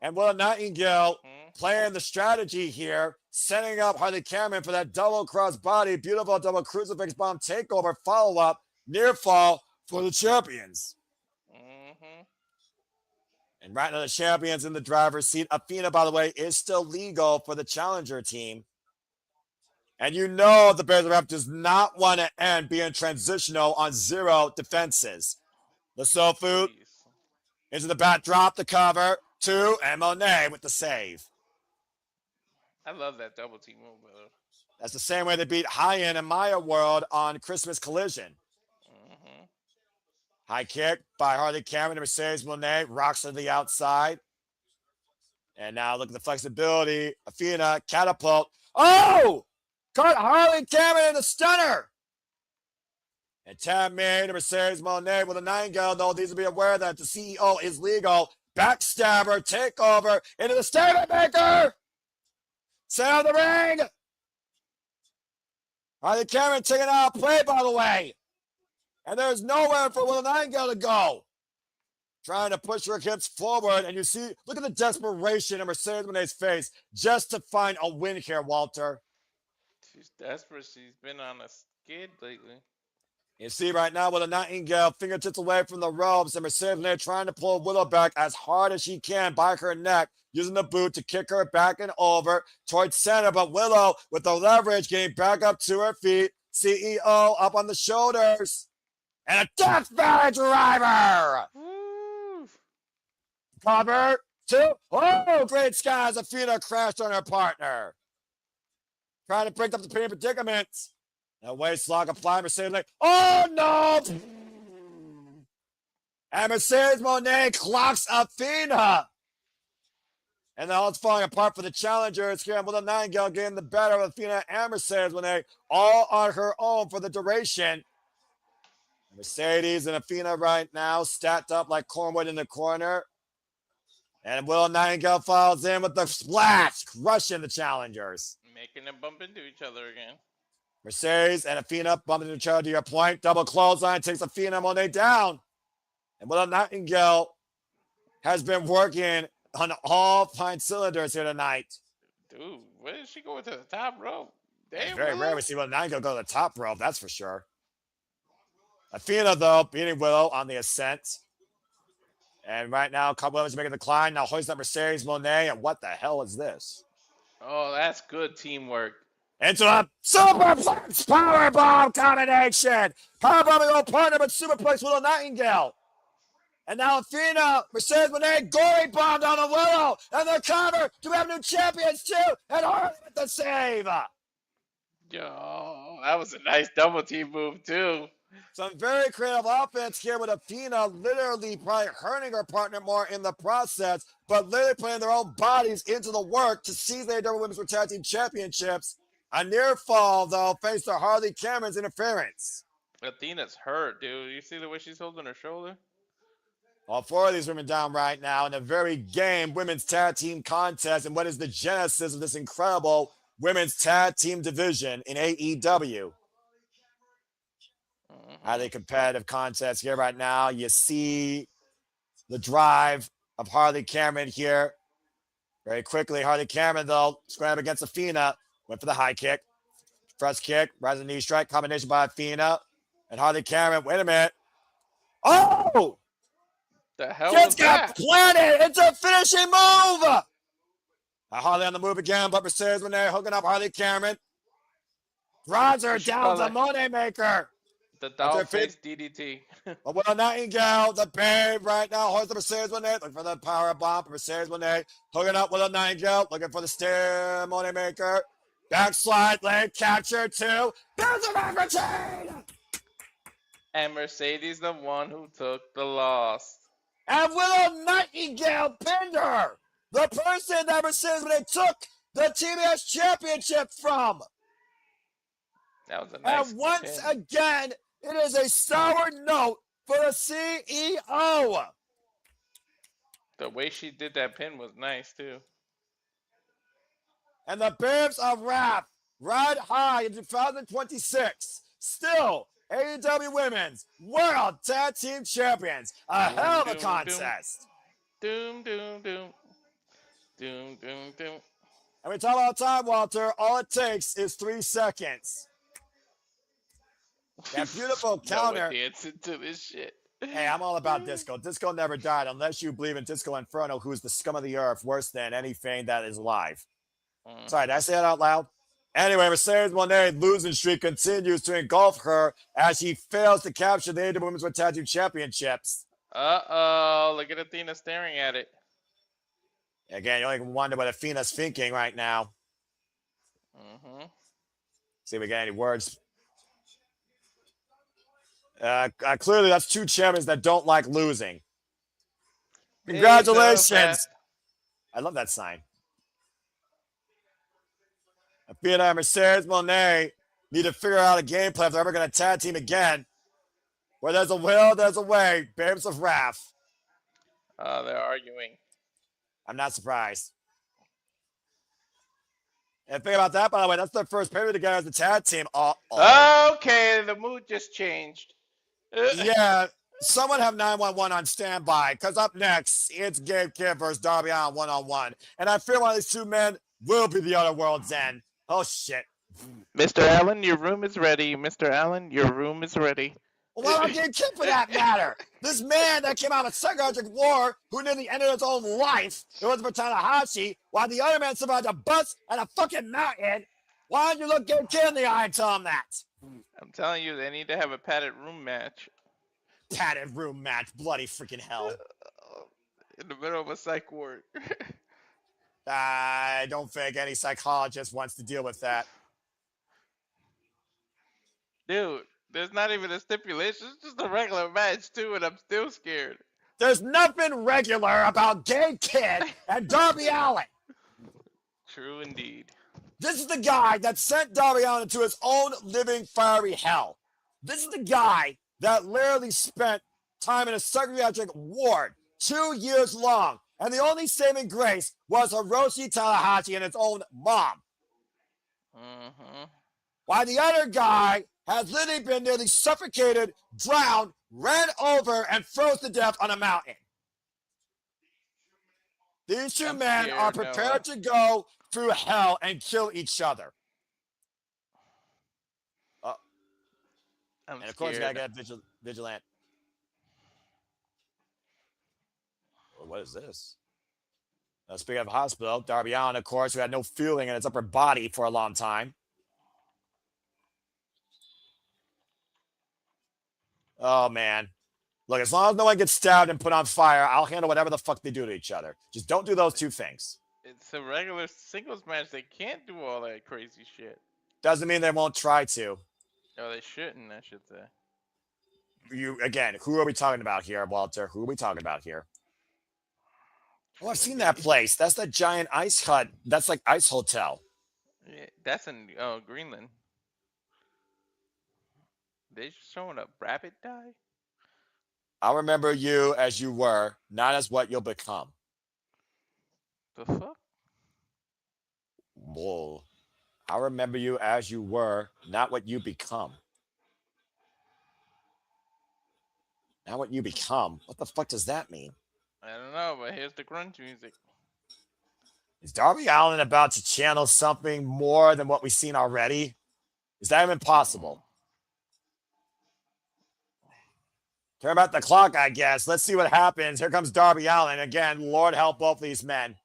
And Willow Nightingale playing the strategy here, setting up Harley Cameron for that double cross body, beautiful double crucifix bomb takeover follow-up, near fall for the champions. And right now the champions in the driver's seat. Athena, by the way, is still legal for the challenger team. And you know the Bears rep does not want to end being transitional on 0 defenses. The soul food into the backdrop, the cover, 2, and Monet with the save. I love that double team move, brother. That's the same way they beat Hyan and Maya World on Christmas Collision. High kick by Harley Cameron to Mercedes Moné, rocks to the outside. And now look at the flexibility. Athena, catapult. Oh! Caught Harley Cameron in the stunner. And 10 man to Mercedes Moné with a Nightingale. Though these will be aware that the CEO is legal. Backstabber, takeover into the statement maker. Set of the ring. Harley Cameron taking out a play, by the way. And there's nowhere for Willow Nightingale to go. Trying to push her hips forward. And you see, look at the desperation in Mercedes Moné's face just to find a win here, Walter. She's desperate. She's been on a skid lately. You see right now Willow Nightingale fingertips away from the ropes, and Mercedes Moné trying to pull Willow back as hard as she can by her neck, using the boot to kick her back and over towards center. But Willow, with the leverage, getting back up to her feet. CEO up on the shoulders. And a Death Valley driver. Cover 2. Oh, great skies. Athena crashed on her partner. Trying to break up the pain predicaments. A waist lock applied. Mercedes like, oh no! And Mercedes Moné clocks Athena. And now it's falling apart for the challengers here. Willow Nightingale getting the better of Athena and Mercedes Moné all on her own for the duration. Mercedes and Athena right now stacked up like cornwood in the corner. And Willow Nightingale follows in with the splash, crushing the challengers. Making them bump into each other again. Mercedes and Athena bumping into each other to your point. Double clothesline takes Athena and Moné down. And Willow Nightingale has been working on all fine cylinders here tonight. Dude, where is she going to the top rope? Damn, very rare we see Willow Nightingale go to the top rope, that's for sure. Athena, though, beating Willow on the ascent. And right now, Williams making the climb. Now hoisting up Mercedes Moné. And what the hell is this? Oh, that's good teamwork. Into a superplex powerbomb combination. Powerbombing old partner, but superplex Willow Nightingale. And now Athena, Mercedes Moné, gory bombed on a Willow. And the cover. Do we have new champions too? And Harley with the save. Yo, that was a nice double team move too. Some very creative offense here with Athena literally probably hurting her partner more in the process, but literally putting their own bodies into the work to seize the AEW Women's World Tag Team Championships. A near fall, though, thanks to Harley Cameron's interference. Athena's hurt, dude. You see the way she's holding her shoulder? All four of these women down right now in a very game women's tag team contest. And what is the genesis of this incredible women's tag team division in AEW? Highly competitive contest here right now. You see the drive of Harley Cameron here. Very quickly, Harley Cameron, though, scrambled against Athena. Went for the high kick. First kick, rising knee strike, combination by Athena. And Harley Cameron, wait a minute. Oh! The hell Just was got that? planted. It's a finishing move. Harley on the move again, but Mercedes Moné hooking up Harley Cameron. Drives her down to Moné Maker. The dog face DDT. But Willow Nightingale, the babe right now, hoists the Mercedes Moné, looking for the power bomb. Mercedes Moné hooking up Willow Nightingale, looking for the stair Moné Maker. Backslide, leg capture, two. There's a back retain. And Mercedes the one who took the loss. And Willow Nightingale pinned her. The person that Mercedes Moné took the TBS championship from. That was a nice And once again, it is a sour note for the CEO. The way she did that pin was nice, too. And the Babes of Wrath ride high in 2026. Still, AEW Women's World Tag Team Champions. A hell of a contest. Doom, doom, doom. Doom, doom, doom. And we talk about time, Walter. All it takes is 3 seconds. That beautiful counter. Dancing to this shit. Hey, I'm all about disco. Disco never died unless you believe in Disco Inferno, who's the scum of the earth, worse than anything that is alive. Sorry, did I say that out loud? Anyway, Mercedes Moné losing streak continues to engulf her as she fails to capture the AEW Women's World Tag Team Championships. Uh-oh, look at Athena staring at it. Again, you only can wonder what Athena's thinking right now. See if we get any words. Clearly, that's two champions that don't like losing. Congratulations. I love that sign. Athena and Mercedes Moné need to figure out a game plan if they're ever going to tag team again. Where there's a will, there's a way. Babes of Wrath. They're arguing. I'm not surprised. And think about that, by the way, that's their first pay-per-view together as a tag team. Okay, the mood just changed. Yeah, someone have 911 on standby, because up next, it's Gabe Kidd versus Darby on one-on-one. And I fear one of these two men will be the other world's end. Oh, shit. Mr. Allin, your room is ready. Mr. Allin, your room is ready. Well, I'm Gabe Kidd for that matter. This man that came out of psychiatric war, who nearly ended his own life, it wasn't for Tanahashi, while the other man survived a bus and a fucking mountain. Why don't you look Gabe Kidd in the eye and tell him that? I'm telling you, they need to have a padded room match. Padded room match, bloody freaking hell. In the middle of a psych ward. I don't think any psychologist wants to deal with that. Dude, There's not even a stipulation. It's just a regular match too, and I'm still scared. There's nothing regular about Gabe Kidd and Darby Allin. True indeed. This is the guy that sent Darby Allin into his own living fiery hell. This is the guy that literally spent time in a psychiatric ward 2 years long. And the only saving grace was Hiroshi Tanahashi and his own mom. Mm-hmm. While the other guy has literally been nearly suffocated, drowned, ran over, and froze to death on a mountain. These two men are prepared to go through hell and kill each other. And of course, you gotta get vigilant. Well, what is this? Speaking of hospital, Darby Allin, of course, who had no feeling in his upper body for a long time. Oh, man. Look, as long as no one gets stabbed and put on fire, I'll handle whatever the fuck they do to each other. Just don't do those two things. It's a regular singles match. They can't do all that crazy shit. Doesn't mean they won't try to. Oh, they shouldn't, I should say. Again, who are we talking about here, Walter? Who are we talking about here? Oh, I've seen that place. That's that giant ice hut. That's like Ice Hotel. Yeah, that's in Greenland. They showing a rabbit die? I'll remember you as you were, not as what you'll become. The fuck? Whoa. I'll remember you as you were, not what you become. Not what you become. What the fuck does that mean? I don't know, but here's the grunge music. Is Darby Allin about to channel something more than what we've seen already? Is that even possible? Turn back the clock, I guess. Let's see what happens. Here comes Darby Allin. Again, Lord help both these men.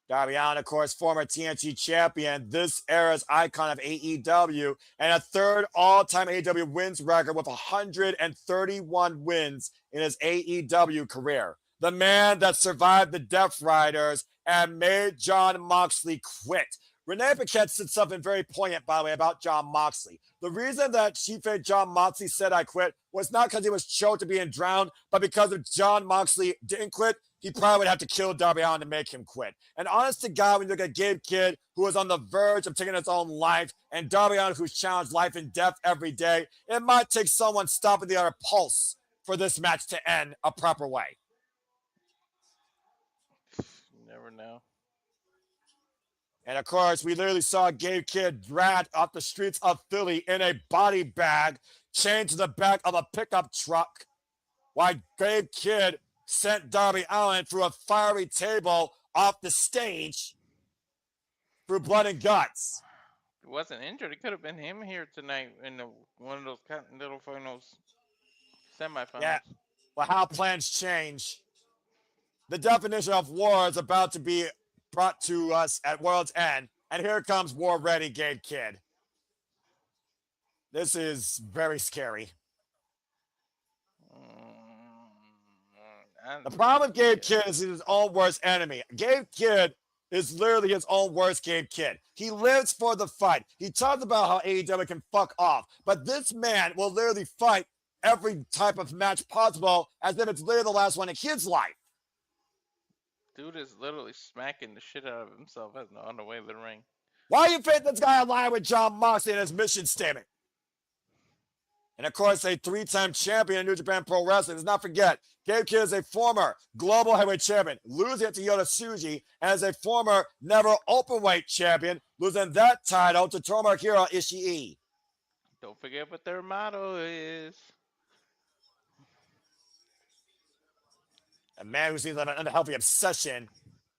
Darby Allin, of course, former TNT champion, this era's icon of AEW, and a third all-time AEW wins record with 131 wins in his AEW career. The man that survived the Death Riders and made Jon Moxley quit. Renee Paquette said something very poignant, by the way, about Jon Moxley. The reason that Jon Moxley said I quit was not because he was choked to being drowned, but because if Jon Moxley didn't quit, he probably would have to kill Darby Allin to make him quit. And honest to God, when you look at Gabe Kidd, who was on the verge of taking his own life, and Darby Allin, who's challenged life and death every day, it might take someone stopping the other pulse for this match to end a proper way. You never know. And of course, we literally saw Gabe Kidd dragged off the streets of Philly in a body bag, chained to the back of a pickup truck, while Gabe Kidd sent Darby Allin through a fiery table off the stage through blood and guts. He wasn't injured. It could have been him here tonight in one of those Continental finals, semifinals. Yeah, well, how plans change. The definition of war is about to be brought to us at World's End. And here comes War Ready Gabe Kidd. This is very scary. The problem with Gabe Kidd is he's his own worst enemy. Gabe Kidd is literally his own worst Gabe Kidd. He lives for the fight. He talks about how AEW can fuck off. But this man will literally fight every type of match possible as if it's literally the last one in his life. Dude is literally smacking the shit out of himself on the way to the ring. Why do you think this guy aligned with Jon Moxley in his mission statement? And of course, a three-time champion in New Japan Pro Wrestling. Let's not forget, Gabe Kidd is a former global heavyweight champion, losing it to Yota Tsuji, and is a former never openweight champion, losing that title to Tomohiro Ishii. Don't forget what their motto is. A man who seems to have an unhealthy obsession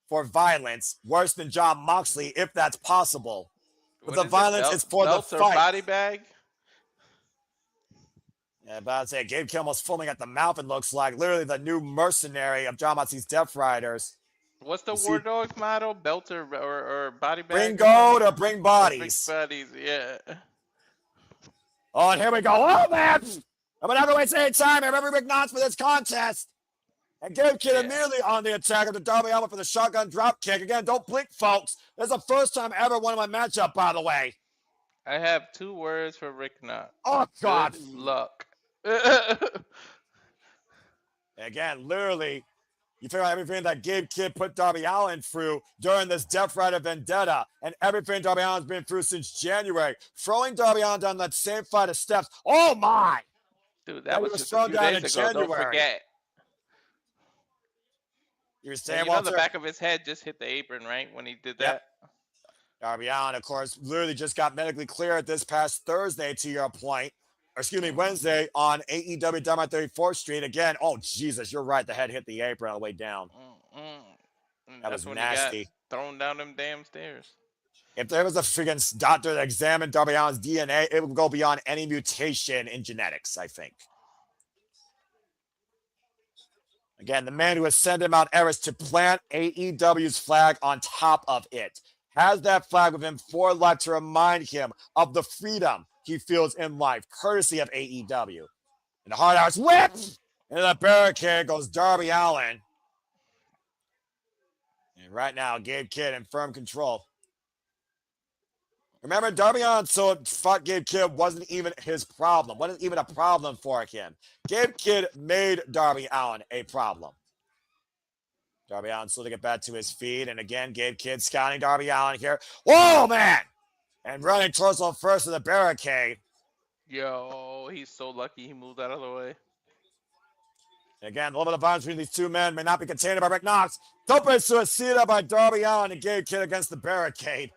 for violence, worse than Jon Moxley, if that's possible. But the violence is for the fight. Body bag? Yeah, about to say, Gabe Kidd almost foaming at the mouth, it looks like. Literally the new mercenary of Jon Moxley's Death Riders. What's the War Dogs motto? Belt or body bag? Bring gold or bring bodies. Bring bodies, yeah. Oh, and here we go. Oh, man! I'm an heavyweight same time. I remember Rick Knox for this contest. And Gabe Kidd immediately on the attack of the Darby Allin for the shotgun drop kick. Again, don't blink, folks. This is the first time ever won my matchup, by the way. I have 2 words for Rick Knox. Oh, God. Good luck. Again, literally, you figure out everything that Gabe Kidd put Darby Allin through during this Death Rider vendetta and everything Darby Allin's been through since January. Throwing Darby Allin down that same flight of steps. Oh, my. Dude, that was was just a thrown few down days in ago. Don't January. forget. You were And saying, you know Walter? the back of his head just hit the apron, right? When he did that. Darby Allin, of course, literally just got medically cleared this past Thursday, to your point. Or excuse me, Wednesday on AEW Dynamite 34th Street. Again, oh, Jesus, you're right. The head hit the apron on the way down. That was when nasty. He got thrown down them damn stairs. If there was a freaking doctor that examined Darby Allin's DNA, it would go beyond any mutation in genetics, I think. Again, the man who ascended Mount Everest to plant AEW's flag on top of it has that flag with him for life to remind him of the freedom he feels in life, courtesy of AEW. And the Hard House whips into the barricade goes Darby Allin. And right now, Gabe Kidd in firm control. Remember, Darby Allin fought Gabe Kidd wasn't even his problem. Wasn't even a problem for him. Gabe Kidd made Darby Allin a problem. Darby Allin slowly get back to his feet. And again, Gabe Kidd scouting Darby Allin here. Whoa, man! And running torso first to the barricade. Yo, he's so lucky he moved out of the way. And again, a little bit of violence between these two men may not be contained by Rick Knox. Tope suicida by Darby Allin and Gabe Kidd against the barricade.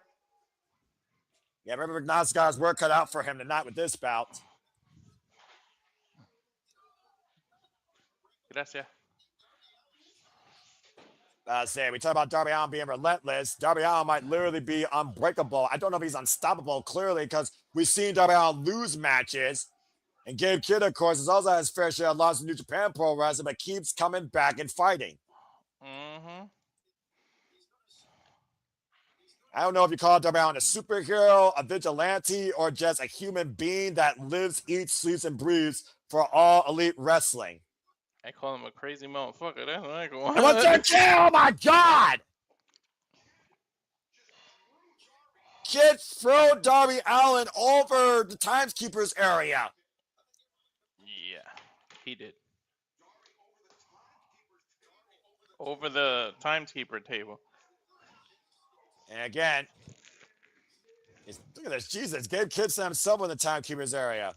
Yeah, remember Rick Knox got his work cut out for him tonight with this bout. Gracias. We talk about Darby Allin being relentless. Darby Allin might literally be unbreakable. I don't know if he's unstoppable, clearly, because we've seen Darby Allin lose matches. And Gabe Kidd, of course, has also had his fair share of losses in New Japan Pro Wrestling, but keeps coming back and fighting. Mm-hmm. I don't know if you call Darby Allin a superhero, a vigilante, or just a human being that lives, eats, sleeps, and breathes for all elite wrestling. I call him a crazy motherfucker. That's what I call him. And what's that kill? Oh my God! Kidd throw Darby Allin over the Timekeeper's area. Yeah, he did. Over the Timekeeper table. And again, look at this. Jesus, Gabe Kidd sent himself in the Timekeeper's area.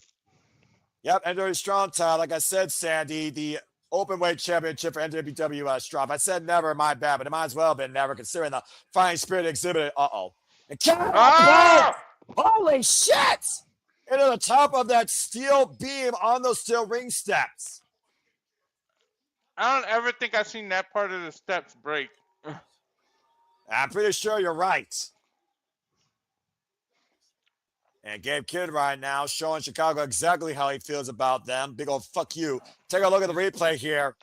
Yep, NWA Strong title. Like I said, Sandy, the Openweight Championship for NWA Strong. I said never, my bad, but it might as well have been never, considering the Fighting Spirit exhibited. Uh-oh. And holy shit! Into the top of that steel beam on those steel ring steps. I don't ever think I've seen that part of the steps break. I'm pretty sure you're right. And Gabe Kidd right now showing Chicago exactly how he feels about them. Big old fuck you. Take a look at the replay here.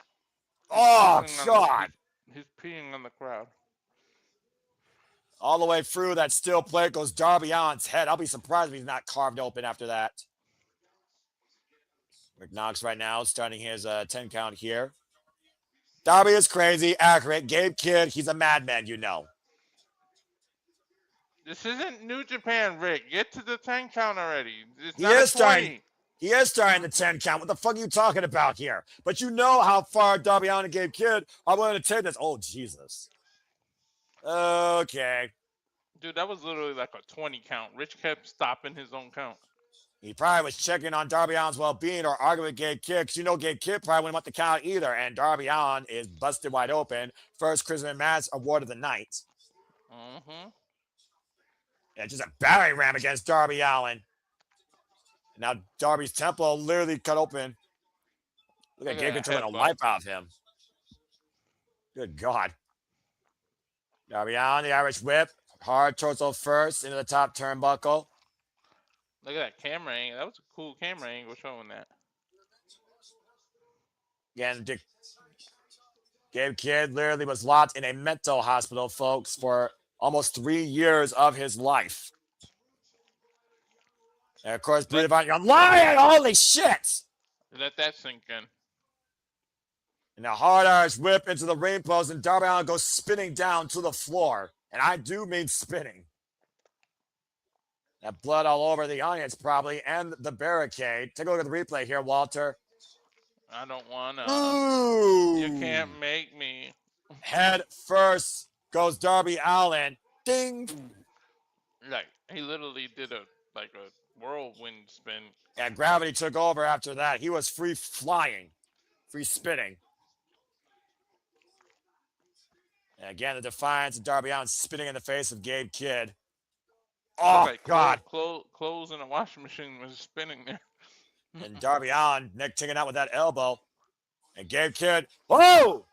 Oh, God. He's peeing on the crowd. All the way through that steel plate goes Darby Allin's head. I'll be surprised if he's not carved open after that. Rick Knox right now starting his 10 count here. Darby is crazy, accurate. Gabe Kidd, he's a madman, you know. This isn't New Japan, Rick. Get to the 10 count already. It's He not is 20. starting. He is starting the 10 count. What the fuck are you talking about here? But you know how far Darby Allin and Gabe Kidd are willing to take this. Oh, Jesus. Okay. Dude, that was literally like a 20 count. Rich kept stopping his own count. He probably was checking on Darby Allin's well-being or arguing with Gabe Kidd, because you know Gabe Kidd probably wouldn't want the count either. And Darby Allin is busted wide open. First Christmas match award of the night. Mm-hmm. Yeah, just a battering ram against Darby Allin. Now Darby's temple literally cut open. Look at Gabe controlling a life out of him. Good God. Darby Allin, the Irish whip. Hard torso first into the top turnbuckle. Look at that camera angle. That was a cool camera angle showing that. Again, Gabe Kidd literally was locked in a mental hospital, folks, for almost 3 years of his life. And of course, Blue Divine, you're lying! Holy shit! Let that sink in. And a hard Irish whip into the ring post, and Darby Allin goes spinning down to the floor. And I do mean spinning. That blood all over the audience probably and the barricade. Take a look at the replay here, Walter. I don't wanna. You Ooh! can't make me. Head first goes Darby Allin. Ding! Like he literally did a whirlwind spin. And gravity took over after that. He was free flying, free spinning. And again, the defiance of Darby Allin spitting in the face of Gabe Kidd. Oh, Like God. clothes in a washing machine was spinning there. And Darby Allin, Nick taking out with that elbow. And Gabe Kidd, whoa!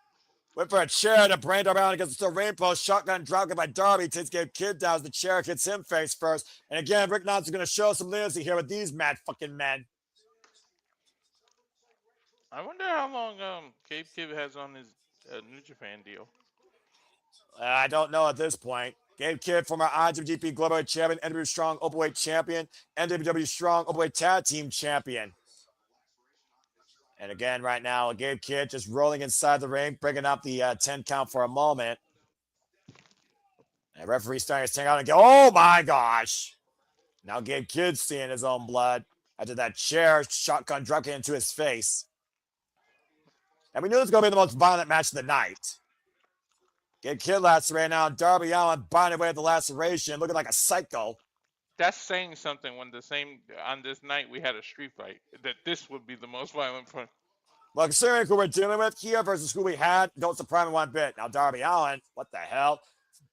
Went for a chair to brain Darby Allin against the ring post. Shotgun drop by Darby. Takes Gabe Kidd down as the chair hits him face first. And again, Rick Knox is going to show some leniency here with these mad fucking men. I wonder how long Gabe Kidd has on his New Japan deal. I don't know at this point. Gabe Kidd, former IWGP Global Champion, NWW Strong Openweight Champion, NWW Strong Openweight Tag Team Champion. And again, right now, Gabe Kidd just rolling inside the ring, breaking up the 10 count for a moment. And referee starting to stand out and go, oh my gosh. Now Gabe Kidd's seeing his own blood after that chair shotgun drop into his face. And we knew this was going to be the most violent match of the night. Gabe Kidd lacerated now. Darby Allin binding away at the laceration, looking like a psycho. That's saying something when on this night we had a street fight. That this would be the most violent fight. Well, considering who we're dealing with here versus who we had, don't surprise me one bit. Now, Darby Allin, what the hell?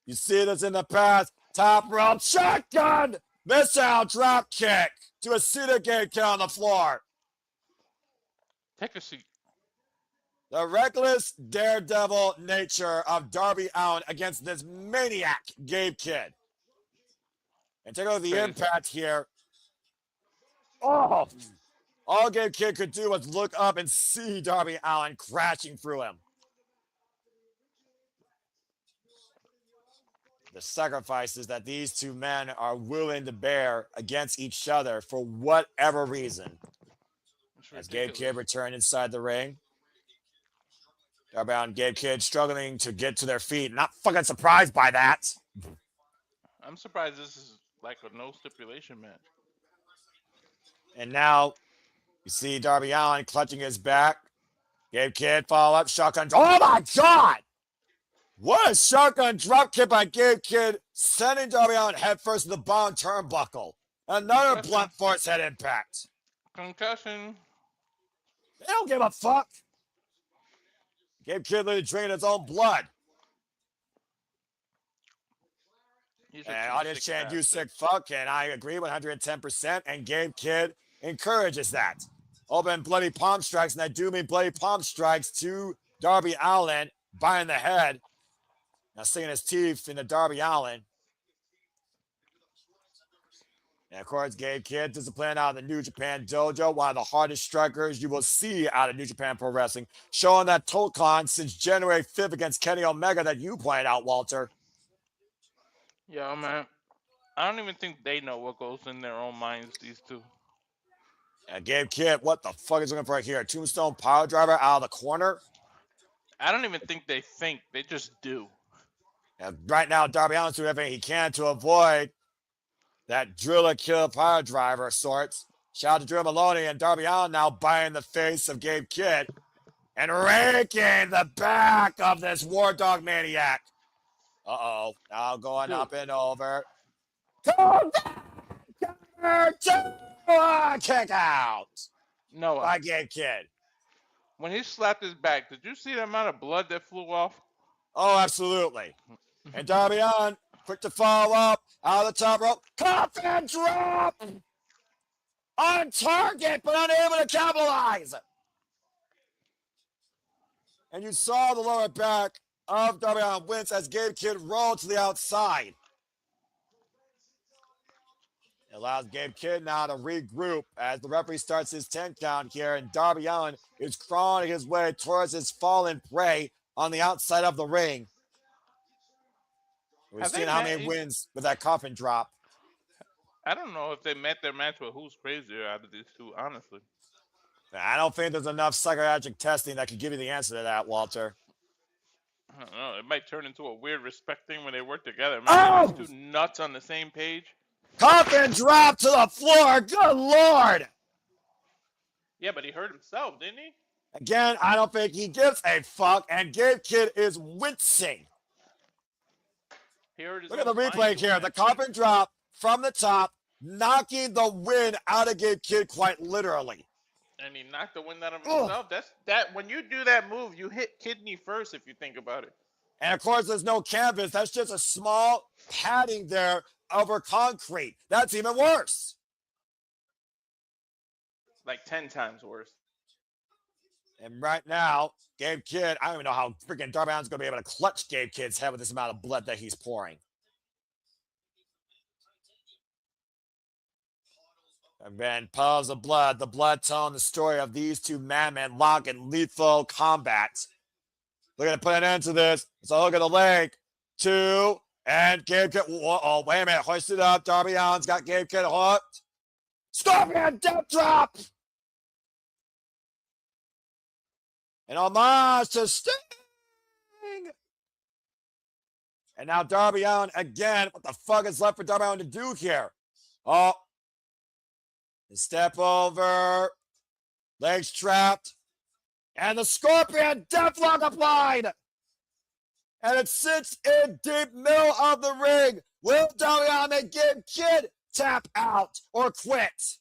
You see this in the past. Top rope shotgun. Missile drop kick to a seated Gabe Kidd on the floor. Take a seat. The reckless daredevil nature of Darby Allin against this maniac Gabe Kidd. And take a look at the impact here. Oh! All Gabe Kidd could do was look up and see Darby Allin crashing through him. The sacrifices that these two men are willing to bear against each other for whatever reason. As Gabe Kidd returned inside the ring. Darby Allin and Gabe Kidd struggling to get to their feet. Not fucking surprised by that. I'm surprised this is like a no stipulation match. And now you see Darby Allin clutching his back. Gabe Kidd follow up shotgun. Oh my God! What a shotgun drop kick by Gabe Kidd, sending Darby Allin headfirst to the bottom turnbuckle. Another blunt force head impact. Concussion. They don't give a fuck. Gabe Kidd literally drinking his own blood. And audience chant, you sick fuck, and I agree 110%, and Gabe Kidd encourages that. Open bloody palm strikes, and I do mean bloody palm strikes to Darby Allin, behind the head. Now sinking his teeth into Darby Allin. And of course, Gabe Kidd disciplined out of the New Japan Dojo, one of the hardest strikers you will see out of New Japan Pro Wrestling, showing that Tokon since January 5th against Kenny Omega that you pointed out, Walter. Yeah, man. I don't even think they know what goes in their own minds, these two. And Gabe Kidd, what the fuck is looking for here? Tombstone power driver out of the corner. I don't even think they think. They just do. And right now, Darby Allin's doing everything he can to avoid that driller kill power driver of sorts. Shout out to Drew Maloney, and Darby Allin now biting the face of Gabe Kidd and raking the back of this War Dog maniac. Uh-oh. Now going up and over. Kick out. No. By Gabe Kidd. When he slapped his back, did you see the amount of blood that flew off? Oh, absolutely. And Darby Allin, quick to follow up, out of the top rope, coffin drop! On target, but unable to capitalize. And you saw the lower back of Darby Allin wince as Gabe Kidd rolled to the outside. It allows Gabe Kidd now to regroup as the referee starts his 10 count here, and Darby Allin is crawling his way towards his fallen prey on the outside of the ring. We've seen how many wins with that coffin drop. I don't know if they met their match with who's crazier out of these two, honestly. I don't think there's enough psychiatric testing that could give you the answer to that, Walter. I don't know. It might turn into a weird respect thing when they work together. Imagine these two nuts on the same page. Coffin drop to the floor. Good Lord. Yeah, but he hurt himself, didn't he? Again, I don't think he gives a fuck, and Gabe Kidd is wincing. He hurt his Look at the own replay spine here. doing The that coffin shit. drop from the top, knocking the wind out of Gabe Kidd quite literally. And he knocked the wind out of himself. That when you do that move, you hit kidney first if you think about it. And of course, there's no canvas. That's just a small padding there over concrete. That's even worse. Like 10 times worse. And right now, Gabe Kidd, I don't even know how freaking Darby Allin's going to be able to clutch Gabe Kidd's head with this amount of blood that he's pouring. And then puddles of blood, the blood telling the story of these two madmen locked in lethal combat. They're going to put an end to this. So look at the leg. 2, and Gabe Kidd. Oh, wait a minute. Hoist it up. Darby Allin's got Gabe Kidd hooked. Scorpion death drop. An homage to Sting. And now Darby Allin again. What the fuck is left for Darby Allin to do here? Oh. Step over. Legs trapped. And the Scorpion Deathlock applied. And it sits in deep middle of the ring. Will Darby Allin make Gabe Kidd tap out or quit?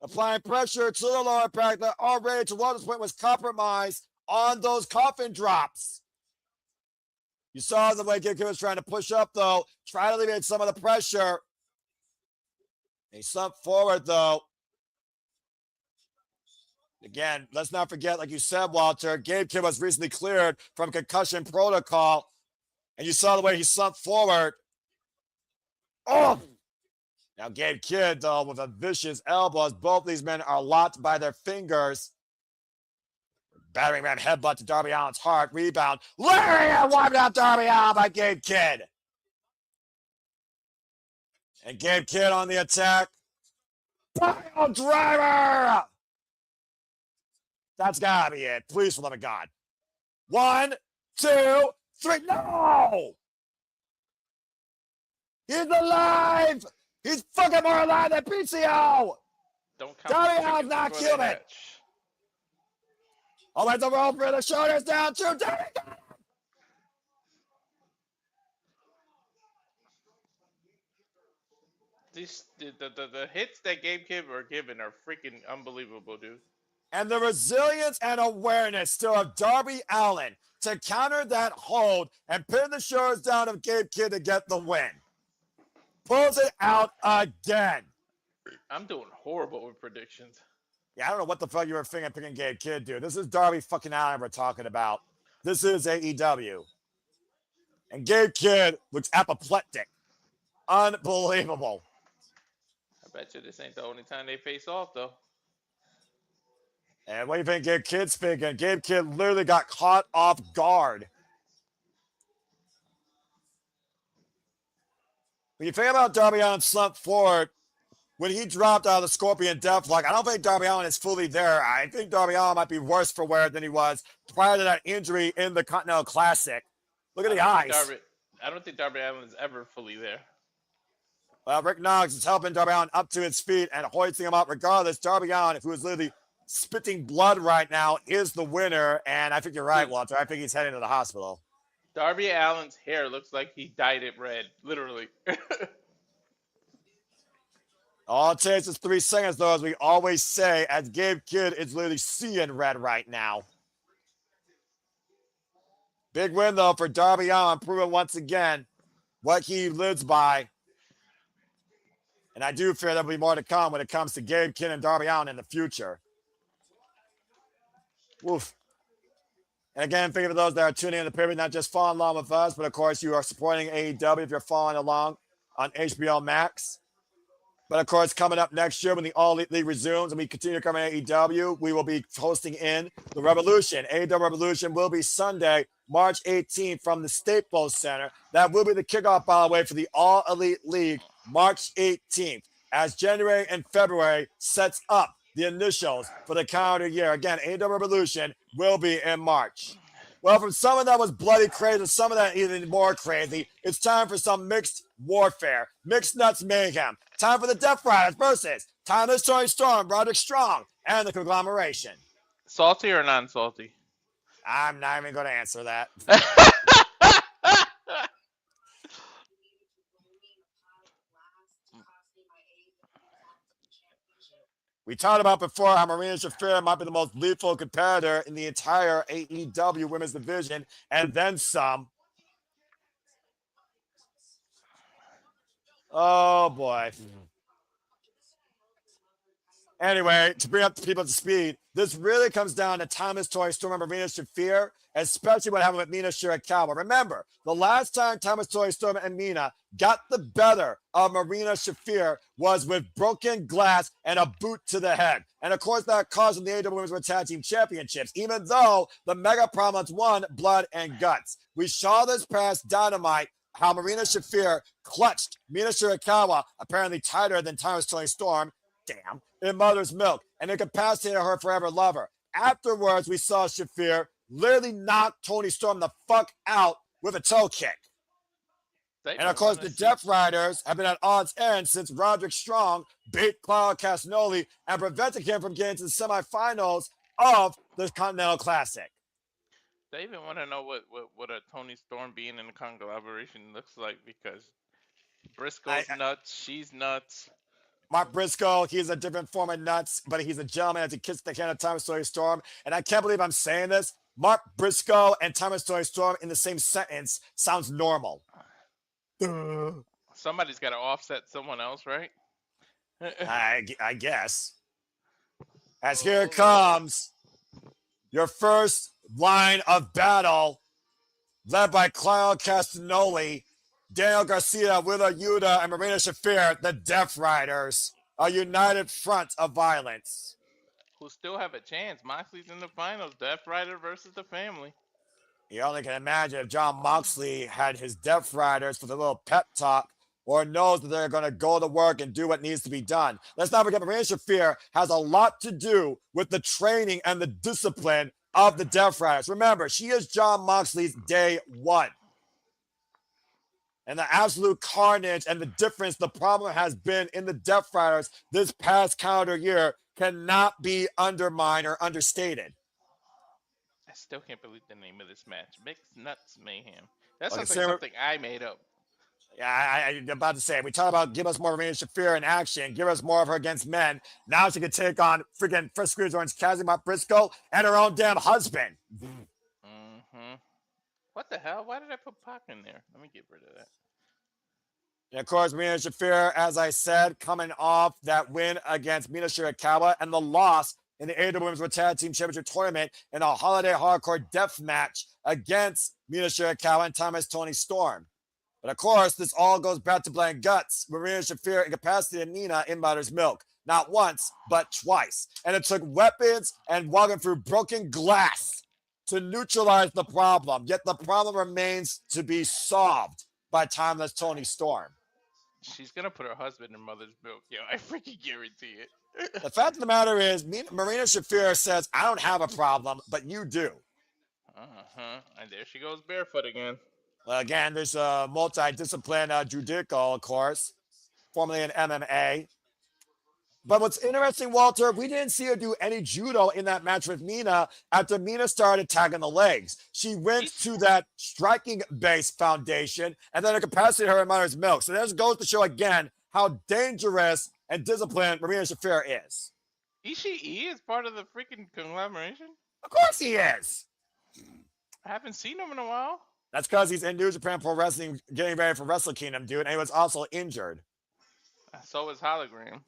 Applying pressure to the lower back that already to this point was compromised on those coffin drops. You saw the way Gabe Kidd was trying to push up, though, try to alleviate some of the pressure. He slumped forward, though. Again, let's not forget, like you said, Walter, Gabe Kidd was recently cleared from concussion protocol, and you saw the way he slumped forward. Oh! Now, Gabe Kidd, though, with a vicious elbow, as both these men are locked by their fingers. Battering ram headbutt to Darby Allin's heart. Rebound. Lariat wiped out Darby Allin by Gabe Kidd. And Gabe Kidd on the attack. Pile driver! That's gotta be it. Please, for the love of God. 1, 2, 3. No! He's alive! He's fucking more alive than PCO! Don't count Darby Allin's not human! Oh, wait, the rope for the shoulders down to Darby! The hits that Gabe Kidd are given are freaking unbelievable, dude. And the resilience and awareness still of Darby Allin to counter that hold and pin the shoulders down of Gabe Kidd to get the win. Pulls it out again. I'm doing horrible with predictions. Yeah, I don't know what the fuck you were thinking picking Gabe Kidd, dude. This is Darby fucking Allin we're talking about. This is AEW. And Gabe Kidd looks apoplectic. Unbelievable. I bet you this ain't the only time they face off, though. And what do you think Gabe Kidd's thinking? Gabe Kidd literally got caught off guard. When you think about Darby Allin slump forward, when he dropped out of the Scorpion Deathlock, I don't think Darby Allin is fully there. I think Darby Allin might be worse for wear than he was prior to that injury in the Continental Classic. Look at the eyes. I don't think Darby Allin is ever fully there. Well, Rick Knox is helping Darby Allin up to his feet and hoisting him up regardless. Darby Allin, who is literally spitting blood right now, is the winner. And I think you're right, Walter. I think he's heading to the hospital. Darby Allin's hair looks like he dyed it red, literally. All it takes is 3 seconds, though, as we always say, as Gabe Kidd is literally seeing red right now. Big win, though, for Darby Allin, proving once again what he lives by. And I do fear there'll be more to come when it comes to Gabe Kidd and Darby Allin in the future. Woof. And again, thank you for those that are tuning in the pay-per-view, not just following along with us, but of course you are supporting AEW if you're following along on HBO Max. But of course, coming up next year when the All Elite League resumes and we continue covering AEW, we will be hosting in the Revolution. AEW Revolution will be Sunday, March 18th from the Staples Center. That will be the kickoff, by the way, for the All Elite League, March 18th, as January and February sets up the initials for the calendar year. Again, AEW Revolution will be in March. Well, from someone that was bloody crazy to someone that even more crazy, it's time for some mixed warfare. Mixed nuts mayhem. Time for the Death Riders versus Timeless Toni Storm, Roderick Strong, and the Conglomeration. Salty or non-salty? I'm not even going to answer that. We talked about before how Marina Shafir might be the most lethal competitor in the entire AEW women's division, and then some. Oh, boy. Anyway, to bring up the people up to speed, this really comes down to Timeless Toni Storm and Marina Shafir, especially what happened with Mina Shirakawa. Remember, the last time Timeless Toni Storm and Mina got the better of Marina Shafir was with broken glass and a boot to the head. And of course, that caused them the AEW Women's World Tag Team Championships, even though the Mega Prominence won Blood and Guts. We saw this past Dynamite how Marina Shafir clutched Mina Shirakawa, apparently tighter than Timeless Toni Storm, in mother's milk, and incapacitated her forever lover. Afterwards, we saw Shafir literally knock Toni Storm the fuck out with a toe kick. And of course, the Death Riders have been at odds end since Roderick Strong beat Claudio Castagnoli and prevented him from getting to the semifinals of the Continental Classic. They even want to know what a Toni Storm being in the Conglomeration looks like, because Briscoe's nuts, she's nuts. Mark Briscoe, he's a different form of nuts, but he's a gentleman as he kisses the hand of Timeless Toni Storm. And I can't believe I'm saying this. Mark Briscoe and Timeless Toni Storm in the same sentence sounds normal. Somebody's got to offset someone else, right? I guess. As here comes your first line of battle, led by Claudio Castagnoli, Daniel Garcia, Willow, Yuta, and Marina Shafir, the Death Riders, a united front of violence. Who still have a chance. Moxley's in the finals. Death Rider versus the family. You only can imagine if John Moxley had his Death Riders for the little pep talk, or knows that they're going to go to work and do what needs to be done. Let's not forget, Marina Shafir has a lot to do with the training and the discipline of the Death Riders. Remember, she is John Moxley's day one. And the absolute carnage and the difference the problem has been in the Death Riders this past calendar year cannot be undermined or understated. I still can't believe the name of this match. Mixed Nuts Mayhem. That's something I made up. Yeah, I'm about to say, we talk about give us more Marina Shafir in action, give us more of her against men. Now she can take on freaking First Screws Orange Cassidy, Mark Briscoe, and her own damn husband. What the hell? Why did I put Pac in there? Let me get rid of that. And of course, Marina Shafir, as I said, coming off that win against Mina Shirakawa and the loss in the AEW Women's World Tag Team Championship Tournament in a Holiday Hardcore Death match against Mina Shirakawa and Timeless Toni Storm. But of course, this all goes back to Blood and Guts. Marina Shafir incapacitated Mina in mother's milk. Not once, but twice. And it took weapons and walking through broken glass to neutralize the problem. Yet the problem remains to be solved by Timeless Toni Storm. She's going to put her husband in mother's milk. Yo, I freaking guarantee it. The fact of the matter is, Marina Shafir says, I don't have a problem, but you do. And there she goes barefoot again. Well, again, there's a multi-discipline judico, of course, formerly in MMA. But what's interesting, Walter, we didn't see her do any judo in that match with Mina after Mina started tagging the legs. She went to that striking-based foundation and then incapacitated her in mother's milk. So this goes to show again how dangerous and disciplined Marina Shafir is. Ishii is part of the freaking Conglomeration? Of course he is. I haven't seen him in a while. That's because he's in New Japan Pro Wrestling getting ready for Wrestle Kingdom, dude, and he was also injured. So was Hologram.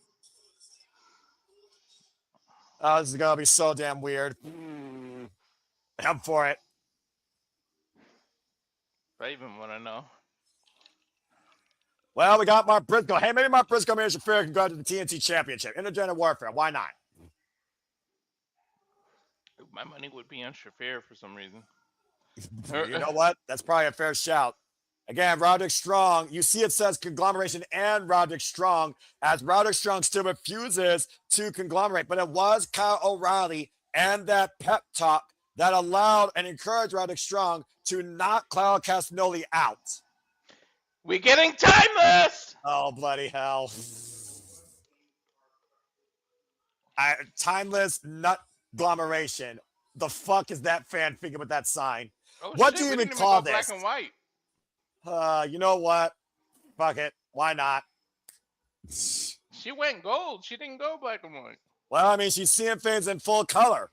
Oh, this is going to be so damn weird. I'm for it. I even want to know. Well, we got Mark Briscoe. Hey, maybe Mark Briscoe and Shafir can go to the TNT Championship. Intergender Warfare. Why not? My money would be on Shafir for some reason. You know what? That's probably a fair shout. Again, Roderick Strong. You see it says Conglomeration and Roderick Strong, as Roderick Strong still refuses to conglomerate. But it was Kyle O'Reilly and that pep talk that allowed and encouraged Roderick Strong to knock Claudio Castagnoli out. We're getting timeless! Oh, bloody hell. Timeless nut agglomeration. The fuck is that fan figure with that sign? Oh, What shit, do you we even didn't call go this? black and white. You know what? Fuck it. Why not? She went gold. She didn't go black and white. Well, I mean, she's seeing things in full color.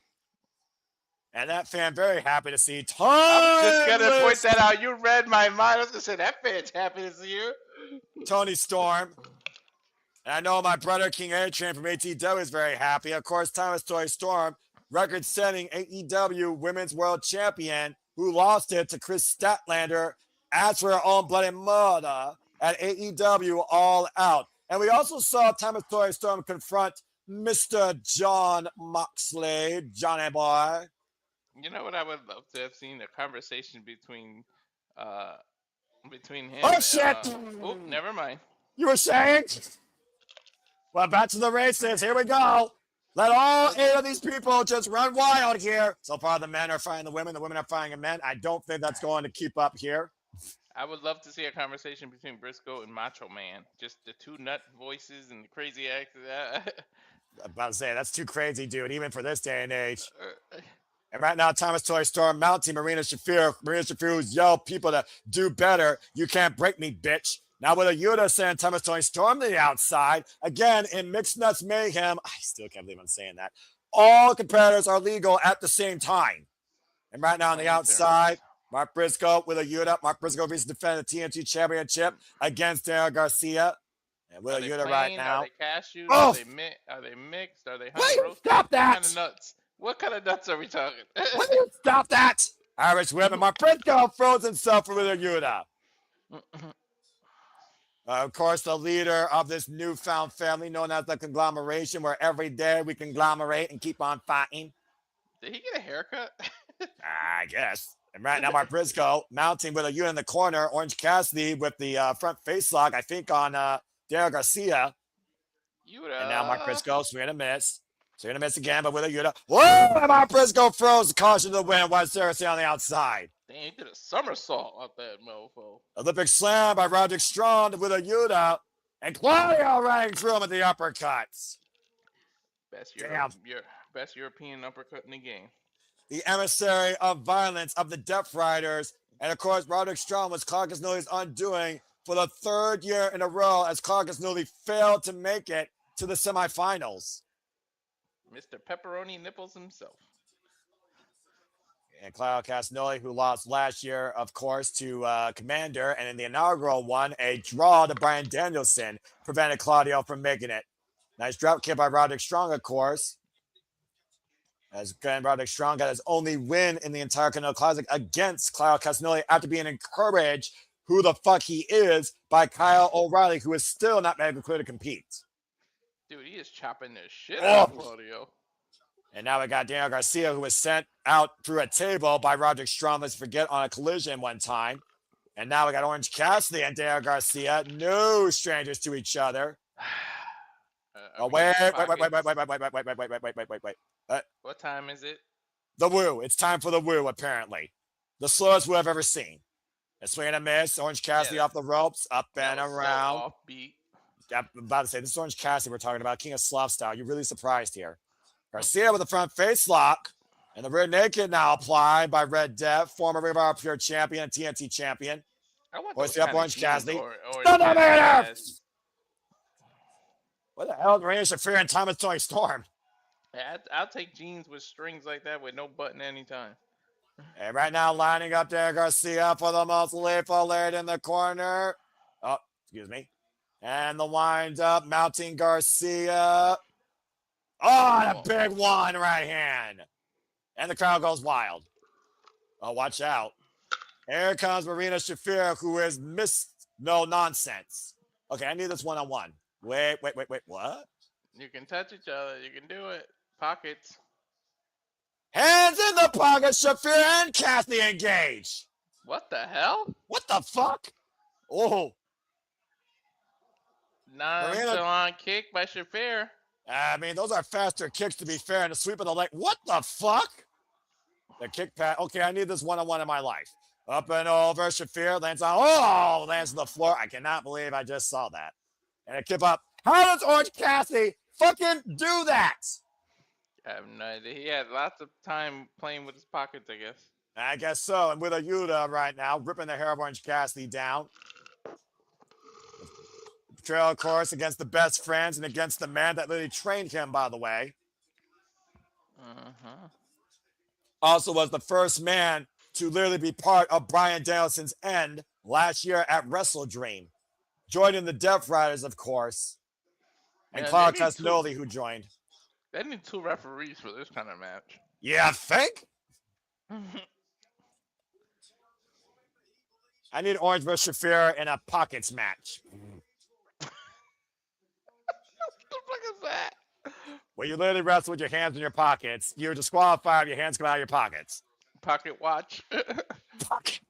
And that fan very happy to see I'm just going to point that out. You read my mind. I was going to say, that fan's happy to see you. Toni Storm. And I know my brother, King A-Train from ATW, is very happy. Of course, Thomas Toni Storm, record-setting AEW Women's World Champion, who lost it to Chris Statlander as for her own bloody murder at AEW All Out. And we also saw Thomas Toni Storm confront Mr. John Moxley, Johnny Boy. You know what I would love to have seen? A conversation between him. Oh, shit! Oh, never mind. You were saying? Well, back to the races. Here we go. Let all 8 of these people just run wild here. So far, the men are fighting the women are fighting the men. I don't think that's going to keep up here. I would love to see a conversation between Briscoe and Macho Man. Just the two nut voices and the crazy act. I'm about to say, that's too crazy, dude, even for this day and age. And right now, Thomas Toni Storm mounting Marina Shafir. Marina Shafir who's yelled people to do better. You can't break me, bitch. Now with a Yuta saying Thomas Toni Storm to the outside. Again, in Mixed Nuts Mayhem, I still can't believe I'm saying that. All competitors are legal at the same time. And right now on the outside, Mark Briscoe with a Yuta. Mark Briscoe recently defended the TNT Championship against Garcia. And with a Yuta right now. Are they cashews? Oh! Are they mixed? Are they Wait, honey roasted? stop that! What kind of nuts? What kind of nuts are we talking? Will you stop that? Irish women. Mark Briscoe froze himself with a Yuta. Of course, the leader of this newfound family known as the Conglomeration, where every day we conglomerate and keep on fighting. Did he get a haircut? I guess. And right now, Mark Briscoe mounting with a Yuta in the corner. Orange Cassidy with the front face lock, I think, on Dale Garcia. Yuta. And now Mark Briscoe swinging a miss. Swinging a miss again, but with a Yuta. Whoa! And Mark Briscoe throws caution to the wind. While seriously on the outside. Damn, he did a somersault off that mofo. Olympic slam by Roderick Strong with a Yuta. And Claudio running through him with the uppercuts. Best European uppercut in the game. The emissary of violence of the Death Riders. And of course, Roderick Strong was Castagnoli's undoing for the 3rd year in a row as Castagnoli failed to make it to the semifinals. Mr. Pepperoni Nipples himself. And Claudio Castagnoli, who lost last year, of course, to Commander, and in the inaugural one, a draw to Bryan Danielson prevented Claudio from making it. Nice drop kick by Roderick Strong, of course. As again, Roderick Strong got his only win in the entire Continental Classic against Claudio Castagnoli after being encouraged who the fuck he is by Kyle O'Reilly, who is still not medically clear to compete. Dude, he is chopping this shit out of Claudio. And now we got Daniel Garcia, who was sent out through a table by Roderick Strong, let's forget, on a collision one time. And now we got Orange Cassidy and Daniel Garcia, no strangers to each other. Wait. What time is it? The woo. It's time for the woo, apparently. The slowest woo I've ever seen. A swing and a miss. Orange Cassidy off the ropes, up and around. So offbeat. I'm about to say, this is Orange Cassidy we're talking about, King of Slav style. You're really surprised here. Garcia with the front face lock. And the rear naked now applied by Red Death, former Ring of Honor Pure Champion, TNT Champion. I want Voice up Orange Cassidy. What the hell is Marina Shafir and Thomas Toni Storm? I'll take jeans with strings like that with no button anytime. And right now lining up there, Garcia for the most lethal laid in the corner. Oh, excuse me. And the wind up, mounting Garcia. Oh, and a big one right hand. And the crowd goes wild. Oh, watch out. Here comes Marina Shafir, who is no nonsense. Okay, I need this one-on-one. Wait, what? You can touch each other. You can do it. Pockets. Hands in the pocket, Shafir and Cassidy engage. What the hell? What the fuck? Oh. Nonchalant kick by Shafir. I mean, those are faster kicks, to be fair, and a sweep of the leg. What the fuck? The kick pad. Okay, I need this one-on-one in my life. Up and over. Shafir lands on. Lands on the floor. I cannot believe I just saw that. And a kick up. How does Orange Cassidy fucking do that? I have no idea. He had lots of time playing with his pockets, I guess. I guess so. And with a Yuta right now, ripping the hair of Orange Cassidy down. Betrayal, of course, against the best friends and against the man that literally trained him, by the way. Also was the first man to literally be part of Bryan Danielson's end last year at Wrestle Dream. Joining the Death Riders, of course. And Claudio Castagnoli, who joined. They need 2 referees for this kind of match. Yeah, I think. I need Orange versus Shafir in a pockets match. What the fuck is that? Where you literally wrestle with your hands in your pockets. You're disqualified if your hands come out of your pockets. Pocket watch. Pocket.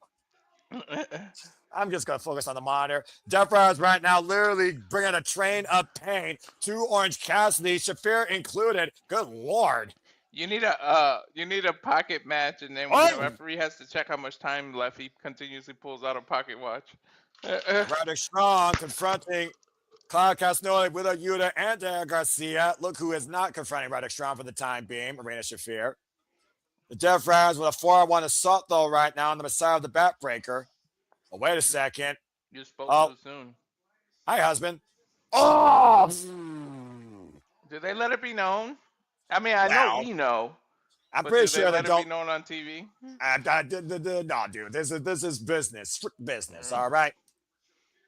I'm just going to focus on the monitor. Death Riders right now literally bringing a train of pain to Orange Cassidy, Shafir included. Good Lord. You need a pocket match, and then when the referee has to check how much time left, he continuously pulls out a pocket watch. Roderick Strong confronting Claudio Castagnoli with a Yuta and Garcia. Look who is not confronting Roderick Strong for the time being, Marina Shafir. The Death Riders with a 4-on-1 assault, though, right now on the Messiah of the Backbreaker. Oh, wait a second. You spoke too soon. Hi, husband. Oh! Did they let it be known? I mean, I know we know. I'm pretty sure they don't. Let it be known on TV? No, dude. This is business. Strict business, all right?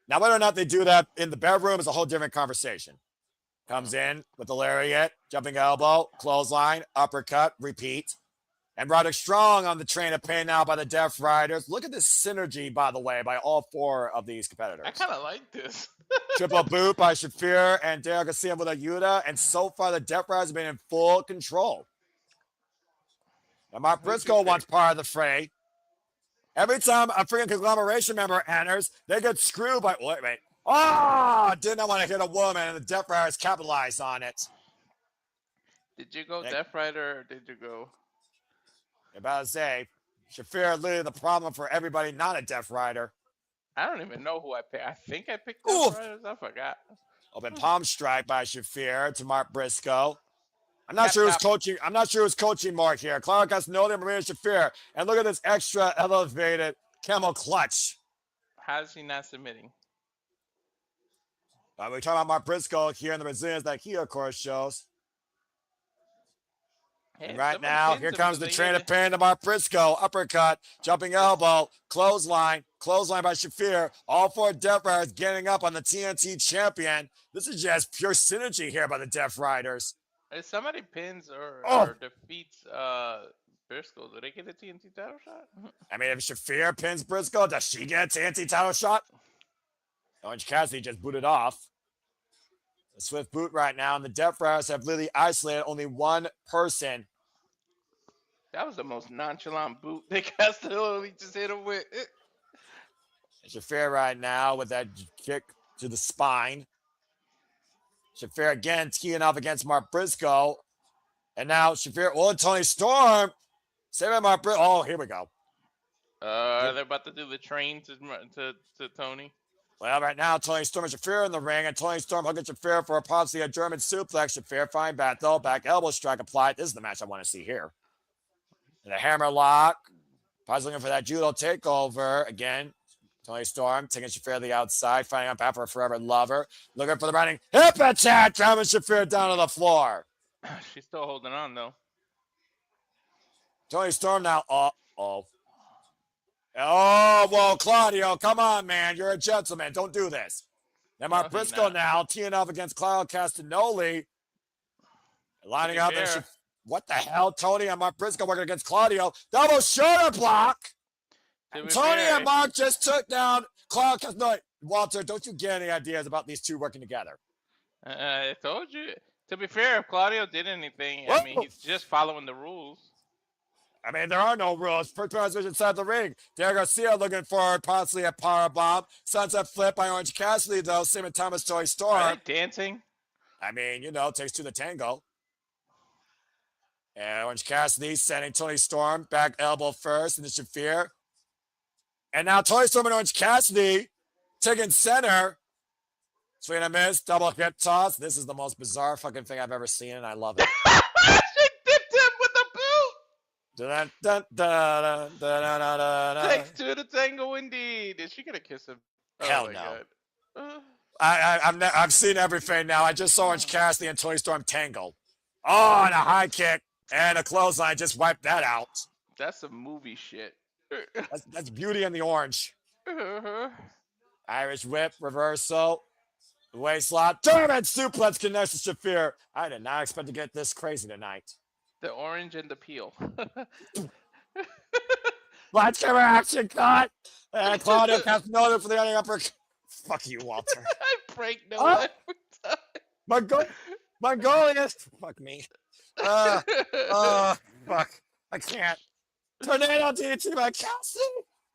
Now, whether or not they do that in the bedroom is a whole different conversation. Comes in with the lariat, jumping elbow, clothesline, uppercut, repeat. And Roderick Strong on the train of pain now by the Death Riders. Look at this synergy, by the way, by all 4 of these competitors. I kind of like this. Triple boot by Shafir and Garcia with a Yuta. And so far, the Death Riders have been in full control. Now, Mark Briscoe wants part of the fray. Every time a freaking Conglomeration member enters, they get screwed by... Wait. Oh! Did not want to hit a woman, and the Death Riders capitalized on it. Did you go Death Rider, or did you go... About to say, Shafir literally the problem for everybody not a Death Rider. I don't even know who I picked. I think I picked Death Riders. I forgot. Open palm strike by Shafir to Mark Briscoe. I'm not sure who's coaching. I'm not sure who's coaching Mark here. Claudio Castagnoli and Marina Shafir. And look at this extra elevated camel clutch. How is he not submitting? We're talking about Mark Briscoe here in the Brazilians that he, of course, shows. Hey, and right now, here comes the train of pain to Mark Briscoe. Uppercut, jumping elbow, clothesline by Shafir. All 4 Death Riders getting up on the TNT champion. This is just pure synergy here by the Death Riders. If somebody pins or defeats Briscoe, do they get a TNT title shot? I mean, if Shafir pins Briscoe, does she get a TNT title shot? Orange Cassidy just booted off. A swift boot right now, and the Death Riders have literally isolated only 1 person. That was the most nonchalant boot they Castagnoli just hit him with. Shafir right now with that kick to the spine. Shafir again teeing off against Mark Briscoe. And now Shafir, Toni Storm. Saving Mark Briscoe. Oh, here we go. They're about to do the train to Toni. Well, right now, Toni Storm and Shafir in the ring, and Toni Storm hooking Shafir for possibly a German suplex. Shafir fine back though, back elbow strike applied. This is the match I want to see here. And a hammer lock. Possibly looking for that judo takeover. Again, Toni Storm taking Shafir to the outside, finding up after a forever lover. Looking for the running hip attack, driving Shafir down to the floor. She's still holding on, though. Toni Storm now. Oh, well, Claudio, come on, man. You're a gentleman. Don't do this. Now, Mark Briscoe now teeing off against Claudio Castagnoli. Lining up. What the hell? Toni and Mark Briscoe working against Claudio. Double shoulder block. And Toni and Mark just took down Claudio Castagnoli. Walter, don't you get any ideas about these 2 working together? I told you. To be fair, if Claudio did anything, I mean, he's just following the rules. I mean, there are no rules. First position inside the ring. Garcia looking for possibly a powerbomb. Sunset flip by Orange Cassidy, though. Same as Thomas Toni Storm. Are they dancing? I mean, takes 2 to tango. And Orange Cassidy sending Toni Storm back elbow first into Shafir. And now Toni Storm and Orange Cassidy taking center. Swing and a miss, double hip toss. This is the most bizarre fucking thing I've ever seen, and I love it. She dipped him with the boot. Dun, dun, dun, dun, dun, dun, dun. Takes two to the tango indeed. Is she gonna kiss him? Oh Hell my no. God. I've seen everything now. I just saw Orange Cassidy and Toni Storm tangle. Oh, and a high kick and a clothesline just wiped that out. That's some movie shit. That's Beauty and the Orange. Irish whip reversal. Waist lock. German suplex connects to Shafir. I did not expect to get this crazy tonight. The orange and the peel. Let's camera action cut. And Claudio Castagnoli for the ending upper. Fuck you, Walter. I break no every time. Mongolian. Fuck me. Fuck. I can't. Tornado DT by Cassidy.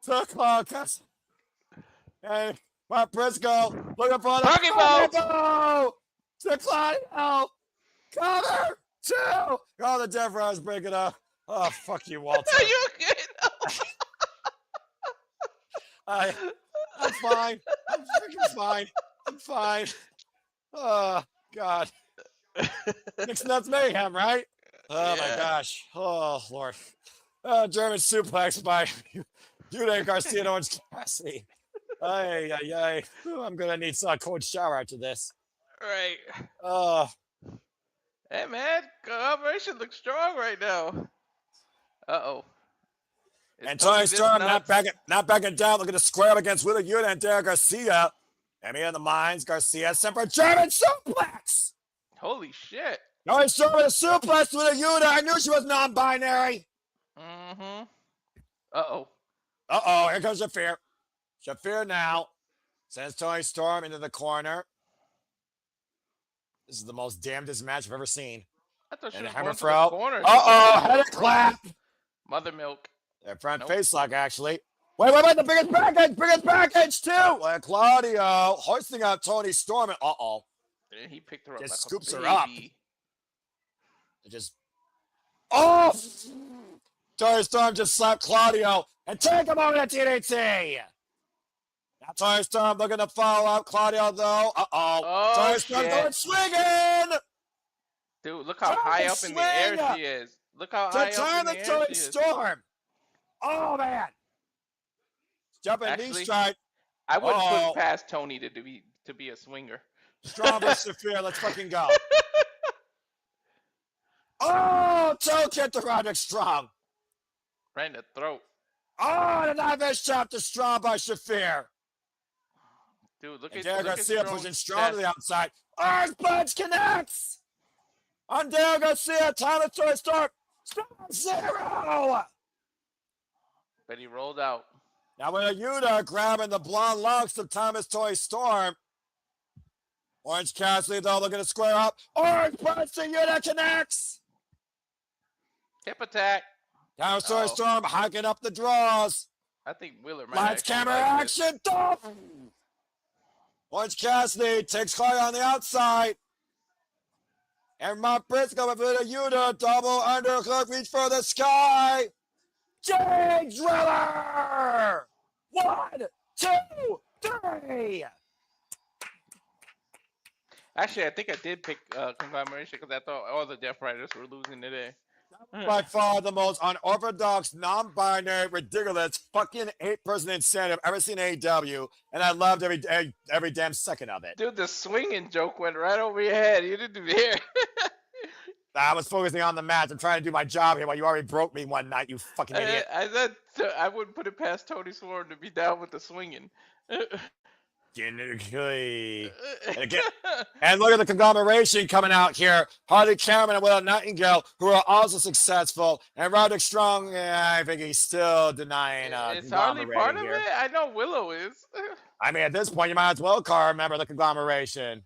Took Cassidy. And Briscoe looking for the Pokeball. To Claudio. Cover. Two. Oh, the Death Rise breaking up. Oh, fuck you, Walter. Are you okay? I'm fine. I'm freaking fine. I'm fine. Oh, God. Next nuts mayhem, right? Oh, my gosh. Oh, Lord. German suplex by Yuta and Garcia and Orange Cassidy. Ay. Ooh, I'm going to need a cold shower after this. Right. Hey, man. Conglomeration looks strong right now. Uh-oh. And Toni Storm not backing down, looking to square up against Willow, Yuta, and Derek Garcia. Emmy in the mines, Garcia sent for a German suplex. Holy shit. Toni Storm with a suplex to Willow Yuta. I knew she was non-binary. Mm-hmm. Uh-oh. Here comes Shafir. Shafir now sends Toni Storm into the corner. This is the most damnedest match I've ever seen. I thought she and was hammer going to throw. the corner. Head clap. Mother milk. Their front face lock, actually. Wait, the biggest package, too. Claudio hoisting out Toni Storm. And he picked her up. Just like scoops a her baby. up. Oh! Toni Storm just slapped Claudio and take him over to TNT. Now Toni Storm looking to follow up Claudio, though. Oh, Toni Storm going swinging. Dude, look how high up in the air she is. Look how high up in the air Toni she is. Storm. Oh, man. Jumping knee strike. I wouldn't put it past Toni to be a swinger. Strong versus Shafir. Let's fucking go. Toe kick to Roderick Strong. Right in the throat. The knife chop to Strong by Shafir. Dude, look at Derek Garcia pushing Strong to the outside. Orange Punch connects. On Derek Garcia, Thomas Toni Storm. Strong 0. But he rolled out. Now with a Yuta grabbing the blonde locks of Thomas Toni Storm. Orange Cassidy, though, looking to square up. Orange Punch to Yuta connects. Hip attack. Thomas Toni Storm hiking up the draws. I think Wheeler might. Lights, camera, action. Orange Cassidy takes Claudio on the outside. And Briscoe with a Yuta. Double underhook. Reach for the Skye. Jay Driller. 1, 2, 3. Actually, I think I did pick Conglomeration because I thought all the Death Riders were losing today. By far the most unorthodox, non-binary, ridiculous, fucking 8-person insanity I've ever seen in AEW, and I loved every damn second of it. Dude, the swinging joke went right over your head. You didn't hear. I was focusing on the match. I'm trying to do my job here while you already broke me one night, you fucking idiot. I said I wouldn't put it past Toni Storm to be down with the swinging. And look at the conglomeration coming out here. Harley, Cameron, and Willow, Nightingale, who are also successful. And Roderick Strong, I think he's still denying. Is Harley part of it? I know Willow is. I mean, at this point, you might as well call remember the conglomeration.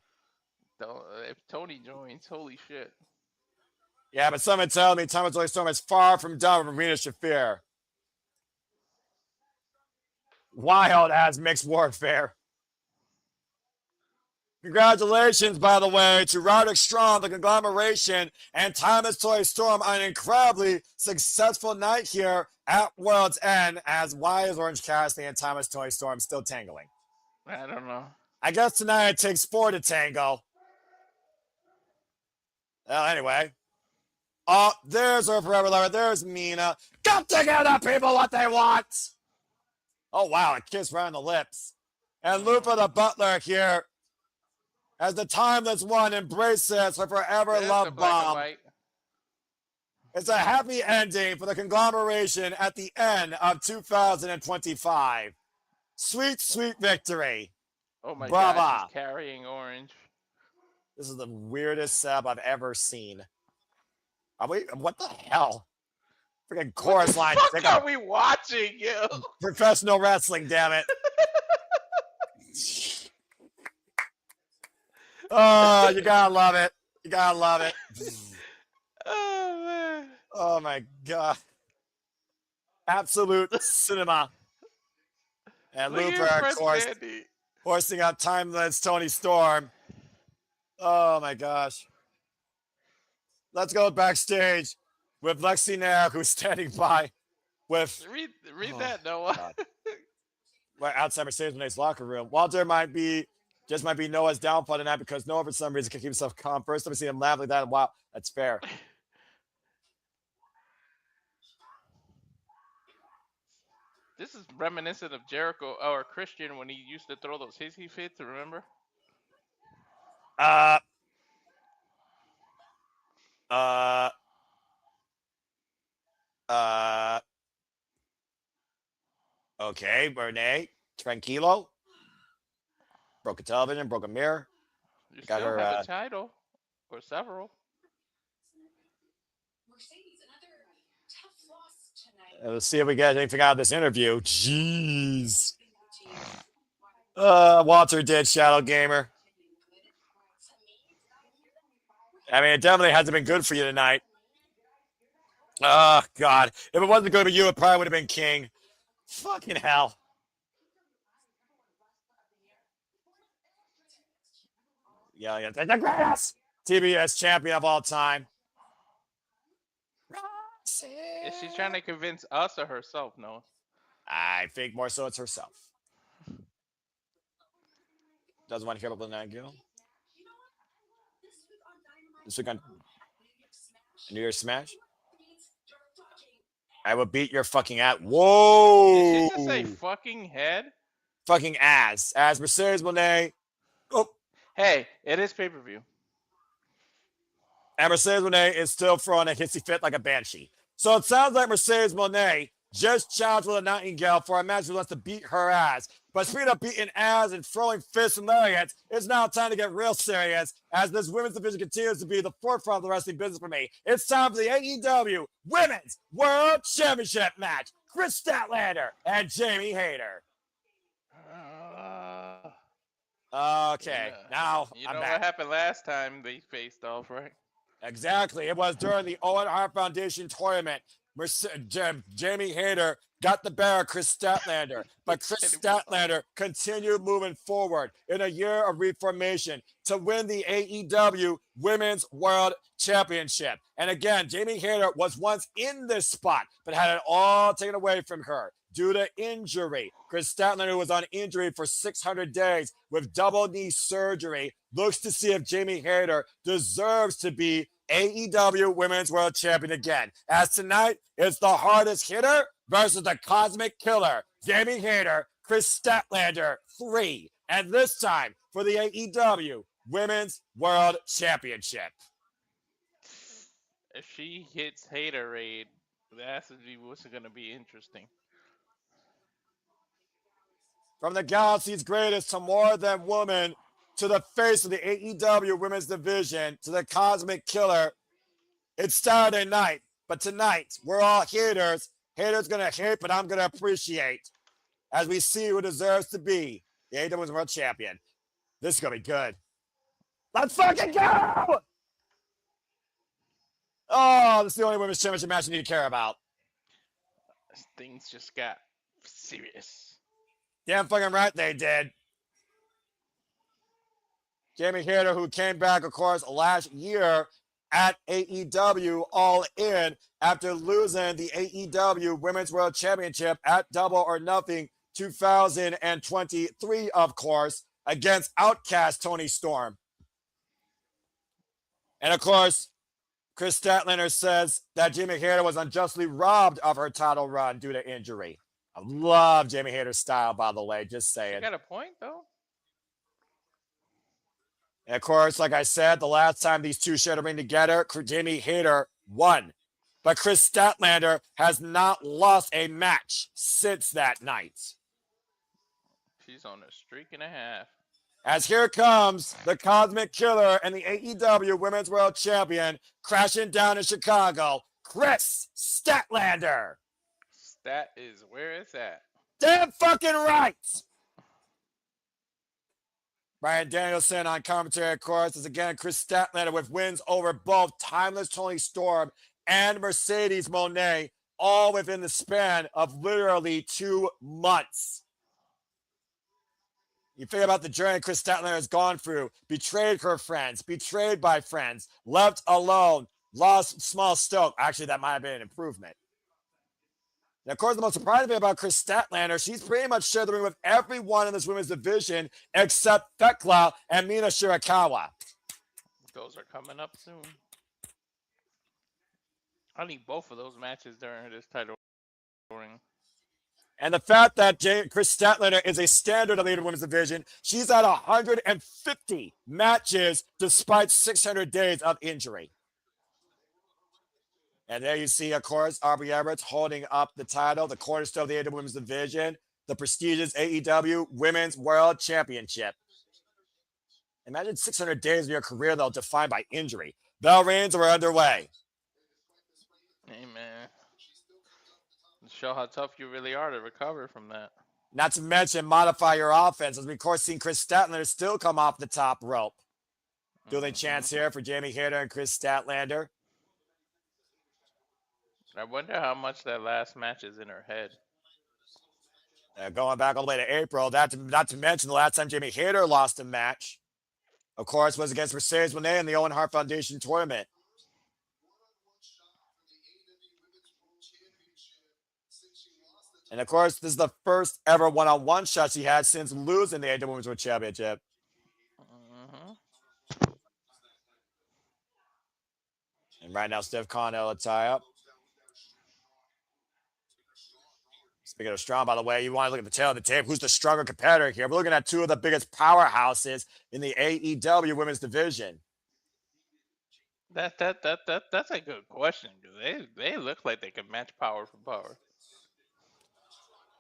If Toni joins, holy shit. Yeah, but someone tell me Thomas Toni Storm is far from done with Marina Shafir. Wild as mixed warfare. Congratulations, by the way, to Roderick Strong, the Conglomeration, and Thomas Toy Storm on an incredibly successful night here at World's End. As why is Orange Cassidy and Thomas Toy Storm still tangling? I don't know. I guess tonight it takes 4 to tangle. Well, anyway. Oh, there's her forever lover. There's Mina. Come to give the people what they want. Oh, wow. A kiss right on the lips. And Lupa the butler here, as the timeless one embraces her forever love bomb. It's a happy ending for the Conglomeration at the end of 2025. Sweet, sweet victory. Oh my Brava. God, she's carrying Orange. This is the weirdest sub I've ever seen. What the hell? Freaking chorus line. What the fuck are we watching, yo? Professional wrestling, damn it. Oh, you gotta love it. You gotta love it. Oh, man. Oh, my God. Absolute cinema. And Looper, of course, hoisting up Timeless Toni Storm. Oh, my gosh. Let's go backstage with Lexi Nair, who's standing by with... Read that, Noah. Right outside Mercedes-Benz locker room. Walter might be Noah's downfall tonight because Noah, for some reason, can keep himself calm. First time we see him laugh like that. Wow, that's fair. This is reminiscent of Jericho or Christian when he used to throw those hissy fits, remember? Okay, Renee, tranquilo. Broke a television, broke a mirror. You got still her, have a title, or several. Let's see if we get anything out of this interview. Jeez. Walter did, Shadow Gamer. I mean, it definitely hasn't been good for you tonight. Oh, God. If it wasn't good for you, it probably would have been King. Fucking hell. Yeah, the greatest TBS champion of all time. Is she trying to convince us or herself, Noah? I think more so it's herself. Doesn't want to hear about the Nightingale. This week on New Year's Smash. I will beat your fucking ass. Whoa! Did she just say fucking head? Fucking ass. As Mercedes Moné. Oh. Hey, it is pay-per-view. And Mercedes Moné is still throwing a hissy fit like a banshee. So it sounds like Mercedes Moné just challenged with a Nightingale for a match who wants to beat her ass. But speaking of beating ass and throwing fists and lariats, it's now time to get real serious as this women's division continues to be the forefront of the wrestling business for me. It's time for the AEW Women's World Championship match. Chris Statlander and Jamie Hayter. Okay, now I'm back. What happened last time they faced off, right? Exactly. It was during the Owen Hart Foundation tournament. Jamie Hayter got the better of Chris Statlander, but Chris Statlander continued moving forward in a year of reformation to win the AEW Women's World Championship. And again, Jamie Hayter was once in this spot, but had it all taken away from her due to injury. Chris Statlander was on injury for 600 days with double knee surgery. Looks to see if Jamie Hayter deserves to be AEW Women's World Champion again. As tonight, it's the hardest hitter versus the cosmic killer. Jamie Hayter, Chris Statlander, 3. And this time for the AEW Women's World Championship. If she hits Haterade, that's what's going to be interesting. From the Galaxy's greatest to more than woman, to the face of the AEW Women's Division, to the Cosmic Killer. It's Saturday night, but tonight we're all haters. Haters gonna hate, but I'm gonna appreciate as we see who deserves to be the AEW Women's World Champion. This is gonna be good. Let's fucking go! Oh, this is the only Women's Championship match you need to care about. Things just got serious. Damn fucking right they did. Jamie Hayter, who came back, of course, last year at AEW All In after losing the AEW Women's World Championship at Double or Nothing 2023, of course, against Outcast Toni Storm. And of course, Chris Statlander says that Jamie Hayter was unjustly robbed of her title run due to injury. I love Jamie Hayter's style, by the way, just saying. You got a point, though. And of course, like I said, the last time these two shared a ring together, Jamie Hayter won. But Chris Statlander has not lost a match since that night. She's on a streak and a half. As here comes the Cosmic Killer and the AEW Women's World Champion crashing down in Chicago, Chris Statlander. Stat is where it's at. Damn fucking right. Bryan Danielson on commentary, of course, is again Chris Statlander with wins over both Timeless Toni Storm and Mercedes Moné, all within the span of literally 2 months. You think about the journey Chris Statlander has gone through, betrayed her friends, betrayed by friends, left alone, lost small stoke. Actually, that might have been an improvement. And of course, the most surprising thing about Chris Statlander, she's pretty much shared the ring with everyone in this women's division except Thekla and Mina Shirakawa. Those are coming up soon. I need both of those matches during this title ring. And the fact that Chris Statlander is a standard of the women's division, she's at 150 matches despite 600 days of injury. And there you see, of course, Aubrey Everett holding up the title, the cornerstone of the AEW Women's Division, the prestigious AEW Women's World Championship. Imagine 600 days of your career, though, defined by injury. Bell reigns are underway. Hey, man. Show how tough you really are to recover from that. Not to mention modify your offense, as we, of course, seen Chris Statlander still come off the top rope. Dueling chance here for Jamie Hayter and Chris Statlander. I wonder how much that last match is in her head. Going back all the way to April, not to mention the last time Jamie Hayter lost a match, of course, was against Mercedes Moné in the Owen Hart Foundation tournament. And of course, this is the first ever one-on-one shot she had since losing the AEW Women's World Championship. And right now, Steph Continental tie-up. Speaking of strong, by the way, you want to look at the tail of the tape. Who's the stronger competitor here? We're looking at two of the biggest powerhouses in the AEW women's division. That's a good question. They look like they can match power for power.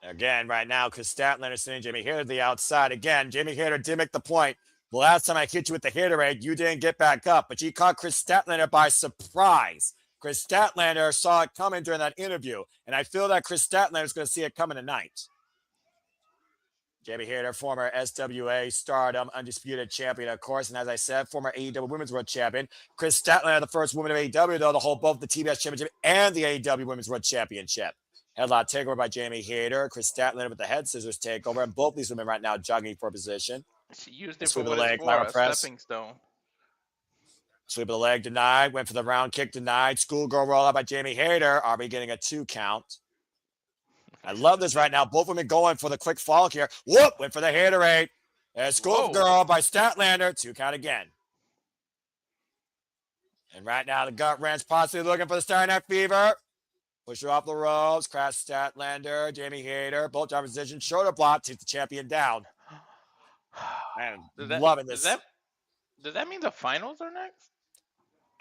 Again, right now, Chris Statlander sending Jamie Hayter to the outside. Again, Jamie Hayter did make the point. The last time I hit you with the Haterade, you didn't get back up, but you caught Chris Statlander by surprise. Chris Statlander saw it coming during that interview, and I feel that Chris Statlander is going to see it coming tonight. Jamie Hayter, former SWA Stardom Undisputed Champion, of course, and as I said, former AEW Women's World Champion. Chris Statlander, the first woman of AEW, though, to hold both the TBS Championship and the AEW Women's World Championship. Headlock takeover by Jamie Hayter. Chris Statlander with the head scissors takeover, and both these women right now jogging for position. She used it for what it's for, a stepping stone. Sweep of the leg denied. Went for the round kick denied. Schoolgirl roll out by Jamie Hayter. Are we getting a 2 count? I love this right now. Both women going for the quick fall here. Whoop! Went for the Haterade. And Schoolgirl by Statlander. 2 count again. And right now the gut wrench possibly looking for the Saturday Night Fever. Push her off the ropes. Crash Statlander. Jamie Hayter. Both job position. Shoulder block. Takes the champion down. Man, loving this. Does that mean the finals are next?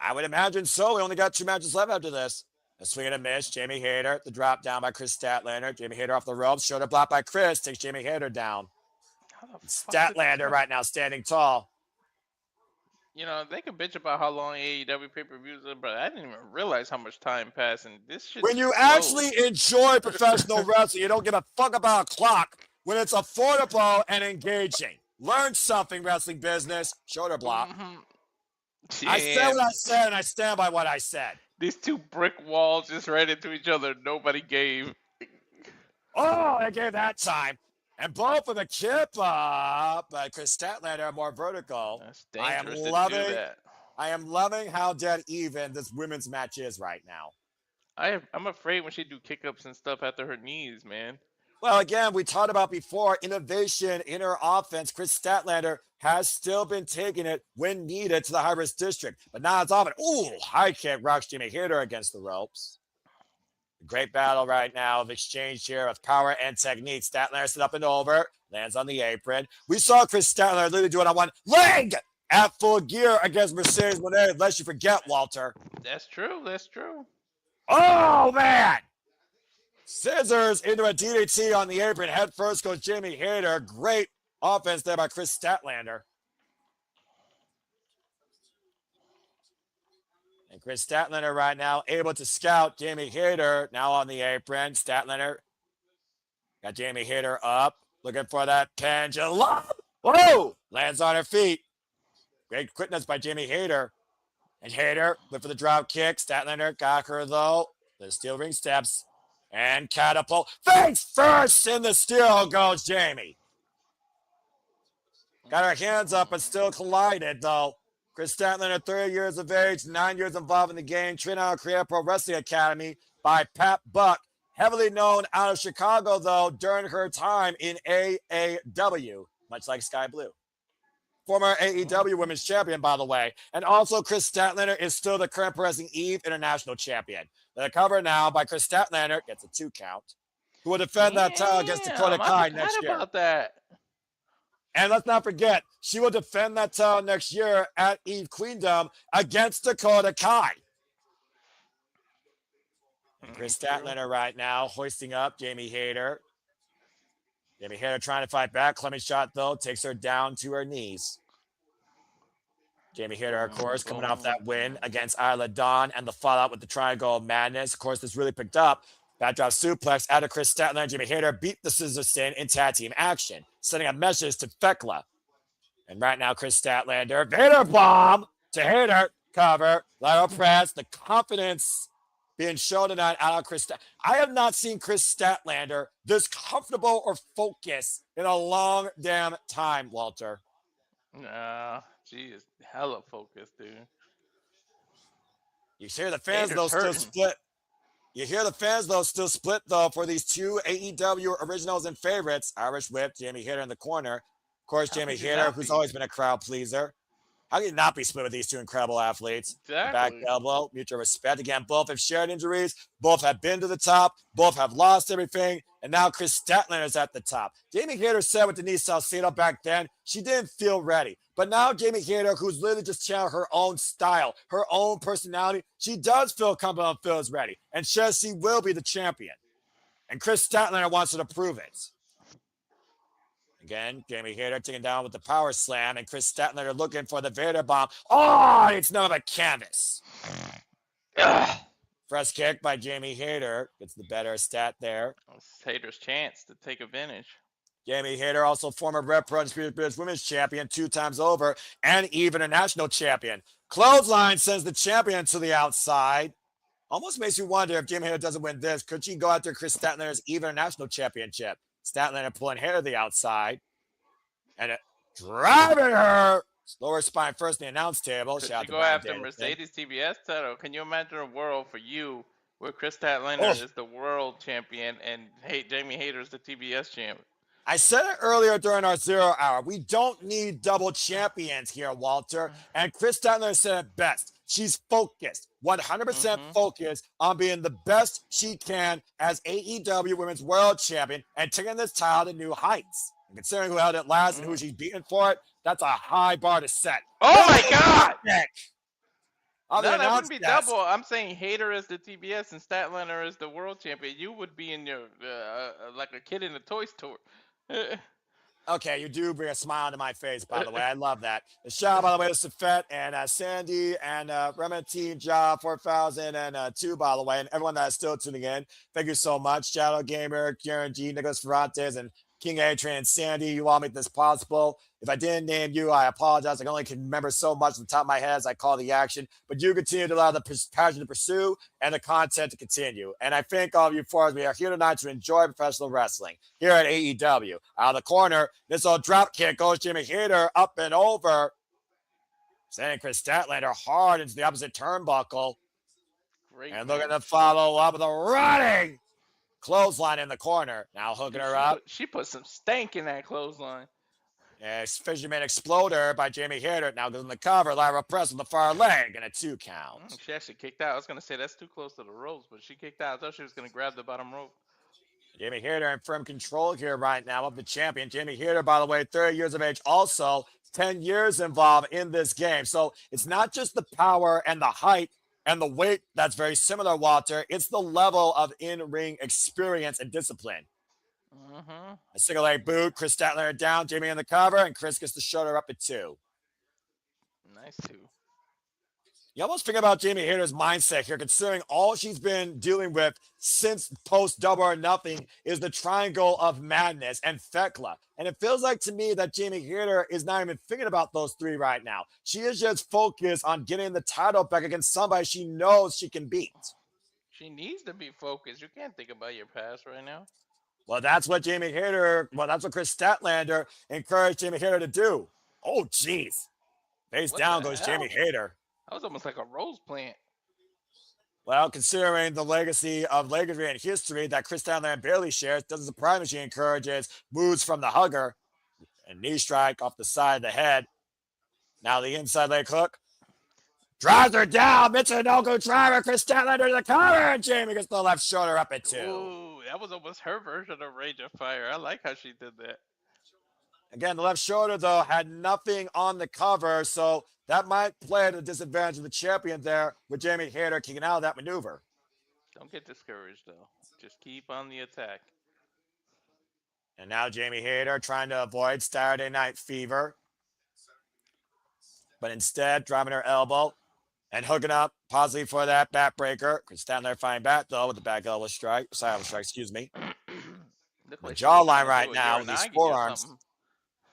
I would imagine so. We only got 2 matches left after this. A swing and a miss. Jamie Hayter. The drop down by Chris Statlander. Jamie Hayter off the ropes. Shoulder block by Chris. Takes Jamie Hayter down. Statlander right now standing tall. You know, they can bitch about how long AEW pay-per-views are, but I didn't even realize how much time passed. And this shit. When you actually enjoy professional wrestling, you don't give a fuck about a clock when it's affordable and engaging. Learn something, wrestling business. Shoulder block. I said what I said, and I stand by what I said. These 2 brick walls just ran into each other. Nobody gave. Oh, I gave that time. And both of the kip up, but Chris Statlander more vertical. That's I am dangerous to do loving that. I am loving how dead even this women's match is right now. I'm afraid when she do kick-ups and stuff after her knees, man. Well, again, we talked about before innovation in her offense. Chris Statlander has still been taking it when needed to the high risk district, but now it's often. Ooh, high kick rocks Jimmy Hitter against the ropes. Great battle right now of exchange here of power and technique. Statlander set up and over, lands on the apron. We saw Chris Statlander literally do it on one leg at Full Gear against Mercedes Monet, lest you forget, Walter. That's true. That's true. Oh, man. Scissors into a DDT on the apron. Head first goes Jimmy Hayter. Great offense there by Chris Statlander. And Chris Statlander right now able to scout Jamie Hayter now on the apron. Statlander got Jamie Hayter up, looking for that pendulum. Whoa! Lands on her feet. Great quickness by Jamie Hayter. And Hayter went for the drop kick. Statlander got her though. The steel ring steps and catapult. Face first in the steel goes Jamie. Got her hands up but still collided though. Chris Statlander, 30 years of age, 9 years involved in the game, trained out of Korea Pro Wrestling Academy by Pat Buck. Heavily known out of Chicago, though, during her time in AEW, much like Skye Blue. Former AEW Women's Champion, by the way. And also, Chris Statlander is still the current Pro Wrestling Eve International Champion. The cover now by Chris Statlander gets a 2 count, who will defend that title against Dakota Kai next year. About that. And let's not forget, she will defend that title next year at Eve Queendom against Dakota Kai. And Chris Statlander right now hoisting up Jamie Hayter. Jamie Hayter trying to fight back. Clemmy shot, though, takes her down to her knees. Jamie Hayter, of course, coming off that win against Isla Dawn and the fallout with the Triangle of Madness. Of course, this really picked up. Backdrop suplex out of Chris Statlander. Jimmy Hayter beat the Scissor Sin in tag team action, sending a message to Thekla. And right now, Chris Statlander, Vader bomb to Hayter, cover, lateral press, the confidence being shown tonight out of Chris Statlander. I have not seen Chris Statlander this comfortable or focused in a long damn time, Walter. Nah, she is hella focused, dude. You hear the fans, though, still split. You hear the fans, though, still split, though, for these 2 AEW originals and favorites. Irish Whip, Jamie Hayter in the corner. Of course, Jamie Hayter, who's always been a crowd pleaser. How can you not be split with these 2 incredible athletes? Exactly. Back elbow, mutual respect. Again, both have shared injuries. Both have been to the top. Both have lost everything. And now Chris Statlander is at the top. Jamie Hayter said with Denise Salcedo back then, she didn't feel ready. But now Jamie Hayter, who's literally just channeling her own style, her own personality, she does feel comfortable and feels ready. And says she will be the champion. And Chris Statlander wants her to prove it. Again, Jamie Hayter taken down with the power slam, and Chris Statlander looking for the Vader bomb. Oh, it's none of a canvas. Press kick by Jamie Hayter. Gets the better stat there. It's Hayter's chance to take advantage. Jamie Hayter, also former Red Pro Undisputed British Women's Champion 2 times over, and even a national champion. Clothesline sends the champion to the outside. Almost makes you wonder if Jamie Hayter doesn't win this, could she go after Chris Statlander's even national championship? Statlander pulling Hayter to the outside. And driving her lower spine first in the announce table. Could she go after Mercedes TBS title? Can you imagine a world for you where Chris Statlander is the world champion and Jamie Hayter is the TBS champion? I said it earlier during our 0 hour. We don't need double champions here, Walter. And Chris Statlander said it best. She's focused, 100% focused on being the best she can as AEW Women's World Champion and taking this title to new heights. And considering who held it last and who she's beaten for it, that's a high bar to set. Oh my God! No, that wouldn't be double. I'm saying Hayter is the TBS and Statlander is the world champion. You would be in your like a kid in a toy store. Okay, you do bring a smile to my face, by the way. I love that. The shout out, by the way, to Safet and Sandy and Remnant Team Job 4002, by the way, and everyone that is still tuning in. Thank you so much. Shadow Gamer, Kieran G, Nicholas Ferrantes, and King Adrian and Sandy, you all make this possible. If I didn't name you, I apologize. I can only remember so much on the top of my head as I call the action. But you continue to allow the passion to pursue and the content to continue. And I thank all of you for us. We are here tonight to enjoy professional wrestling here at AEW. Out of the corner, this old drop kick goes Jimmy Hayter up and over. Sending Chris Statlander hard into the opposite turnbuckle. Great And move. looking to follow up with a running clothesline in the corner. Now hooking her up. She put some stank in that clothesline. Yeah, Fisherman Exploder by Jamie Hayter. Now goes in the cover. Lyra press with the far leg and a 2 count. She actually kicked out. I was going to say that's too close to the ropes, but she kicked out. I thought she was going to grab the bottom rope. Jamie Hayter in firm control here right now of the champion. Jamie Hayter, by the way, 30 years of age, also 10 years involved in this game. So it's not just the power and the height and the weight that's very similar, Walter. It's the level of in-ring experience and discipline. A single leg boot. Chris Statlander down. Jamie in the cover, and Chris gets the shoulder up at 2. Nice 2. You almost think about Jamie Hayter's mindset here, considering all she's been dealing with since post Double or Nothing is the Triangle of Madness and Thekla. And it feels like to me that Jamie Hayter is not even thinking about those 3 right now. She is just focused on getting the title back against somebody she knows she can beat. She needs to be focused. You can't think about your past right now. Well, that's what Chris Statlander encouraged Jamie Hayter to do. Oh, jeez. Face down goes Jamie Hayter. That was almost like a rose plant. Well, considering the legacy of legacy and history that Chris Statlander barely shares, doesn't surprise me she encourages moves from the hugger. And knee strike off the side of the head. Now the inside leg hook. Drives her down. Michinoku driver. Chris Statlander to the cover. And Jamie gets the left shoulder up at 2. Ooh, that was almost her version of Rage of Fire. I like how she did that. Again, the left shoulder, though, had nothing on the cover, so that might play to the disadvantage of the champion there with Jamie Hayter kicking out of that maneuver. Don't get discouraged, though. Just keep on the attack. And now Jamie Hayter trying to avoid Saturday Night Fever. But instead, driving her elbow and hooking up possibly for that backbreaker. Chris Statlander fighting back, though, with the back elbow strike. Side strike, excuse me. The jawline right now with these forearms.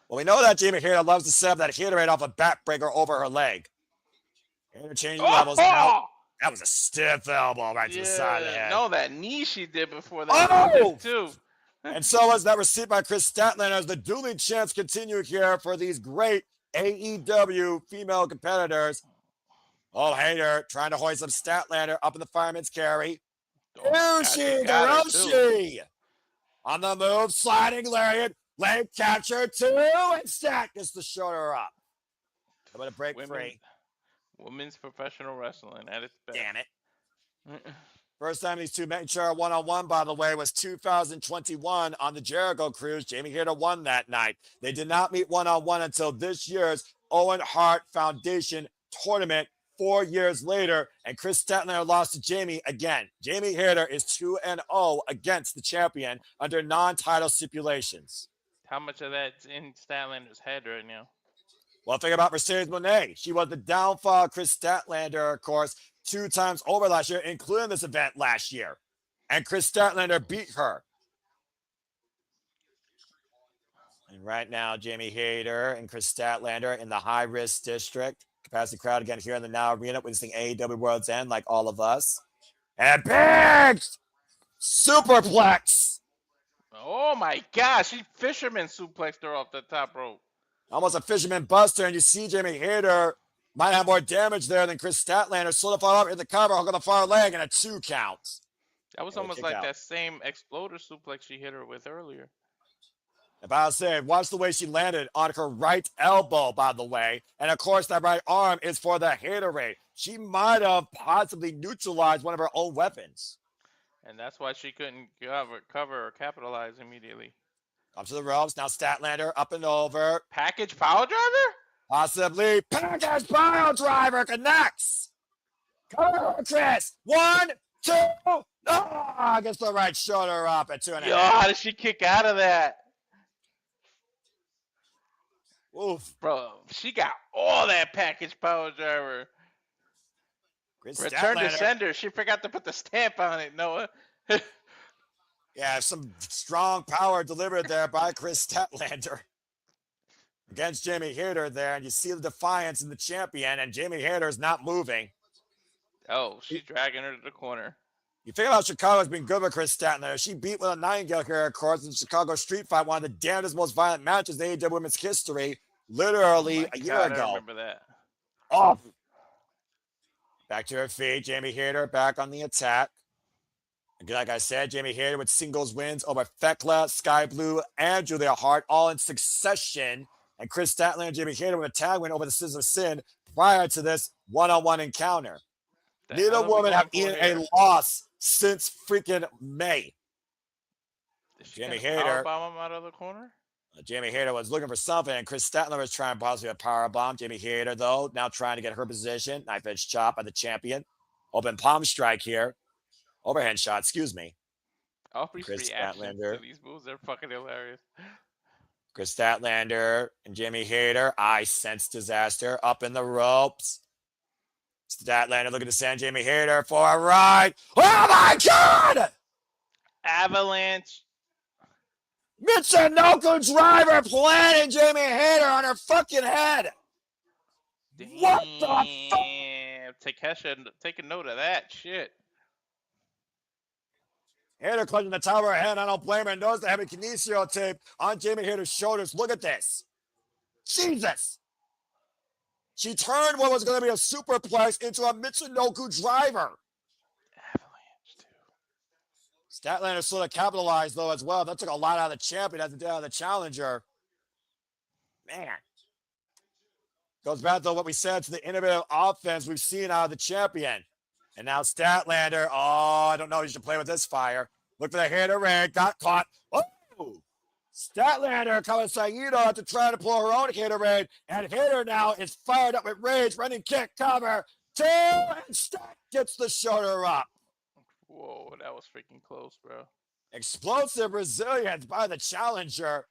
Well, we know that Jamie Hayter loves to set up that Haterade off a backbreaker over her leg. Interchanging levels now. That was a stiff elbow right to the side of the head. No, that knee she did before that too. And so was that received by Chris Statlander as the dueling champs continue here for these great AEW female competitors. Oh, Hayter trying to hoist up Statlander up in the fireman's carry. Hiroshi on the move, sliding lariat. Leg catcher 2, and Stat gets the shoulder up. I'm going to break free. Women's professional wrestling at its best. Damn it. First time these two met each other one-on-one, by the way, was 2021 on the Jericho Cruise. Jamie Hayter won that night. They did not meet one-on-one until this year's Owen Hart Foundation tournament 4 years later, and Chris Statlander lost to Jamie again. Jamie Hayter is 2-0 against the champion under non-title stipulations. How much of that's in Statlander's head right now? Well, think about Mercedes Moné. She was the downfall of Chris Statlander, of course, 2 times over last year, including this event last year. And Chris Statlander beat her. And right now, Jamie Hayter and Chris Statlander in the high-risk district. Capacity crowd again here in the Now Arena, witnessing AEW World's End like all of us. And big superplex. Oh my gosh, she fisherman suplexed her off the top rope. Almost a fisherman buster, and you see Jamie Hayter might have more damage there than Chris Statlander. Solidify up in the cover, hook on the far leg, and a 2 count. That was almost like that same exploder suplex she hit her with earlier. If I was saying, watch the way she landed on her right elbow, by the way. And of course, that right arm is for the Haterade. She might have possibly neutralized one of her own weapons. And that's why she couldn't cover or capitalize immediately. Up to the ropes. Now Statlander up and over. Package power driver? Possibly. Package power driver connects. Come on, Chris. 1, 2. Oh, gets the right shoulder up at 2.5. Yo, how did she kick out of that? Oof. Bro, she got all that package power driver. Chris Return to Statlander. sender. She forgot to put the stamp on it, Noah. Yeah, some strong power delivered there by Chris Statlander against Jamie Hayter there, and you see the defiance in the champion, and Jamie Hayter's not moving. Oh, she's dragging her to the corner. You think about Chicago's been good with Chris Statlander. She beat Willow Nightingale here, of course, in the Chicago Street Fight, one of the damnedest, most violent matches in AEW women's history, literally a year ago. I remember that. Oh. Back to her feet. Jamie Hayter back on the attack. Again, like I said, Jamie Hayter with singles wins over Thekla, Skye Blue, and Julia Hart, all in succession. And Chris Statlander and Jamie Hayter with a tag win over the Scissor Sin prior to this one-on-one encounter. Neither woman have eaten a loss since freaking May. Jamie Hayter powerbomb him out of the corner. Jamie Hayter was looking for something, and Chris Statlander was trying possibly a powerbomb. Jamie Hayter, though, now trying to get her position. Knife edge chop by the champion. Open palm strike here. Overhand shot, excuse me. Aubrey's reactions to these moves are fucking hilarious. Chris Statlander and Jamie Hayter. I sense disaster up in the ropes. Statlander looking to send Jamie Hayter for a ride. Oh my God! Avalanche. Michinoku driver planting Jamie Hayter on her fucking head. Damn. What the fuck? Takeshita, take a note of that shit. Hayter clutching the top of her head. I don't blame her. Knows the heavy kinesio tape on Jamie Hayter's shoulders. Look at this. Jesus. She turned what was going to be a superplex into a Michinoku driver. Avalanche, too. Statlander sort of capitalized, though, as well. That took a lot out of the champion as it did out of the challenger. Man. Goes back to what we said to the innovative offense we've seen out of the champion. And now Statlander. Oh, I don't know. You should play with this fire. Look for the Hayter raid. Got caught. Oh! Statlander coming Saito to try to pull her own Hayter raid. And Hayter now is fired up with rage. Running kick, cover. Two, and Stat gets the shoulder up. Whoa, that was freaking close, bro. Explosive resilience by the challenger.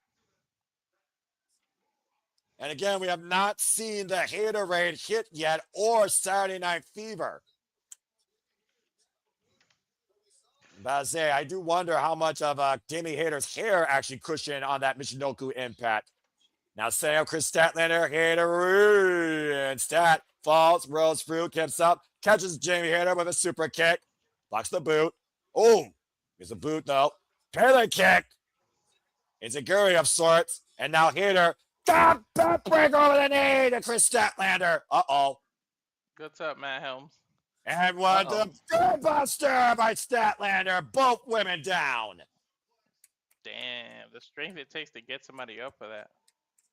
And again, we have not seen the Hayter raid hit yet or Saturday Night Fever. But I say, I do wonder how much of Jamie Hayter's hair actually cushioned on that Michinoku impact. Now setting up Chris Statlander, Hayter, and Stat falls, rolls through, kicks up, catches Jamie Hayter with a super kick, blocks the boot. Oh, here's a boot though. Parallel kick. It's a Guri of sorts, and now Hayter, break over the knee to Chris Statlander. Uh-oh. What's up, Matt Helms? And one the good buster by Statlander. Both women down. Damn, the strength it takes to get somebody up for that.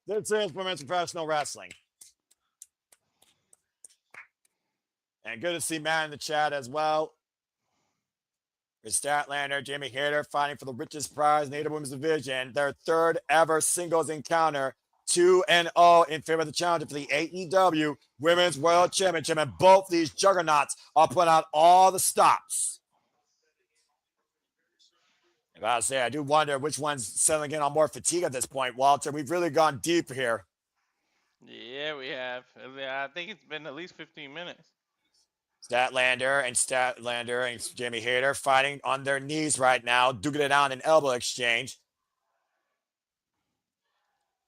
This is women's professional wrestling. And good to see Matt in the chat as well. Chris Statlander, Jamie Hayter fighting for the richest prize in the AEW Women's Division. Their third ever singles encounter. 2-0 in favor of the challenger for the AEW Women's World Championship. And both these juggernauts are putting out all the stops. If I say, I do wonder which one's settling in on more fatigue at this point, Walter. We've really gone deep here. Yeah, we have. I think it's been at least 15 minutes. Statlander and Jamie Hayter fighting on their knees right now, duking it out in an elbow exchange.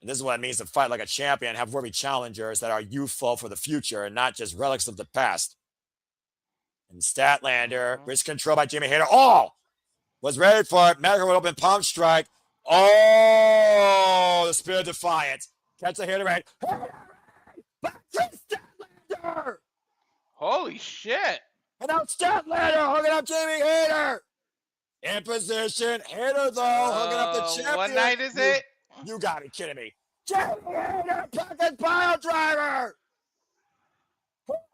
And this is what it means to fight like a champion, have worthy challengers that are youthful for the future and not just relics of the past. And Statlander, wrist control by Jamie Hayter. Oh! Was ready for it. Medical with open palm strike. Oh! The Spirit of Defiance. Catch the Hayter right. Back to Statlander! Holy shit! And now Statlander hooking up Jamie Hayter. In position. Hayter, though, hooking up the champion. What night is it? You gotta be kidding me. Jamie Hayter, pocket pile driver.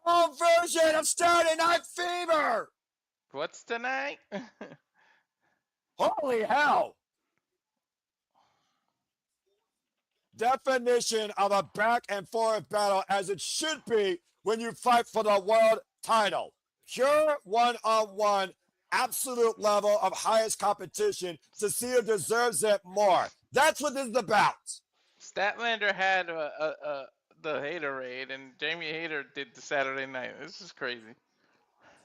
Home version of Saturday Night Fever. What's tonight? Holy hell. Definition of a back and forth battle as it should be when you fight for the world title. Pure one-on-one, absolute level of highest competition to see who deserves it more. That's what this is about. Statlander had the Hayter raid, and Jamie Hayter did the Saturday night. This is crazy.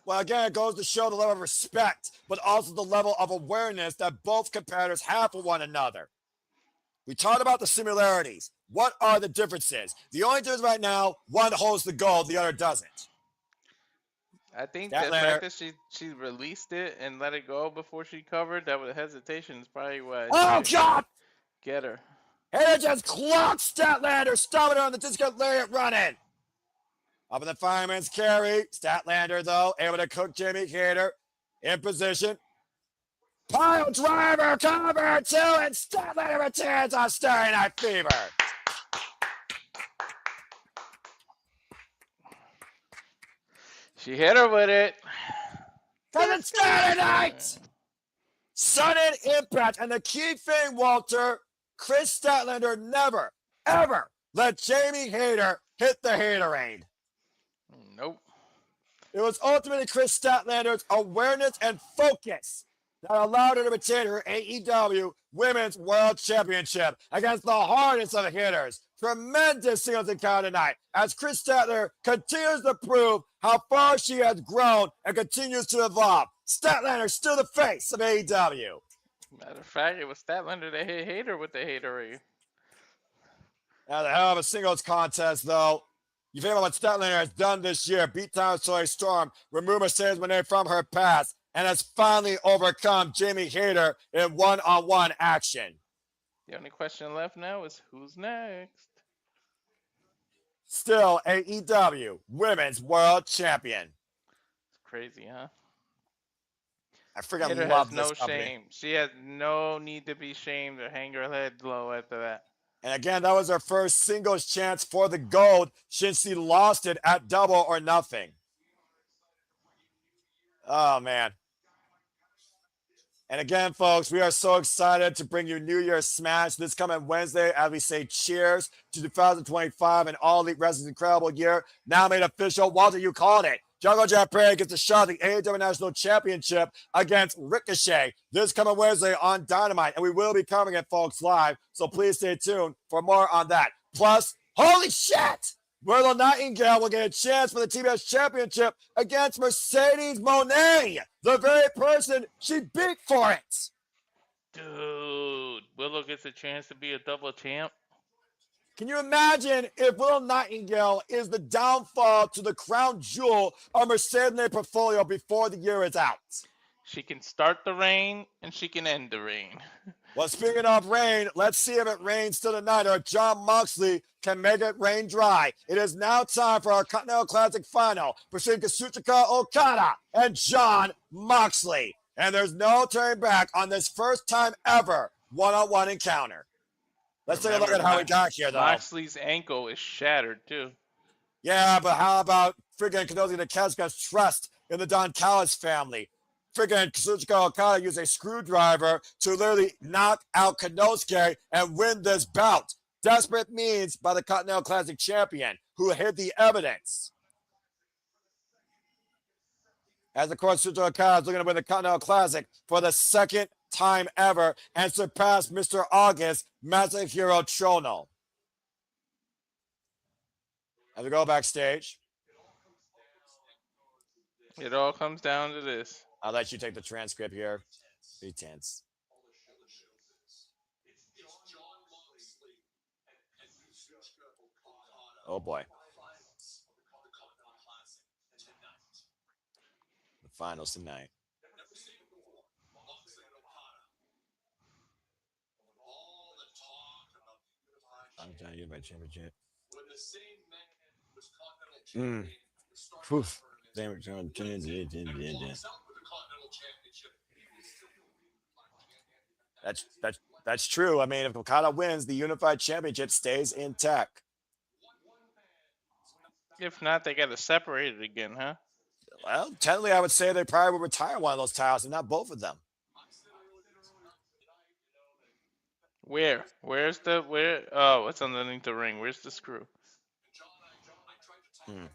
Well, again, it goes to show the level of respect, but also the level of awareness that both competitors have for one another. We talked about the similarities. What are the differences? The only difference right now, one holds the gold, the other doesn't. I think the Statlander. fact that she released it and let it go before she covered, that with hesitation is probably why Oh, she God! get her. Hater just clocked Statlander, stopping her on the discount lariat running. Up in the fireman's carry. Statlander, though, able to cook Jamie Hater in position. Pile driver, cover two, and Statlander returns on Starry Night Fever. She hit her with it. Because it's Starry Night! Sudden impact. And the key thing, Walter, Chris Statlander never, ever let Jamie Hater hit the haterade. Nope. It was ultimately Chris Statlander's awareness and focus that allowed her to retain her AEW Women's World Championship against the hardest of hitters. Tremendous singles encounter tonight as Chris Statlander continues to prove how far she has grown and continues to evolve. Statlander still the face of AEW. Matter of fact, it was Statlander that hit Hater with the haterade. Now the hell of a singles contest, though. You think about what Statlander has done this year. Beat down Soy Storm, remove Mercedes Moné from her past, and has finally overcome Jamie Hater in one-on-one action. The only question left now is who's next? Still AEW Women's World Champion. It's crazy, huh? I freaking Hater love has this no company. shame. She has no need to be shamed or hang her head low after that. And again, that was her first singles chance for the gold since she lost it at Double or Nothing. Oh, man. And again, folks, we are so excited to bring you New Year's Smash this coming Wednesday as we say cheers to 2025 and All Elite Wrestling's incredible year. Now made official. Walter, you called it. Jungle Jack Perry gets a shot at the AEW National Championship against Ricochet this coming Wednesday on Dynamite. And we will be covering it, folks, live. So please stay tuned for more on that. Plus, holy shit! Willow Nightingale will get a chance for the TBS Championship against Mercedes Moné, the very person she beat for it. Dude, Willow gets a chance to be a double champ. Can you imagine if Willow Nightingale is the downfall to the crown jewel of Mercedes Moné portfolio before the year is out? She can start the reign and she can end the reign. Well, speaking of rain, let's see if it rains still tonight or John Moxley can make it rain dry. It is now time for our Continental Classic final between Kazuchika Okada and John Moxley. And there's no turning back on this first time ever one-on-one encounter. Let's take a look at how we got here, though. Moxley's ankle is shattered, too. Yeah, but how about friggin' Konosuke Takeshita's trust in the Don Callis family? Friggin' Kazuchika Okada used a screwdriver to literally knock out Konosuke and win this bout. Desperate means by the Continental Classic champion who hid the evidence. As of course, Kazuchika Okada is looking to win the Continental Classic for the second time ever and surpass Mr. August Masahiro Chono. As we go backstage. It all comes down to this. I'll let you take the transcript here. Be tense. Oh boy. The finals tonight. I'm trying to get my championship. Poof. That's true. I mean, if Okada wins, the unified championship stays intact. If not, they got to separate it again, huh? Well, technically, I would say they probably would retire one of those titles and not both of them. Where? Oh, it's underneath the ring. Where's the screw? And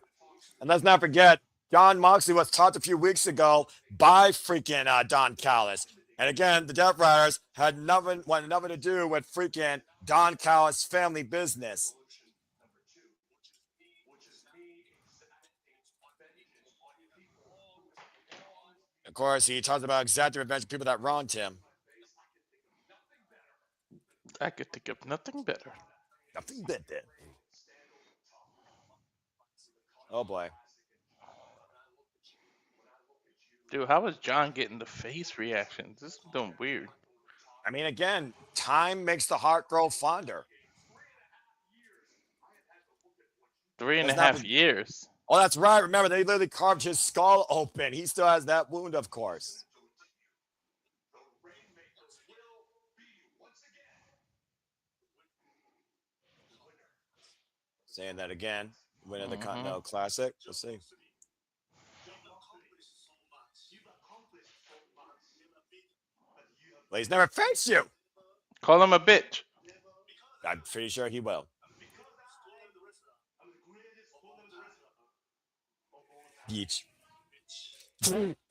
let's not forget, John Moxley was talked a few weeks ago by freaking Don Callis. And again, the Death Riders had nothing to do with freaking Don Callis' family business. Of course, he talks about exacting revenge of people that wronged him. I could think of nothing better. Nothing better. Oh boy. Dude, how is John getting the face reactions? This is doing weird. I mean, again, time makes the heart grow fonder. 3.5 years. Oh, that's right. Remember, they literally carved his skull open. He still has that wound, of course. Saying that again. Winning the Continental Classic. We'll see. Well, he's never faced you. Call him a bitch. I'm pretty sure he will. Beach.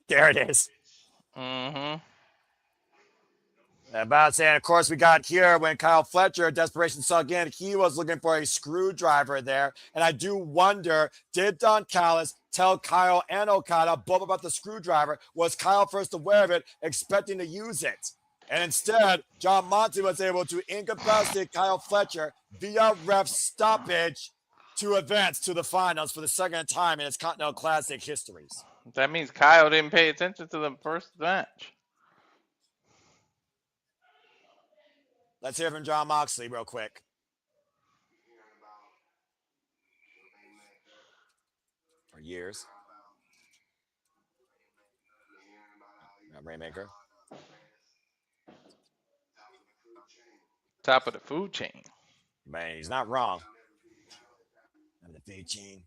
There it is. About saying, of course, we got here when Kyle Fletcher, desperation sunk in. He was looking for a screwdriver there. And I do wonder, did Don Callis tell Kyle and Okada both about the screwdriver? Was Kyle first aware of it, expecting to use it? And instead, John Moxley was able to incapacitate Kyle Fletcher via ref stoppage to advance to the finals for the second time in its Continental Classic histories. That means Kyle didn't pay attention to the first match. Let's hear from John Moxley real quick. For years. Rainmaker. Top of the food chain. Man, he's not wrong. And the food chain.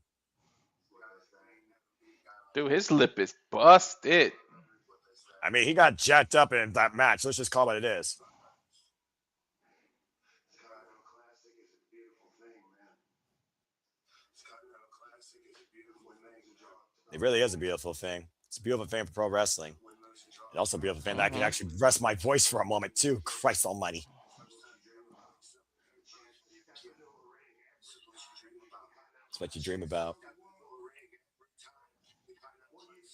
Dude, his lip is busted. I mean, he got jacked up in that match. Let's just call it what it is. It really is a beautiful thing. It's a beautiful thing for pro wrestling. It's also a beautiful thing that I can actually rest my voice for a moment, too. Christ almighty. It's what you dream about.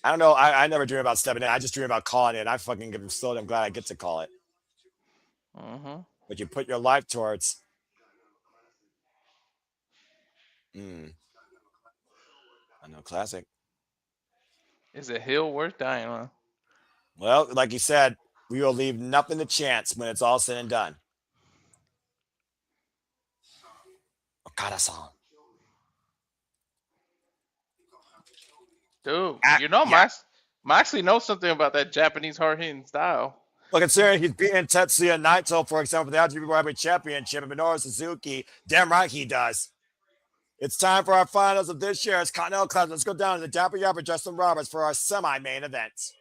I don't know. I never dream about stepping in. I just dream about calling it. I fucking am so damn glad I get to call it. But you put your life towards. I know, classic. Is a hill worth dying on? Well, like you said, we will leave nothing to chance when it's all said and done. Okada-san. Dude, you know, Moxley knows something about that Japanese hard-hitting style. Well, considering he's beating Tetsuya Naito, for example, for the IWGP World Heavyweight Championship, and Minoru Suzuki, damn right he does. It's time for our finals of this year's Continental Classic. Let's go down to the Dapper Yapper Justin Roberts for our semi-main event.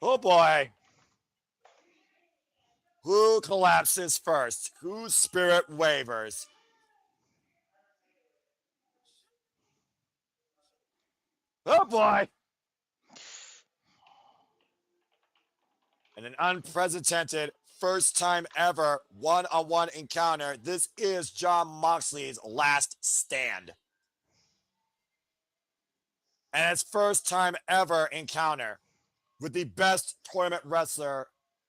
Oh, boy. Who collapses first? Whose spirit wavers? Oh, boy. And an unprecedented first time ever one-on-one encounter. This is John Moxley's last stand. And it's first time ever encounter with the best tournament wrestler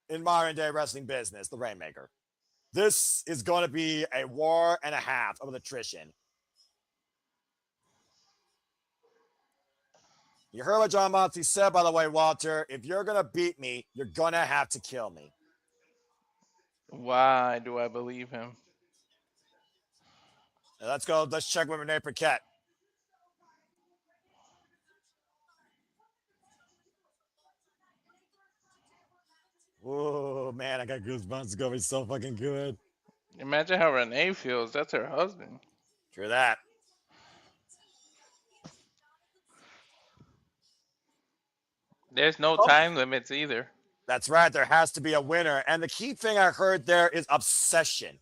in modern day wrestling business, the Rainmaker. This is going to be a war and a half of attrition. You heard what John Moxley said, by the way, Walter. If you're going to beat me, you're going to have to kill me. Why do I believe him? Now let's go. Let's check with Renee Paquette. Oh, man, I got goosebumps. It's going to be so fucking good. Imagine how Renee feels. That's her husband. True that. There's no time limits either. That's right. There has to be a winner. And the key thing I heard there is obsession.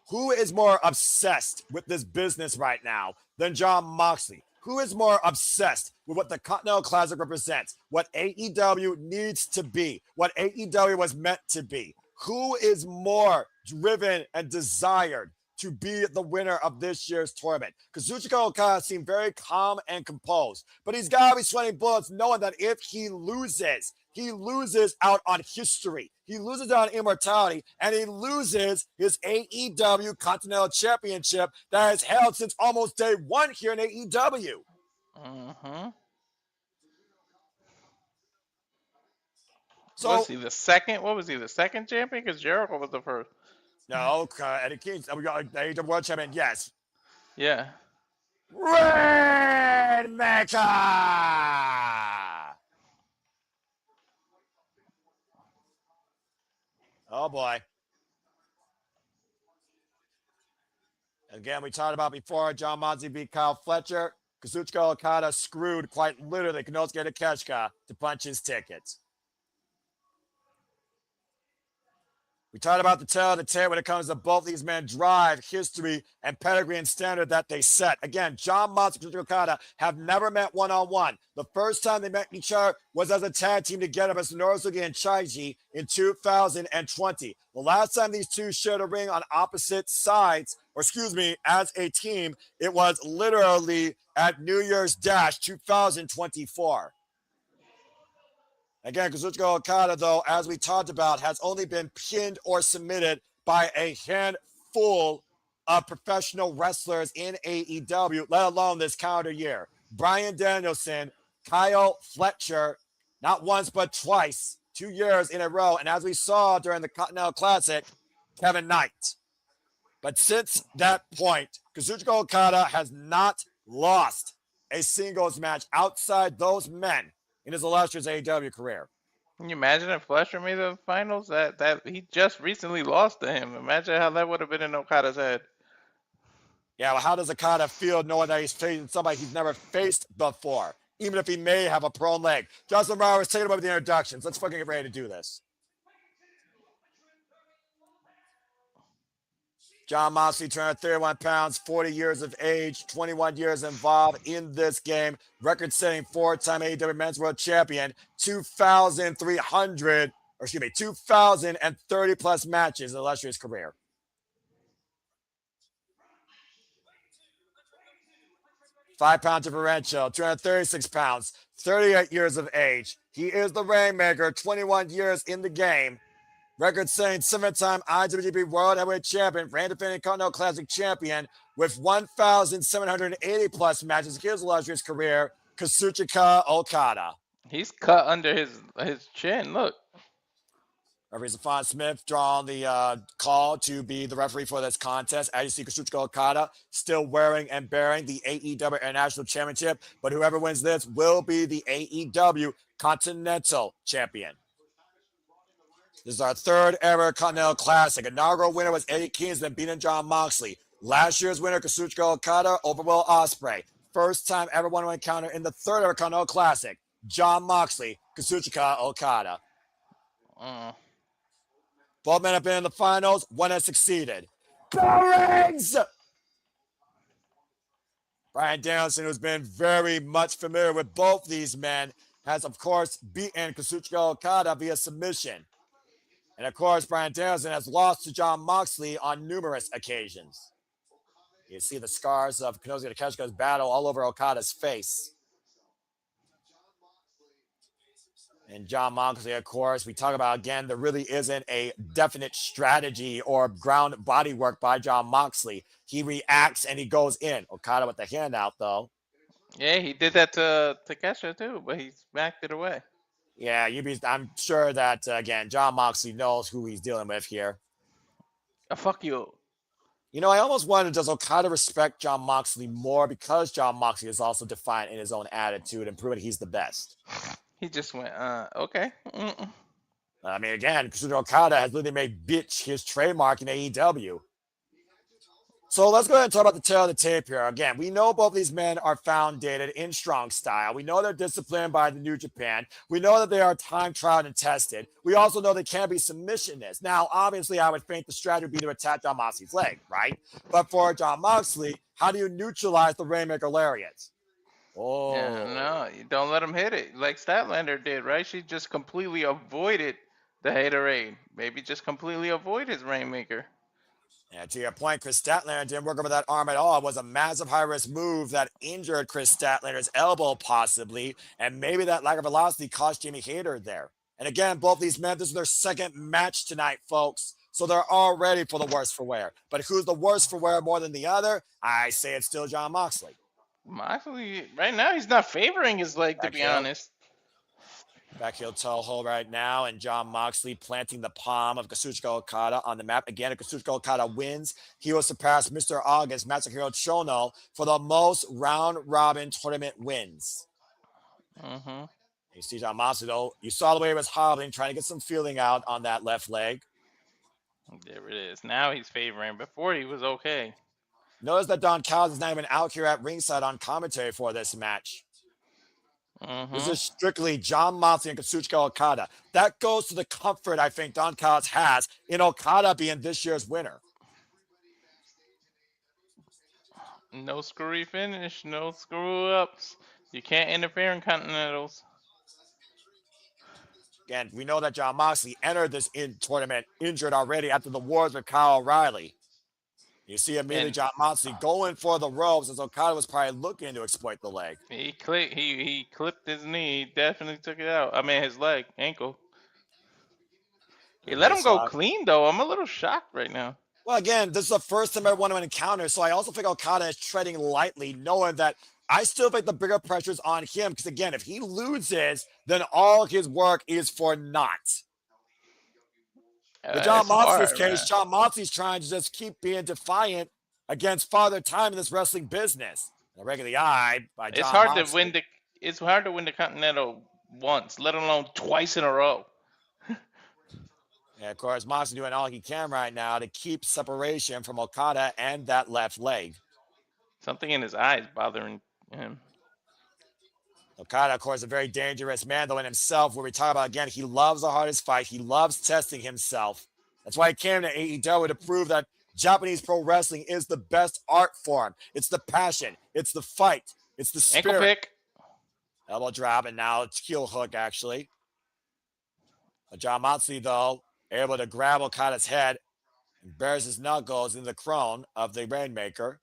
Who is more obsessed with this business right now than John Moxley? Who is more obsessed with what the Continental Classic represents, what AEW needs to be, what AEW was meant to be? Who is more driven and desired to be the winner of this year's tournament. Kazuchika Okada seemed very calm and composed, but he's got to be sweating bullets knowing that if he loses out on history. He loses out on immortality, and he loses his AEW Continental Championship that is held since almost day one here in AEW. Mm-hmm. So, was he the second? What was he, the second champion? Because Jericho was the first. no, Eddie King, we got the AEW World Champion, yes. Yeah. Rainmaker! Oh boy. Again, we talked about before, John Moxley beat Kyle Fletcher. Kazuchika Okada screwed quite literally Konosuke Takeshita to punch his ticket. We talked about the tail of the tape when it comes to both these men drive, history, and pedigree and standard that they set. Again, John Moxley and Kazuchika Okada have never met one-on-one. The first time they met each other was as a tag team together as Norisuke and Chaiji in 2020. The last time these two shared a ring on opposite sides, as a team, it was literally at New Year's Dash 2024. Again, Kazuchika Okada, though, as we talked about, has only been pinned or submitted by a handful of professional wrestlers in AEW, let alone this calendar year. Bryan Danielson, Kyle Fletcher, not once but twice, 2 years in a row. And as we saw during the Continental Classic, Kevin Knight. But since that point, Kazuchika Okada has not lost a singles match outside those men in his illustrious AEW career. Can you imagine if Fletcher made the finals? That he just recently lost to him. Imagine how that would have been in Okada's head. Yeah, well, how does Okada feel knowing that he's facing somebody he's never faced before, even if he may have a prone leg? Justin Roberts, take it away with the introductions. Let's fucking get ready to do this. John Moxley, 231 pounds, 40 years of age, 21 years involved in this game. Record-setting four-time AEW Men's World Champion, 2,030 plus matches in an illustrious career. Five-pound differential, 236 pounds, 38 years of age. He is the Rainmaker, 21 years in the game. Record-setting seven-time IWGP World Heavyweight Champion, reigning defending Continental Classic Champion with 1,780 plus matches in his illustrious career, Kazuchika Okada. He's cut under his chin. Look. Referee Stefan Smith drawing the call to be the referee for this contest. As you see, Kazuchika Okada still wearing and bearing the AEW International Championship, but whoever wins this will be the AEW Continental Champion. This is our third ever Continental Classic. Inaugural winner was Eddie Kingston beating John Moxley. Last year's winner, Kazuchika Okada, over Will Ospreay. First time ever one to encounter in the third ever Continental Classic. John Moxley, Kazuchika Okada. Both men have been in the finals. One has succeeded. Bell rings! Bryan Danielson, who's been very much familiar with both these men, has, of course, beaten Kazuchika Okada via submission. And, of course, Bryan Danielson has lost to John Moxley on numerous occasions. You see the scars of Konosuke Takeshita's battle all over Okada's face. And John Moxley, of course, we talk about, again, there really isn't a definite strategy or ground body work by John Moxley. He reacts and he goes in. Okada with the hand out, though. Yeah, he did that to Takeshita, too, but he smacked it away. Yeah, I'm sure that, again, John Moxley knows who he's dealing with here. Fuck you. You know, I almost wonder, does Okada respect John Moxley more because John Moxley is also defiant in his own attitude and proving he's the best? He just went, okay. I mean, again, Kazuchika Okada has literally made bitch his trademark in AEW. So let's go ahead and talk about the tail of the tape here. Again, we know both these men are founded in strong style. We know they're disciplined by the New Japan. We know that they are time tried and tested. We also know they can be submissionists. Now, obviously, I would think the strategy would be to attack John Moxley's leg, right? But for John Moxley, how do you neutralize the Rainmaker lariat? Oh. Yeah, no, you don't let him hit it like Statlander did, right? She just completely avoided the Haterade. Maybe just completely avoid his Rainmaker. And to your point, Chris Statlander didn't work over that arm at all. It was a massive high-risk move that injured Chris Statlander's elbow possibly, and maybe that lack of velocity cost Jamie Hayter there. And again, both these men, this is their second match tonight, folks. So they're all ready for the worst for wear. But who's the worst for wear more than the other? I say it's still Jon Moxley. Moxley, right now, he's not favoring his leg, to be honest. Back heel toe hold right now, and Jon Moxley planting the palm of Kazuchika Okada on the map. Again, if Kazuchika Okada wins, he will surpass Mr. August, Masahiro Chono, for the most round-robin tournament wins. Mm-hmm. You see Jon Moxley, though. You saw the way he was hobbling, trying to get some feeling out on that left leg. There it is. Now he's favoring. Before he was okay. Notice that Don Callis is not even out here at ringside on commentary for this match. Mm-hmm. This is strictly Jon Moxley and Kazuchika Okada. That goes to the comfort I think Don Callis has in Okada being this year's winner. No screwy finish, no screw-ups. You can't interfere in Continentals. Again, we know that Jon Moxley entered this tournament injured already after the wars with Kyle O'Reilly. You see immediately Jon Moxley going for the ropes as Okada was probably looking to exploit the leg. He clipped his knee. He definitely took it out. I mean, his leg, ankle. He let him go clean, though. I'm a little shocked right now. Well, again, this is the first time I want to encounter, so I also think Okada is treading lightly, knowing that I still think the bigger pressure is on him, because again, if he loses, then all his work is for naught. In Jon Moxley's case, Jon Moxley's trying to just keep being defiant against Father Time in this wrestling business. A regular eye by Jon Moxley. It's hard to win the Continental once, let alone twice in a row. And of course, Moxley doing all he can right now to keep separation from Okada and that left leg. Something in his eyes bothering him. Okada, of course, a very dangerous man, though, in himself, where we talk about, again, he loves the hardest fight. He loves testing himself. That's why he came to AEW, to prove that Japanese pro wrestling is the best art form. It's the passion. It's the fight. It's the spirit. Ankle pick. Elbow drop, and now it's heel hook, actually. But Jon Moxley, though, able to grab Okada's head and bears his knuckles in the crown of the Rainmaker.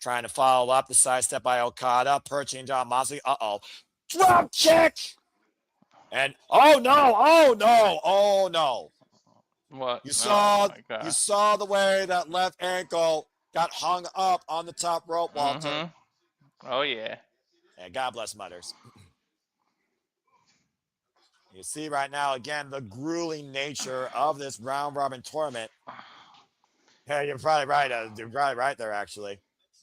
Trying to follow up the sidestep by Okada, perching Jon Moxley. Uh-oh. Drop kick! And, oh, no, oh, no, oh, no. What? You saw the way that left ankle got hung up on the top rope, Walter. Mm-hmm. Oh, yeah. And God bless mothers. You see right now, again, the grueling nature of this round-robin tournament. Yeah, you're probably right. You're probably right there, actually.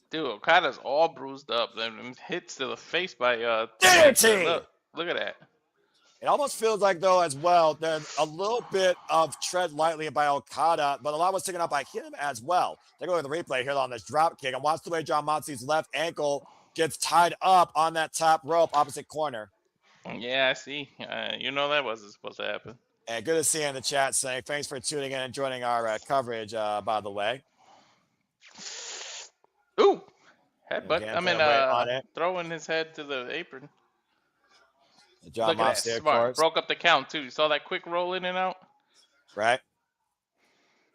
Dude, Okada's all bruised up. Them hits to the face by DDT! Look at that. It almost feels like, though, as well, there's a little bit of tread lightly by Okada, but a lot was taken up by him as well. Take a look at the replay here on this drop kick, and watch the way Jon Moxley's left ankle gets tied up on that top rope opposite corner. Yeah, I see. You know that wasn't supposed to happen. And good to see you in the chat saying thanks for tuning in and joining our coverage, by the way. Ooh, headbutt. Throwing his head to the apron. Jon Moxley, of course. Broke up the count, too. You saw that quick roll in and out? Right.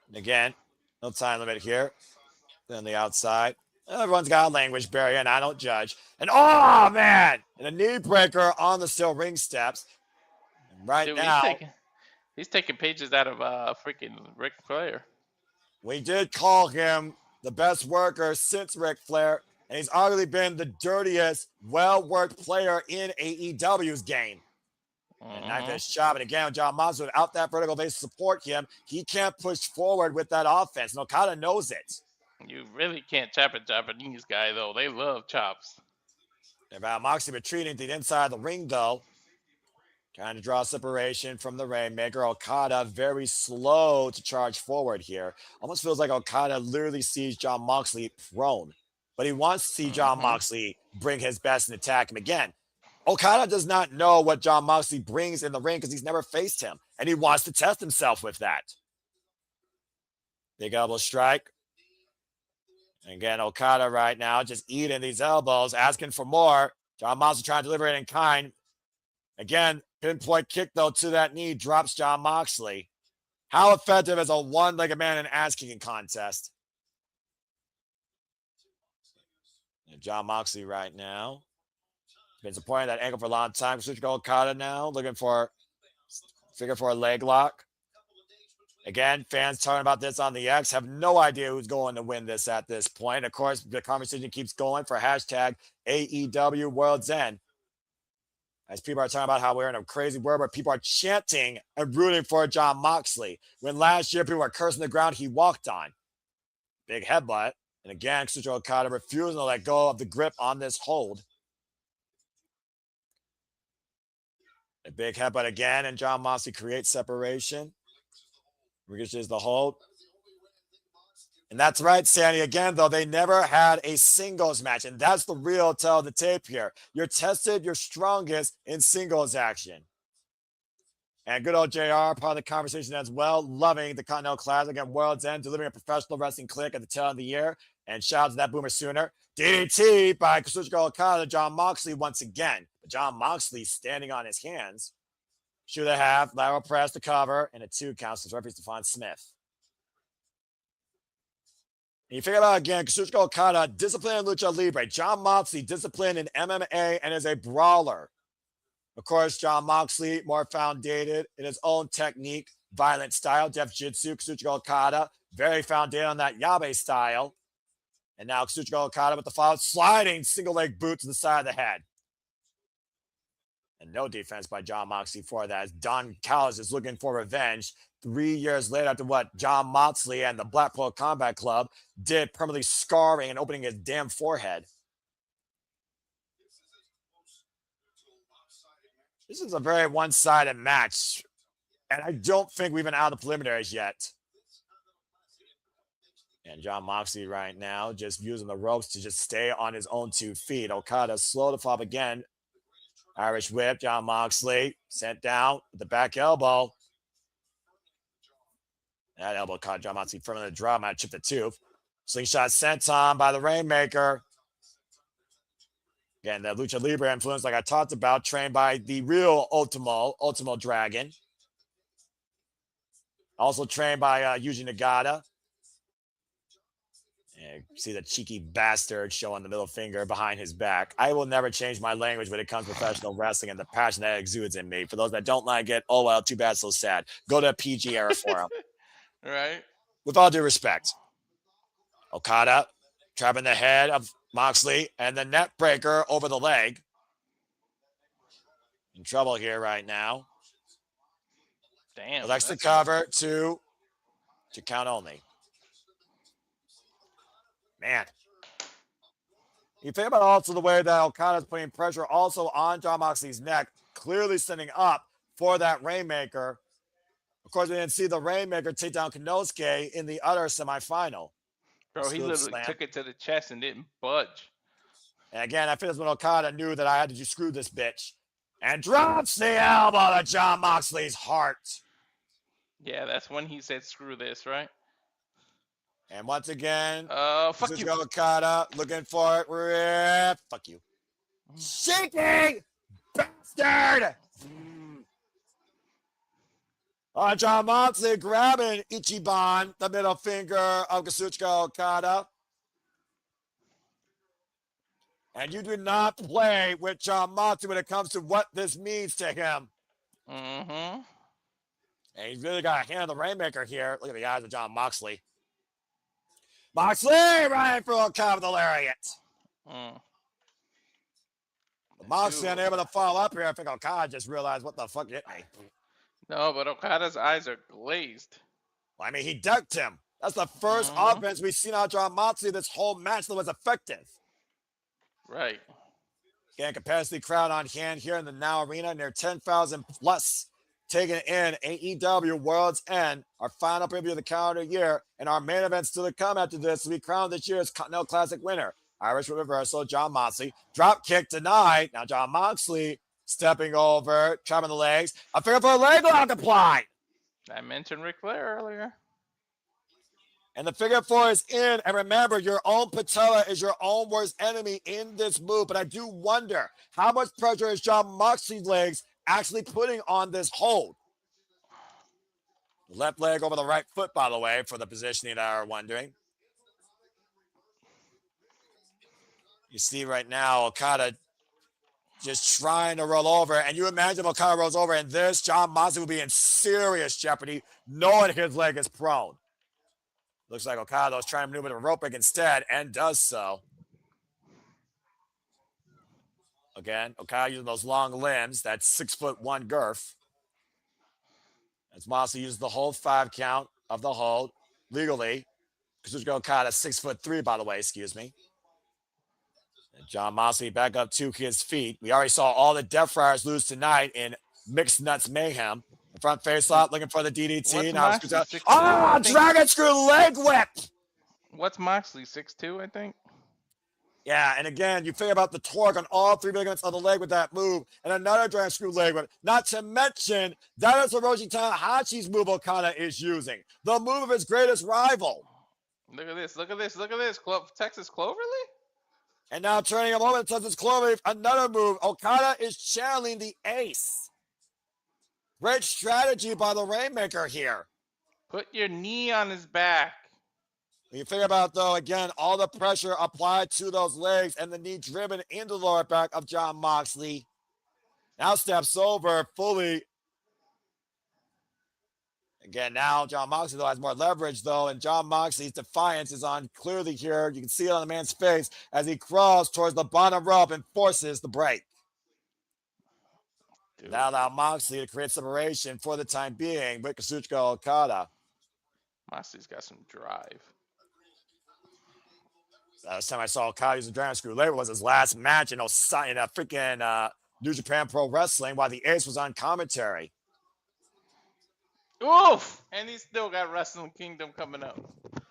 And again, no time limit here. Then the outside. Everyone's got a language barrier, and I don't judge. And, oh, man! And a knee breaker on the steel ring steps. And right now... He's taking pages out of freaking Ric Flair. We did call him the best worker since Ric Flair, and he's arguably been the dirtiest, well-worked player in AEW's game. And not this job. And again, Jon Moxley, without that vertical base to support him, he can't push forward with that offense. And Okada knows it. You really can't chop a Japanese guy, though. They love chops. And Moxley retreating to the inside of the ring, though. Trying to draw separation from the Rainmaker. Okada very slow to charge forward here. Almost feels like Okada literally sees Jon Moxley prone. But he wants to see Jon Moxley bring his best and attack him again. Okada does not know what Jon Moxley brings in the ring because he's never faced him. And he wants to test himself with that. Big elbow strike. And again, Okada right now just eating these elbows, asking for more. Jon Moxley trying to deliver it in kind. Again, pinpoint kick, though, to that knee drops Jon Moxley. How effective is a one-legged man in an ass-kicking contest? And Jon Moxley right now. Been supporting that ankle for a long time. Kazuchika Okada now looking for a leg lock. Again, fans talking about this on the X have no idea who's going to win this at this point. Of course, the conversation keeps going for hashtag AEW World's End. As people are talking about how we're in a crazy world where people are chanting and rooting for Jon Moxley. When last year people were cursing the ground he walked on. Big headbutt. And again, Kazuchika Okada refusing to let go of the grip on this hold. A big headbutt again, and Jon Moxley creates separation. Reaches the hold. And that's right, Sandy. Again, though, they never had a singles match. And that's the real tell of the tape here. You're tested your strongest in singles action. And good old JR, part of the conversation as well, loving the Continental Classic and World's End, delivering a professional wrestling click at the tail of the year. And shout out to that Boomer Sooner. DDT by Kazuchika Okada, Jon Moxley once again. But Jon Moxley standing on his hands. Shoot a half, lateral press to cover, and a 2 count since referee Stephon Smith. And you figure out again, Kazuchika Okada, discipline in Lucha Libre. Jon Moxley, discipline in MMA and is a brawler. Of course, Jon Moxley, more founded in his own technique, violent style, Def Jitsu. Kazuchika Okada, very founded on that Yabe style. And now Kazuchika Okada with the follow, sliding single leg boot to the side of the head. And no defense by Jon Moxley for that, as Don Callis is looking for revenge 3 years later after what Jon Moxley and the Blackpool Combat Club did, permanently scarring and opening his damn forehead. This is a very one-sided match, and I don't think we've been out of the preliminaries yet. And Jon Moxley right now just using the ropes to just stay on his own 2 feet. Okada slow to fall again. Irish whip, Jon Moxley sent down with the back elbow. That elbow caught Jon Moxley from the draw, might chip the tooth. Slingshot senton by the Rainmaker. Again, the Lucha Libre influence, like I talked about, trained by the real Ultimo Dragon. Also trained by Yuji Nagata. And see the cheeky bastard showing the middle finger behind his back. I will never change my language when it comes to professional wrestling and the passion that exudes in me. For those that don't like it, oh well, too bad, so sad. Go to a PG era forum. Right. With all due respect. Okada trapping the head of Moxley and the net breaker over the leg. In trouble here right now. Damn. Elects to cover to count only. Man. You think about also the way that Okada's putting pressure also on Jon Moxley's neck, clearly setting up for that Rainmaker. Of course, we didn't see the Rainmaker take down Konosuke in the other semifinal. Bro, he literally took it to the chest and didn't budge. And again, I feel as when Okada knew that I had to just screw this bitch. And drops the elbow to Jon Moxley's heart. Yeah, that's when he said screw this, right? And once again, fuck you. Okada looking for it. Rip. Fuck you. Shaking bastard. Jon Moxley grabbing Ichiban, the middle finger of Kazuchika Okada. And you do not play with Jon Moxley when it comes to what this means to him. Mm-hmm. And he's really got a hand on the Rainmaker here. Look at the eyes of Jon Moxley. Moxley running for Okada with the lariat. Moxley unable to follow up here. I think Okada just realized what the fuck hit me. No, but Okada's eyes are glazed. Well, I mean, he ducked him. That's the first offense we've seen out of Jon Moxley this whole match that was effective. Right. Again, capacity crowd on hand here in the Now Arena, near 10,000 plus. Taking in AEW World's End, our final preview of the calendar year, and our main event still to come after this. We crown this year's Continental Classic winner. Irish reversal, Jon Moxley. Drop kick denied. Now Jon Moxley stepping over, trapping the legs. A figure for a leg lock applied. I mentioned Ric Flair earlier. And the figure 4 is in. And remember, your own patella is your own worst enemy in this move. But I do wonder, how much pressure is Jon Moxley's legs actually putting on this hold? Left leg over the right foot, by the way, for the positioning that are wondering. You see right now, Okada just trying to roll over. And you imagine Okada rolls over and this, Jon Moxley will be in serious jeopardy, knowing his leg is prone. Looks like Okada is trying to maneuver the rope break instead and does so. Again, Okada using those long limbs, that 6'1" girth. As Moxley uses the hold 5 count of the hold legally. Kazuchika Okada 6'3", by the way, excuse me. And Jon Moxley back up to his feet. We already saw all the Death Friars lose tonight in Mixed Nuts Mayhem. The front face lock looking for the DDT. What's Now Moxley, 6'2", Dragon Screw leg whip. What's Moxley, 6'2", I think? Yeah, and again, you figure about the torque on all 3 ligaments of the leg with that move, and another Dragon Screw leg whip. Not to mention, that is Hiroshi Tanahashi's move Okada is using. The move of his greatest rival. Look at this, look at this, look at this. Texas Cloverleaf? And now turning him over to Texas Cloverleaf, another move. Okada is channeling the ace. Great strategy by the Rainmaker here. Put your knee on his back. When you figure about, though, again, all the pressure applied to those legs and the knee driven into the lower back of Jon Moxley. Now steps over fully. Again, now Jon Moxley, though, has more leverage, though, and Jon Moxley's defiance is on clearly here. You can see it on the man's face as he crawls towards the bottom rope and forces the break. Dude. Now allow Moxley to create separation for the time being with Kazuchika Okada. Moxley's got some drive. Last time I saw Okada use a Dragon Screw leg was his last match in a freaking New Japan Pro Wrestling while the Ace was on commentary. Oof! And he's still got Wrestling Kingdom coming up.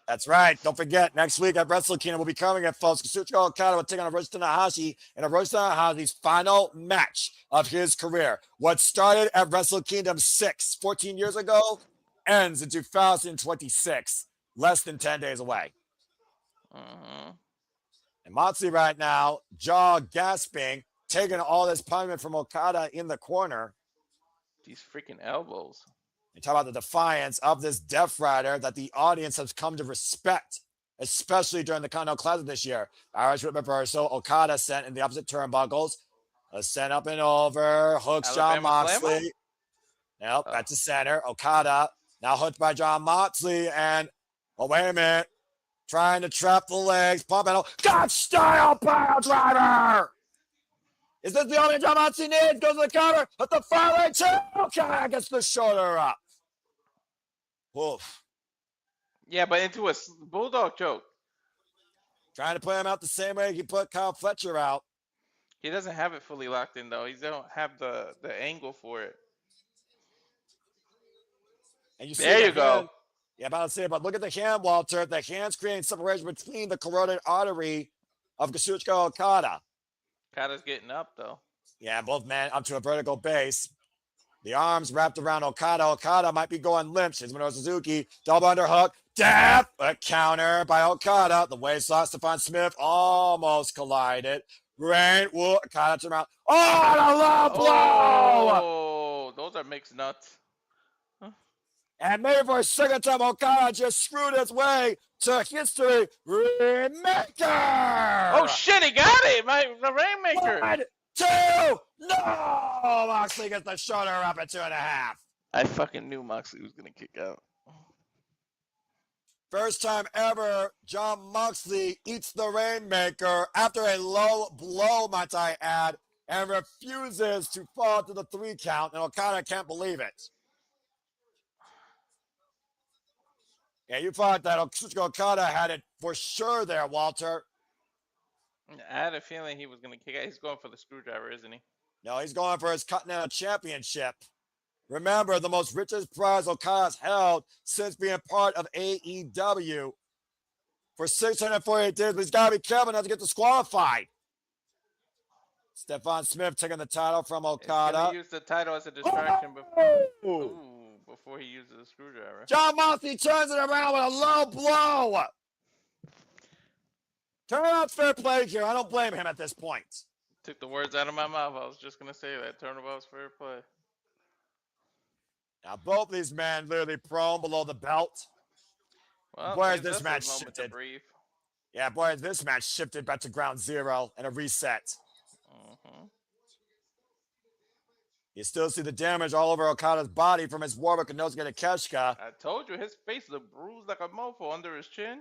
That's right. Don't forget, next week at Wrestle Kingdom, we'll be coming at folks. Kazuchika Okada will take on Hiroshi Tanahashi in Hiroshi Tanahashi's final match of his career. What started at Wrestle Kingdom 14 years ago, ends in 2026, less than 10 days away. And Moxley right now, jaw gasping, taking all this punishment from Okada in the corner. These freaking elbows. And talk about the defiance of this Death Rider that the audience has come to respect, especially during the Continental Classic this year. Irish Whip Reversal, Okada sent in the opposite turnbuckles. Sent up and over, hooks Jon Moxley. Nope, that's the center. Okada now hooked by Jon Moxley, and wait a minute. Trying to trap the legs, pump it. God style pile driver. Is this the only Jon Moxley needs? Goes to the cover, but the far leg too. Okada gets the shoulder up. Woof. Yeah, but into a bulldog choke. Trying to put him out the same way he put Kyle Fletcher out. He doesn't have it fully locked in, though. He don't have the angle for it. And you see there you go. Yeah, about to say, but look at the hand, Walter. The hand's creating separation between the carotid artery of Kazuchika Okada. Okada's getting up, though. Yeah, both men up to a vertical base. The arms wrapped around Okada. Okada might be going limp. Shizuno Suzuki, double underhook. Death! A counter by Okada. The waistlock, Stephon Smith almost collided. Rain, Okada turned around. Oh, and a low blow! Oh, those are mixed nuts. And maybe for a second time, Okada just screwed his way to history. Rainmaker! Oh, shit, he got it! The Rainmaker! 1, 2, no! Moxley gets the shoulder up at 2.5. I fucking knew Moxley was going to kick out. First time ever, Jon Moxley eats the Rainmaker after a low blow, might I add, and refuses to fall to the 3 count, and Okada can't believe it. Yeah, you thought that Okada had it for sure there, Walter. I had a feeling he was going to kick out. He's going for the screwdriver, isn't he? No, he's going for his Continental Championship. Remember, the most richest prize Okada's held since being part of AEW for 648 days, but he's got to be careful not to get disqualified. Stephon Smith taking the title from Okada. He used the title as a distraction before he uses the screwdriver. Jon Moxley turns it around with a low blow. Turnabout's fair play here. I don't blame him at this point. Took the words out of my mouth. I was just going to say that. Turnabout's fair play. Now, both these men literally prone below the belt. Well, Boy, has gives this us a match moment to shifted. breathe. Yeah, boy, has this match shifted back to ground zero and a reset. Mm-hmm. You still see the damage all over Okada's body from his war with Konosuke Takeshita. I told you his face looked bruised like a mofo under his chin.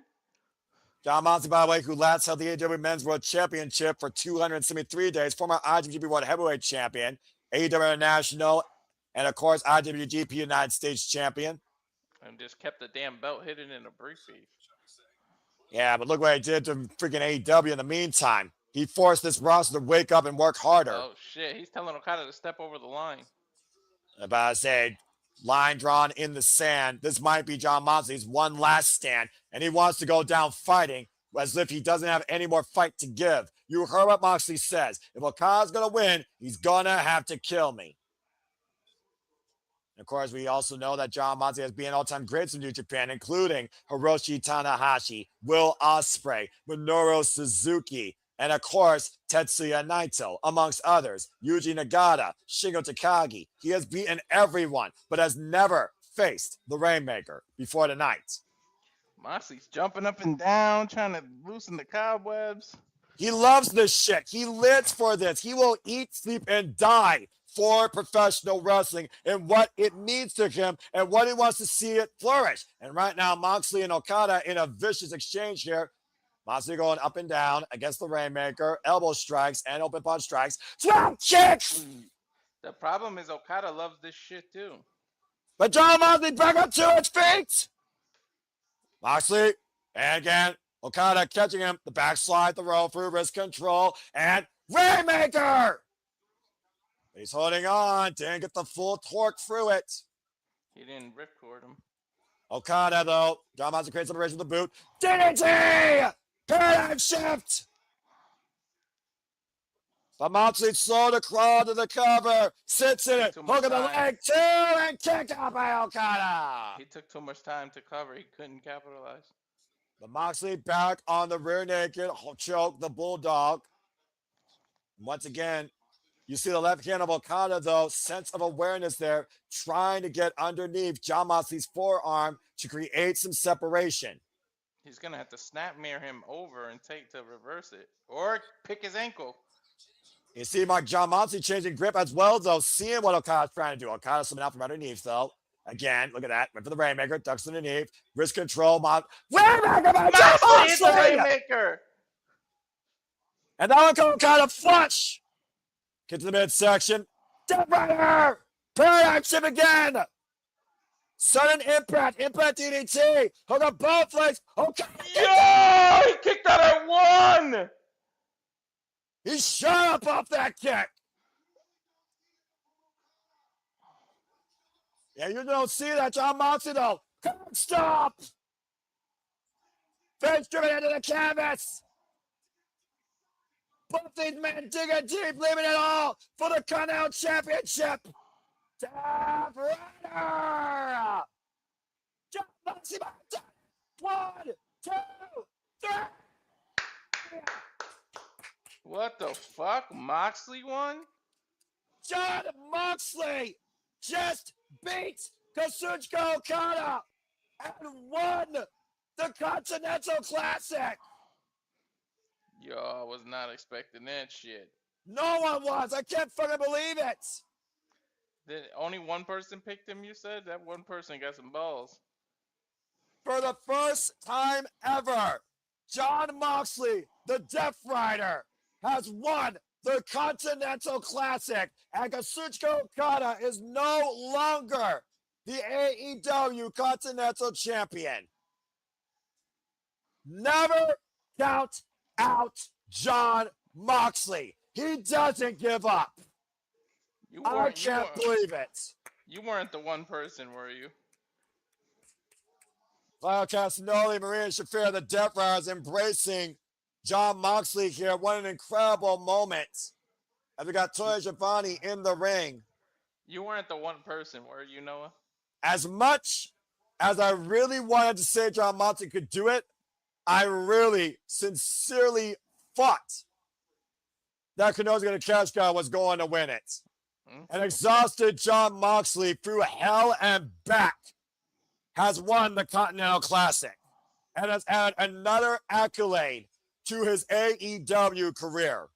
John Moxley, by the way, who last held the AEW Men's World Championship for 273 days, former IWGP World Heavyweight Champion, AEW International, and of course, IWGP United States Champion. And just kept the damn belt hidden in a briefcase. Yeah, but look what he did to freaking AEW in the meantime. He forced this roster to wake up and work harder. Oh shit, he's telling Okada to step over the line. About to say, line drawn in the sand. This might be John Moxley's one last stand, and he wants to go down fighting as if he doesn't have any more fight to give. You heard what Moxley says. If Okada's going to win, he's going to have to kill me. And of course, we also know that John Moxley has been all-time greats in New Japan, including Hiroshi Tanahashi, Will Ospreay, Minoru Suzuki, and of course, Tetsuya Naito, amongst others, Yuji Nagata, Shingo Takagi. He has beaten everyone, but has never faced the Rainmaker before tonight. Moxley's jumping up and down, trying to loosen the cobwebs. He loves this shit. He lives for this. He will eat, sleep, and die for professional wrestling and what it means to him and what he wants to see it flourish. And right now, Moxley and Okada in a vicious exchange here. Moxley going up and down against the Rainmaker, elbow strikes and open punch strikes. Drop kicks! The problem is Okada loves this shit too. But John Moxley back up to his feet. Moxley, and again, Okada catching him, the backslide, the roll through, wrist control, and Rainmaker! He's holding on, didn't get the full torque through it. He didn't ripcord him. Okada, though, John Moxley creates separation with the boot. DDT! Paradigm shift! But Moxley slow to crawl to the cover, sits in it, hook of the leg, two, and kicked out by Okada. He took too much time to cover. He couldn't capitalize. But Moxley back on the rear naked choke, the Bulldog. Once again, you see the left hand of Okada, though, sense of awareness there, trying to get underneath John Moxley's forearm to create some separation. He's going to have to snap mirror him over and take to reverse it. Or pick his ankle. You see Mark John Moxley changing grip as well, though, seeing what Okada's trying to do. Okada slipping out from underneath, though. Again, look at that. Went for the Rainmaker, ducks underneath, wrist control, Rainmaker by John Moxley! The Rainmaker! And now Okada flush! Get to the midsection. Death Rider! Paradigm shift again! Sudden impact DDT! Hook up both legs! Okada! Yo! He kicked out at one! He shot up off that kick! Yeah, you don't see that, John Moxley, though. Can't stop! Face driven into the canvas! Both these men digging deep, leaving it all for the Continental Championship! Death Rider! John Moxley by 1, 2, 3! What the fuck? Moxley won? John Moxley just beat Kazuchika Okada and won the Continental Classic. Yo, I was not expecting that shit. No one was. I can't fucking believe it. Did only one person picked him, you said? That one person got some balls. For the first time ever, John Moxley, the Death Rider, has won the Continental Classic, and Kazuchika Okada is no longer the AEW Continental Champion. Never count out John Moxley. He doesn't give up. I can't believe it. You weren't the one person, were you? Castagnoli, Marina, Shafir, the Death Riders embracing John Moxley here. What an incredible moment. And we got Toya Giovanni in the ring. You weren't the one person, were you, Noah? As much as I really wanted to say John Moxley could do it, I really sincerely thought that Konosuke Takeshita was going to win it. and exhausted Jon Moxley through hell and back has won the Continental Classic and has added another accolade to his AEW career.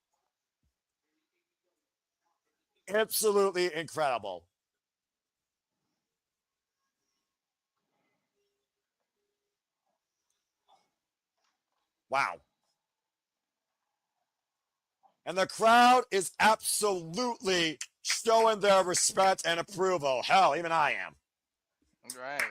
Absolutely incredible. Wow. And the crowd is absolutely showing their respect and approval. Hell, even I am. Right.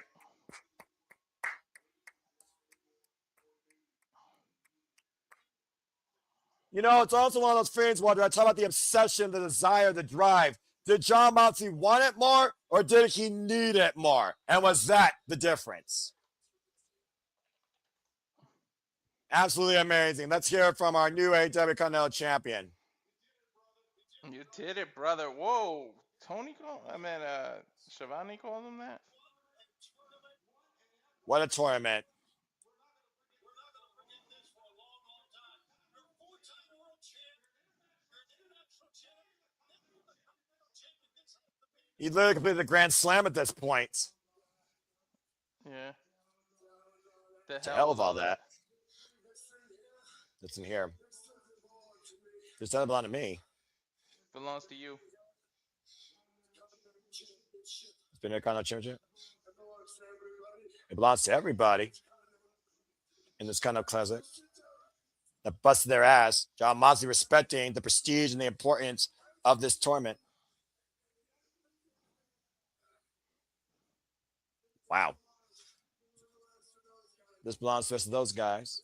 You know, it's also one of those things where I talk about the obsession, the desire, the drive. Did Jon Moxley want it more or did he need it more? And was that the difference? Absolutely amazing. Let's hear it from our new AEW Continental champion. You did it, brother. Whoa. Tony called? Shivani called him that? What a tournament. He literally completed the Grand Slam at this point. Yeah. The hell of all that. It's in here. This doesn't belong to me. Belongs to you. It's been a Continental Championship. It belongs to everybody in this Continental Classic that busted their ass. Jon Moxley respecting the prestige and the importance of this tournament. Wow. This belongs to the rest of those guys.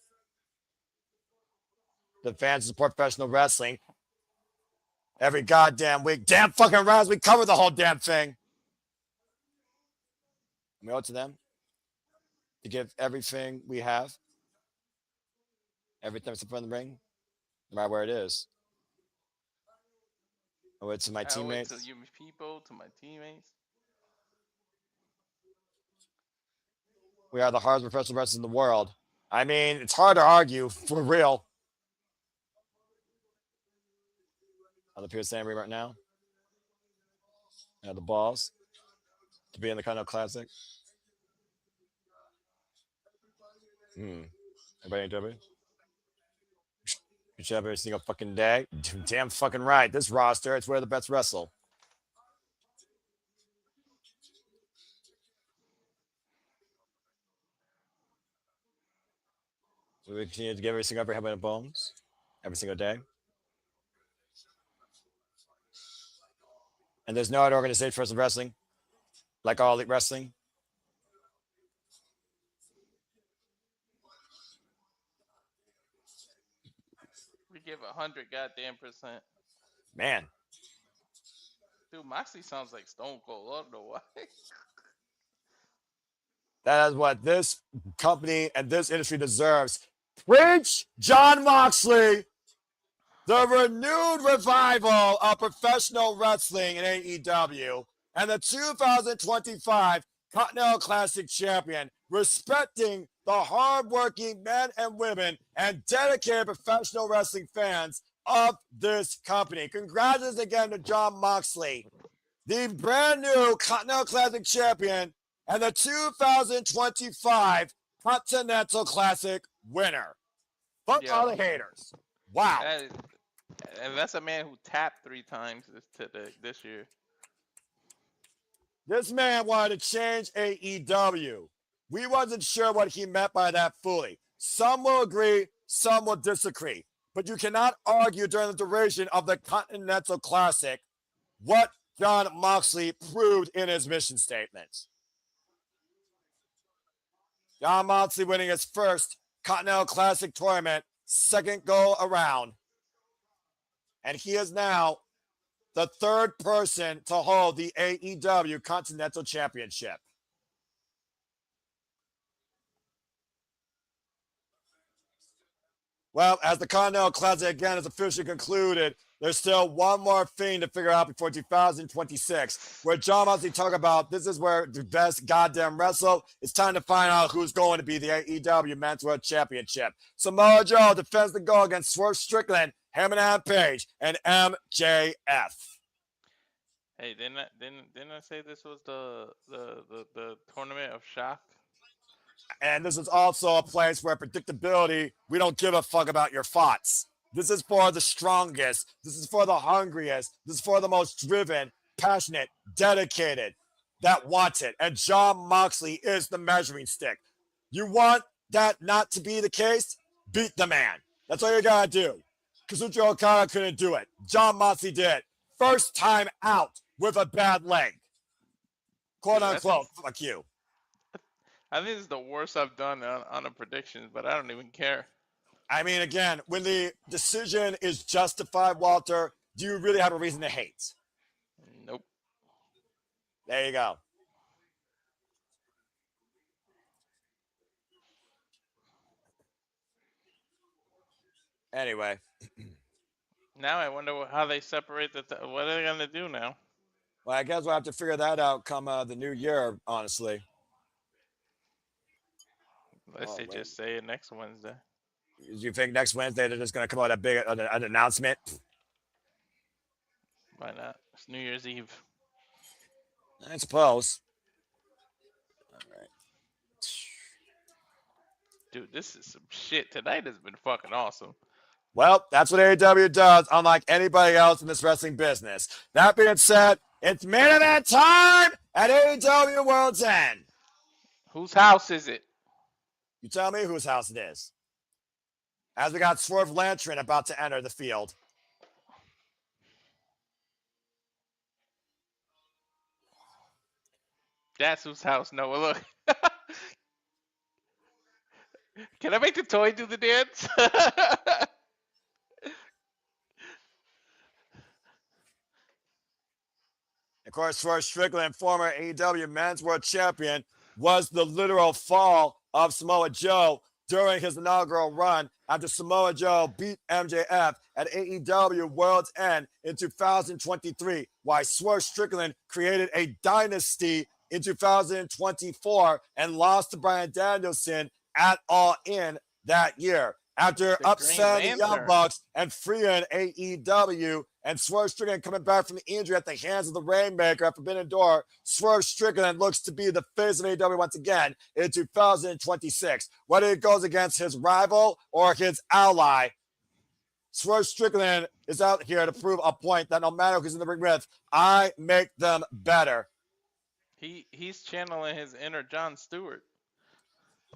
The fans who support professional wrestling every goddamn week. Damn fucking rounds. We cover the whole damn thing. We owe it to them to give everything we have, everything that's in front of the ring, no matter where it is. I owe it to my teammates. I owe it to you people, to my teammates. We are the hardest professional wrestlers in the world. I mean, it's hard to argue, for real. On the PSN ring right now. Now the balls to be in the Continental Classic. Everybody in W? You should have every single fucking day. Damn fucking right. This roster, it's where the best wrestle. So we continue to give every single every and bones every single day. And there's no other organization for wrestling like All Elite Wrestling. We give 100 goddamn %. Man. Dude, Moxley sounds like Stone Cold. I don't know why. That is what this company and this industry deserves. Preach, Jon Moxley. The renewed revival of professional wrestling in AEW and the 2025 Continental Classic champion, respecting the hardworking men and women and dedicated professional wrestling fans of this company. Congratulations again to Jon Moxley, the brand new Continental Classic champion and the 2025 Continental Classic winner. Fuck all the haters. Wow. And that's a man who tapped 3 times this year. This man wanted to change AEW. We wasn't sure what he meant by that fully. Some will agree, some will disagree. But you cannot argue during the duration of the Continental Classic what Jon Moxley proved in his mission statement. Jon Moxley winning his first Continental Classic tournament, second go around. And he is now the third person to hold the AEW Continental Championship. Well, as the Continental Classic again is officially concluded, there's still one more thing to figure out before 2026, where Jon Moxley talk about this is where the best goddamn wrestle. It's time to find out who's going to be the AEW Men's World Championship. Samoa Joe defends the goal against Swerve Strickland, Hangman Page, and MJF. Hey, didn't I say this was the tournament of shock? And this is also a place where predictability, we don't give a fuck about your thoughts. This is for the strongest. This is for the hungriest. This is for the most driven, passionate, dedicated, that wants it. And Jon Moxley is the measuring stick. You want that not to be the case? Beat the man. That's all you gotta do. Kazuchika Okada couldn't do it. Jon Moxley did. First time out with a bad leg. Quote Dude, unquote, fuck you. I think this is the worst I've done on a predictions, but I don't even care. I mean, again, when the decision is justified, Walter, do you really have a reason to hate? Nope. There you go. Anyway. Now I wonder how they separate what are they gonna do now? Well, I guess we'll have to figure that out come the new year, honestly. Let's say just say it next Wednesday. Do you think next Wednesday they're just going to come out with a big an announcement? Why not? It's New Year's Eve. I suppose. All right. Dude, this is some shit. Tonight has been fucking awesome. Well, that's what AEW does, unlike anybody else in this wrestling business. That being said, it's main event time at AEW World's End. Whose house is it? You tell me whose house it is. As we got Swerve Lantern about to enter the field. That's whose house, Noah. Look. Can I make the toy do the dance? Of course, Swerve Strickland, former AEW Men's World Champion, was the literal fall of Samoa Joe during his inaugural run after Samoa Joe beat MJF at AEW World's End in 2023, while Swerve Strickland created a dynasty in 2024 and lost to Bryan Danielson at All In that year. After upsetting the Young Bucks and freeing AEW, and Swerve Strickland coming back from the injury at the hands of the Rainmaker at Forbidden Door, Swerve Strickland looks to be the face of AEW once again in 2026. Whether it goes against his rival or his ally, Swerve Strickland is out here to prove a point that no matter who's in the ring with, I make them better. He's channeling his inner Jon Stewart.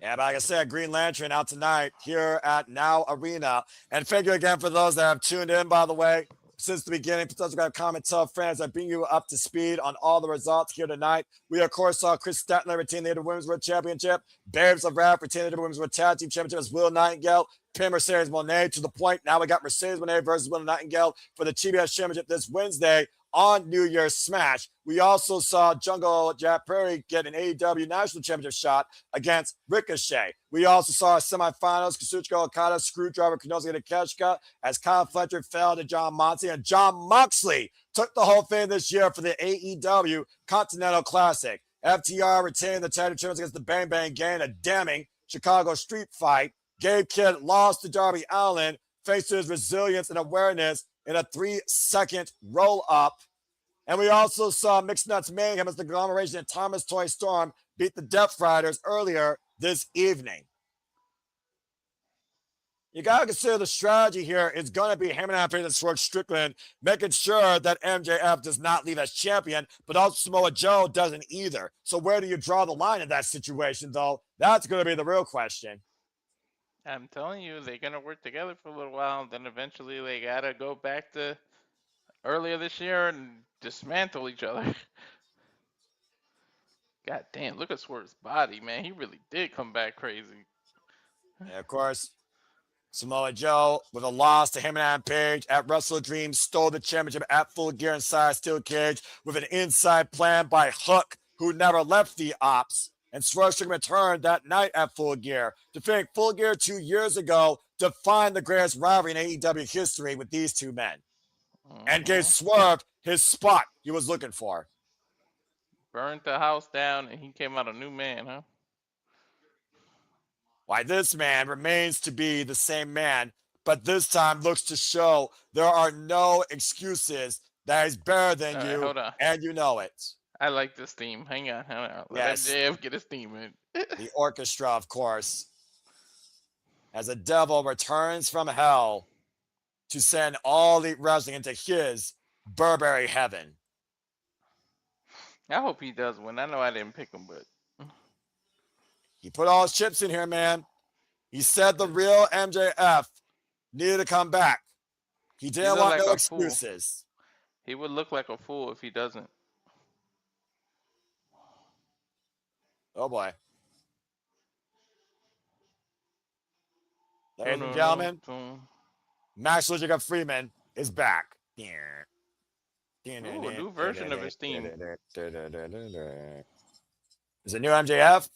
Yeah, but like I said, Green Lantern out tonight here at Now Arena. And thank you again for those that have tuned in, by the way, since the beginning. For those who have comment, tell friends, I bring you up to speed on all the results here tonight. We, of course, saw Chris Statler retain the Women's World Championship. Babes of Rap retain the Women's World Tag Team Championship as Willow Nightingale. Pin Mercedes Moné to the point. Now we got Mercedes Moné versus Willow Nightingale for the TBS Championship this Wednesday on New Year's Smash. We also saw Jungle Jack Prairie get an AEW National Championship shot against Ricochet. We also saw semifinals, Kazuchika Okada, Screwdriver, Konosuke Takeshita, as Kyle Fletcher fell to Jon Moxley, and Jon Moxley took the whole thing this year for the AEW Continental Classic. FTR retained the tag team against the Bang Bang Gang, a damning Chicago street fight. Gabe Kidd lost to Darby Allin, thanks to his resilience and awareness in a 3-second roll-up. And we also saw Mixed Nuts Mayhem as the Conglomeration and Thomas Toy Storm beat the Death Riders earlier this evening. You got to consider the strategy here is going to be hammering out and Swerve Strickland, making sure that MJF does not leave as champion, but also Samoa Joe doesn't either. So where do you draw the line in that situation, though? That's going to be the real question. I'm telling you, they're going to work together for a little while, then eventually they got to go back to earlier this year and dismantle each other. God damn, look at Swerve's body, man. He really did come back crazy. And of course, Samoa Joe, with a loss to him and Adam Page at Wrestle Dream, stole the championship at Full Gear inside Steel Cage with an inside plan by Hook, who never left the ops. And Swerve Strickland returned that night at Full Gear. To think Full Gear 2 years ago defined the greatest rivalry in AEW history with these two men. And gave Swerve his spot he was looking for. Burned the house down and he came out a new man, huh? Why, this man remains to be the same man, but this time looks to show there are no excuses that is better than All right, you, hold on. and you know it. I like this theme. Hang on, hang on. Let Yes. MJF get his theme in. The orchestra, of course, as the devil returns from hell to send all Elite Wrestling into his Burberry heaven. I hope he does win. I know I didn't pick him, but He put all his chips in here, man. He said the real MJF needed to come back. He didn't want no excuses. He would look like a fool if he doesn't. Oh boy. Ladies and gentlemen, Max Lucha Freeman is back. Ooh, a new version of his theme. Is it new MJF?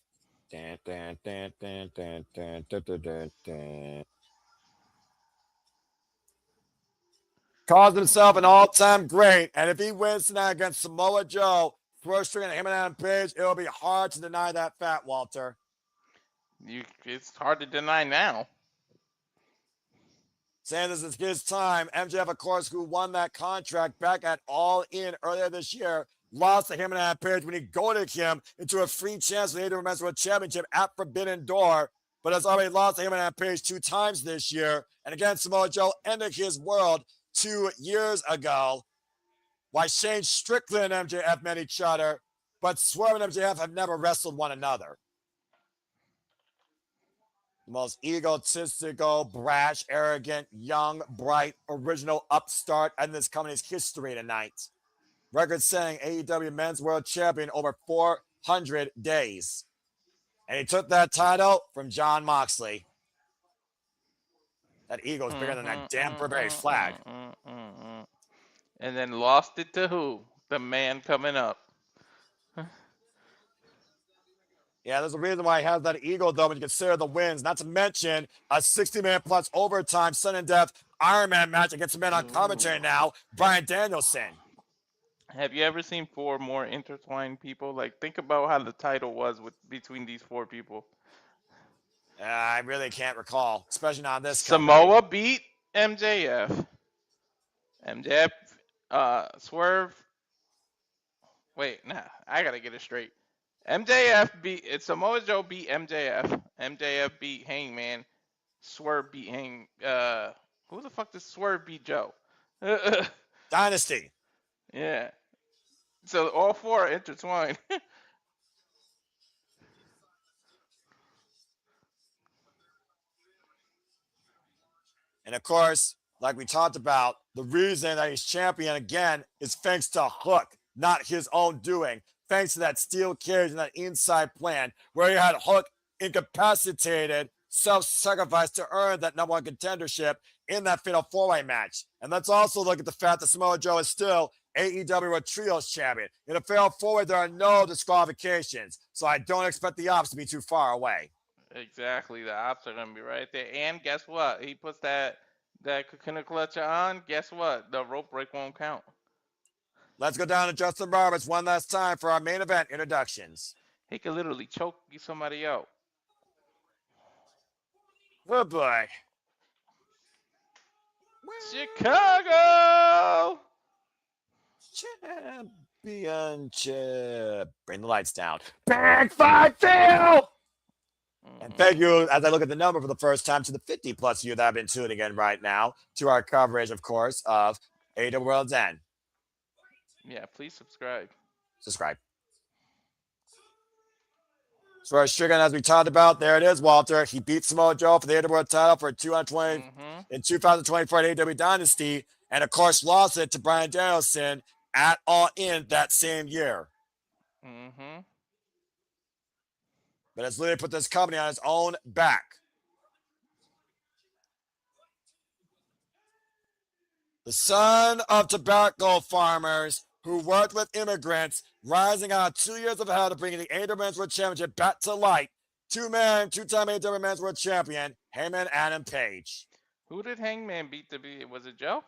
Calls himself an all-time great, and if he wins tonight against Samoa Joe, first string him and Adam Page, it'll be hard to deny that fact, Walter. It's hard to deny now. Saying this is his time. MJF, of course, who won that contract back at All In earlier this year, lost to him and Adam Page when he goaded him into a free chance for the AEW Men's World Championship at Forbidden Door, but has already lost to him and Adam Page 2 times this year. And again, Samoa Joe ended his world 2 years ago. Why Shane Strickland and MJF met each other, but Swerve and MJF have never wrestled one another. The most egotistical, brash, arrogant, young, bright, original upstart in this company's history tonight. Record-setting AEW Men's World Champion over 400 days. And he took that title from Jon Moxley. That ego is bigger than that damn Burberry flag. And then lost it to who? The man coming up. Yeah, there's a reason why he has that ego, though, when you consider the wins. Not to mention a 60-minute plus overtime sudden death Iron Man match against a man on commentary now, Bryan Danielson. Have you ever seen 4 more intertwined people? Like, think about how the title was between these 4 people. I really can't recall, especially not this Samoa beat MJF. MJF, Swerve. Wait, nah, I gotta get it straight. Samoa Joe beat MJF. MJF beat Hangman. Swerve beat who the fuck does Swerve beat Joe? Dynasty. Yeah. So all 4 are intertwined. And of course, like we talked about, the reason that he's champion again is thanks to Hook, not his own doing. Thanks to that steel cage and that inside plan where he had Hook incapacitated, self-sacrificed to earn that number 1 contendership in that Fatal 4-Way match. And let's also look at the fact that Samoa Joe is still AEW World Trios champion. In a Fatal 4-Way, there are no disqualifications, so I don't expect the ops to be too far away. Exactly, the ops are gonna be right there. And guess what? He puts that coconut clutcher on. Guess what? The rope break won't count. Let's go down to Justin Roberts one last time for our main event introductions. He could literally choke somebody out. Oh boy. Chicago! Championship. Bring the lights down. Big 5-2! And thank you, as I look at the number for the first time, to the 50-plus you that have been tuning in right now to our coverage, of course, of AEW World's End. Yeah, please subscribe. Subscribe. So our Strickland, as we talked about, there it is, Walter. He beat Samoa Joe for the AEW World title for 220 in 2024 at AEW Dynasty, and of course lost it to Bryan Danielson at All In that same year. But has literally put this company on his own back. The son of tobacco farmers who worked with immigrants, rising out 2 years of hell to bring the AEW Men's World Championship back to light. 2-man, 2-time AEW Men's World Champion, Hangman Adam Page. Who did Hangman beat to be? Was it Joe?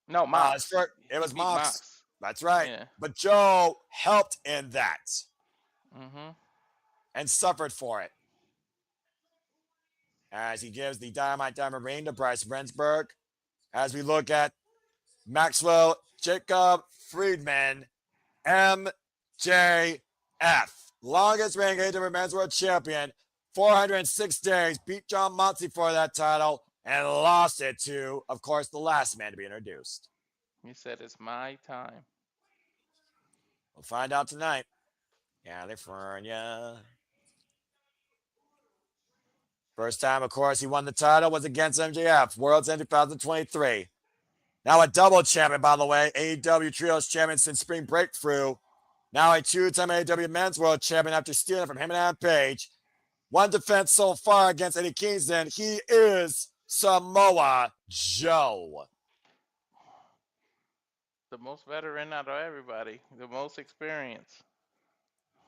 No, Mox. It was Mox. That's right. Yeah. But Joe helped in that. And suffered for it. As he gives the Dynamite Diamond ring to Bryce Rensburg. As we look at Maxwell Jacob Friedman, MJF. Longest reigning AEW Men's World Champion, 406 days, beat John Moxley for that title, and lost it to, of course, the last man to be introduced. He said it's my time. We'll find out tonight. California. First time, of course, he won the title was against MJF, World's End 2023. Now a double champion, by the way, AEW Trios champion since Spring Breakthrough. Now a two-time AEW Men's World Champion after stealing it from him and Adam Page. One defense so far against Eddie Kingston. He is Samoa Joe. The most veteran out of everybody. The most experience.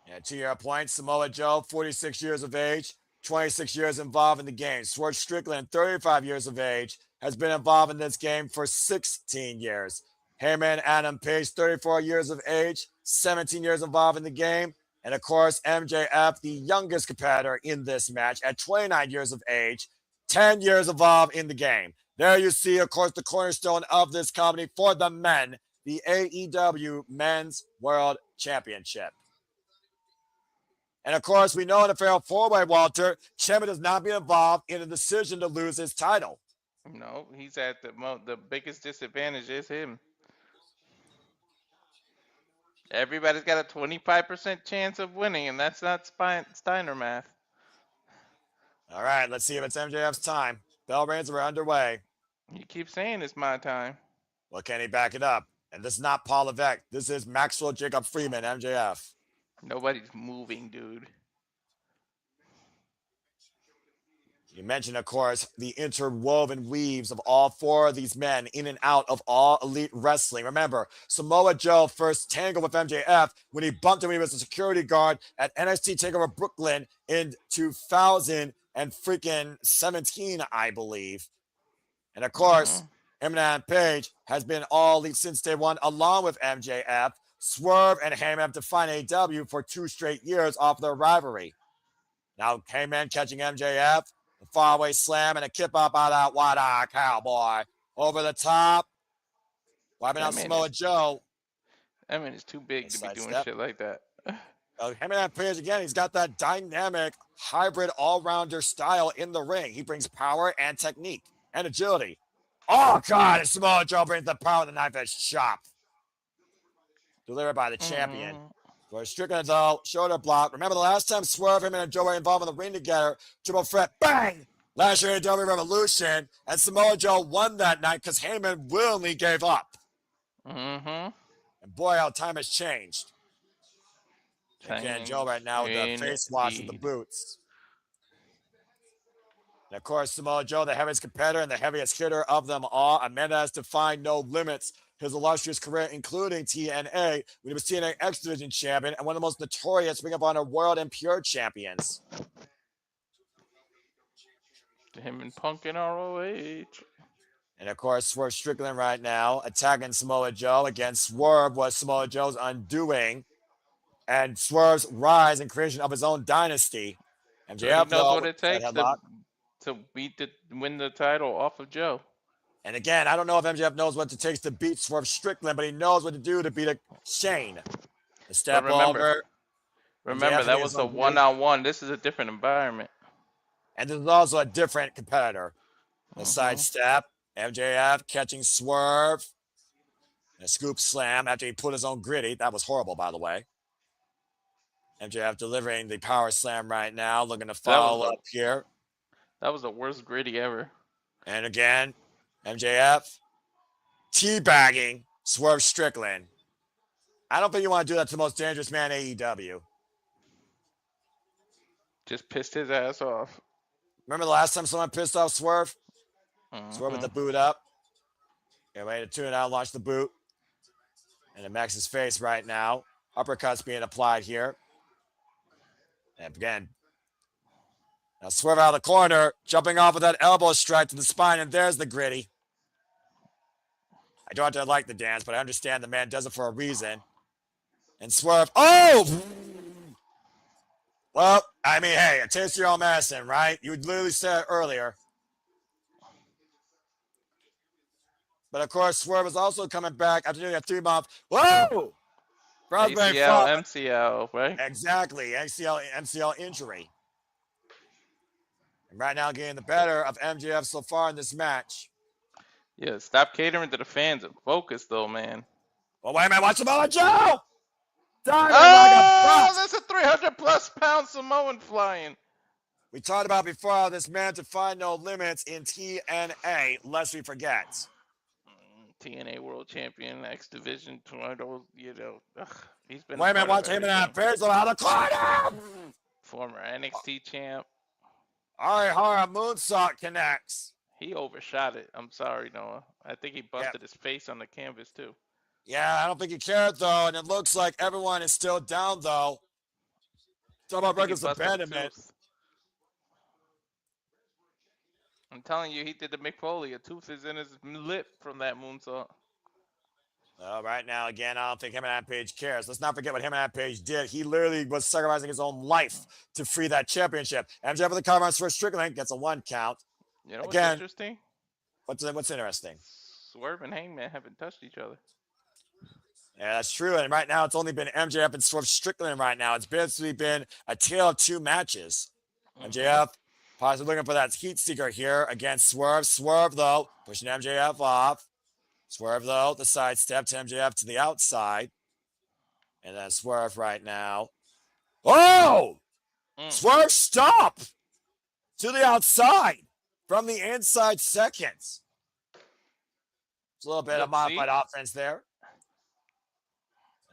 Yeah, to your point, Samoa Joe, 46 years of age, 26 years involved in the game. Swerve Strickland, 35 years of age, has been involved in this game for 16 years. Heyman Adam Page, 34 years of age, 17 years involved in the game. And of course, MJF, the youngest competitor in this match at 29 years of age, 10 years involved in the game. There you see, of course, the cornerstone of this company for the men, the AEW Men's World Championship. And of course, we know in the Fatal 4-Way, Walter, Ciampa does not be involved in a decision to lose his title. No, he's at the biggest disadvantage is him. Everybody's got a 25% chance of winning, and that's not Steiner math. All right, let's see if it's MJF's time. Bell rings are underway. You keep saying it's my time. Well, can he back it up? And this is not Paul Levesque. This is Maxwell Jacob Freeman, MJF. Nobody's moving, dude. You mentioned, of course, the interwoven weaves of all four of these men in and out of All Elite Wrestling. Remember, Samoa Joe first tangled with MJF when he bumped him when he was a security guard at NXT TakeOver Brooklyn in 2017, I believe. And of course, Heyman Page has been All Elite since day one, along with MJF. Swerve and Heyman have defined AEW for 2 straight years off their rivalry. Now, Heyman catching MJF. The faraway slam and a kip up out of that wide-eye cowboy. Over the top. Wiping out Samoa Joe. I mean, it's too big to be doing shit like that. Him and Page again, he's got that dynamic, hybrid, all-rounder style in the ring. He brings power and technique and agility. Oh, God, and Samoa Joe brings the power of the knife edge chop. Delivered by the champion. For Strickland, though, shoulder block. Remember the last time Swerve, him and Joe were involved in the ring together, triple threat, bang! Last year, AEW Revolution, and Samoa Joe won that night because Heyman willingly gave up. And boy, how time has changed. Again, Joe right now with the face wash with the boots. And of course, Samoa Joe, the heaviest competitor and the heaviest hitter of them all. A man that has defined no limits. His illustrious career, including TNA, when he was TNA X Division champion and one of the most notorious Ring of Honor World and Pure champions. Him and Punk in ROH. And of course, Swerve Strickland right now attacking Samoa Joe. Again, Swerve was Samoa Joe's undoing. And Swerve's rise and creation of his own dynasty. MJF knows what it takes to win the title off of Joe. And again, I don't know if MJF knows what it takes to beat Swerve Strickland, but he knows what to do to beat a Shane. A step over. Remember, that was a one-on-one. This is a different environment. And this is also a different competitor. A sidestep. MJF catching Swerve. And a scoop slam after he put his own gritty. That was horrible, by the way. MJF delivering the power slam right now. Looking to follow up here. That was the worst gritty ever. And again, MJF teabagging Swerve Strickland. I don't think you want to do that to the most dangerous man in AEW. Just pissed his ass off. Remember the last time someone pissed off Swerve? Swerve with the boot up. Get ready to tune it out, launch the boot. And it Max's face right now. Uppercuts being applied here. And again, now Swerve out of the corner, jumping off with that elbow strike to the spine, and there's the gritty. I don't have to like the dance, but I understand the man does it for a reason. And Swerve, oh! Well, I mean, hey, a taste of your own medicine, right? You literally said it earlier. But of course, Swerve is also coming back after doing a 3-month. Whoa! Raspberry ACL, Flop. MCL, right? Exactly. MCL injury. And right now, getting the better of MJF so far in this match. Yeah, stop catering to the fans and focus, though, man. Well, wait a minute. Watch Samoa Joe! Diving like a Oh, bus. that's a 300-plus pound Samoan flying. We talked about before how this man to find no limits in TNA, lest we forget. TNA World Champion, X Division, Toronto, he's been. Wait a minute, watch him and that Bears out of the corner! Former NXT champ. Hara moonsault connects. He overshot it. I'm sorry, Noah. I think he busted his face on the canvas, too. Yeah, I don't think he cared, though, and it looks like everyone is still down, though. Talk about reckless abandonment. I'm telling you, he did the Mick Foley. A tooth is in his lip from that moonsault. Well, right now, again, I don't think him and Adam Page cares. Let's not forget what him and Adam Page did. He literally was sacrificing his own life to free that championship. MJF with the cover on for Strickland gets a 1 count. You know what's interesting? What's interesting? Swerve and Hangman haven't touched each other. Yeah, that's true. And right now, it's only been MJF and Swerve Strickland right now. It's basically been a tale of 2 matches. MJF possibly looking for that heat seeker here against Swerve. Swerve, though, pushing MJF off. Swerve, though, the sidestep to MJF to the outside. And then Swerve right now. Oh! Swerve, stop! To the outside from the inside seconds. It's a little bit of modified offense there.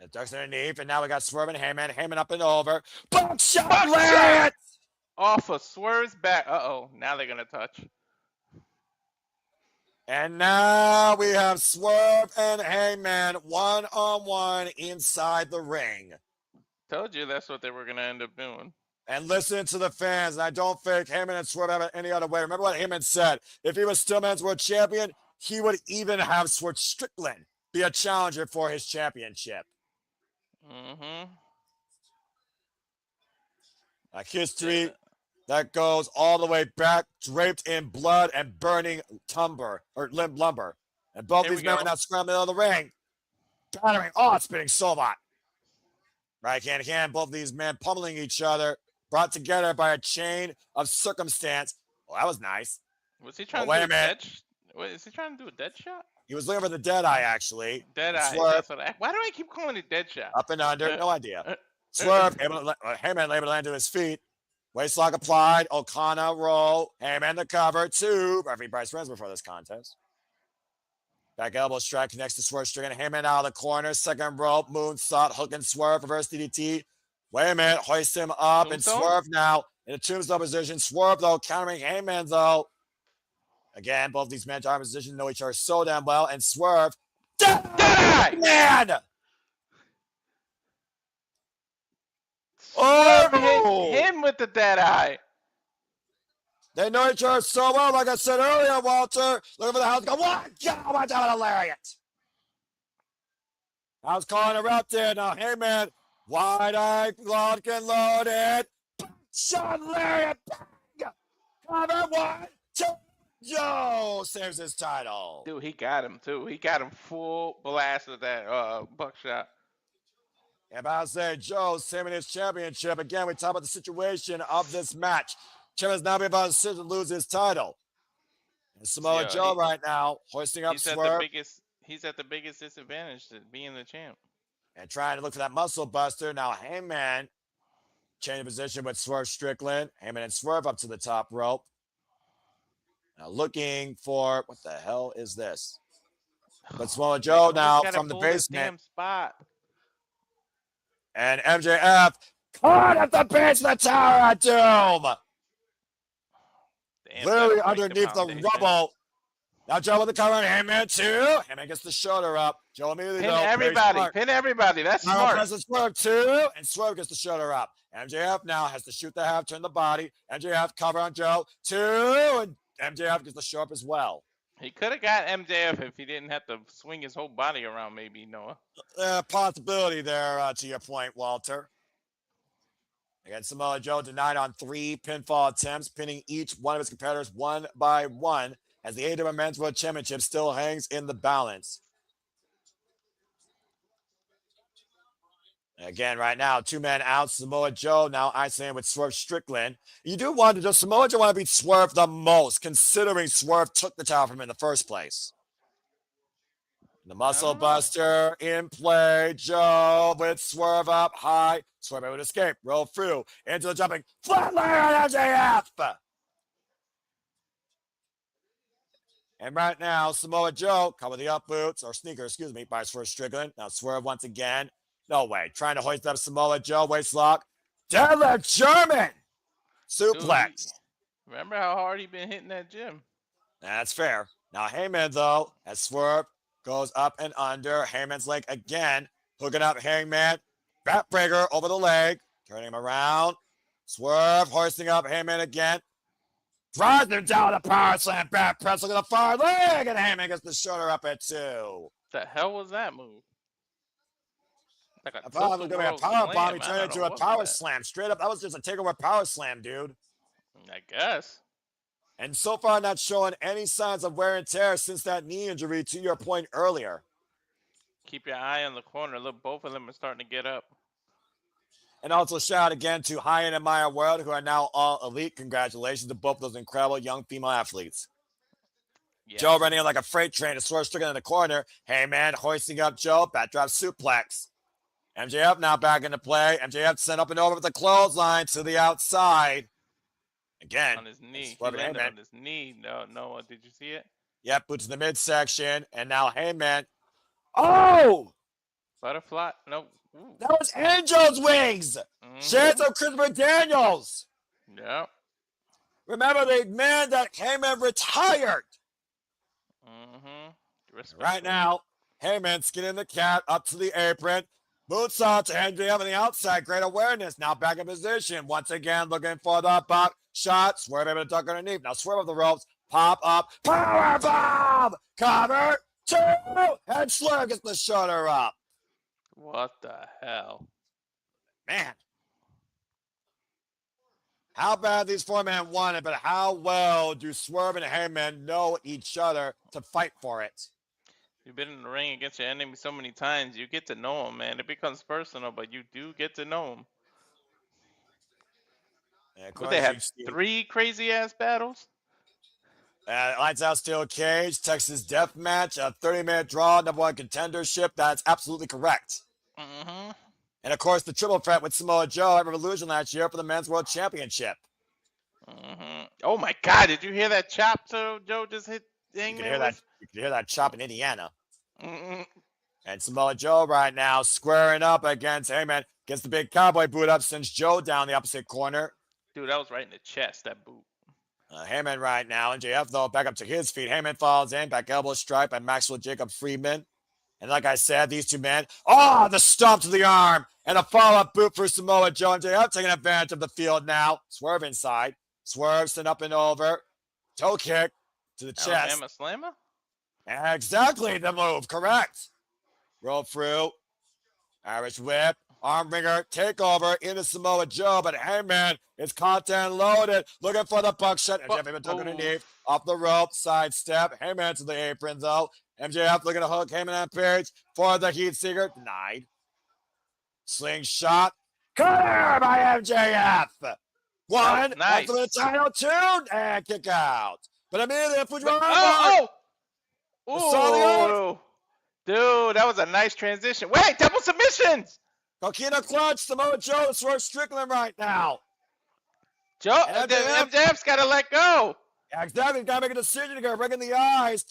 It ducks underneath, and now we got Swerve and Heyman. Heyman up and over. Buckshot lariat! Off of Swerve's back. Uh-oh, now they're going to touch. And now we have Swerve and Heyman one-on-one inside the ring. Told you that's what they were going to end up doing. And listen to the fans. And I don't think Heyman and Swerve have it any other way. Remember what Heyman said. If he was still men's world champion, he would even have Swerve Strickland be a challenger for his championship. Like history that goes all the way back, draped in blood and burning lumber. And both these men are now scrambling out of the ring. Battering, spinning Solvat. Right hand to hand, both of these men pummeling each other, brought together by a chain of circumstance. Well, that was nice. Was he trying to do a dead is he trying to do a dead shot? He was looking for the dead eye, actually. Dead eye. That's what why do I keep calling it dead shot? Up and under, no idea. Swerve, Heyman able to land to his feet. Waistlock applied. O'Connor roll. Heyman the cover. 2. Referee Bryce Renz before this contest. Back elbow strike connects to Swerve Strickland. Heyman out of the corner. Second rope. Moonsault. Hook and Swerve. Reverse DDT. Wait a minute. Hoist him up. And Swerve now in a tombstone position. Swerve, though, countering Heyman, though. Again, both these men are in position know each other so damn well. And Swerve. Man! Hit him with the dead eye. They know each other so well, like I said earlier, Walter. Looking for the house. Go, what? God, watch out, a lariat. I was calling her up there. Now, hey, man. Wide-eyed, locked and loaded. Shot lariat. Bang. Cover 1, 2. Joe saves his title. Dude, he got him, too. He got him full blast with that buckshot. And about to say, Joe saving his championship. Again, we talk about the situation of this match. Champion's now being about to lose his title. And Samoa Joe right now hoisting up Swerve. He's at the biggest disadvantage to being the champ. And trying to look for that muscle buster. Now Heyman changing position with Swerve Strickland. Heyman and Swerve up to the top rope. Now looking for, what the hell is this? But Samoa Joe now from the basement. Spot. And MJF caught at the base of the Tower of Doom. Literally underneath the rubble. Now Joe with the cover on Heyman too. Heyman gets the shoulder up. Joe immediately pin everybody. That's smart. Presses Swerve too, and Swerve gets the shoulder up. MJF now has to shoot the half, turn the body. MJF cover on Joe 2, and MJF gets the show up as well. He could have got MJF if he didn't have to swing his whole body around, maybe, Noah. Possibility there to your point, Walter. Again, Samoa Joe denied on 3 pinfall attempts, pinning each one of his competitors one by one. as the AEW Men's World Championship still hangs in the balance. Again, right now, 2 men out. Samoa Joe now isolated with Swerve Strickland. You do wonder, does Samoa Joe want to beat Swerve the most, considering Swerve took the title from him in the first place? The Muscle Buster in play. Joe with Swerve up high. Swerve able to escape. Roll through into the jumping flatlayer on MJF. And right now, Samoa Joe cover the up boots or sneaker, excuse me, by Swerve Strickland. Now Swerve once again. No way. Trying to hoist up Samoa Joe. Waist lock. Deadlift German. Suplex. Dude, remember how hard he been hitting that gym? That's fair. Now Heyman, though, as Swerve goes up and under. Heyman's leg again. Hooking up Hangman. Backbreaker over the leg. Turning him around. Swerve hoisting up Heyman again. Drives him down a power slam. Back press. Look at the far leg. And Heyman gets the shoulder up at 2. The hell was that move? Like I thought it was going to be a power bomb. He turned it into a power slam. Straight up, that was just a takeover power slam, dude. I guess. And so far, not showing any signs of wear and tear since that knee injury, to your point earlier. Keep your eye on the corner. Look, both of them are starting to get up. And also shout out again to Hyan and Maya World, who are now all elite. Congratulations to both those incredible young female athletes. Yes. Joe running like a freight train to Swerve Strickland in the corner. Heyman hoisting up Joe. Backdrop suplex. MJF now back into play. MJF sent up and over with the clothesline to the outside. Again. On his knee. He landed on his knee. No, did you see it? Yep, boots in the midsection. And now Heyman. Oh! Butterfly? No. Ooh. That was Angel's wings. Chance of Christopher Daniels. Yep. Remember the man that Heyman retired. Right now, Heyman skinning the cat up to the apron. Moonsault to MJF on the outside. Great awareness. Now back in position. Once again, looking for the buck shot. Swerve able to duck underneath. Now Swerve of the ropes. Pop up. Power bomb. Cover. 2. And Swerve gets the shoulder up. What the hell? Man. How bad these 4 men want it, but how well do Swerve and Heyman know each other to fight for it? You've been in the ring against your enemy so many times, you get to know them, man. It becomes personal, but you do get to know them. But they had 3 crazy-ass battles? Lights Out Steel Cage, Texas Death Match, a 30-minute draw, #1 contendership. That's absolutely correct. And, of course, the triple threat with Samoa Joe at Revolution last year for the Men's World Championship. Oh, my God. Did you hear that chop Joe just hit Hangman? You can hear that chop in Indiana. And Samoa Joe right now squaring up against Heyman. Gets the big cowboy boot up, sends Joe down the opposite corner. Dude, that was right in the chest, that boot. Heyman right now. MJF, though, back up to his feet. Heyman falls in. Back elbow strike by Maxwell Jacob Friedman. And like I said, these 2 men. Oh, the stomp to the arm. And a follow-up boot for Samoa Joe. MJF taking advantage of the field now. Swerve inside. Swerve sent up and over. Toe kick to the chest. Alabama Slammer? Exactly the move. Correct. Roll through. Irish whip. Arm wringer. Takeover into Samoa Joe. But Heyman is content loaded. Looking for the buckshot. MJF even took underneath. Off the rope. Sidestep. Heyman to the apron, though. MJF looking to hook Heyman on Page for the heat seeker. Denied. Slingshot. Cutter by MJF. 1. Nice. Up to the title. 2. And kick out. But immediately, Oh! Dude, that was a nice transition. Wait, double submissions! Coquina clutch, Samoa Joe, Swerve Strickland right now. MJF's got to let go. Yeah, exactly. Got to make a decision here, breaking the eyes.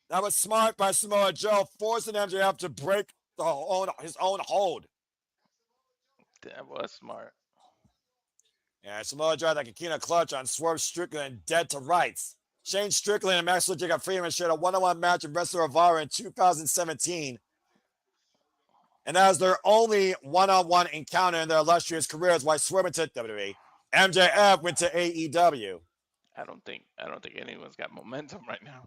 That was smart by Samoa Joe, forcing MJF to break his own hold. That was smart. Yeah, Samoa Joe had that Coquina clutch on Swerve Strickland, dead to rights. Shane Strickland and Maxwell Jacob Friedman shared a 1-on-1 match in Wrestler of Honor in 2017. And that was their only 1-on-1 encounter in their illustrious careers, while Swerve went to WWE. MJF went to AEW. I don't think anyone's got momentum right now.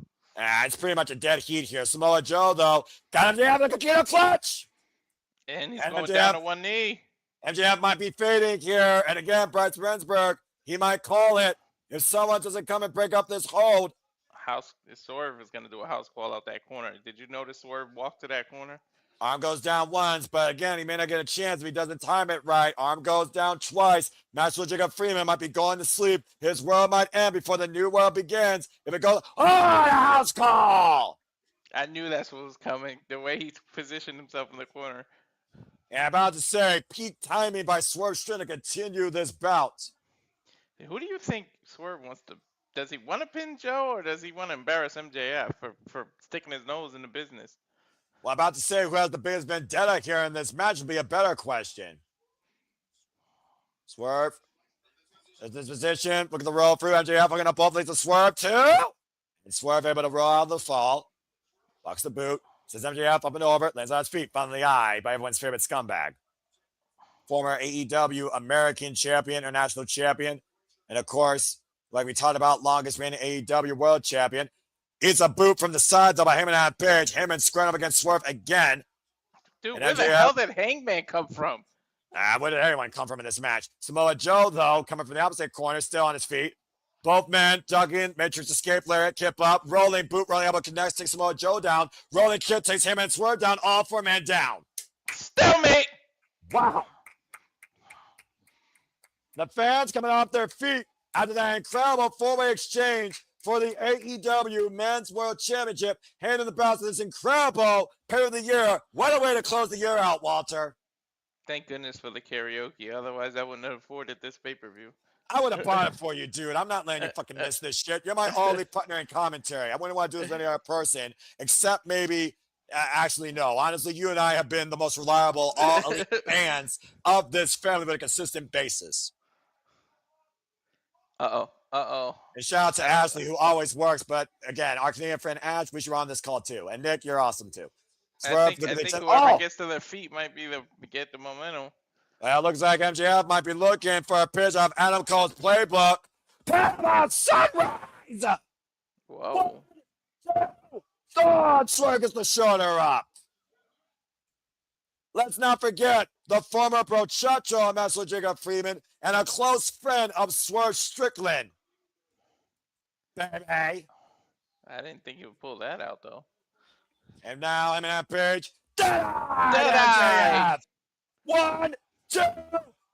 It's pretty much a dead heat here. Samoa Joe, though, got MJF the Coquina clutch. And he's going down to one knee. MJF might be fading here. And again, Bryce Rensburg, he might call it. if someone doesn't come and break up this hold. Swerve is gonna do a house call out that corner. Did you notice Swerve walk to that corner? Arm goes down once, but again, he may not get a chance if he doesn't time it right. Arm goes down twice. Master Jacob Freeman might be going to sleep. His world might end before the new world begins. If it goes, oh, the house call! I knew that's what was coming. The way he positioned himself in the corner. And I'm about to say, peak timing by Swerve Strickland to continue this bout. Who do you think Swerve wants to? Does he want to pin Joe, or does he want to embarrass MJF for sticking his nose in the business? Well, I'm about to say who has the biggest vendetta here in this match would be a better question. Swerve. There's this position. Look at the roll through. MJF looking up both legs to Swerve, too. And Swerve able to roll out of the fall. Blocks the boot. Says MJF up and over. Lands on his feet. Found in the eye by everyone's favorite scumbag. Former AEW American Champion, International Champion. And of course, like we talked about, longest reigning AEW World Champion. It's a boot from the sides of a Heyman on Page. Heyman squaring up against Swerve again. Dude, and where the hell did Hangman come from? Where did everyone come from in this match? Samoa Joe, though, coming from the opposite corner, still on his feet. Both men dug in, Matrix escape, lariat, kip up, rolling boot, rolling elbow connects, takes Samoa Joe down. Rolling kick takes him and Swerve down, all 4-man down. Stalemate! Wow. The fans coming off their feet after that incredible 4-way exchange for the AEW Men's World Championship, handing the belt to this incredible pair of the year. What a way to close the year out, Walter. Thank goodness for the karaoke. Otherwise, I wouldn't have afforded this pay-per-view. I would have bought it for you, dude. I'm not letting you fucking miss this shit. You're my only partner in commentary. I wouldn't want to do this with any other person, except maybe, actually, no. Honestly, you and I have been the most reliable, all elite fans of this family on a consistent basis. Uh-oh. And shout out to Ashley, who always works. But again, our Canadian friend Ash, wish you were on this call too. And Nick, you're awesome too. I think whoever gets to their feet might be get the momentum. Well, it looks like MJF might be looking for a pitch of Adam Cole's playbook. Paramount Sunrise! Whoa. 1, 2, 3. Swerve gets the shoulder up. Let's not forget the former Brochacho of Master Jacob Freeman and a close friend of Swerve Strickland. Baby. I didn't think he would pull that out, though. And now, Eminem Page. Dead 1, 2.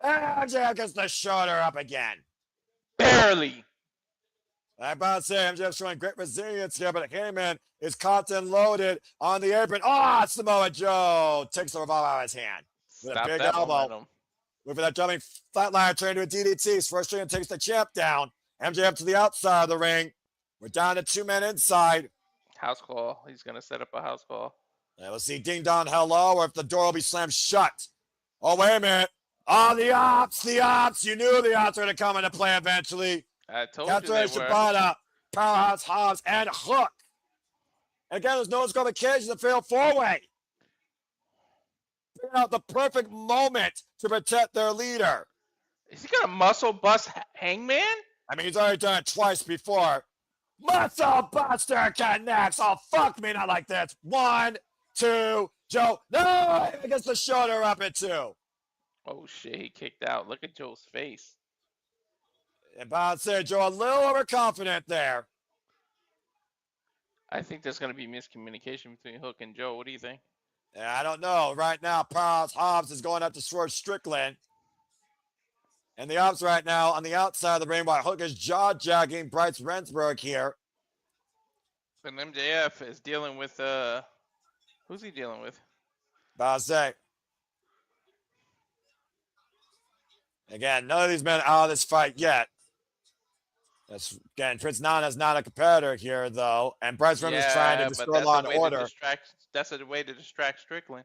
And MJF gets the shoulder up again. Barely. I'm about to say, MJF's showing great resilience here, but Heyman is cocked and loaded on the apron. Oh, Samoa Joe takes the revolver out of his hand. With a big elbow. With that jumping flatliner turned into a DDT. First Strickland takes the champ down. MJF to the outside of the ring. We're down to 2 men inside. House call. He's going to set up a house call. Yeah, let's see ding dong hello, or if the door will be slammed shut. Oh, wait a minute. Oh, the ops. You knew the ops were going to come into play eventually. I told you they were. Shibata, Powerhouse Hobbs, and Hook. And again, there's no disqualification to fail 4-way. Figuring out the perfect moment to protect their leader. Is he going to muscle bust Hangman? I mean, he's already done it twice before. Muscle Buster connects. Oh, fuck me, not like this. 1, 2, Joe. No, he gets the shoulder up at 2. Oh, shit, he kicked out. Look at Joe's face. And about to say, Joe, a little overconfident there. I think there's going to be miscommunication between Hook and Joe. What do you think? Yeah, I don't know. Right now, Powerhouse Hobbs is going up to Swerve Strickland. And the ops right now on the outside of the ring while Hook is jaw-jagging Bryce Rensburg here. And MJF is dealing with, who's he dealing with? About to say. Again, none of these men out of this fight yet. Again, Prince Nana's not a competitor here, though. And Bryce Rensburg is trying to destroy Law and Order. That's a way to distract Strickland.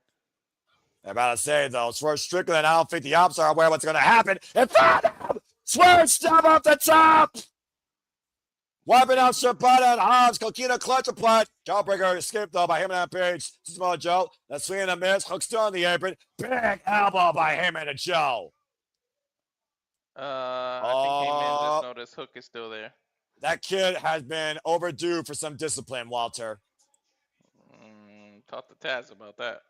I'm about to say, though, Swerve Strickland, I don't think the ops are aware what's going to happen. In front of him! Swerve stab off the top! Wiping out Shibata and Hobbs. Coquina clutch applied. Jawbreaker escaped, though, by Heyman and Page. Samoa Joe. That's swing and a miss. Hook still on the apron. Big elbow by Heyman and Joe. I think Heyman just noticed Hook is still there. That kid has been overdue for some discipline, Walter. Talk to Taz about that.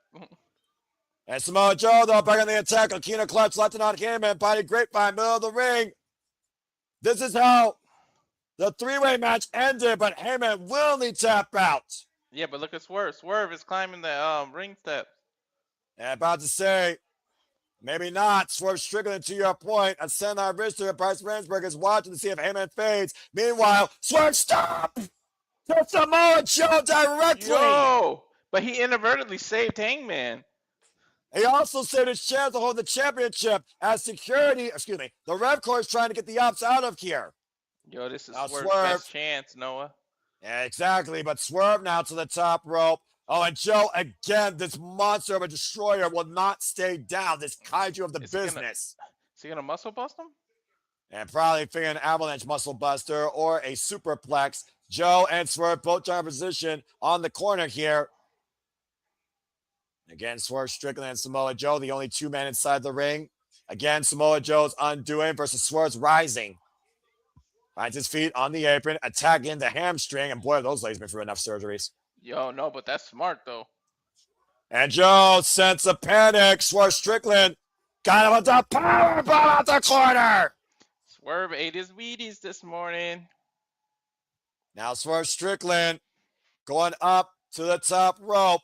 And Samoa Joe, though, back on the attack. Coquina clutch, left on Heyman. Body grapevine, middle of the ring. This is how The three-way match ended, but Heyman willingly tapped out. Yeah, but look at Swerve. Swerve is climbing the ring steps. And about to say, maybe not. Swerve Strickland, to your point, a Senai Richter and Bryce Ransburg is watching to see if Heyman fades. Meanwhile, Swerve, stop! To Samoa Joe directly! Yo! But he inadvertently saved Hangman. He also saved his chance to hold the championship as security, the Rev Corps is trying to get the ops out of here. Yo, this is Now Swerve's Swerve. best chance, Noah. Yeah, exactly, but Swerve now to the top rope. Oh, and Joe, again, this monster of a destroyer will not stay down. This kaiju of the business. Is he going to muscle bust him? And probably figure an avalanche muscle buster or a superplex. Joe and Swerve both trying position on the corner here. Again, Swerve Strickland and Samoa Joe, the only two men inside the ring. Again, Samoa Joe's undoing versus Swerve's rising. Finds his feet on the apron, attacking the hamstring. And boy, those legs been through enough surgeries. Yo, no, but that's smart, though. And Joe, sense of panic. Swerve Strickland got him with the power bomb out the corner. Swerve ate his Wheaties this morning. Now Swerve Strickland going up to the top rope.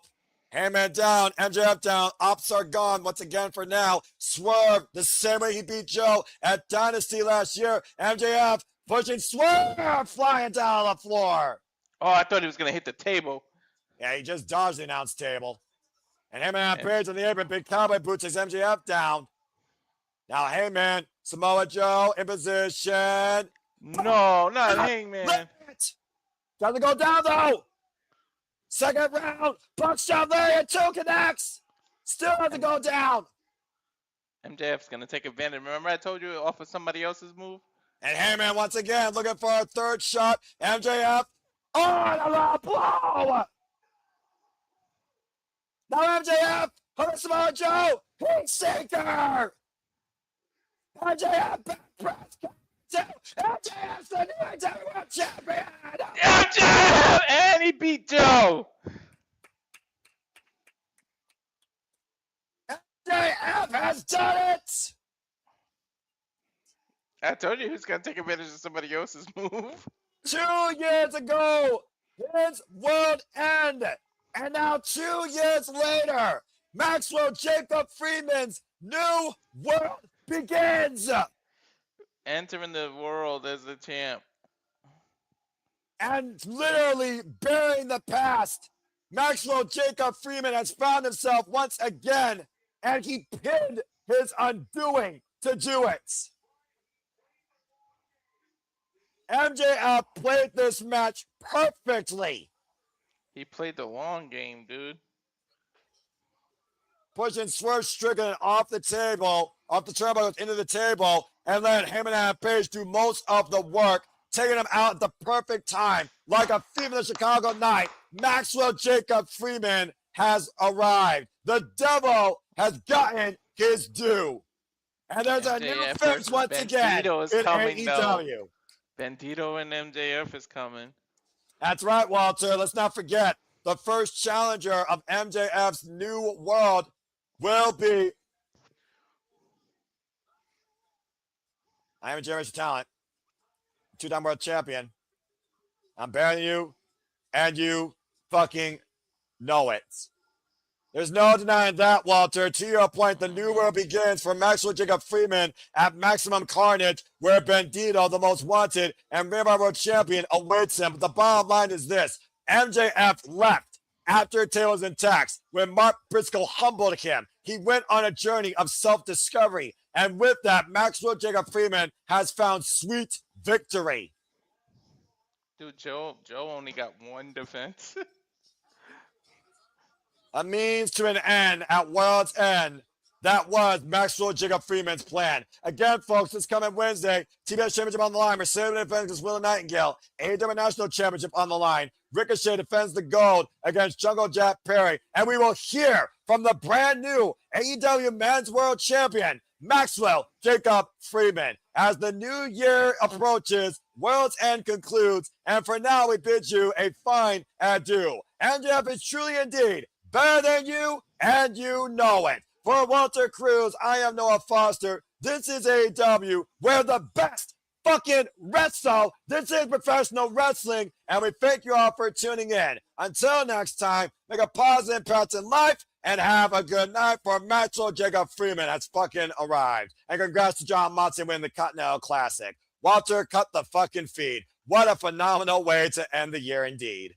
Heyman down, MJF down, ops are gone once again for now. Swerve, the same way he beat Joe at Dynasty last year. MJF pushing Swerve, flying down the floor. Oh, I thought he was going to hit the table. Yeah, he just dodged the announce table. And Heyman appears on the apron, big cowboy boots takes MJF down. Now Heyman, Samoa Joe in position. No, not Hangman. Doesn't go down though. Second round, punch down there, 2 connects. Still doesn't go down. MJF's going to take advantage. Remember I told you off of somebody else's move? And Heyman once again looking for a third shot. MJF on a low blow. Now MJF hurts Samoa Joe. Heat Seeker. MJF back press. MJF's the new AEW champion. MJF! And he beat Joe. MJF has done it. I told you he was going to take advantage of somebody else's move. 2 years ago, his world ended. And now 2 years later, Maxwell Jacob Freeman's new world begins. Entering the world as the champ. And literally burying the past. Maxwell Jacob Freeman has found himself once again, and he pinned his undoing to do it. MJF played this match perfectly. He played the long game, dude. Pushing Swerve Strickland off the table, off the turnbuckles into the table, and let Heyman and Page do most of the work, taking him out at the perfect time. Like a thief in the Chicago night, Maxwell Jacob Freeman has arrived. The devil has gotten his due. And there's a new fix once again in AEW. Bandito and MJF is coming. That's right, Walter. Let's not forget, the first challenger of MJF's new world will be I am a generation talent, 2-time world champion. I'm burying you, and you fucking know it. There's no denying that, Walter. To your point, the new world begins for Maxwell Jacob Freeman at Maximum Carnage, where Bandito, the most wanted and Ring of Honor World Champion, awaits him. But the bottom line is this. MJF left after Tables and Tax when Mark Briscoe humbled him. He went on a journey of self-discovery. And with that, Maxwell Jacob Freeman has found sweet victory. Dude, Joe only got one defense. A means to an end at World's End. That was Maxwell Jacob Freeman's plan. Again, folks, this coming Wednesday, TBS Championship on the line. Mercedes defends against Willow Nightingale. AEW National Championship on the line. Ricochet defends the gold against Jungle Jack Perry. And we will hear from the brand new AEW Men's World Champion, Maxwell Jacob Freeman. As the new year approaches, World's End concludes. And for now, we bid you a fine adieu. MJF is truly indeed better than you, and you know it. For Walter Cruz, I am Noah Foster. This is AEW, where the best fucking wrestle. This is professional wrestling, and we thank you all for tuning in. Until next time, make a positive impact in life, and have a good night. For Maxwell Jacob Freeman has fucking arrived. And congrats to John Moxley winning the Continental Classic. Walter, cut the fucking feed. What a phenomenal way to end the year indeed.